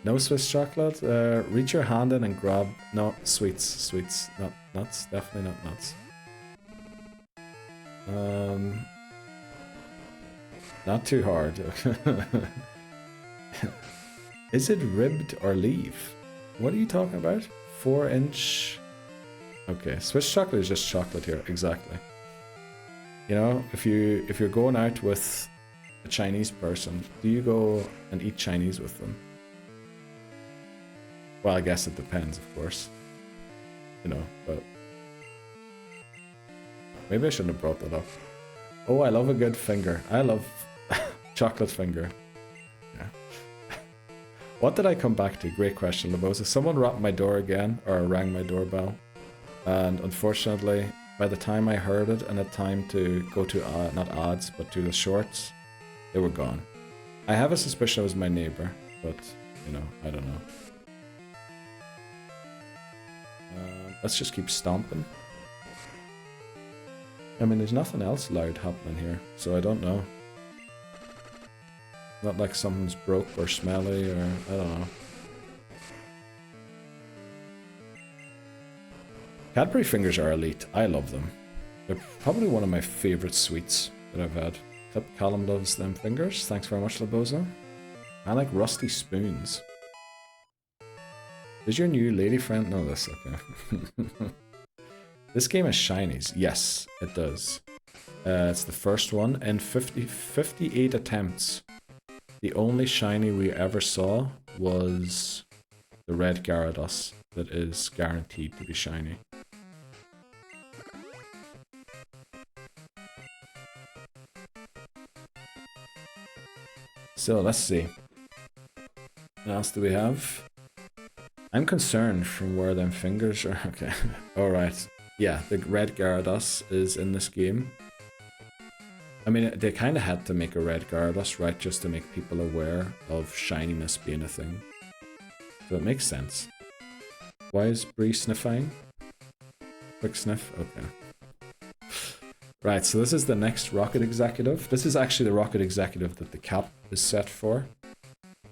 No Swiss chocolate? Reach your hand in and grab... No, sweets. Not nuts. Definitely not nuts. Not too hard. Is it ribbed or leaf? What are you talking about? 4-inch... Okay, Swiss chocolate is just chocolate here. Exactly. You know, if you're going out with a Chinese person, do you go and eat Chinese with them? Well, I guess it depends, of course. You know, but... Maybe I shouldn't have brought that up. Oh, I love a good finger. I love chocolate finger. Yeah. What did I come back to? Great question, Labosa. Someone rapped my door again, or rang my doorbell. And unfortunately, by the time I heard it and had time to go to, not ads, but to the shorts, they were gone. I have a suspicion it was my neighbor, but you know, I don't know. Let's just keep stomping. I mean, there's nothing else loud happening here, so I don't know. Not like something's broke or smelly or I don't know. Cadbury fingers are elite. I love them. They're probably one of my favorite sweets that I've had. Clip Callum loves them fingers. Thanks very much, Laboza. I like rusty spoons. Is your new lady friend? No, that's okay. This game has shinies. Yes, it does. It's the first one in 58 attempts. The only shiny we ever saw was the red Gyarados that is guaranteed to be shiny. So let's see. What else do we have? I'm concerned from where them fingers are. Okay. Alright. Yeah, the red Gyarados is in this game. I mean, they kind of had to make a red Gyarados, right? Just to make people aware of shininess being a thing. So it makes sense. Why is Bree sniffing? Quick sniff? Okay. Right, so this is the next Rocket Executive. This is actually the Rocket Executive that the cap is set for.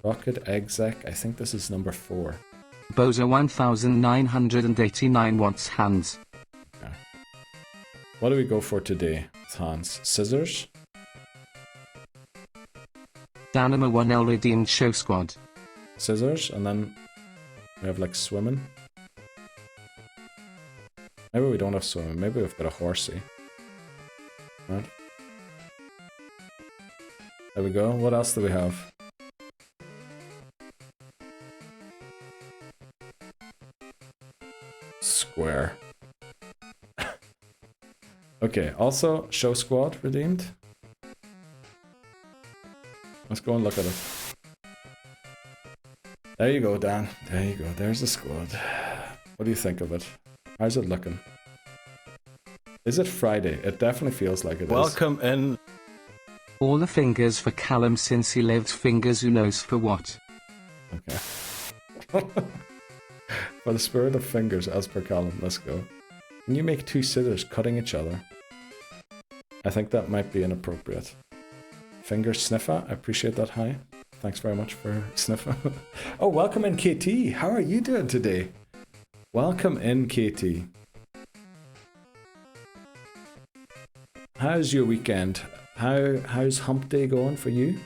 Rocket Exec, I think this is number 4. Boza 1989 wants hands. Okay. What do we go for today? Hans. Scissors? Danima 1L redeemed show squad. Scissors, and then we have like swimming. Maybe we don't have swimming, maybe we've got a horsey. Right. There we go. What else do we have? Square. Okay, also show squad redeemed. Let's go and look at it. There you go, Dan. There you go. There's the squad. What do you think of it? How's it looking? Is it Friday? It definitely feels like it Welcome in. All the fingers for Callum since he lived fingers who knows for what. Okay. For the spirit of fingers, as per Callum, let's go. Can you make 2 scissors cutting each other? I think that might be inappropriate. Finger sniffer, I appreciate that. Hi. Thanks very much for sniffer. Oh, welcome in, KT. How are you doing today? Welcome in, KT. How's your weekend? How's hump day going for you?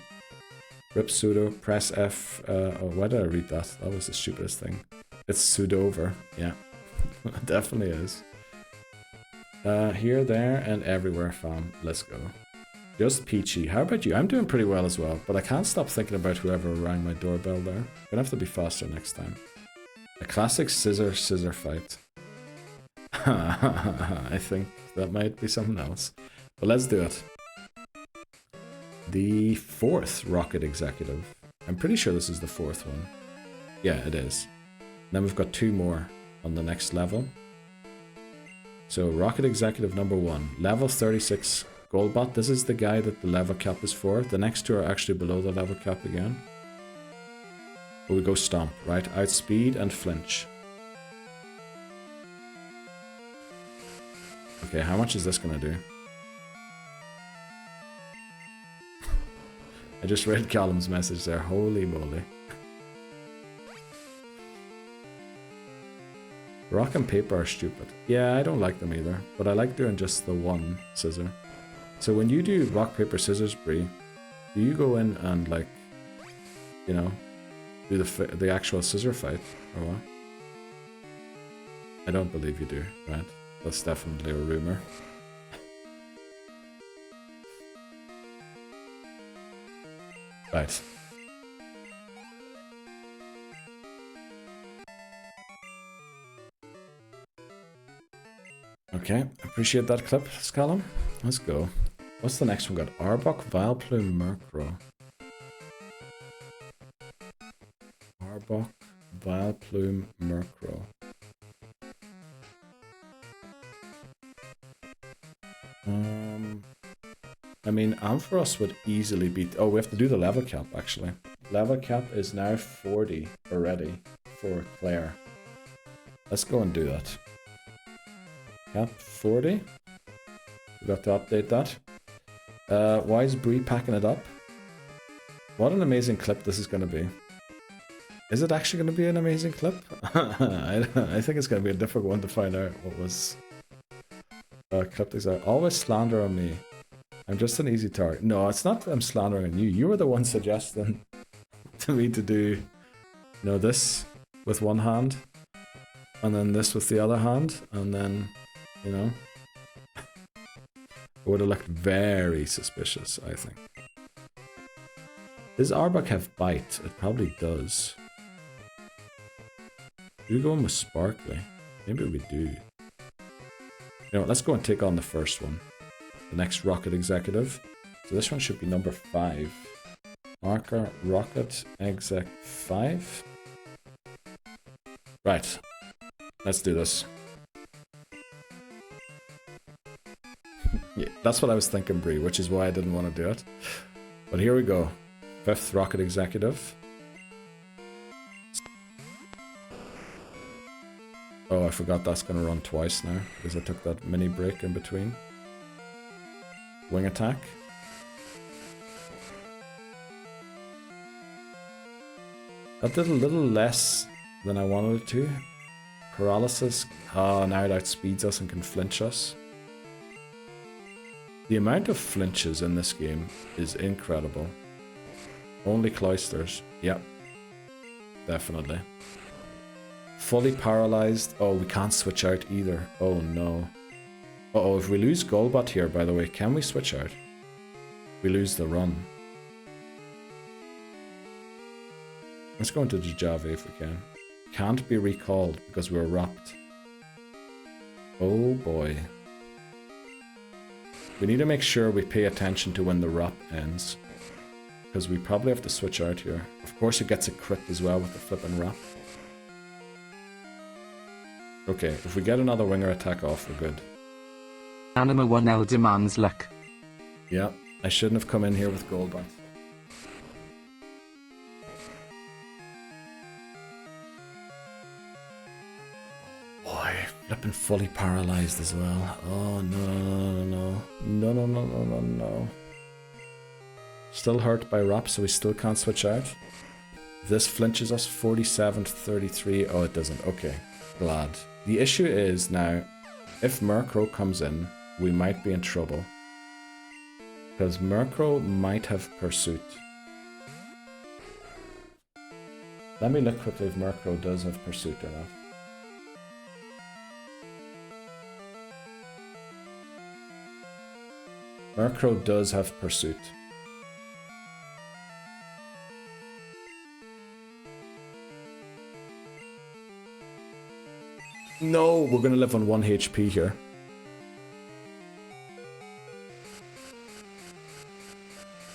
Rip sudo, press F. Oh, why did I read that? That was the stupidest thing. It's sudover. Yeah, it definitely is. Here, there, and everywhere, fam. Let's go. Just peachy. How about you? I'm doing pretty well as well, but I can't stop thinking about whoever rang my doorbell there. Gonna have to be faster next time. A classic scissor fight. I think that might be something else. But let's do it. The 4th Rocket Executive. I'm pretty sure this is the 4th one. Yeah, it is. Then we've got 2 more on the next level. So Rocket Executive number 1. Level 36 Goldbot. This is the guy that the level cap is for. The next 2 are actually below the level cap again. But we go Stomp, right? Outspeed and Flinch. Okay, how much is this gonna do? I just read Callum's message there. Holy moly. Rock and paper are stupid. Yeah, I don't like them either. But I like doing just the 1 scissor. So when you do rock, paper, scissors, Bree, do you go in and like, you know, do the actual scissor fight or what? I don't believe you do, right? That's definitely a rumor. Right. Okay, appreciate that clip, Scallum. Let's go. What's the next one got? Arbok, Vileplume, Murkrow. Arbok, Vileplume, Murkrow. I mean, Ampharos would easily beat... Oh, we have to do the level cap, actually. Level cap is now 40 already for Claire. Let's go and do that. Cap 40. We got to update that. Why is Bree packing it up? What an amazing clip this is going to be. Is it actually going to be an amazing clip? I think it's going to be a difficult one to find out what was clipped exactly. Always slander on me. I'm just an easy target. No, it's not that I'm slandering you. You were the one suggesting to me to do, you know, this with one hand, and then this with the other hand, and then, you know, it would have looked very suspicious, I think. Does Arbok have bite? It probably does. Do we go in with Sparkly? Maybe we do. You know what, let's go and take on the first one. The next Rocket Executive. So this one should be number 5. Marker Rocket Exec 5. Right. Let's do this. Yeah, that's what I was thinking, Bree, which is why I didn't want to do it. But here we go. 5th Rocket Executive. Oh, I forgot that's going to run twice now, because I took that mini break in between. Wing attack. That did a little less than I wanted it to. Paralysis. Oh, now it outspeeds us and can flinch us. The amount of flinches in this game is incredible. Only Cloisters. Yep. Definitely. Fully paralyzed. Oh, we can't switch out either. Oh no. Uh-oh, if we lose Golbat here, by the way, can we switch out? We lose the run. Let's go into Java if we can. Can't be recalled because we're wrapped. Oh boy. We need to make sure we pay attention to when the wrap ends. Because we probably have to switch out here. Of course it gets a crit as well with the flipping wrap. Okay, if we get another winger attack off, we're good. Anima 1L demands luck. Yeah, I shouldn't have come in here with Golbat. Boy, flipping fully paralyzed as well. Oh no. No. Still hurt by wrap, so we still can't switch out. This flinches us 47 to 33. Oh, it doesn't. Okay, glad. The issue is now, if Murkrow comes in, we might be in trouble. Because Murkrow might have Pursuit. Let me look quickly if Murkrow does have Pursuit or not. Murkrow does have Pursuit. No, we're going to live on 1 HP here.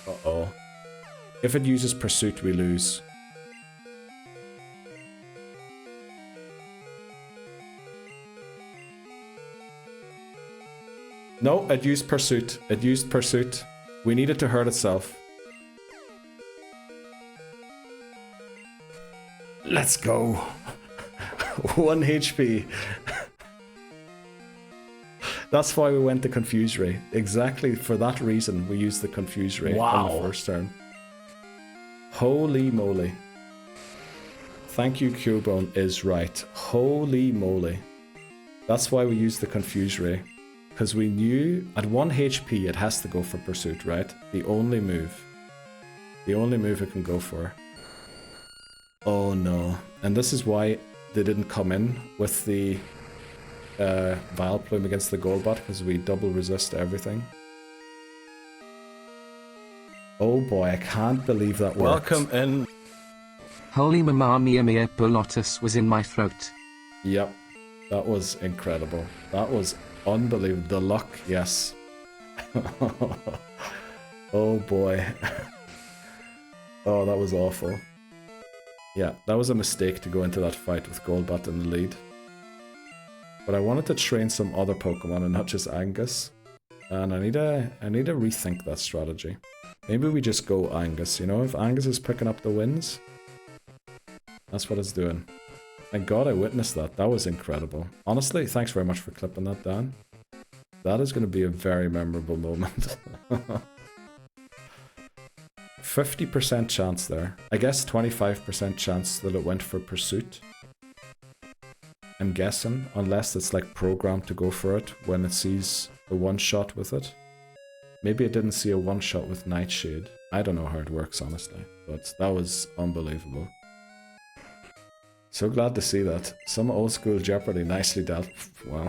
Uh-oh. If it uses Pursuit, we lose. No, it used Pursuit. It used Pursuit. We need it to hurt itself. Let's go. 1 HP. That's why we went to Confuse Ray. Exactly for that reason we used the Confuse Ray on the first turn. Holy moly. Thank you, Cubone is right. Holy moly. That's why we used the Confuse Ray. Because we knew at 1 HP it has to go for Pursuit, right? The only move. The only move it can go for. Oh no. And this is why they didn't come in with the Vileplume against the Golbat, because we double resist everything. Oh boy, I can't believe that worked. Welcome in. Holy Mama Mia Mia Pilatus was in my throat. Yep, that was incredible. That was unbelievable. The luck, yes. Oh boy. Oh, that was awful. Yeah, that was a mistake to go into that fight with Golbat in the lead. But I wanted to train some other Pokemon and not just Angus. And I need to rethink that strategy. Maybe we just go Angus, you know? If Angus is picking up the wins, that's what it's doing. Thank God I witnessed that. That was incredible. Honestly, thanks very much for clipping that, Dan. That is going to be a very memorable moment. 50% chance there. I guess 25% chance that it went for pursuit. I'm guessing, unless it's like programmed to go for it when it sees a one-shot with it. Maybe it didn't see a one-shot with Nightshade. I don't know how it works, honestly, but that was unbelievable. So glad to see that. Some old school Jeopardy nicely dealt. Wow.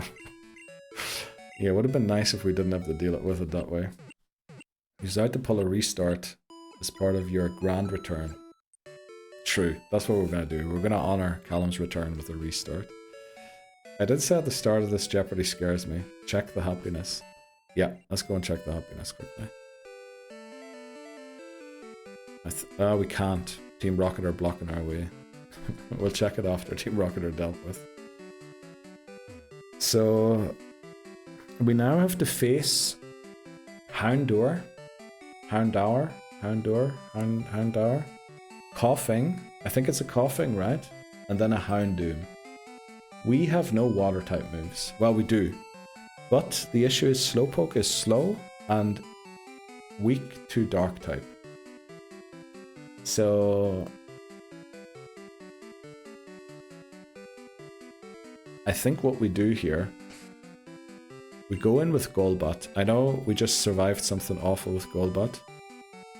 Yeah, it would have been nice if we didn't have to deal with it that way. You decide to pull a restart as part of your grand return. True, that's what we're going to do. We're going to honor Callum's return with a restart. I did say at the start of this Jeopardy scares me. Check the happiness. Yeah, let's go and check the happiness quickly. We can't. Team Rocket are blocking our way. We'll check it after Team Rocket are dealt with. So, we now have to face Houndour, Coughing. I think it's a Coughing, right? And then a Houndoom. We have no water type moves. Well, we do. But the issue is Slowpoke is slow and weak to dark type. So I think what we do here, we go in with Golbat. I know we just survived something awful with Golbat.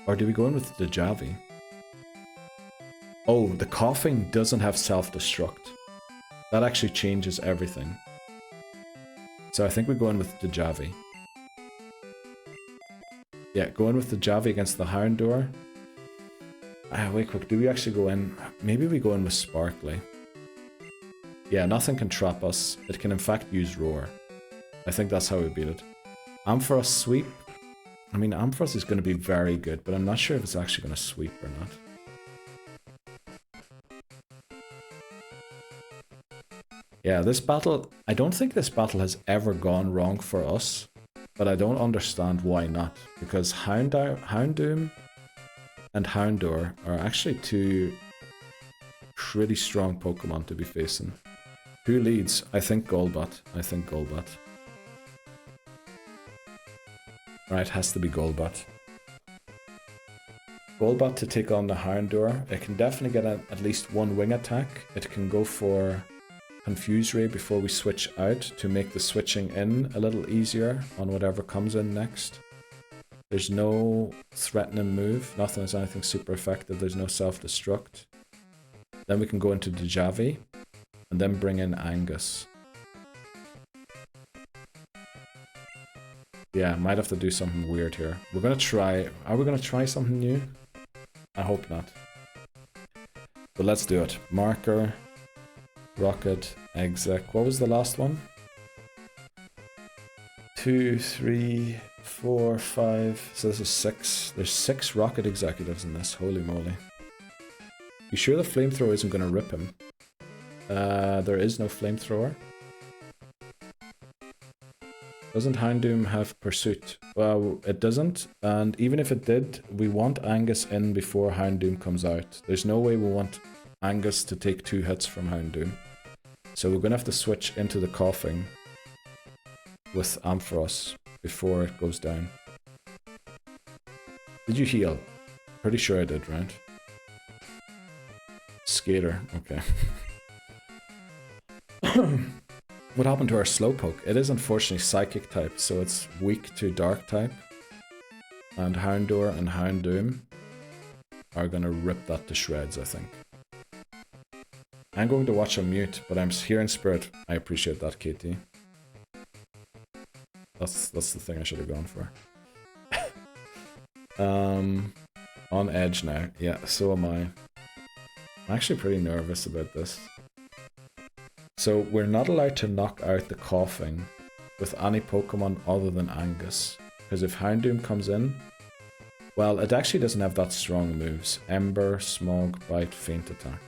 Or do we go in with the Javi? Oh, the Coughing doesn't have self-destruct. That actually changes everything. So I think we go in with the Javi. Yeah, go in with the Javi against the Houndour. Wait quick, do we actually go in? Maybe we go in with Sparkly. Yeah, nothing can trap us. It can in fact use Roar. I think that's how we beat it. Ampharos sweep. I mean, Ampharos is going to be very good, but I'm not sure if it's actually going to sweep or not. Yeah, this battle, I don't think this battle has ever gone wrong for us, but I don't understand why not, because Houndoom and Houndour are actually two pretty strong Pokemon to be facing. Who leads? I think Golbat. Right, has to be Golbat. Golbat to take on the Houndour. It can definitely get at least one wing attack. It can go for Confuse Ray before we switch out to make the switching in a little easier on whatever comes in next. There's no threatening move, nothing is anything super effective, there's no self-destruct. Then we can go into Javi and then bring in Angus. Yeah, might have to do something weird here. We're gonna try, are we gonna try something new? I hope not. But let's do it. Marker. Rocket, Exec. What was the last one? 2, 3, 4, 5. So this is 6. There's 6 Rocket Executives in this. Holy moly. You sure the Flamethrower isn't going to rip him? There is no Flamethrower. Doesn't Houndoom have Pursuit? Well, it doesn't. And even if it did, we want Angus in before Houndoom comes out. There's no way we want Angus to take 2 hits from Houndoom. So we're going to have to switch into the Coughing with Ampharos before it goes down. Did you heal? Pretty sure I did, right? Skater, okay. What happened to our Slowpoke? It is unfortunately Psychic type, so it's weak to Dark type. And Houndour and Houndoom are going to rip that to shreds, I think. I'm going to watch on mute, but I'm here in spirit. I appreciate that, KT. That's the thing I should have gone for. On edge now. Yeah, so am I. I'm actually pretty nervous about this. So we're not allowed to knock out the Coughing with any Pokemon other than Angus. Because if Houndoom comes in, well, it actually doesn't have that strong moves. Ember, Smog, Bite, Feint Attack.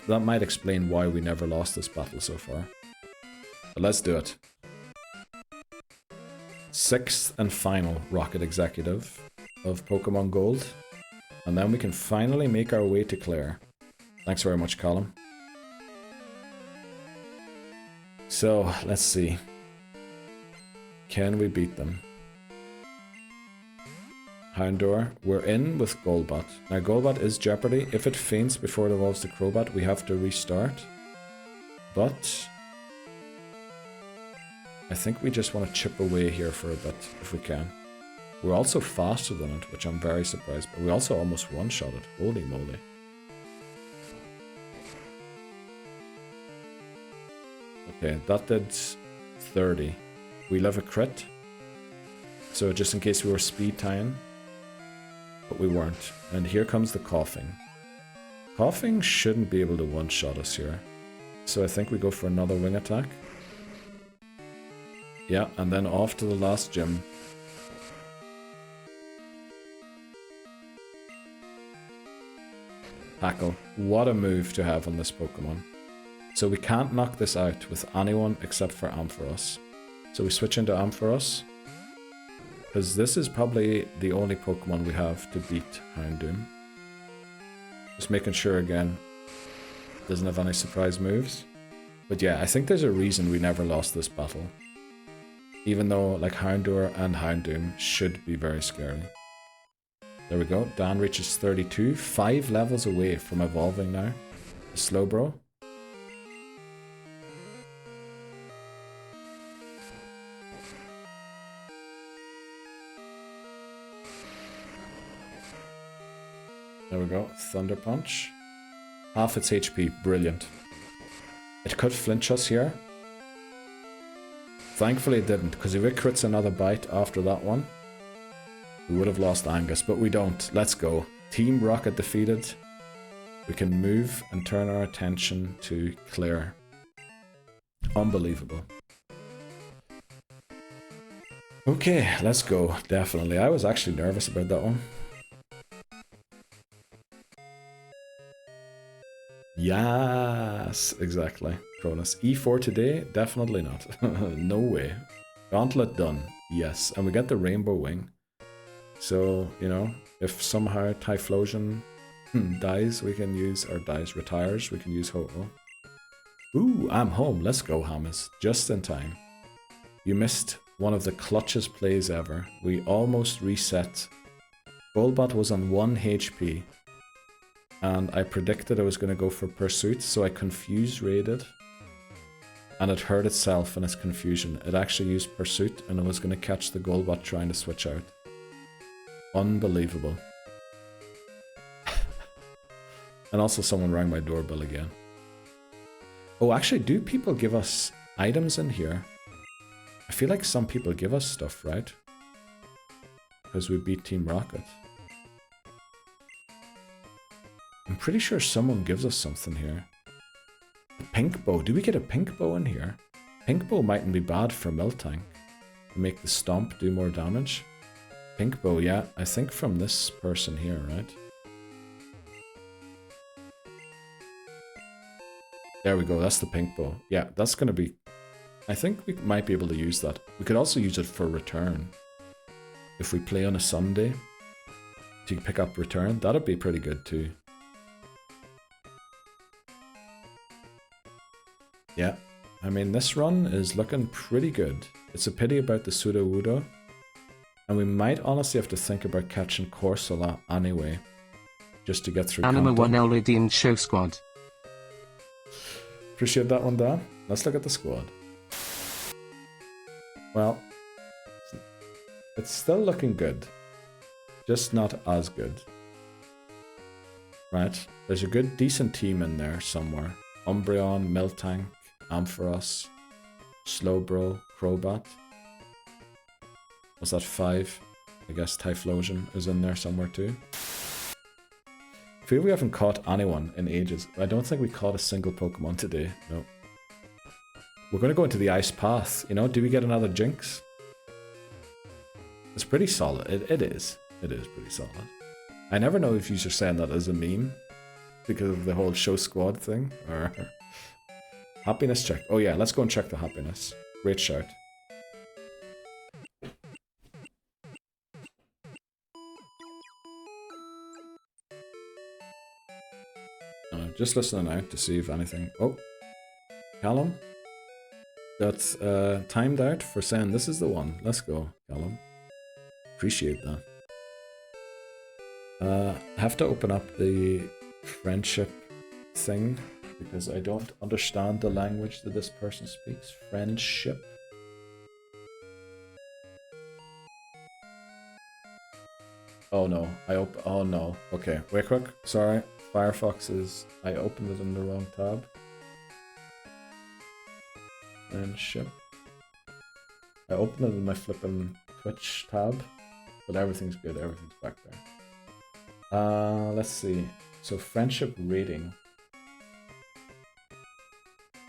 That might explain why we never lost this battle so far. But let's do it. 6th and final Rocket Executive of Pokemon Gold. And then we can finally make our way to Claire. Thanks very much, Colin. So, let's see. Can we beat them? Houndour, we're in with Golbat. Now Golbat is Jeopardy. If it faints before it evolves to Crobat, we have to restart. But I think we just want to chip away here for a bit, if we can. We're also faster than it, which I'm very surprised by. We also almost one-shot it. Holy moly. Okay, that did 30. We live a crit. So just in case we were speed tying. But we weren't. And here comes the coughing. Coughing shouldn't be able to one-shot us here. So I think we go for another wing attack. Yeah, and then off to the last gym. Tackle. What a move to have on this Pokemon. So we can't knock this out with anyone except for Ampharos. So we switch into Ampharos. Because this is probably the only Pokemon we have to beat Houndoom. Just making sure again, doesn't have any surprise moves. But yeah, I think there's a reason we never lost this battle. Even though like Houndour and Houndoom should be very scary. There we go, Dan reaches 32, 5 levels away from evolving now. Slowbro. There we go, Thunder Punch. Half its HP, brilliant. It could flinch us here. Thankfully it didn't, because if it crits another bite after that one, we would have lost Angus, but we don't. Let's go. Team Rocket defeated. We can move and turn our attention to Claire. Unbelievable. Okay, let's go. Definitely. I was actually nervous about that one. Yes, exactly. Cronus. E4 today? Definitely not. No way. Gauntlet done. Yes. And we get the Rainbow Wing. So, you know, if somehow Typhlosion dies, we can use, or dies, retires, we can use Ho-Oh. Ooh, I'm home. Let's go, Hamas. Just in time. You missed one of the clutchest plays ever. We almost reset. Golbat was on 1 HP. And I predicted I was going to go for Pursuit, so I confuse raided. And it hurt itself in its confusion. It actually used Pursuit, and it was going to catch the Golbat trying to switch out. Unbelievable. And also someone rang my doorbell again. Oh, actually, do people give us items in here? I feel like some people give us stuff, right? Because we beat Team Rocket. I'm pretty sure someone gives us something here. A pink bow. Do we get a pink bow in here? Pink bow mightn't be bad for Miltank. Make the stomp do more damage. Pink bow, yeah. I think from this person here, right? There we go. That's the pink bow. Yeah, that's going to be... I think we might be able to use that. We could also use it for return. If we play on a Sunday to pick up return, that'd be pretty good too. Yeah, I mean, this run is looking pretty good. It's a pity about the Sudowoodo. And we might honestly have to think about catching Corsola anyway. Just to get through Anima Countdown. 1 already in show squad. Appreciate that one, Dan. Let's look at the squad. Well, it's still looking good. Just not as good. Right? There's a good, decent team in there somewhere. Umbreon, Miltank, Ampharos, Slowbro, Crobat. Was that 5? I guess Typhlosion is in there somewhere too. I feel we haven't caught anyone in ages. I don't think we caught a single Pokemon today. No. We're going to go into the Ice Path. You know, do we get another Jinx? It's pretty solid. It is. It is pretty solid. I never know if you're saying that as a meme because of the whole show squad thing or... Happiness check. Oh yeah, let's go and check the happiness. Great shout. Just listening out to see if anything... Oh, Callum. Got timed out for saying this is the one. Let's go, Callum. Appreciate that. I have to open up the friendship thing because I don't understand the language that this person speaks. Friendship. Oh no, oh no. Okay, wait quick. Sorry. Firefox is... I opened it in the wrong tab. Friendship. I opened it in my flipping Twitch tab, but everything's good. Everything's back there. Let's see. So friendship rating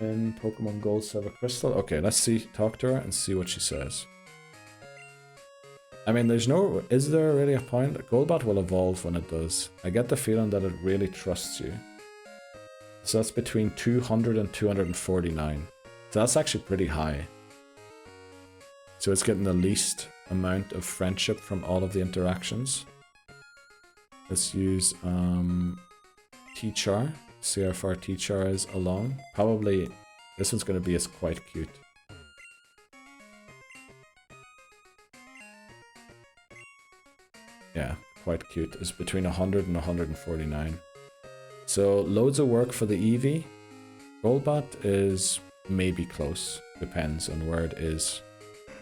in Pokemon Gold, Silver, Crystal. Okay, let's see. Talk to her and see what she says. I mean, there's no... Is there really a point? Golbat will evolve when it does. I get the feeling that it really trusts you. So that's between 200 and 249. So that's actually pretty high. So it's getting the least amount of friendship from all of the interactions. Let's use T-Char. See how far T-Char is along. Probably this one's going to be quite cute. Yeah, quite cute. It's between 100 and 149. So loads of work for the Eevee. Golbat is maybe close. Depends on where it is.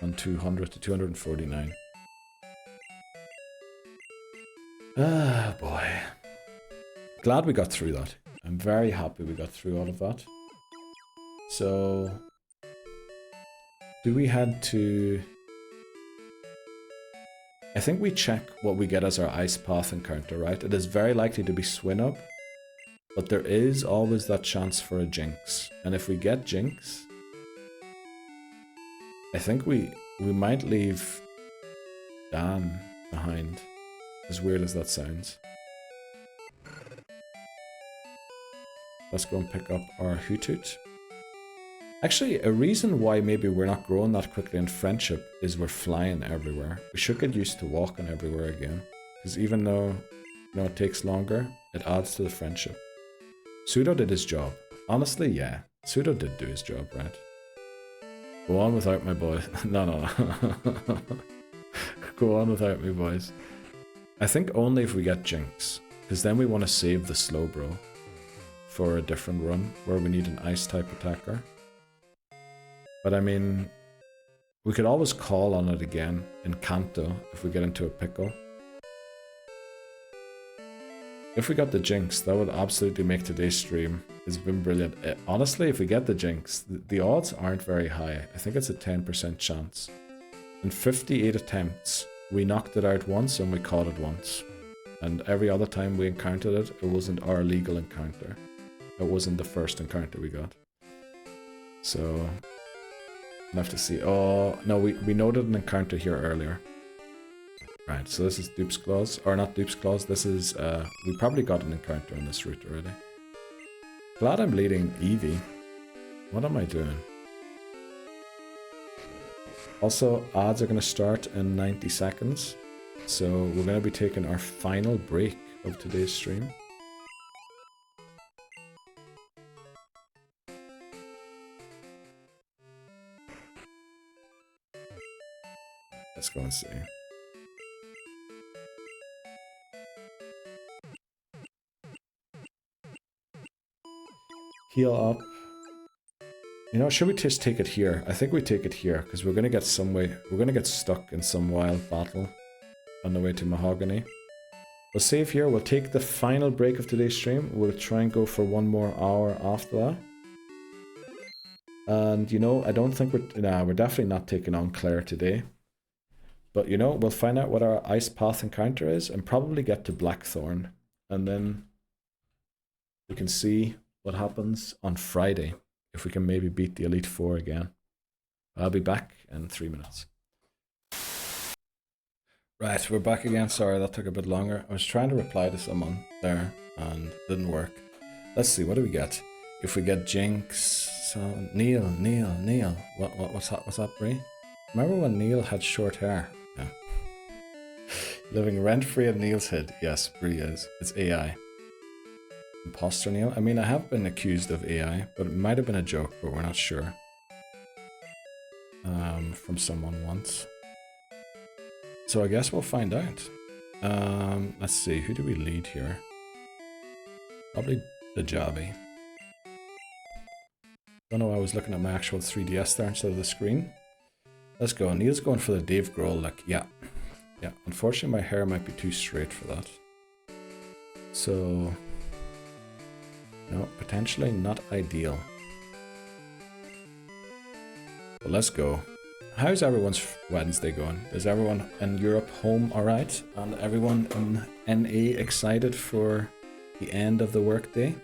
On 200 to 249. Ah, boy. Glad we got through that. I'm very happy we got through all of that. So... do we head to... I think we check what we get as our Ice Path encounter, right? It is very likely to be Swinub, but there is always that chance for a Jinx. And if we get Jinx, I think we might leave Dan behind, as weird as that sounds. Let's go and pick up our Hoothoot. Actually, a reason why maybe we're not growing that quickly in friendship is we're flying everywhere. We should get used to walking everywhere again. Because even though, you know, it takes longer, it adds to the friendship. Pseudo did his job. Honestly, yeah. Pseudo did do his job, right? Go on without my boys. No. Go on without me, boys. I think only if we get Jinx. Because then we want to save the Slowbro for a different run where we need an ice type attacker. But I mean, we could always call on it again in Kanto if we get into a pickle. If we got the Jinx, that would absolutely make today's stream. It's been brilliant. Honestly, if we get the Jinx, the odds aren't very high. I think it's a 10% chance. In 58 attempts, we knocked it out once and we caught it once. And every other time we encountered it, it wasn't our legal encounter. It wasn't the first encounter we got. So... I'll have to see. Oh, no, we noted an encounter here earlier. Right, so this is Dupe's Claws. Or not Dupe's Claws, this is... we probably got an encounter on this route already. Glad I'm leading Eevee. What am I doing? Also, ads are going to start in 90 seconds. So we're going to be taking our final break of today's stream. Let's go and see. Heal up. You know, should we just take it here? I think we take it here, because we're gonna get we're gonna get stuck in some wild battle on the way to Mahogany. We'll save here, we'll take the final break of today's stream. We'll try and go for one more hour after that. And you know, I don't think we're definitely not taking on Claire today. But you know, we'll find out what our Ice Path encounter is and probably get to Blackthorn. And then we can see what happens on Friday. If we can maybe beat the Elite Four again. I'll be back in 3 minutes. Right, we're back again. Sorry, that took a bit longer. I was trying to reply to someone there and it didn't work. Let's see, what do we get? If we get Jinx... So, Neil. What's that, Brie? Remember when Neil had short hair? Yeah. Living rent-free in Neil's head. Yes, Brie is. It's AI. Imposter Neil. I mean, I have been accused of AI, but it might have been a joke, but we're not sure. From someone once. So I guess we'll find out. Let's see, who do we lead here? Probably the Jobby. Don't know, I was looking at my actual 3DS there instead of the screen. Let's go. Neil's going for the Dave Grohl look. Yeah. Yeah. Unfortunately, my hair might be too straight for that. So, no, potentially not ideal. But let's go. How's everyone's Wednesday going? Is everyone in Europe home alright? And everyone in NA excited for the end of the workday?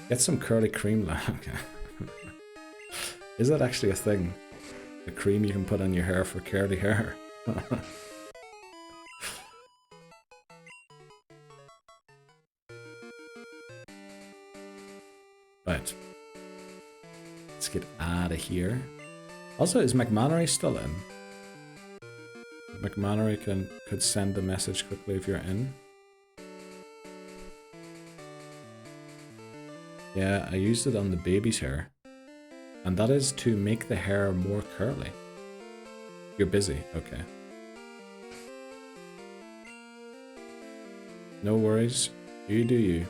Get some curly cream. Is that actually a thing? The cream you can put on your hair for curly hair? Right. Let's get out of here. Also, is McMannery still in? McMannery could send a message quickly if you're in. Yeah, I used it on the baby's hair. And that is to make the hair more curly. You're busy, okay. No worries, you do you.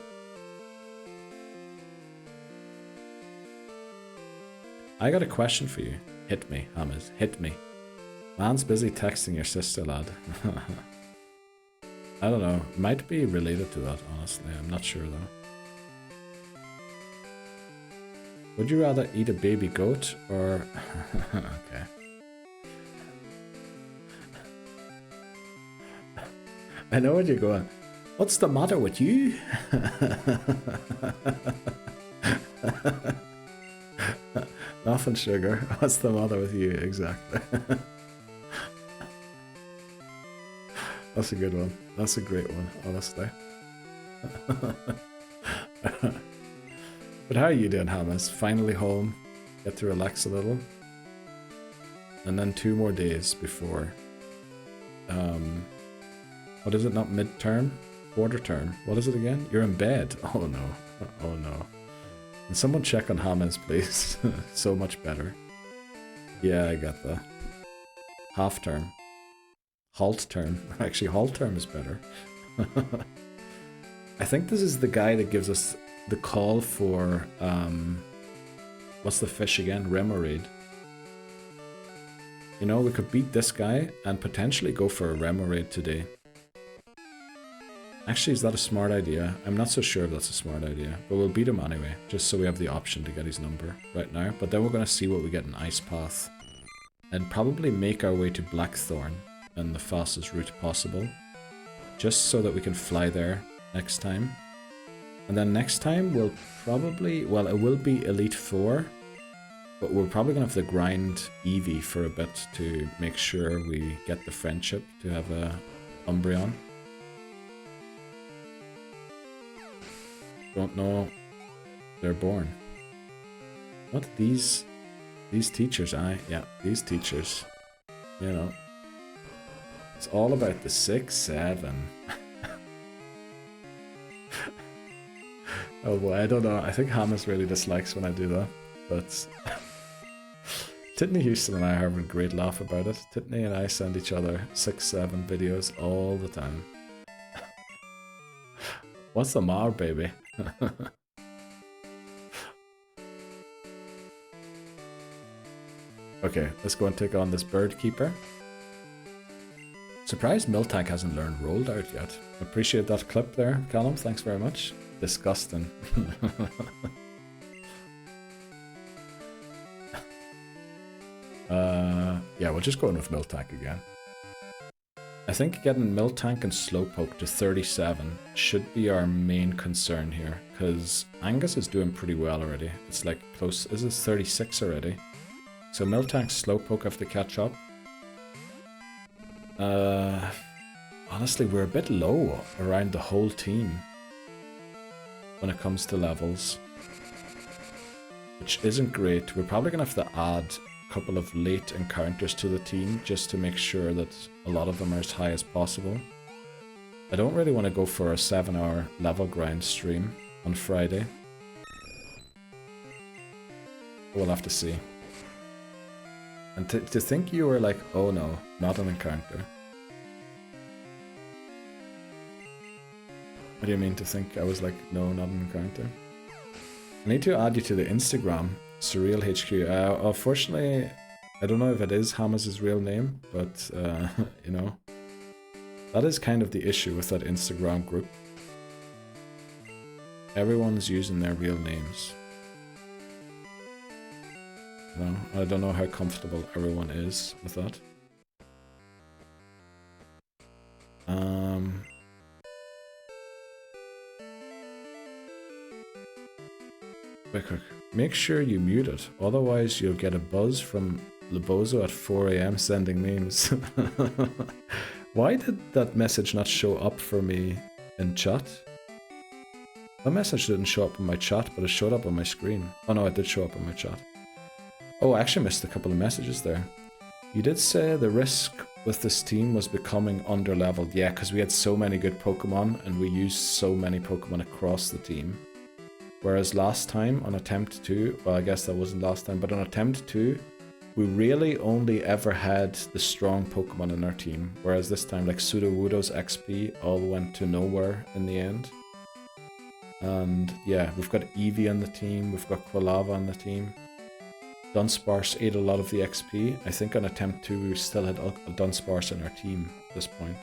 I got a question for you. Hit me, Hammers, hit me. Man's busy texting your sister, lad. I don't know, might be related to that, honestly, I'm not sure though. Would you rather eat a baby goat or... okay. I know what you're going. What's the matter with you? Nothing, sugar. What's the matter with you? Exactly. That's a good one. That's a great one, honestly. But how are you doing, Hamas? Finally home. Get to relax a little. And then 2 more days before... what is it? Not midterm? Quarter term. What is it again? You're in bed. Oh no. Oh no. Can someone check on Hamas, please? So much better. Yeah, I got that. Half term. Halt term. Actually, halt term is better. I think this is the guy that gives us the call for, what's the fish again? Remoraid. You know, we could beat this guy and potentially go for a Remoraid today. Actually, is that a smart idea? I'm not so sure if that's a smart idea, but we'll beat him anyway, just so we have the option to get his number right now. But then we're going to see what we get in Ice Path, and probably make our way to Blackthorn in the fastest route possible, just so that we can fly there next time. And then next time we'll probably, well, it will be Elite 4, but we're probably going to have to grind Eevee for a bit to make sure we get the friendship to have a Umbreon. Don't know they're born. What? These teachers, yeah, these teachers, you know, it's all about the 6, 7. Oh boy, I don't know, I think Hamas really dislikes when I do that, but Titney Houston and I are having a great laugh about it. Titney and I send each other 6, 7 videos all the time. What's the matter, baby? Okay, let's go and take on this bird keeper. Surprised Miltank hasn't learned rolled out yet. Appreciate that clip there, Callum. Thanks very much. Disgusting. Yeah, we'll just go in with Miltank again. I think getting Miltank and Slowpoke to 37 should be our main concern here, because Angus is doing pretty well already. It's like close, is it 36 already? So Miltank, Slowpoke have to catch up. Honestly, we're a bit low around the whole team when it comes to levels, which isn't great. We're probably going to have to add a couple of late encounters to the team just to make sure that a lot of them are as high as possible. I don't really want to go for a 7-hour level grind stream, on Friday. We'll have to see. And to think you were like, oh no, not an encounter. What do you mean to think I was like, no, not an encounter? I need to add you to the Instagram, Surreal HQ. Unfortunately, I don't know if it is Hamas's real name, but, you know, that is kind of the issue with that Instagram group. Everyone's using their real names. You know, I don't know how comfortable everyone is with that. Quick. Make sure you mute it, otherwise you'll get a buzz from Lebozo at 4 AM sending memes. Why did that message not show up for me in chat? That message didn't show up in my chat, but it showed up on my screen. Oh no, it did show up in my chat. Oh, I actually missed a couple of messages there. You did say the risk with this team was becoming underleveled. Yeah, because we had so many good Pokemon and we used so many Pokemon across the team. Whereas last time on Attempt 2, well I guess that wasn't last time, but on Attempt 2, we really only ever had the strong Pokemon in our team. Whereas this time, like Sudowoodo's XP all went to nowhere in the end. And yeah, we've got Eevee on the team, we've got Quilava on the team. Dunsparce ate a lot of the XP. I think on Attempt 2 we still had Dunsparce in our team at this point.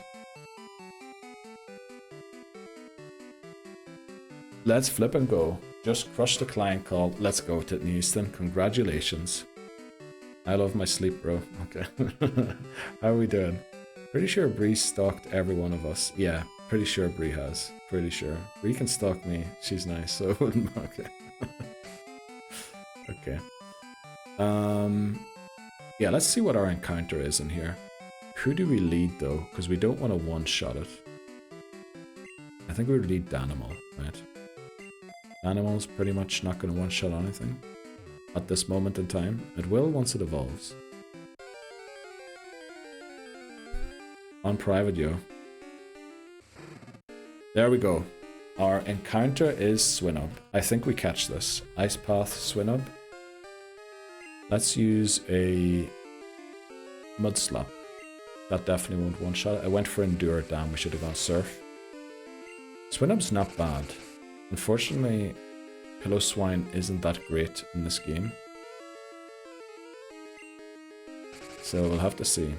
Let's flip and go. Just crushed the client call. Let's go, Titney Houston. Congratulations. I love my sleep, bro. Okay. How are we doing? Pretty sure Bree stalked every one of us. Yeah, pretty sure Bree has. Pretty sure. Bree can stalk me. She's nice, so it wouldn't. Okay. Okay. Yeah, let's see what our encounter is in here. Who do we lead though? Because we don't want to one-shot it. I think we would lead Danimal, right? Danimal's pretty much not going to one-shot anything at this moment in time. It will once it evolves. On private, yo. There we go. Our encounter is Swinub. I think we catch this. Ice Path Swinub. Let's use a Mud Slap. That definitely won't one-shot it. I went for Endure, damn, we should have gone Surf. Swinub's not bad. Unfortunately, Piloswine isn't that great in this game. So we'll have to see.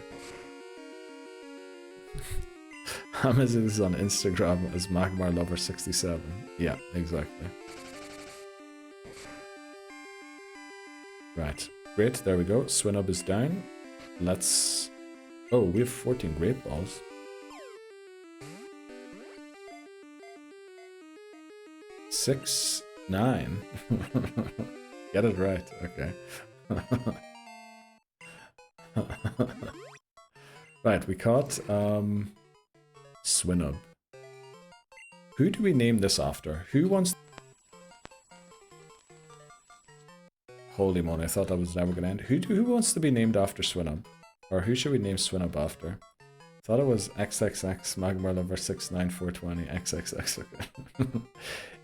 Amazon is on Instagram as MagmarLover67. Yeah, exactly. Right. Great, there we go. Swinub is down. Let's... Oh, we have 14 Great Balls. Six, 9. Get it right, okay. Right, we caught Swinub. Who do we name this after? Who wants... Holy moly, I thought that was never gonna end. Who wants to be named after Swinub? Or who should we name Swinub after? Thought it was XXX MagmarLover69420 XXX. Okay.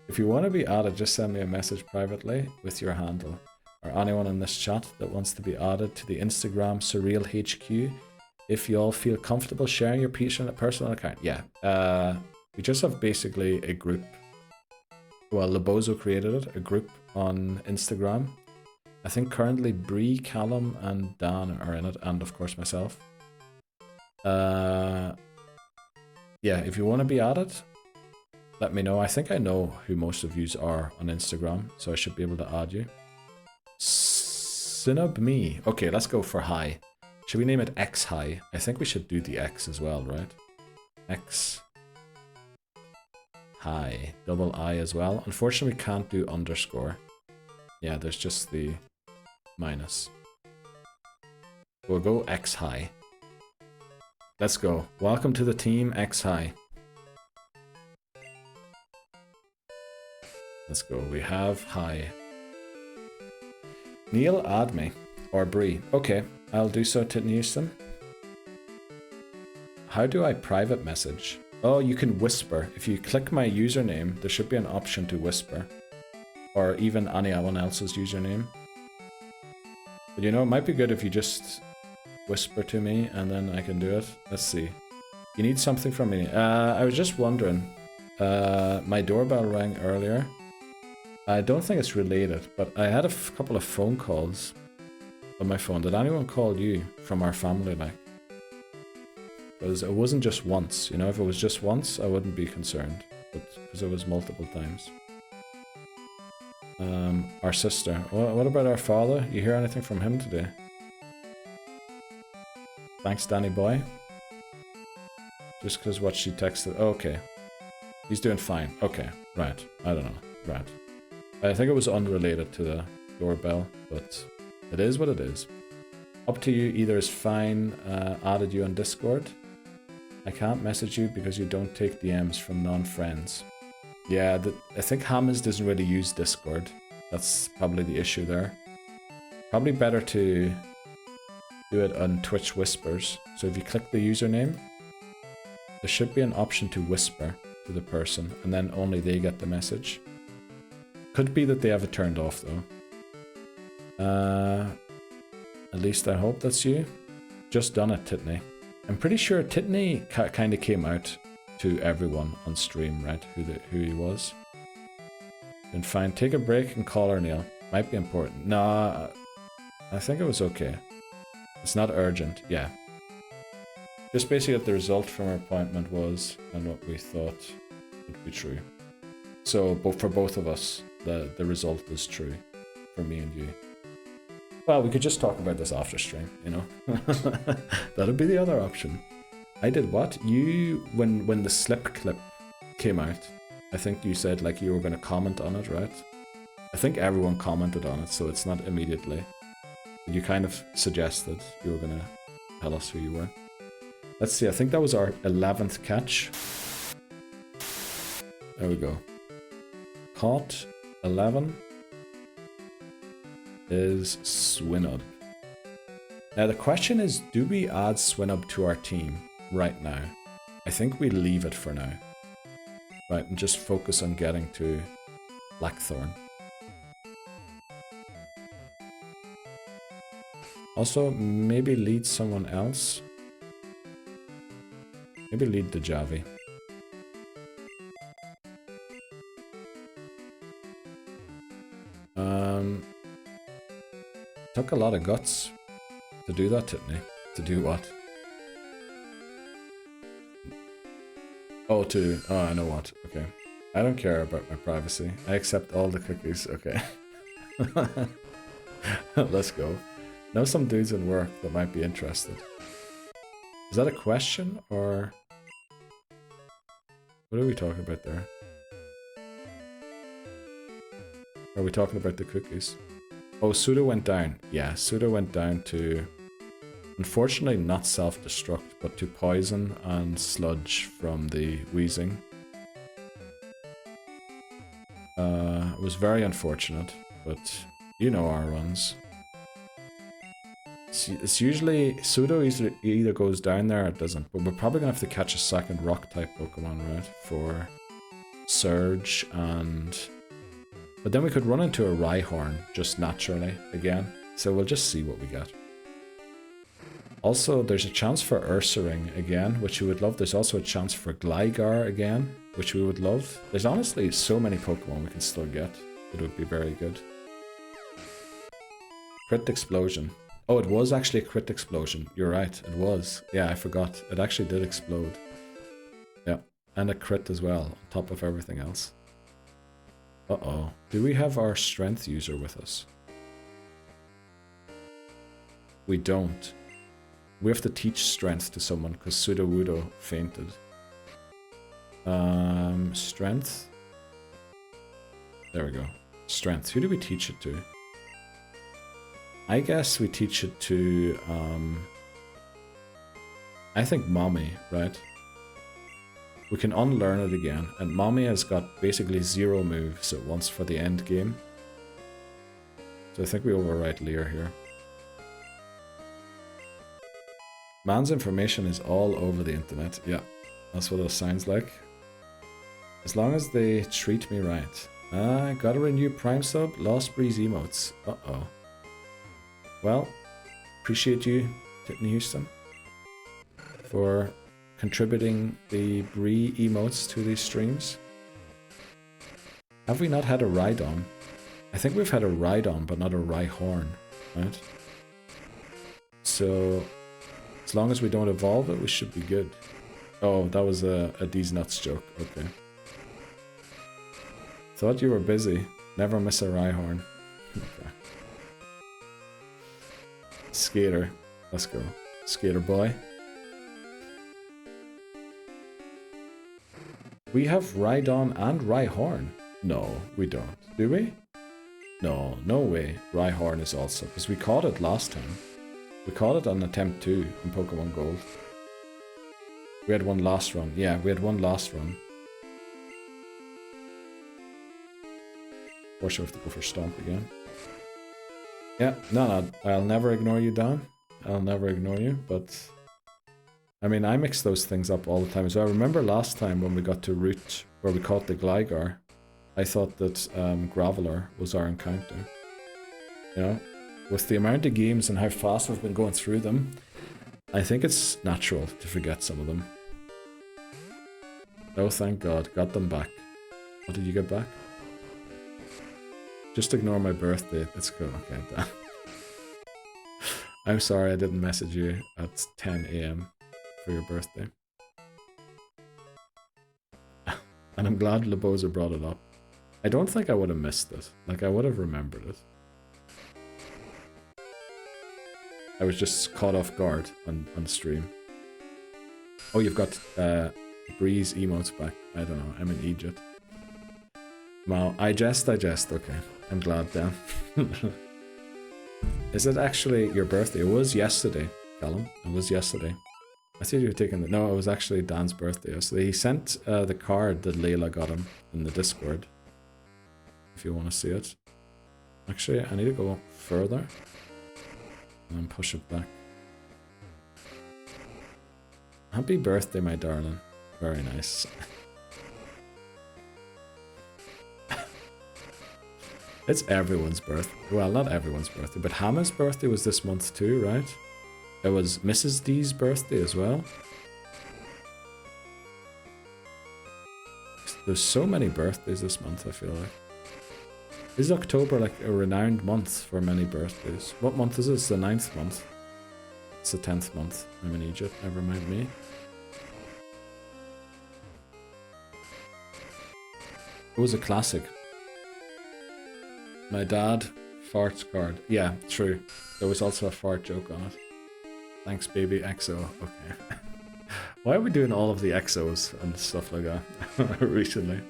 If you want to be added, just send me a message privately with your handle. Or anyone in this chat that wants to be added to the Instagram Surreal HQ. If you all feel comfortable sharing your personal account. Yeah. We just have basically a group. Well, Lebozo created it, a group on Instagram. I think currently Bree, Callum, and Dan are in it, and of course myself. Yeah, if you want to be added, let me know. I think I know who most of yous are on Instagram, so I should be able to add you. Sinub me. Okay, let's go for high. Should we name it X high? I think we should do the X as well, right? X high. Double I as well. Unfortunately, we can't do underscore. Yeah, there's just the minus. We'll go X high. Let's go. Welcome to the team X high. Let's go. We have high. Neil, add me. Or Bree. Okay, I'll do so, Titney Houston. How do I private message? Oh, you can whisper. If you click my username, there should be an option to whisper. Or even anyone else's username. But you know, it might be good if you just whisper to me and then I can do it. Let's see. You need something from me. I was just wondering. My doorbell rang earlier. I don't think it's related, but I had a couple of phone calls on my phone. Did anyone call you from our family, like? Because it wasn't just once, you know, if it was just once, I wouldn't be concerned, but because it was multiple times. Our sister. What about our father? You hear anything from him today? Thanks, Danny boy. Just because what she texted. Oh, okay. He's doing fine. Okay, right. I don't know. Right. I think it was unrelated to the doorbell, but it is what it is. Up to you. Either is fine. Added you on Discord. I can't message you because you don't take DMs from non-friends. Yeah, I think Hammers doesn't really use Discord. That's probably the issue there. Probably better to do it on Twitch Whispers. So if you click the username, there should be an option to whisper to the person, and then only they get the message. Could be that they have it turned off though. At least I hope that's you. Just done it, Titney. I'm pretty sure Titney kind of came out to everyone on stream, right? Who he was. Then fine, take a break and call her, Neil. Might be important. Nah, I think it was okay. It's not urgent, yeah. Just basically what the result from our appointment was and what we thought would be true. So for both of us, the result was true for me and you. Well, we could just talk about this after stream, you know? That'd be the other option. I did what? You, when the slip clip came out, I think you said like you were going to comment on it, right? I think everyone commented on it, so it's not immediately. You kind of suggested you were going to tell us who you were. Let's see, I think that was our 11th catch. There we go. Caught 11 is Swinub. Now the question is, do we add Swinub to our team right now? I think we leave it for now. Right, and just focus on getting to Blackthorn. Also, maybe lead someone else. Maybe lead the Javi. Took a lot of guts to do that, Tiffany. To do what? Oh, I know what. Okay. I don't care about my privacy. I accept all the cookies. Okay. Let's go. Know some dudes in work that might be interested. Is that a question or what are we talking about there? Are we talking about the cookies? Oh, Suda went down. Yeah, Suda went down to, unfortunately, not self-destruct, but to poison and sludge from the wheezing. It was very unfortunate, but you know our runs. It's usually, Pseudo either goes down there or it doesn't, but we're probably going to have to catch a second rock-type Pokemon, right, for Surge and... But then we could run into a Rhyhorn, just naturally, again, so we'll just see what we get. Also, there's a chance for Ursaring again, which we would love. There's also a chance for Gligar again, which we would love. There's honestly so many Pokemon we can still get that would be very good. Crit Explosion. Oh, it was actually a crit explosion. You're right, it was. Yeah, I forgot. It actually did explode. Yeah, and a crit as well, on top of everything else. Uh-oh. Do we have our strength user with us? We don't. We have to teach strength to someone because Sudowoodo fainted. Strength? There we go. Strength. Who do we teach it to? I guess we teach it to, I think Mommy, right? We can unlearn it again, and Mommy has got basically 0 moves at once for the end game. So I think we overwrite Lear here. Man's information is all over the internet, yeah. That's what it sounds like. As long as they treat me right. Gotta renew Prime sub, lost Breeze emotes. Uh-oh. Well, appreciate you, Titney Houston, for contributing the Bree emotes to these streams. Have we not had a Rhydon? I think we've had a Rhydon, but not a Rhyhorn, right? So, as long as we don't evolve it, we should be good. Oh, that was a D's Nuts joke. Okay. Thought you were busy. Never miss a Rhyhorn. Okay. Skater. Let's go. Skater boy. We have Rhydon and Rhyhorn. No, we don't. Do we? No, no way. Rhyhorn is also, because we caught it last time. We caught it on attempt 2 in Pokemon Gold. We had one last run. Yeah, we had one last run. Of course, we have to go for Stomp again. Yeah, no, I'll never ignore you, Dan. I'll never ignore you, but... I mean, I mix those things up all the time. So I remember last time when we got to Route, where we caught the Gligar, I thought that Graveler was our encounter. You know? With the amount of games and how fast we've been going through them, I think it's natural to forget some of them. Oh, thank God. Got them back. What did you get back? Just ignore my birthday. Let's go. Okay, Dan. I'm sorry I didn't message you at 10 AM for your birthday. And I'm glad Leboza brought it up. I don't think I would have missed it. Like, I would have remembered it. I was just caught off guard on stream. Oh, you've got Breeze emotes back. I don't know. I'm in Egypt. Wow. I jest. Okay. I'm glad, Dan. Is it actually your birthday? It was yesterday, Callum. It was yesterday. I thought you were taking the... No, it was actually Dan's birthday yesterday. He sent the card that Layla got him in the Discord. If you want to see it. Actually, I need to go further. And then push it back. Happy birthday, my darling. Very nice. It's everyone's birthday. Well, not everyone's birthday, but Hannah's birthday was this month too, right? It was Mrs. D's birthday as well. There's so many birthdays this month, I feel like. Is October like a renowned month for many birthdays? What month is it? It's the 9th month. It's the 10th month. I'm in Egypt, never mind me. It was a classic. My dad farts card. Yeah, true. There was also a fart joke on it. Thanks, baby. EXO. Okay. Why are we doing all of the EXOs and stuff like that recently?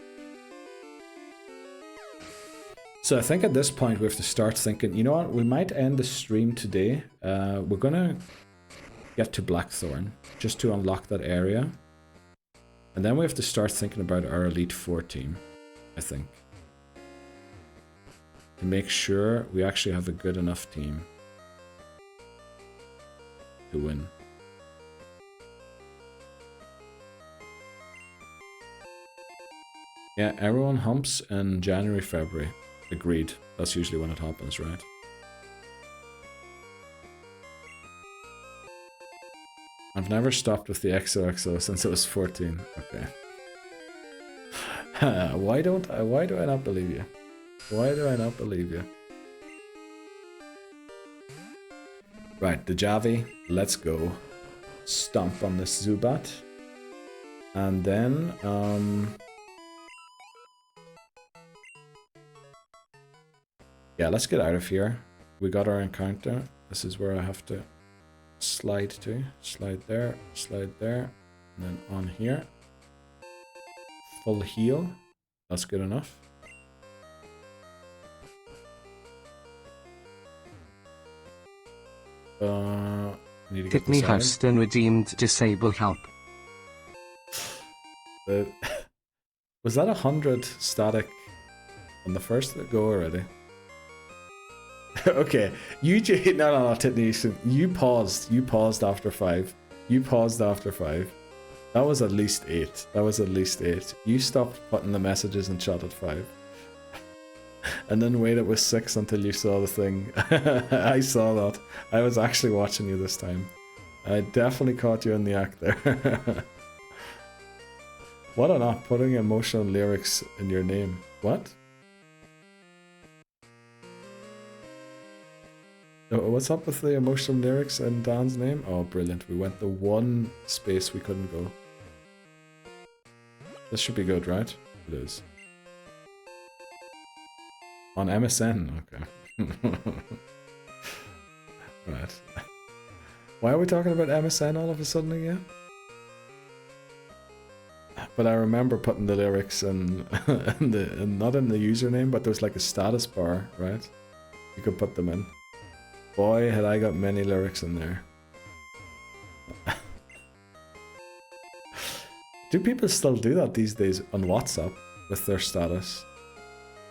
So I think at this point we have to start thinking, you know what, we might end the stream today. We're gonna get to Blackthorn just to unlock that area. And then we have to start thinking about our Elite Four team, I think. To make sure we actually have a good enough team to win. Yeah, everyone humps in January, February. Agreed. That's usually when it happens, right? I've never stopped with the XOXO since I was 14. Okay. Why do I not believe you? Why do I not believe you? Right, the Javi. Let's go. Stomp on this Zubat. And then, yeah, let's get out of here. We got our encounter. This is where I have to slide to. Slide there, and then on here. Full heal. That's good enough. Need to get Tiffany Houston redeemed disable help. Was that 100 static on the first go already? Okay, no, Tiffany Houston. You paused after 5. You paused after 5. That was at least 8. That was at least 8. You stopped putting the messages in chat at 5. And then waited with 6 until you saw the thing. I saw that. I was actually watching you this time. I definitely caught you in the act there. What on not putting emotional lyrics in your name? What? What's up with the emotional lyrics in Dan's name? Oh, brilliant. We went the one space we couldn't go. This should be good, right? It is. On MSN, okay. Right. Why are we talking about MSN all of a sudden again? But I remember putting the lyrics in, not in the username, but there was like a status bar, right? You could put them in. Boy, had I got many lyrics in there. Do people still do that these days on WhatsApp with their status?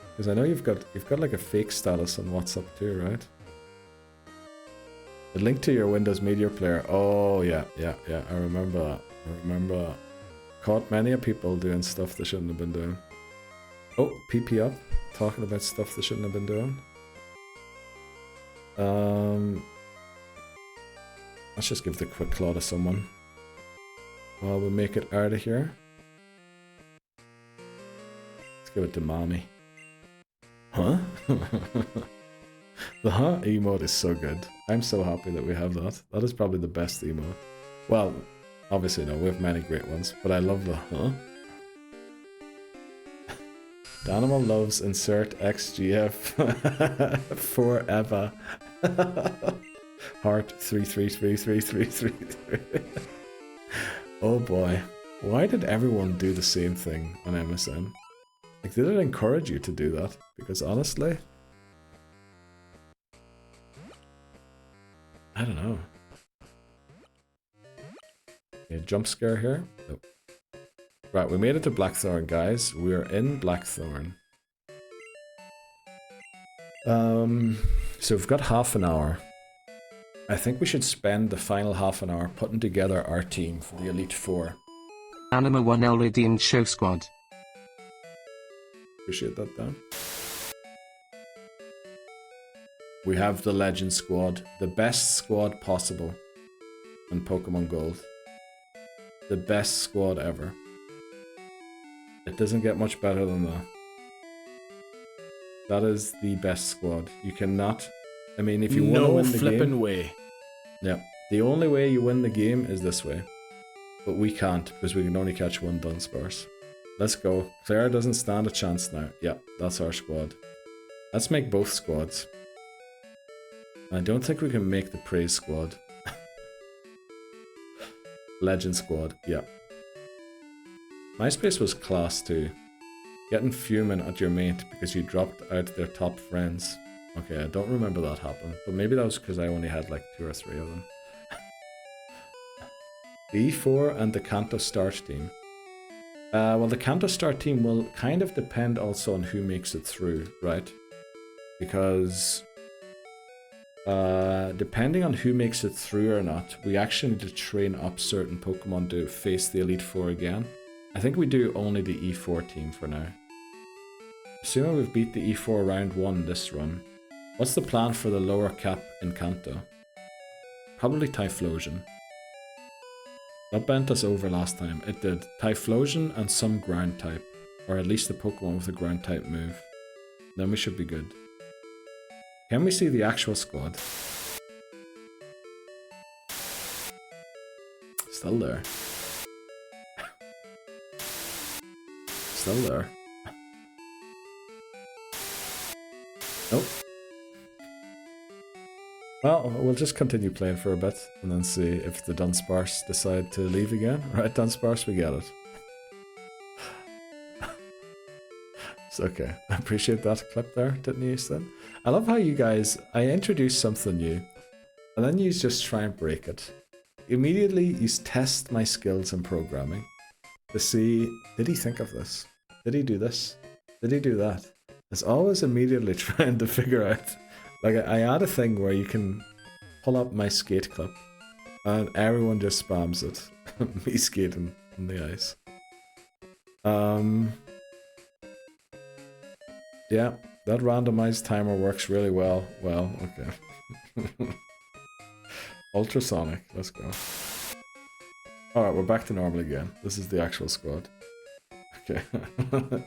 Because I know you've got like a fake status on WhatsApp too, right? The link to your Windows Media Player. Oh yeah. I remember that. I remember that. Caught many of people doing stuff they shouldn't have been doing. Oh, PP up, talking about stuff they shouldn't have been doing. Let's just give the quick claw to someone while we make it out of here. Let's give it to mommy. Huh? The huh emote is so good. I'm so happy that we have that. That is probably the best emote. Well, obviously no, we have many great ones, but I love the huh. Danimal loves insert XGF forever. Heart 3333333. Oh boy. Why did everyone do the same thing on MSN? Like, did it encourage you to do that? Because honestly, I don't know. Okay, jump scare here. Nope. Right, we made it to Blackthorn, guys. We're in Blackthorn. So we've got half an hour. I think we should spend the final half an hour putting together our team for the Elite Four. Anima 1 already in show squad. Appreciate that, Dan. We have the Legend Squad, the best squad possible in Pokemon Gold. The best squad ever. It doesn't get much better than that. That is the best squad. You cannot... I mean, if you want to win the game... No flippin' way. Yeah. The only way you win the game is this way. But we can't, because we can only catch one Dunsparce. Let's go. Claire doesn't stand a chance now. Yeah, that's our squad. Let's make both squads. I don't think we can make the Praise squad. Legend squad, yeah. MySpace was class too. Getting fuming at your mate because you dropped out their top friends. Okay, I don't remember that happening, but maybe that was because I only had like 2 or 3 of them. The E4 and the Kanto Start team. Well, the Kanto Start team will kind of depend also on who makes it through, right? Because depending on who makes it through or not, we actually need to train up certain Pokemon to face the Elite Four again. I think we do only the E4 team for now. Assuming we've beat the E4 round 1 this run, what's the plan for the lower cap in Kanto? Probably Typhlosion. That bent us over last time. It did. Typhlosion and some ground type. Or at least a Pokemon with a ground type move. Then we should be good. Can we see the actual squad? Still there. Still there. Nope. Well, we'll just continue playing for a bit and then see if the Dunsparce decide to leave again. Right, Dunsparce, we get it. It's okay. I appreciate that clip there, didn't you, Stan? I love how you guys, I introduce something new and then you just try and break it. Immediately, you test my skills in programming to see, did he think of this? Did he do this? Did he do that? It's always immediately trying to figure out. Like, I add a thing where you can pull up my skate clip and everyone just spams it. Me skating. on the ice. Yeah, that randomized timer works really well. Well, okay. Ultrasonic, let's go. Alright, we're back to normal again. This is the actual squad. Okay.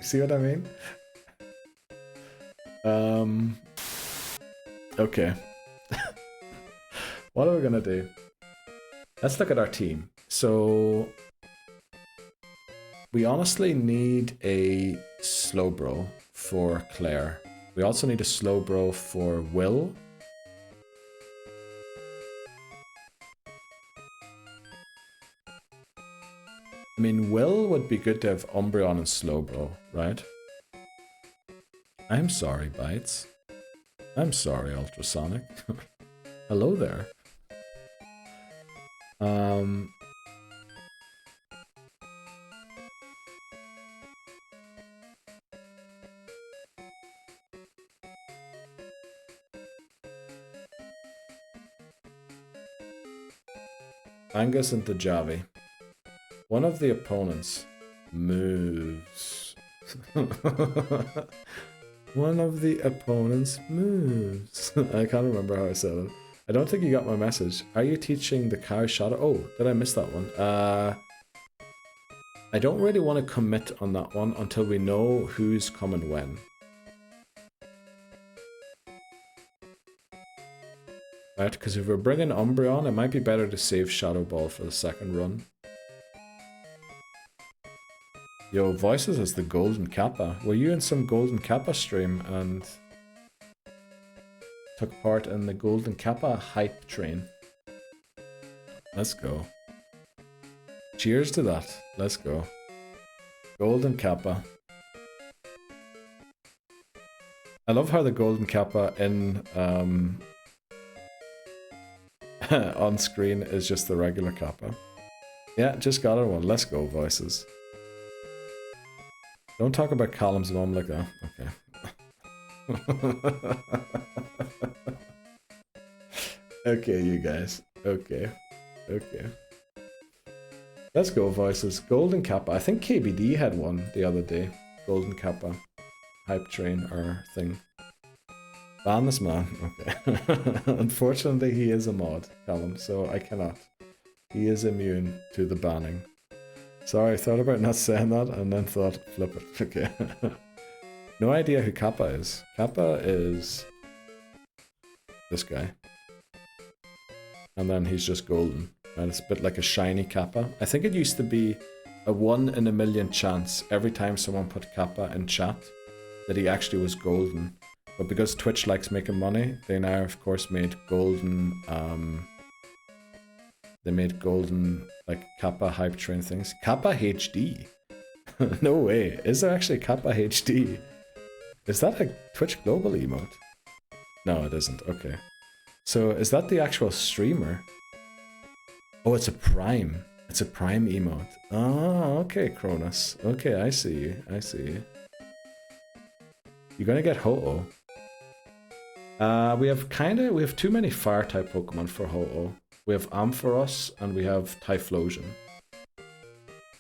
See what I mean? Okay. What are we gonna do? Let's look at our team. So we honestly need a Slowbro for Claire. We also need a Slowbro for Will. I mean, Will would be good to have Umbreon and Slowbro, right? I'm sorry, Bites. I'm sorry, Ultrasonic. Hello there. Angus and the Javi. One of the opponents moves. One of the opponents moves. I can't remember how I said it. I don't think you got my message. Are you teaching the cow shadow? Oh, did I miss that one? I don't really want to commit on that one until we know who's coming when. Right, because if we're bringing Umbreon, it might be better to save Shadow Ball for the second run. Yo, Voices as the Golden Kappa. Were you in some Golden Kappa stream and took part in the Golden Kappa hype train? Let's go. Cheers to that. Let's go. Golden Kappa. I love how the Golden Kappa in on screen is just the regular Kappa. Yeah, just got her one. Let's go, Voices. Don't talk about Callum's mom like that. Okay. Okay, you guys. Okay. Okay. Let's go, Voices. Golden Kappa. I think KBD had one the other day. Golden Kappa. Hype train or thing. Ban this man. Okay. Unfortunately, he is a mod, Callum, so I cannot. He is immune to the banning. Sorry, I thought about not saying that and then thought, flip it. Okay. No idea who Kappa is. Kappa is this guy. And then he's just golden. And it's a bit like a shiny Kappa. I think it used to be a 1 in a million chance every time someone put Kappa in chat that he actually was golden. But because Twitch likes making money, they now, of course, made golden, they made golden, like, Kappa hype train things. Kappa HD? No way. Is there actually Kappa HD? Is that a Twitch Global emote? No, it isn't. Okay. So, is that the actual streamer? Oh, it's a Prime. It's a Prime emote. Oh, okay, Cronus. Okay, I see you. I see you. You're gonna get Ho-Oh. We have too many fire type Pokemon for Ho-Oh. We have Ampharos and we have Typhlosion.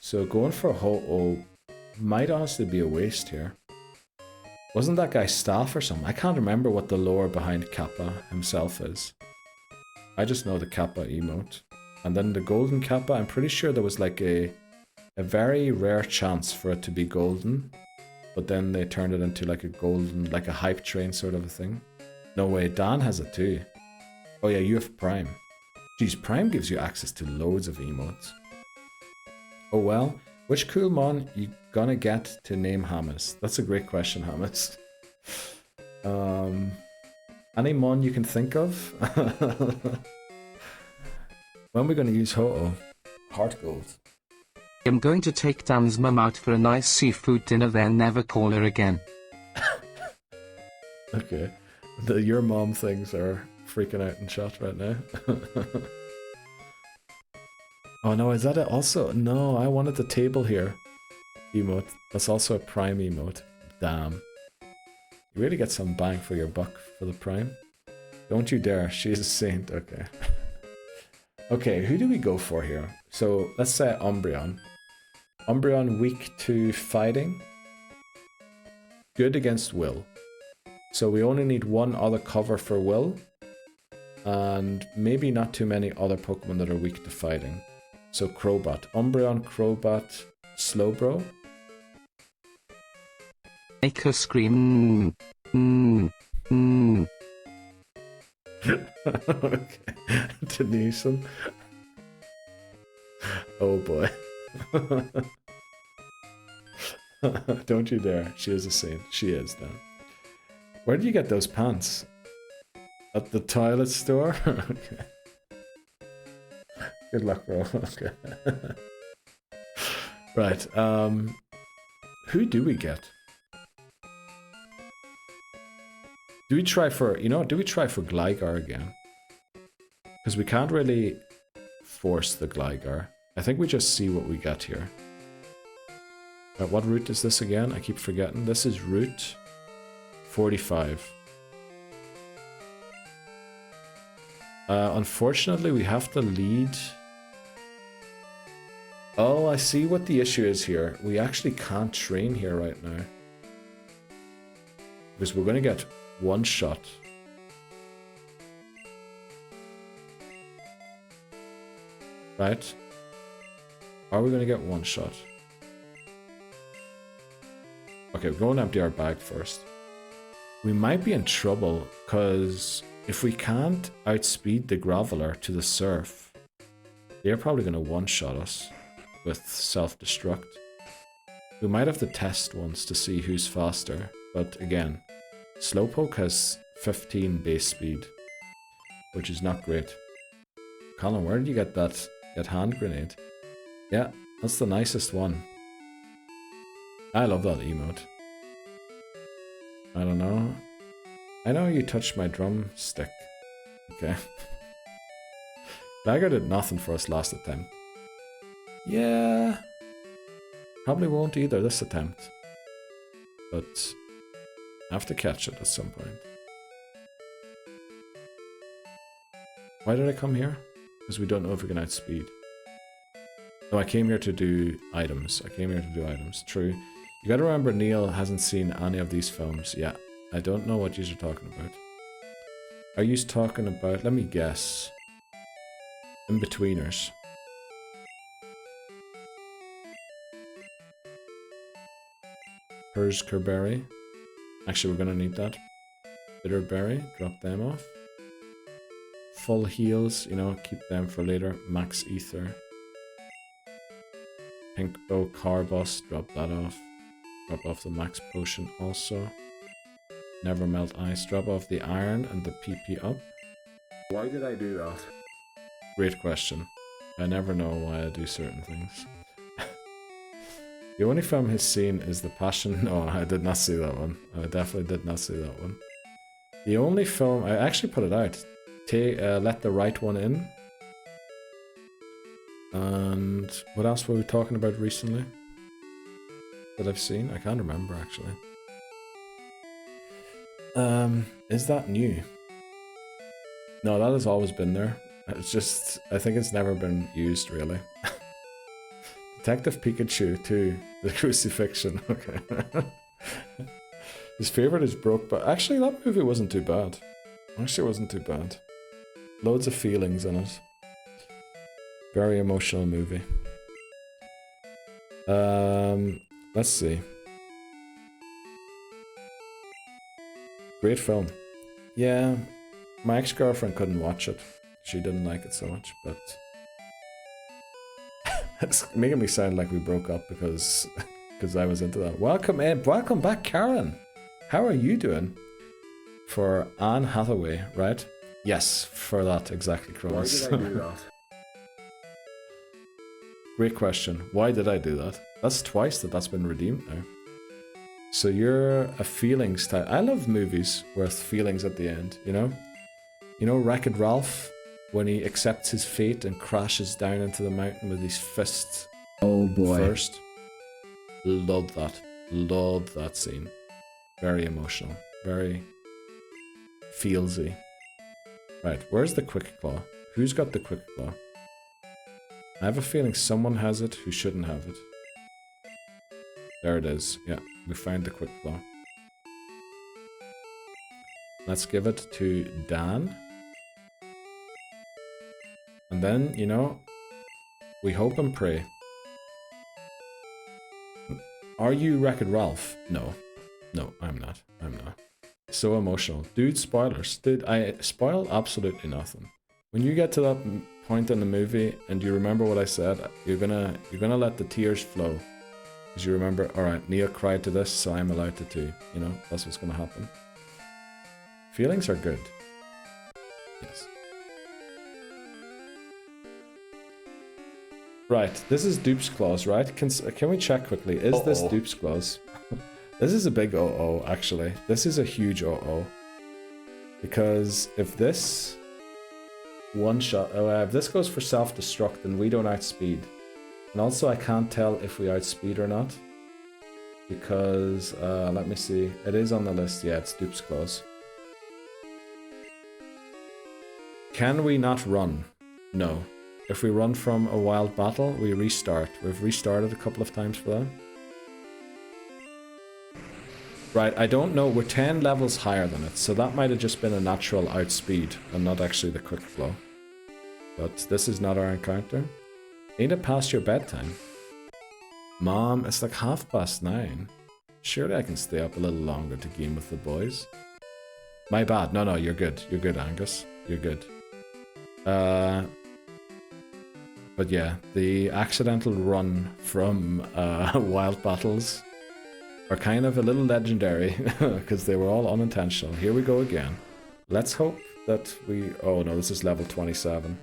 So going for Ho-Oh might honestly be a waste here. Wasn't that guy Staff or something? I can't remember what the lore behind Kappa himself is. I just know the Kappa emote. And then the Golden Kappa, I'm pretty sure there was like a very rare chance for it to be golden. But then they turned it into like a golden, like a hype train sort of a thing. No way, Dan has it too. Oh yeah, you have Prime. Geez, Prime gives you access to loads of emotes. Oh well, which cool mon you gonna get to name Hamas? That's a great question, Hamas. Any mon you can think of? When are we gonna use Ho-Oh? Heart Gold. I'm going to take Dan's mum out for a nice seafood dinner, then never call her again. Okay. Your mom things are freaking out in chat right now. Oh no, is that it also? No, I wanted the table here emote. That's also a Prime emote. Damn. You really get some bang for your buck for the Prime. Don't you dare, she's a saint. Okay. Okay, who do we go for here? So let's say Umbreon. Umbreon weak to fighting. Good against Will. So we only need one other cover for Will. And maybe not too many other Pokemon that are weak to fighting. So Crobat. Umbreon, Crobat, Slowbro. Make her scream. Okay. Denison. Oh boy. Don't you dare. She is a saint. She is, then. Where do you get those pants? At the toilet store? Okay. Good luck, bro. Okay. Right. Who do we get? Do we try for, do we try for Gligar again? Because we can't really force the Gligar. I think we just see what we get here. What route is this again? I keep forgetting. This is route 45. Unfortunately, we have to lead. Oh, I see what the issue is here. We actually can't train here right now. Because we're going to get one shot. Right? Are we going to get one shot? Okay, we're going to empty our bag first. We might be in trouble, because if we can't outspeed the Graveler to the Surf, they're probably going to one-shot us with self-destruct. We might have to test once to see who's faster, but again, Slowpoke has 15 base speed, which is not great. Colin, where did you get that hand grenade? Yeah, that's the nicest one. I love that emote. I don't know. I know you touched my drumstick. Okay. Gligar did nothing for us last attempt. Yeah. Probably won't either this attempt. But I have to catch it at some point. Why did I come here? Because we don't know if we can outspeed. No, I came here to do items. True. You gotta remember Neil hasn't seen any of these films. Yeah, I don't know what you're talking about. Are you talking about, let me guess, In-Betweeners? Kerberry. Actually, we're gonna need that. Bitterberry, drop them off. Full heals, keep them for later. Max Ether. Pink Bow Carbos, drop that off. Drop off the Max Potion also. Never Melt Ice, drop off the Iron and the PP up. Why did I do that? Great question. I never know why I do certain things. The only film he's seen is The Passion. No, I did not see that one. I definitely did not see that one. The only film, I actually put it out. Let the Right One In. And what else were we talking about recently that I've seen? I can't remember actually. Is that new? No, that has always been there. It's just, I think it's never been used really. Detective Pikachu 2, The Crucifixion. Okay. His favorite is Broke, but actually that movie wasn't too bad. Loads of feelings in it. Very emotional movie. Let's see. Great film. Yeah, my ex-girlfriend couldn't watch it. She didn't like it so much, but it's making me sound like we broke up because I was into that. Welcome in, welcome back, Karen. How are you doing? For Anne Hathaway, right? Yes, for that exactly, Cronus. Why did I do that? Great question. Why did I do that? That's twice that's been redeemed now. So you're a feelings type. I love movies with feelings at the end, You know Wreck-It Ralph? When he accepts his fate and crashes down into the mountain with his fists. Oh boy. First. Love that. Love that scene. Very emotional. Very feelsy. Right, where's the Quick Claw? Who's got the Quick Claw? I have a feeling someone has it who shouldn't have it. There it is. Yeah, we found the quick claw. Let's give it to Dan. And then, you know, we hope and pray. Are you Wreck-It Ralph? No. No, I'm not. I'm not. So emotional. Dude, spoilers. Dude, I spoil absolutely nothing. When you get to that point in the movie and you remember what I said, you're gonna let the tears flow. Because you remember, alright, Neil cried to this, so I'm allowed to too. You know, that's what's gonna happen. Feelings are good. Yes. Right, this is dupes clause, right? Can we check quickly? Is this dupes clause? This is a big uh-oh, actually. This is a huge uh-oh. Because if this one-shot... if this goes for self-destruct, then we don't outspeed. And also, I can't tell if we outspeed or not. Because, let me see. It is on the list. Yeah, it's dupes clause. Can we not run? No. If we run from a wild battle, we restart. We've restarted a couple of times for that. Right, I don't know. We're 10 levels higher than it, so that might have just been a natural outspeed and not actually the quick flow. But this is not our encounter. Ain't it past your bedtime? Mom, it's like 9:30. Surely I can stay up a little longer to game with the boys. My bad. No, no, you're good. You're good, Angus. You're good. But yeah, the accidental run from wild battles are kind of a little legendary because they were all unintentional. Here we go again. Let's hope that we... Oh no, this is level 27.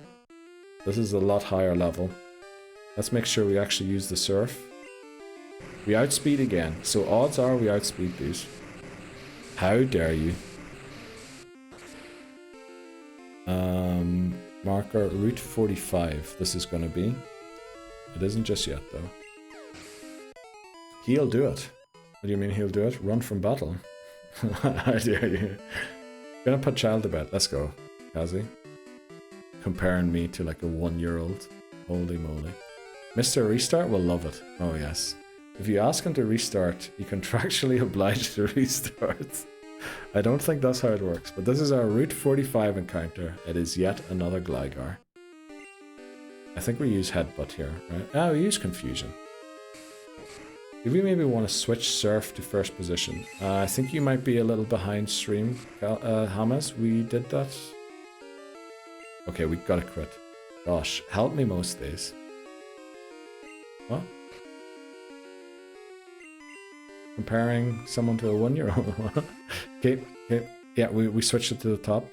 This is a lot higher level. Let's make sure we actually use the surf. We outspeed again, so odds are we outspeed these. How dare you? Marker, Route 45, this is going to be. It isn't just yet, though. He'll do it. What do you mean he'll do it? Run from battle. How dare you? Gonna put child to bed. Let's go, Kazi. Comparing me to like a 1-year-old. Holy moly. Mr. Restart will love it. Oh, yes. If you ask him to restart, you contractually obliged to restart. I don't think that's how it works, but this is our Route 45 encounter. It is yet another Gligar. I think we use Headbutt here, right? Ah, we use Confusion. Do we maybe want to switch Surf to first position? I think you might be a little behind stream, Hamas. We did that. Okay, we got a crit. Gosh, help me most days. What? Comparing someone to a 1-year-old. Okay, okay. Yeah, we switched it to the top.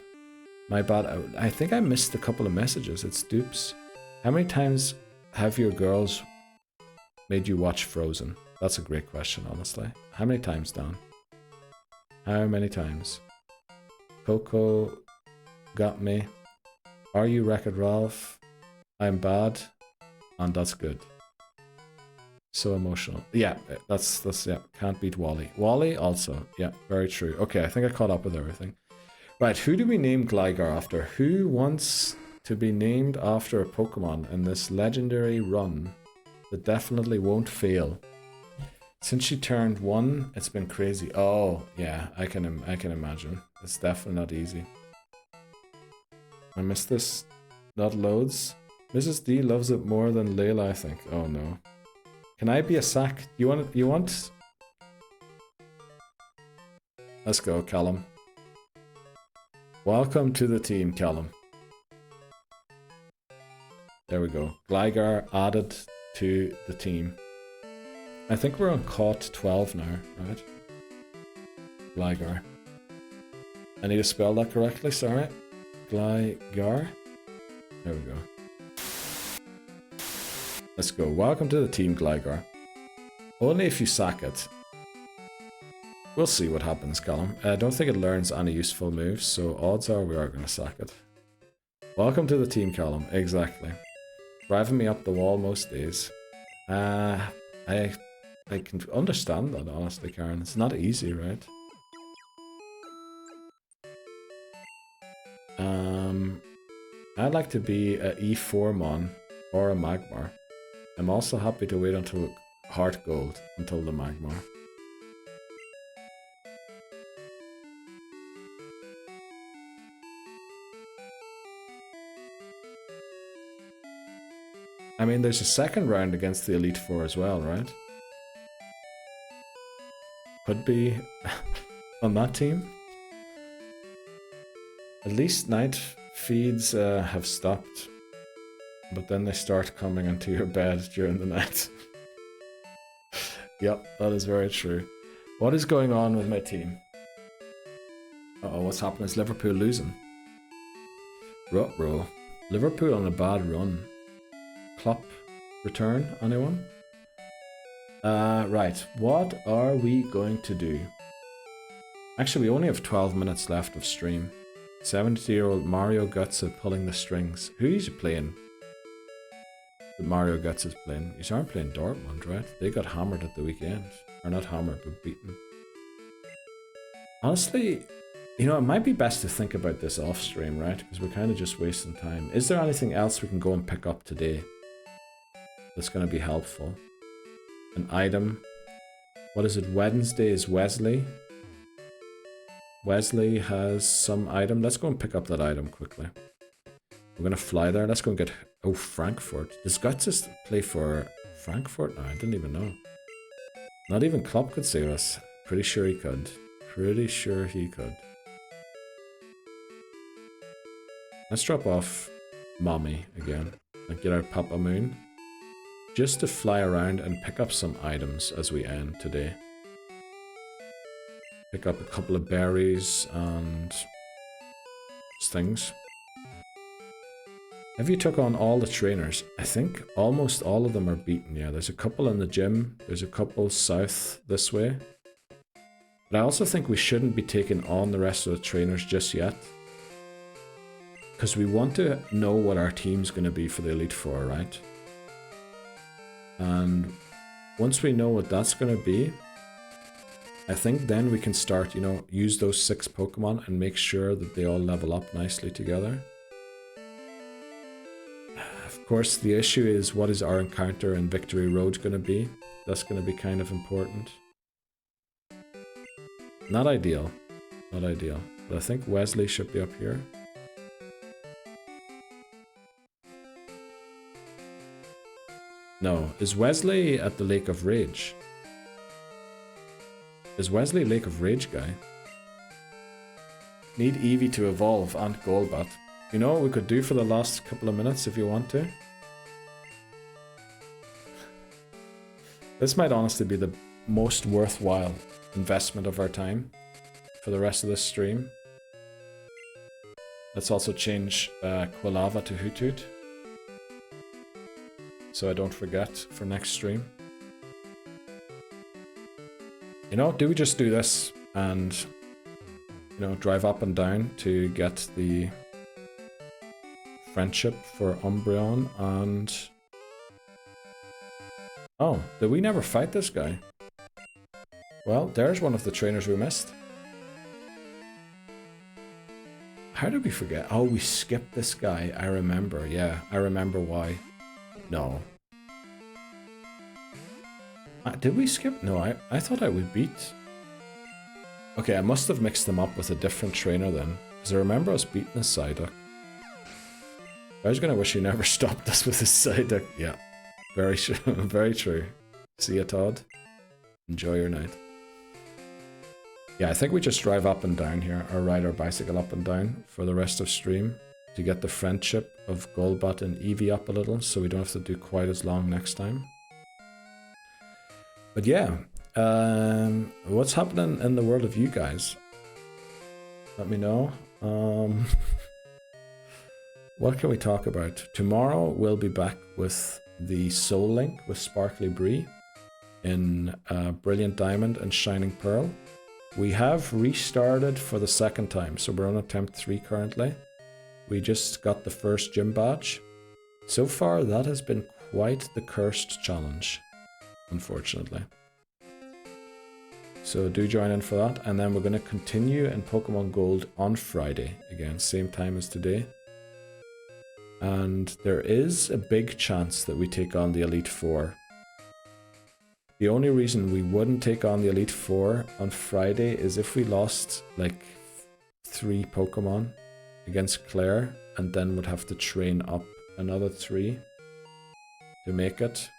My bad. I think I missed a couple of messages. It's dupes. How many times have your girls made you watch Frozen? That's a great question, honestly. How many times, Dan? How many times? Coco got me. Are you Wreck-It Ralph? I'm bad. And that's good. So emotional. Yeah, that's yeah. Can't beat Wally. Wally also. Yeah, very true. Okay, I think I caught up with everything. Right, who do we name Gligar after? Who wants to be named after a Pokemon in this legendary run that definitely won't fail? Since she turned 1, it's been crazy. Oh, yeah, I can imagine. It's definitely not easy. I missed this. Not loads. Mrs. D loves it more than Layla, I think. Oh no. Can I be a sack? You want? Let's go, Callum. Welcome to the team, Callum. There we go. Gligar added to the team. I think we're on COT 12 now, right? Gligar. I need to spell that correctly, sorry. Gligar. There we go. Let's go. Welcome to the team, Gligar. Only if you sack it. We'll see what happens, Callum. I don't think it learns any useful moves, so odds are we are going to sack it. Welcome to the team, Callum. Exactly. Driving me up the wall most days. I can understand that, honestly, Karen. It's not easy, right? I'd like to be a E4 Mon or a Magmar. I'm also happy to wait until heart gold until the Magmar. I mean, there's a second round against the Elite Four as well, right? Could be on that team. At least night feeds have stopped, but then they start coming into your bed during the night. Yep, that is very true. What is going on with my team? Uh-oh, what's happening? Is Liverpool losing? Ruh-roh. Liverpool on a bad run. Klopp return, anyone? Right, what are we going to do? Actually, we only have 12 minutes left of stream. 70-year-old Mario Götze pulling the strings. Who is he playing? The Mario Götze is playing. He's aren't playing Dortmund, right? They got hammered at the weekend. Or not hammered, but beaten. Honestly, you know, it might be best to think about this off stream, right? Because we're kind of just wasting time. Is there anything else we can go and pick up today that's going to be helpful? An item. What is it? Wednesday is Wesley. Wesley has some item. Let's go and pick up that item quickly. We're going to fly there. Let's go and get... Oh, Frankfurt. Does Götze play for Frankfurt? No, I didn't even know. Not even Klopp could save us. Pretty sure he could. Pretty sure he could. Let's drop off Mommy again. And get our Papa Moon. Just to fly around and pick up some items as we end today. Pick up a couple of berries and things. Have you took on all the trainers? I think almost all of them are beaten. Yeah, there's a couple in the gym. There's a couple south this way. But I also think we shouldn't be taking on the rest of the trainers just yet. Because we want to know what our team's going to be for the Elite Four, right? And once we know what that's going to be, I think then we can start, you know, use those 6 Pokemon and make sure that they all level up nicely together. Of course, the issue is what is our encounter in Victory Road going to be? That's going to be kind of important. Not ideal. Not ideal. But I think Wesley should be up here. No. Is Wesley at the Lake of Rage? Is Wesley Lake of Rage guy? Need Eevee to evolve and Golbat. You know what we could do for the last couple of minutes if you want to? This might honestly be the most worthwhile investment of our time for the rest of this stream. Let's also change Quilava to Hoothoot, so I don't forget for next stream. You know, do we just do this and, you know, drive up and down to get the friendship for Umbreon and... Oh, did we never fight this guy? Well, there's one of the trainers we missed. How did we forget? Oh, we skipped this guy. I remember. Yeah, I remember why. No. Did we skip? No, I thought I would beat. Okay, I must have mixed them up with a different trainer then. Because I remember us beating his Psyduck. I was going to wish he never stopped us with his Psyduck. Yeah, very, very true. See ya, Todd. Enjoy your night. Yeah, I think we just drive up and down here, or ride our bicycle up and down for the rest of stream to get the friendship of Golbat and Eevee up a little, so we don't have to do quite as long next time. But yeah, what's happening in the world of you guys? Let me know. What can we talk about? Tomorrow we'll be back with the Soul Link with Sparkly Bree in Brilliant Diamond and Shining Pearl. We have restarted for the second time, so we're on attempt 3 currently. We just got the first gym badge. So far, that has been quite the cursed challenge, unfortunately. So do join in for that, and then we're going to continue in Pokemon Gold on Friday, again, same time as today. And there is a big chance that we take on the Elite Four. The only reason we wouldn't take on the Elite Four on Friday is if we lost like 3 Pokemon against Claire and then would have to train up another 3 to make it.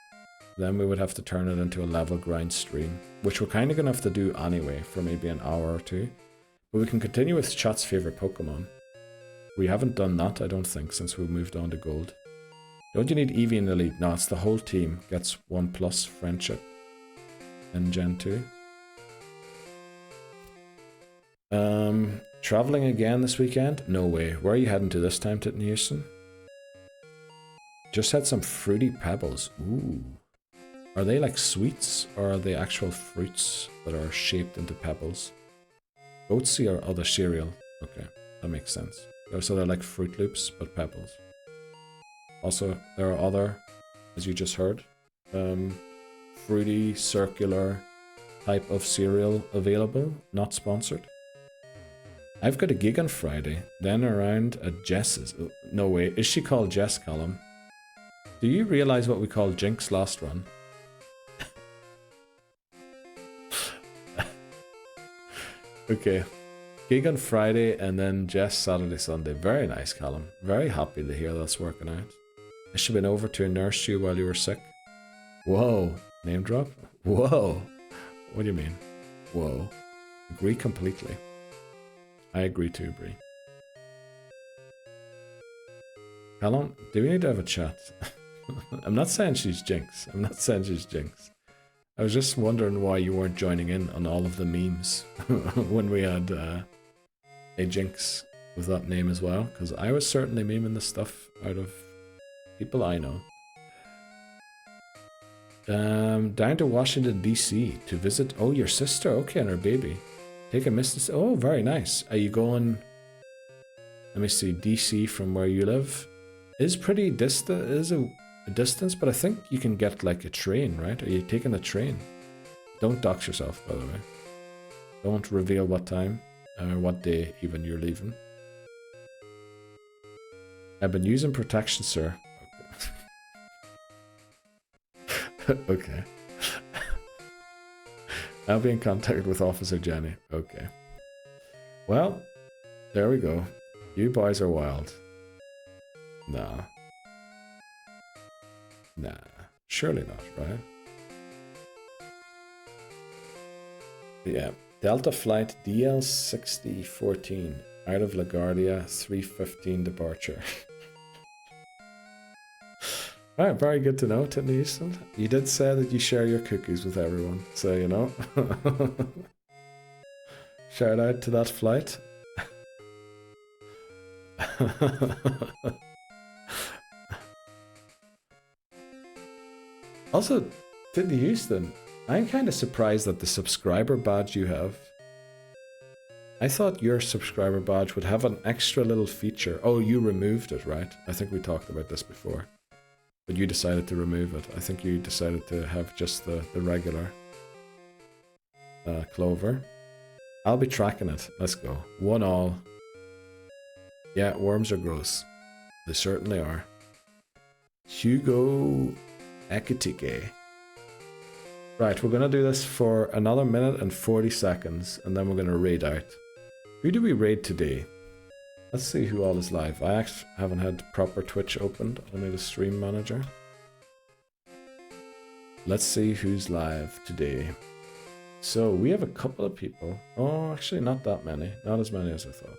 Then we would have to turn it into a level grind stream, which we're kind of going to have to do anyway for maybe an hour or 2. But we can continue with chat's favorite Pokemon. We haven't done that, I don't think, since we moved on to Gold. Don't you need Eevee in the Elite? No, it's the whole team gets 1+ friendship in Gen 2. Traveling again this weekend? No way. Where are you heading to this time, Titten Houston? Just had some fruity pebbles. Ooh. Are they like sweets or are they actual fruits that are shaped into pebbles? Oatsy or other cereal? Okay, that makes sense. So they're like Fruit Loops, but pebbles. Also, there are other, as you just heard, fruity, circular type of cereal available, not sponsored. I've got a gig on Friday, then around at Jess's. Oh, no way, is she called Jess, Callum? Do you realize what we called Jinx last run? Okay, gig on Friday and then Jess Saturday, Sunday. Very nice, Callum. Very happy to hear that's working out. Has she been over to nurse you while you were sick? Whoa, name drop? Whoa, what do you mean? Whoa, agree completely. I agree too, Bree. Callum, do we need to have a chat? I'm not saying she's Jinx. I'm not saying she's Jinx. I was just wondering why you weren't joining in on all of the memes when we had a Jinx with that name as well, because I was certainly memeing the stuff out of people I know. Down to Washington, D.C. to visit, oh, your sister, okay, and her baby. Take a miss, oh, very nice. Are you going, let me see, D.C. from where you live? Is pretty distant, is a distance, but I think you can get like a train, right? Are you taking the train? Don't dox yourself, by the way. Don't reveal what time or what day even you're leaving. I've been using protection, sir. Okay. Okay. I'll be in contact with Officer Jenny. Okay. Well, there we go. You boys are wild. Nah. Nah, surely not, right? Yeah, Delta Flight DL6014 out of LaGuardia, 3:15 departure. Alright, very good to know, Titten Houston. You did say that you share your cookies with everyone, so you know. Shout out to that flight. Also, Titten Houston, I'm kind of surprised that the subscriber badge you have. I thought your subscriber badge would have an extra little feature. Oh, you removed it, right? I think we talked about this before. But you decided to remove it. I think you decided to have just the regular clover. I'll be tracking it. Let's go. 1-all. Yeah, worms are gross. They certainly are. Hugo Ekitike. Right, we're going to do this for another minute and 40 seconds, and then we're going to raid out. Who do we raid today? Let's see who all is live. I actually haven't had proper Twitch opened, only the stream manager. Let's see who's live today. So, we have a couple of people. Oh, actually not that many. Not as many as I thought.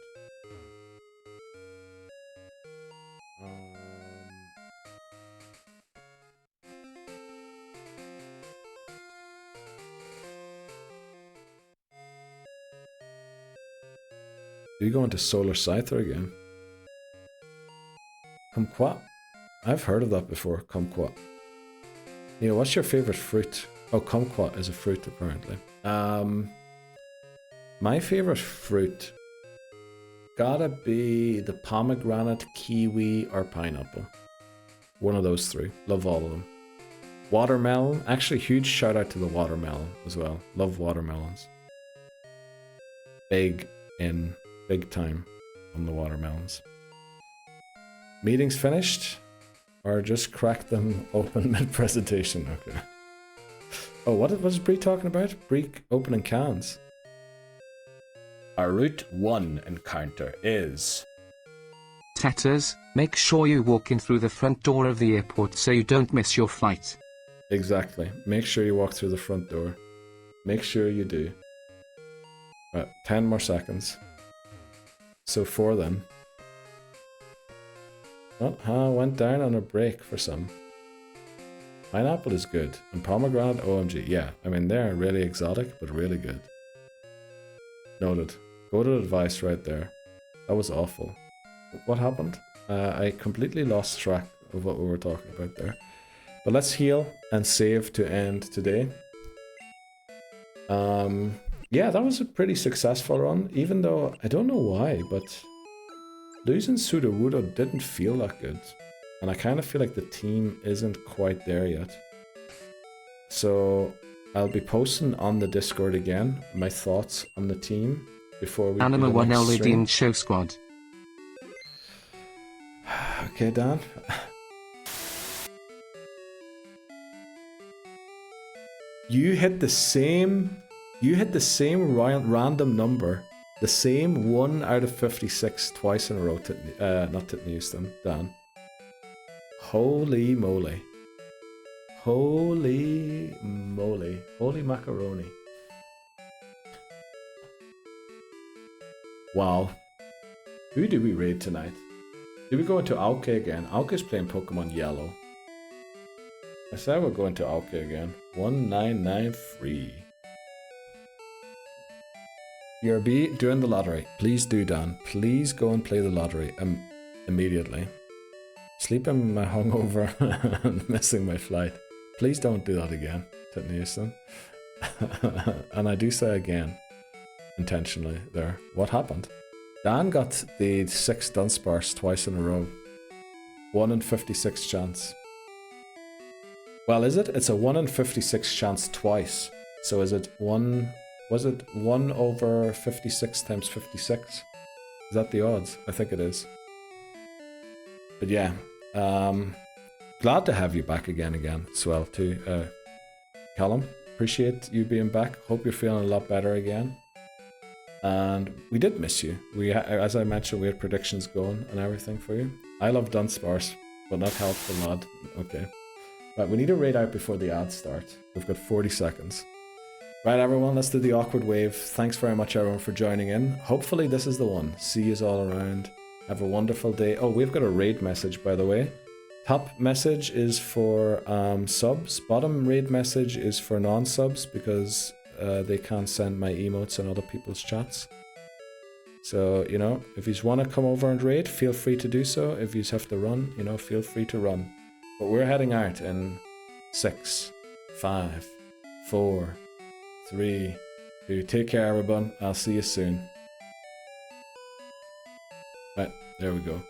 Are you going to Solar Scyther again? Kumquat? I've heard of that before, kumquat. Neil, what's your favorite fruit? Oh, kumquat is a fruit, apparently. My favorite fruit gotta be the pomegranate, kiwi, or pineapple. One of those three. Love all of them. Watermelon. Actually, huge shout out to the watermelon as well. Love watermelons. Big time on the watermelons. Meetings finished? Or just crack them open mid-presentation? Okay. Oh, what was Bree talking about? Bree opening cans. Our Route 1 encounter is... Tatters, make sure you walk in through the front door of the airport so you don't miss your flight. Exactly. Make sure you walk through the front door. Make sure you do. Right, 10 more seconds. So 4 then. Oh, went down on a break for some. Pineapple is good. And pomegranate, OMG. Yeah, I mean, they're really exotic, but really good. Noted. Go to advice right there. That was awful. What happened? I completely lost track of what we were talking about there. But let's heal and save to end today. Yeah, that was a pretty successful run, even though I don't know why, but losing Sudowoodo didn't feel that good. And I kind of feel like the team isn't quite there yet. So I'll be posting on the Discord again my thoughts on the team before we Anima do the 1 next LED stream. in show squad. Okay, Dan. You hit the same random number, the same 1 out of 56 twice in a row. Not Titton Houston, Dan. Holy moly. Holy moly. Holy macaroni. Wow. Who do we raid tonight? Do we go into Aoke again? Aoke's playing Pokemon Yellow. I said we're going to Aoke again. 1993. BRB doing the lottery. Please do, Dan. Please go and play the lottery immediately. Sleeping my hungover and missing my flight. Please don't do that again, Titton Houston. And I do say again, intentionally there. What happened? Dan got the 6 Dunsparce twice in a row. 1 in 56 chance. Well, is it? It's a 1 in 56 chance twice. So is it 1... Was it 1 over 56 times 56? Is that the odds? I think it is. But yeah. Glad to have you back again as well too. Callum, appreciate you being back. Hope you're feeling a lot better again. And we did miss you. As I mentioned, we had predictions going and everything for you. I love Dunsparce, but not helpful mod. Okay. Right, we need to raid out before the ads start. We've got 40 seconds. Right, everyone, let's do the awkward wave. Thanks very much, everyone, for joining in. Hopefully this is the one. See yous all around. Have a wonderful day. Oh, we've got a raid message, by the way. Top message is for subs. Bottom raid message is for non-subs because they can't send my emotes in other people's chats. So, you know, if you want to come over and raid, feel free to do so. If you have to run, you know, feel free to run. But we're heading out in 6, 5, 4, 3, 2. Take care, everyone. I'll see you soon. Right, there we go.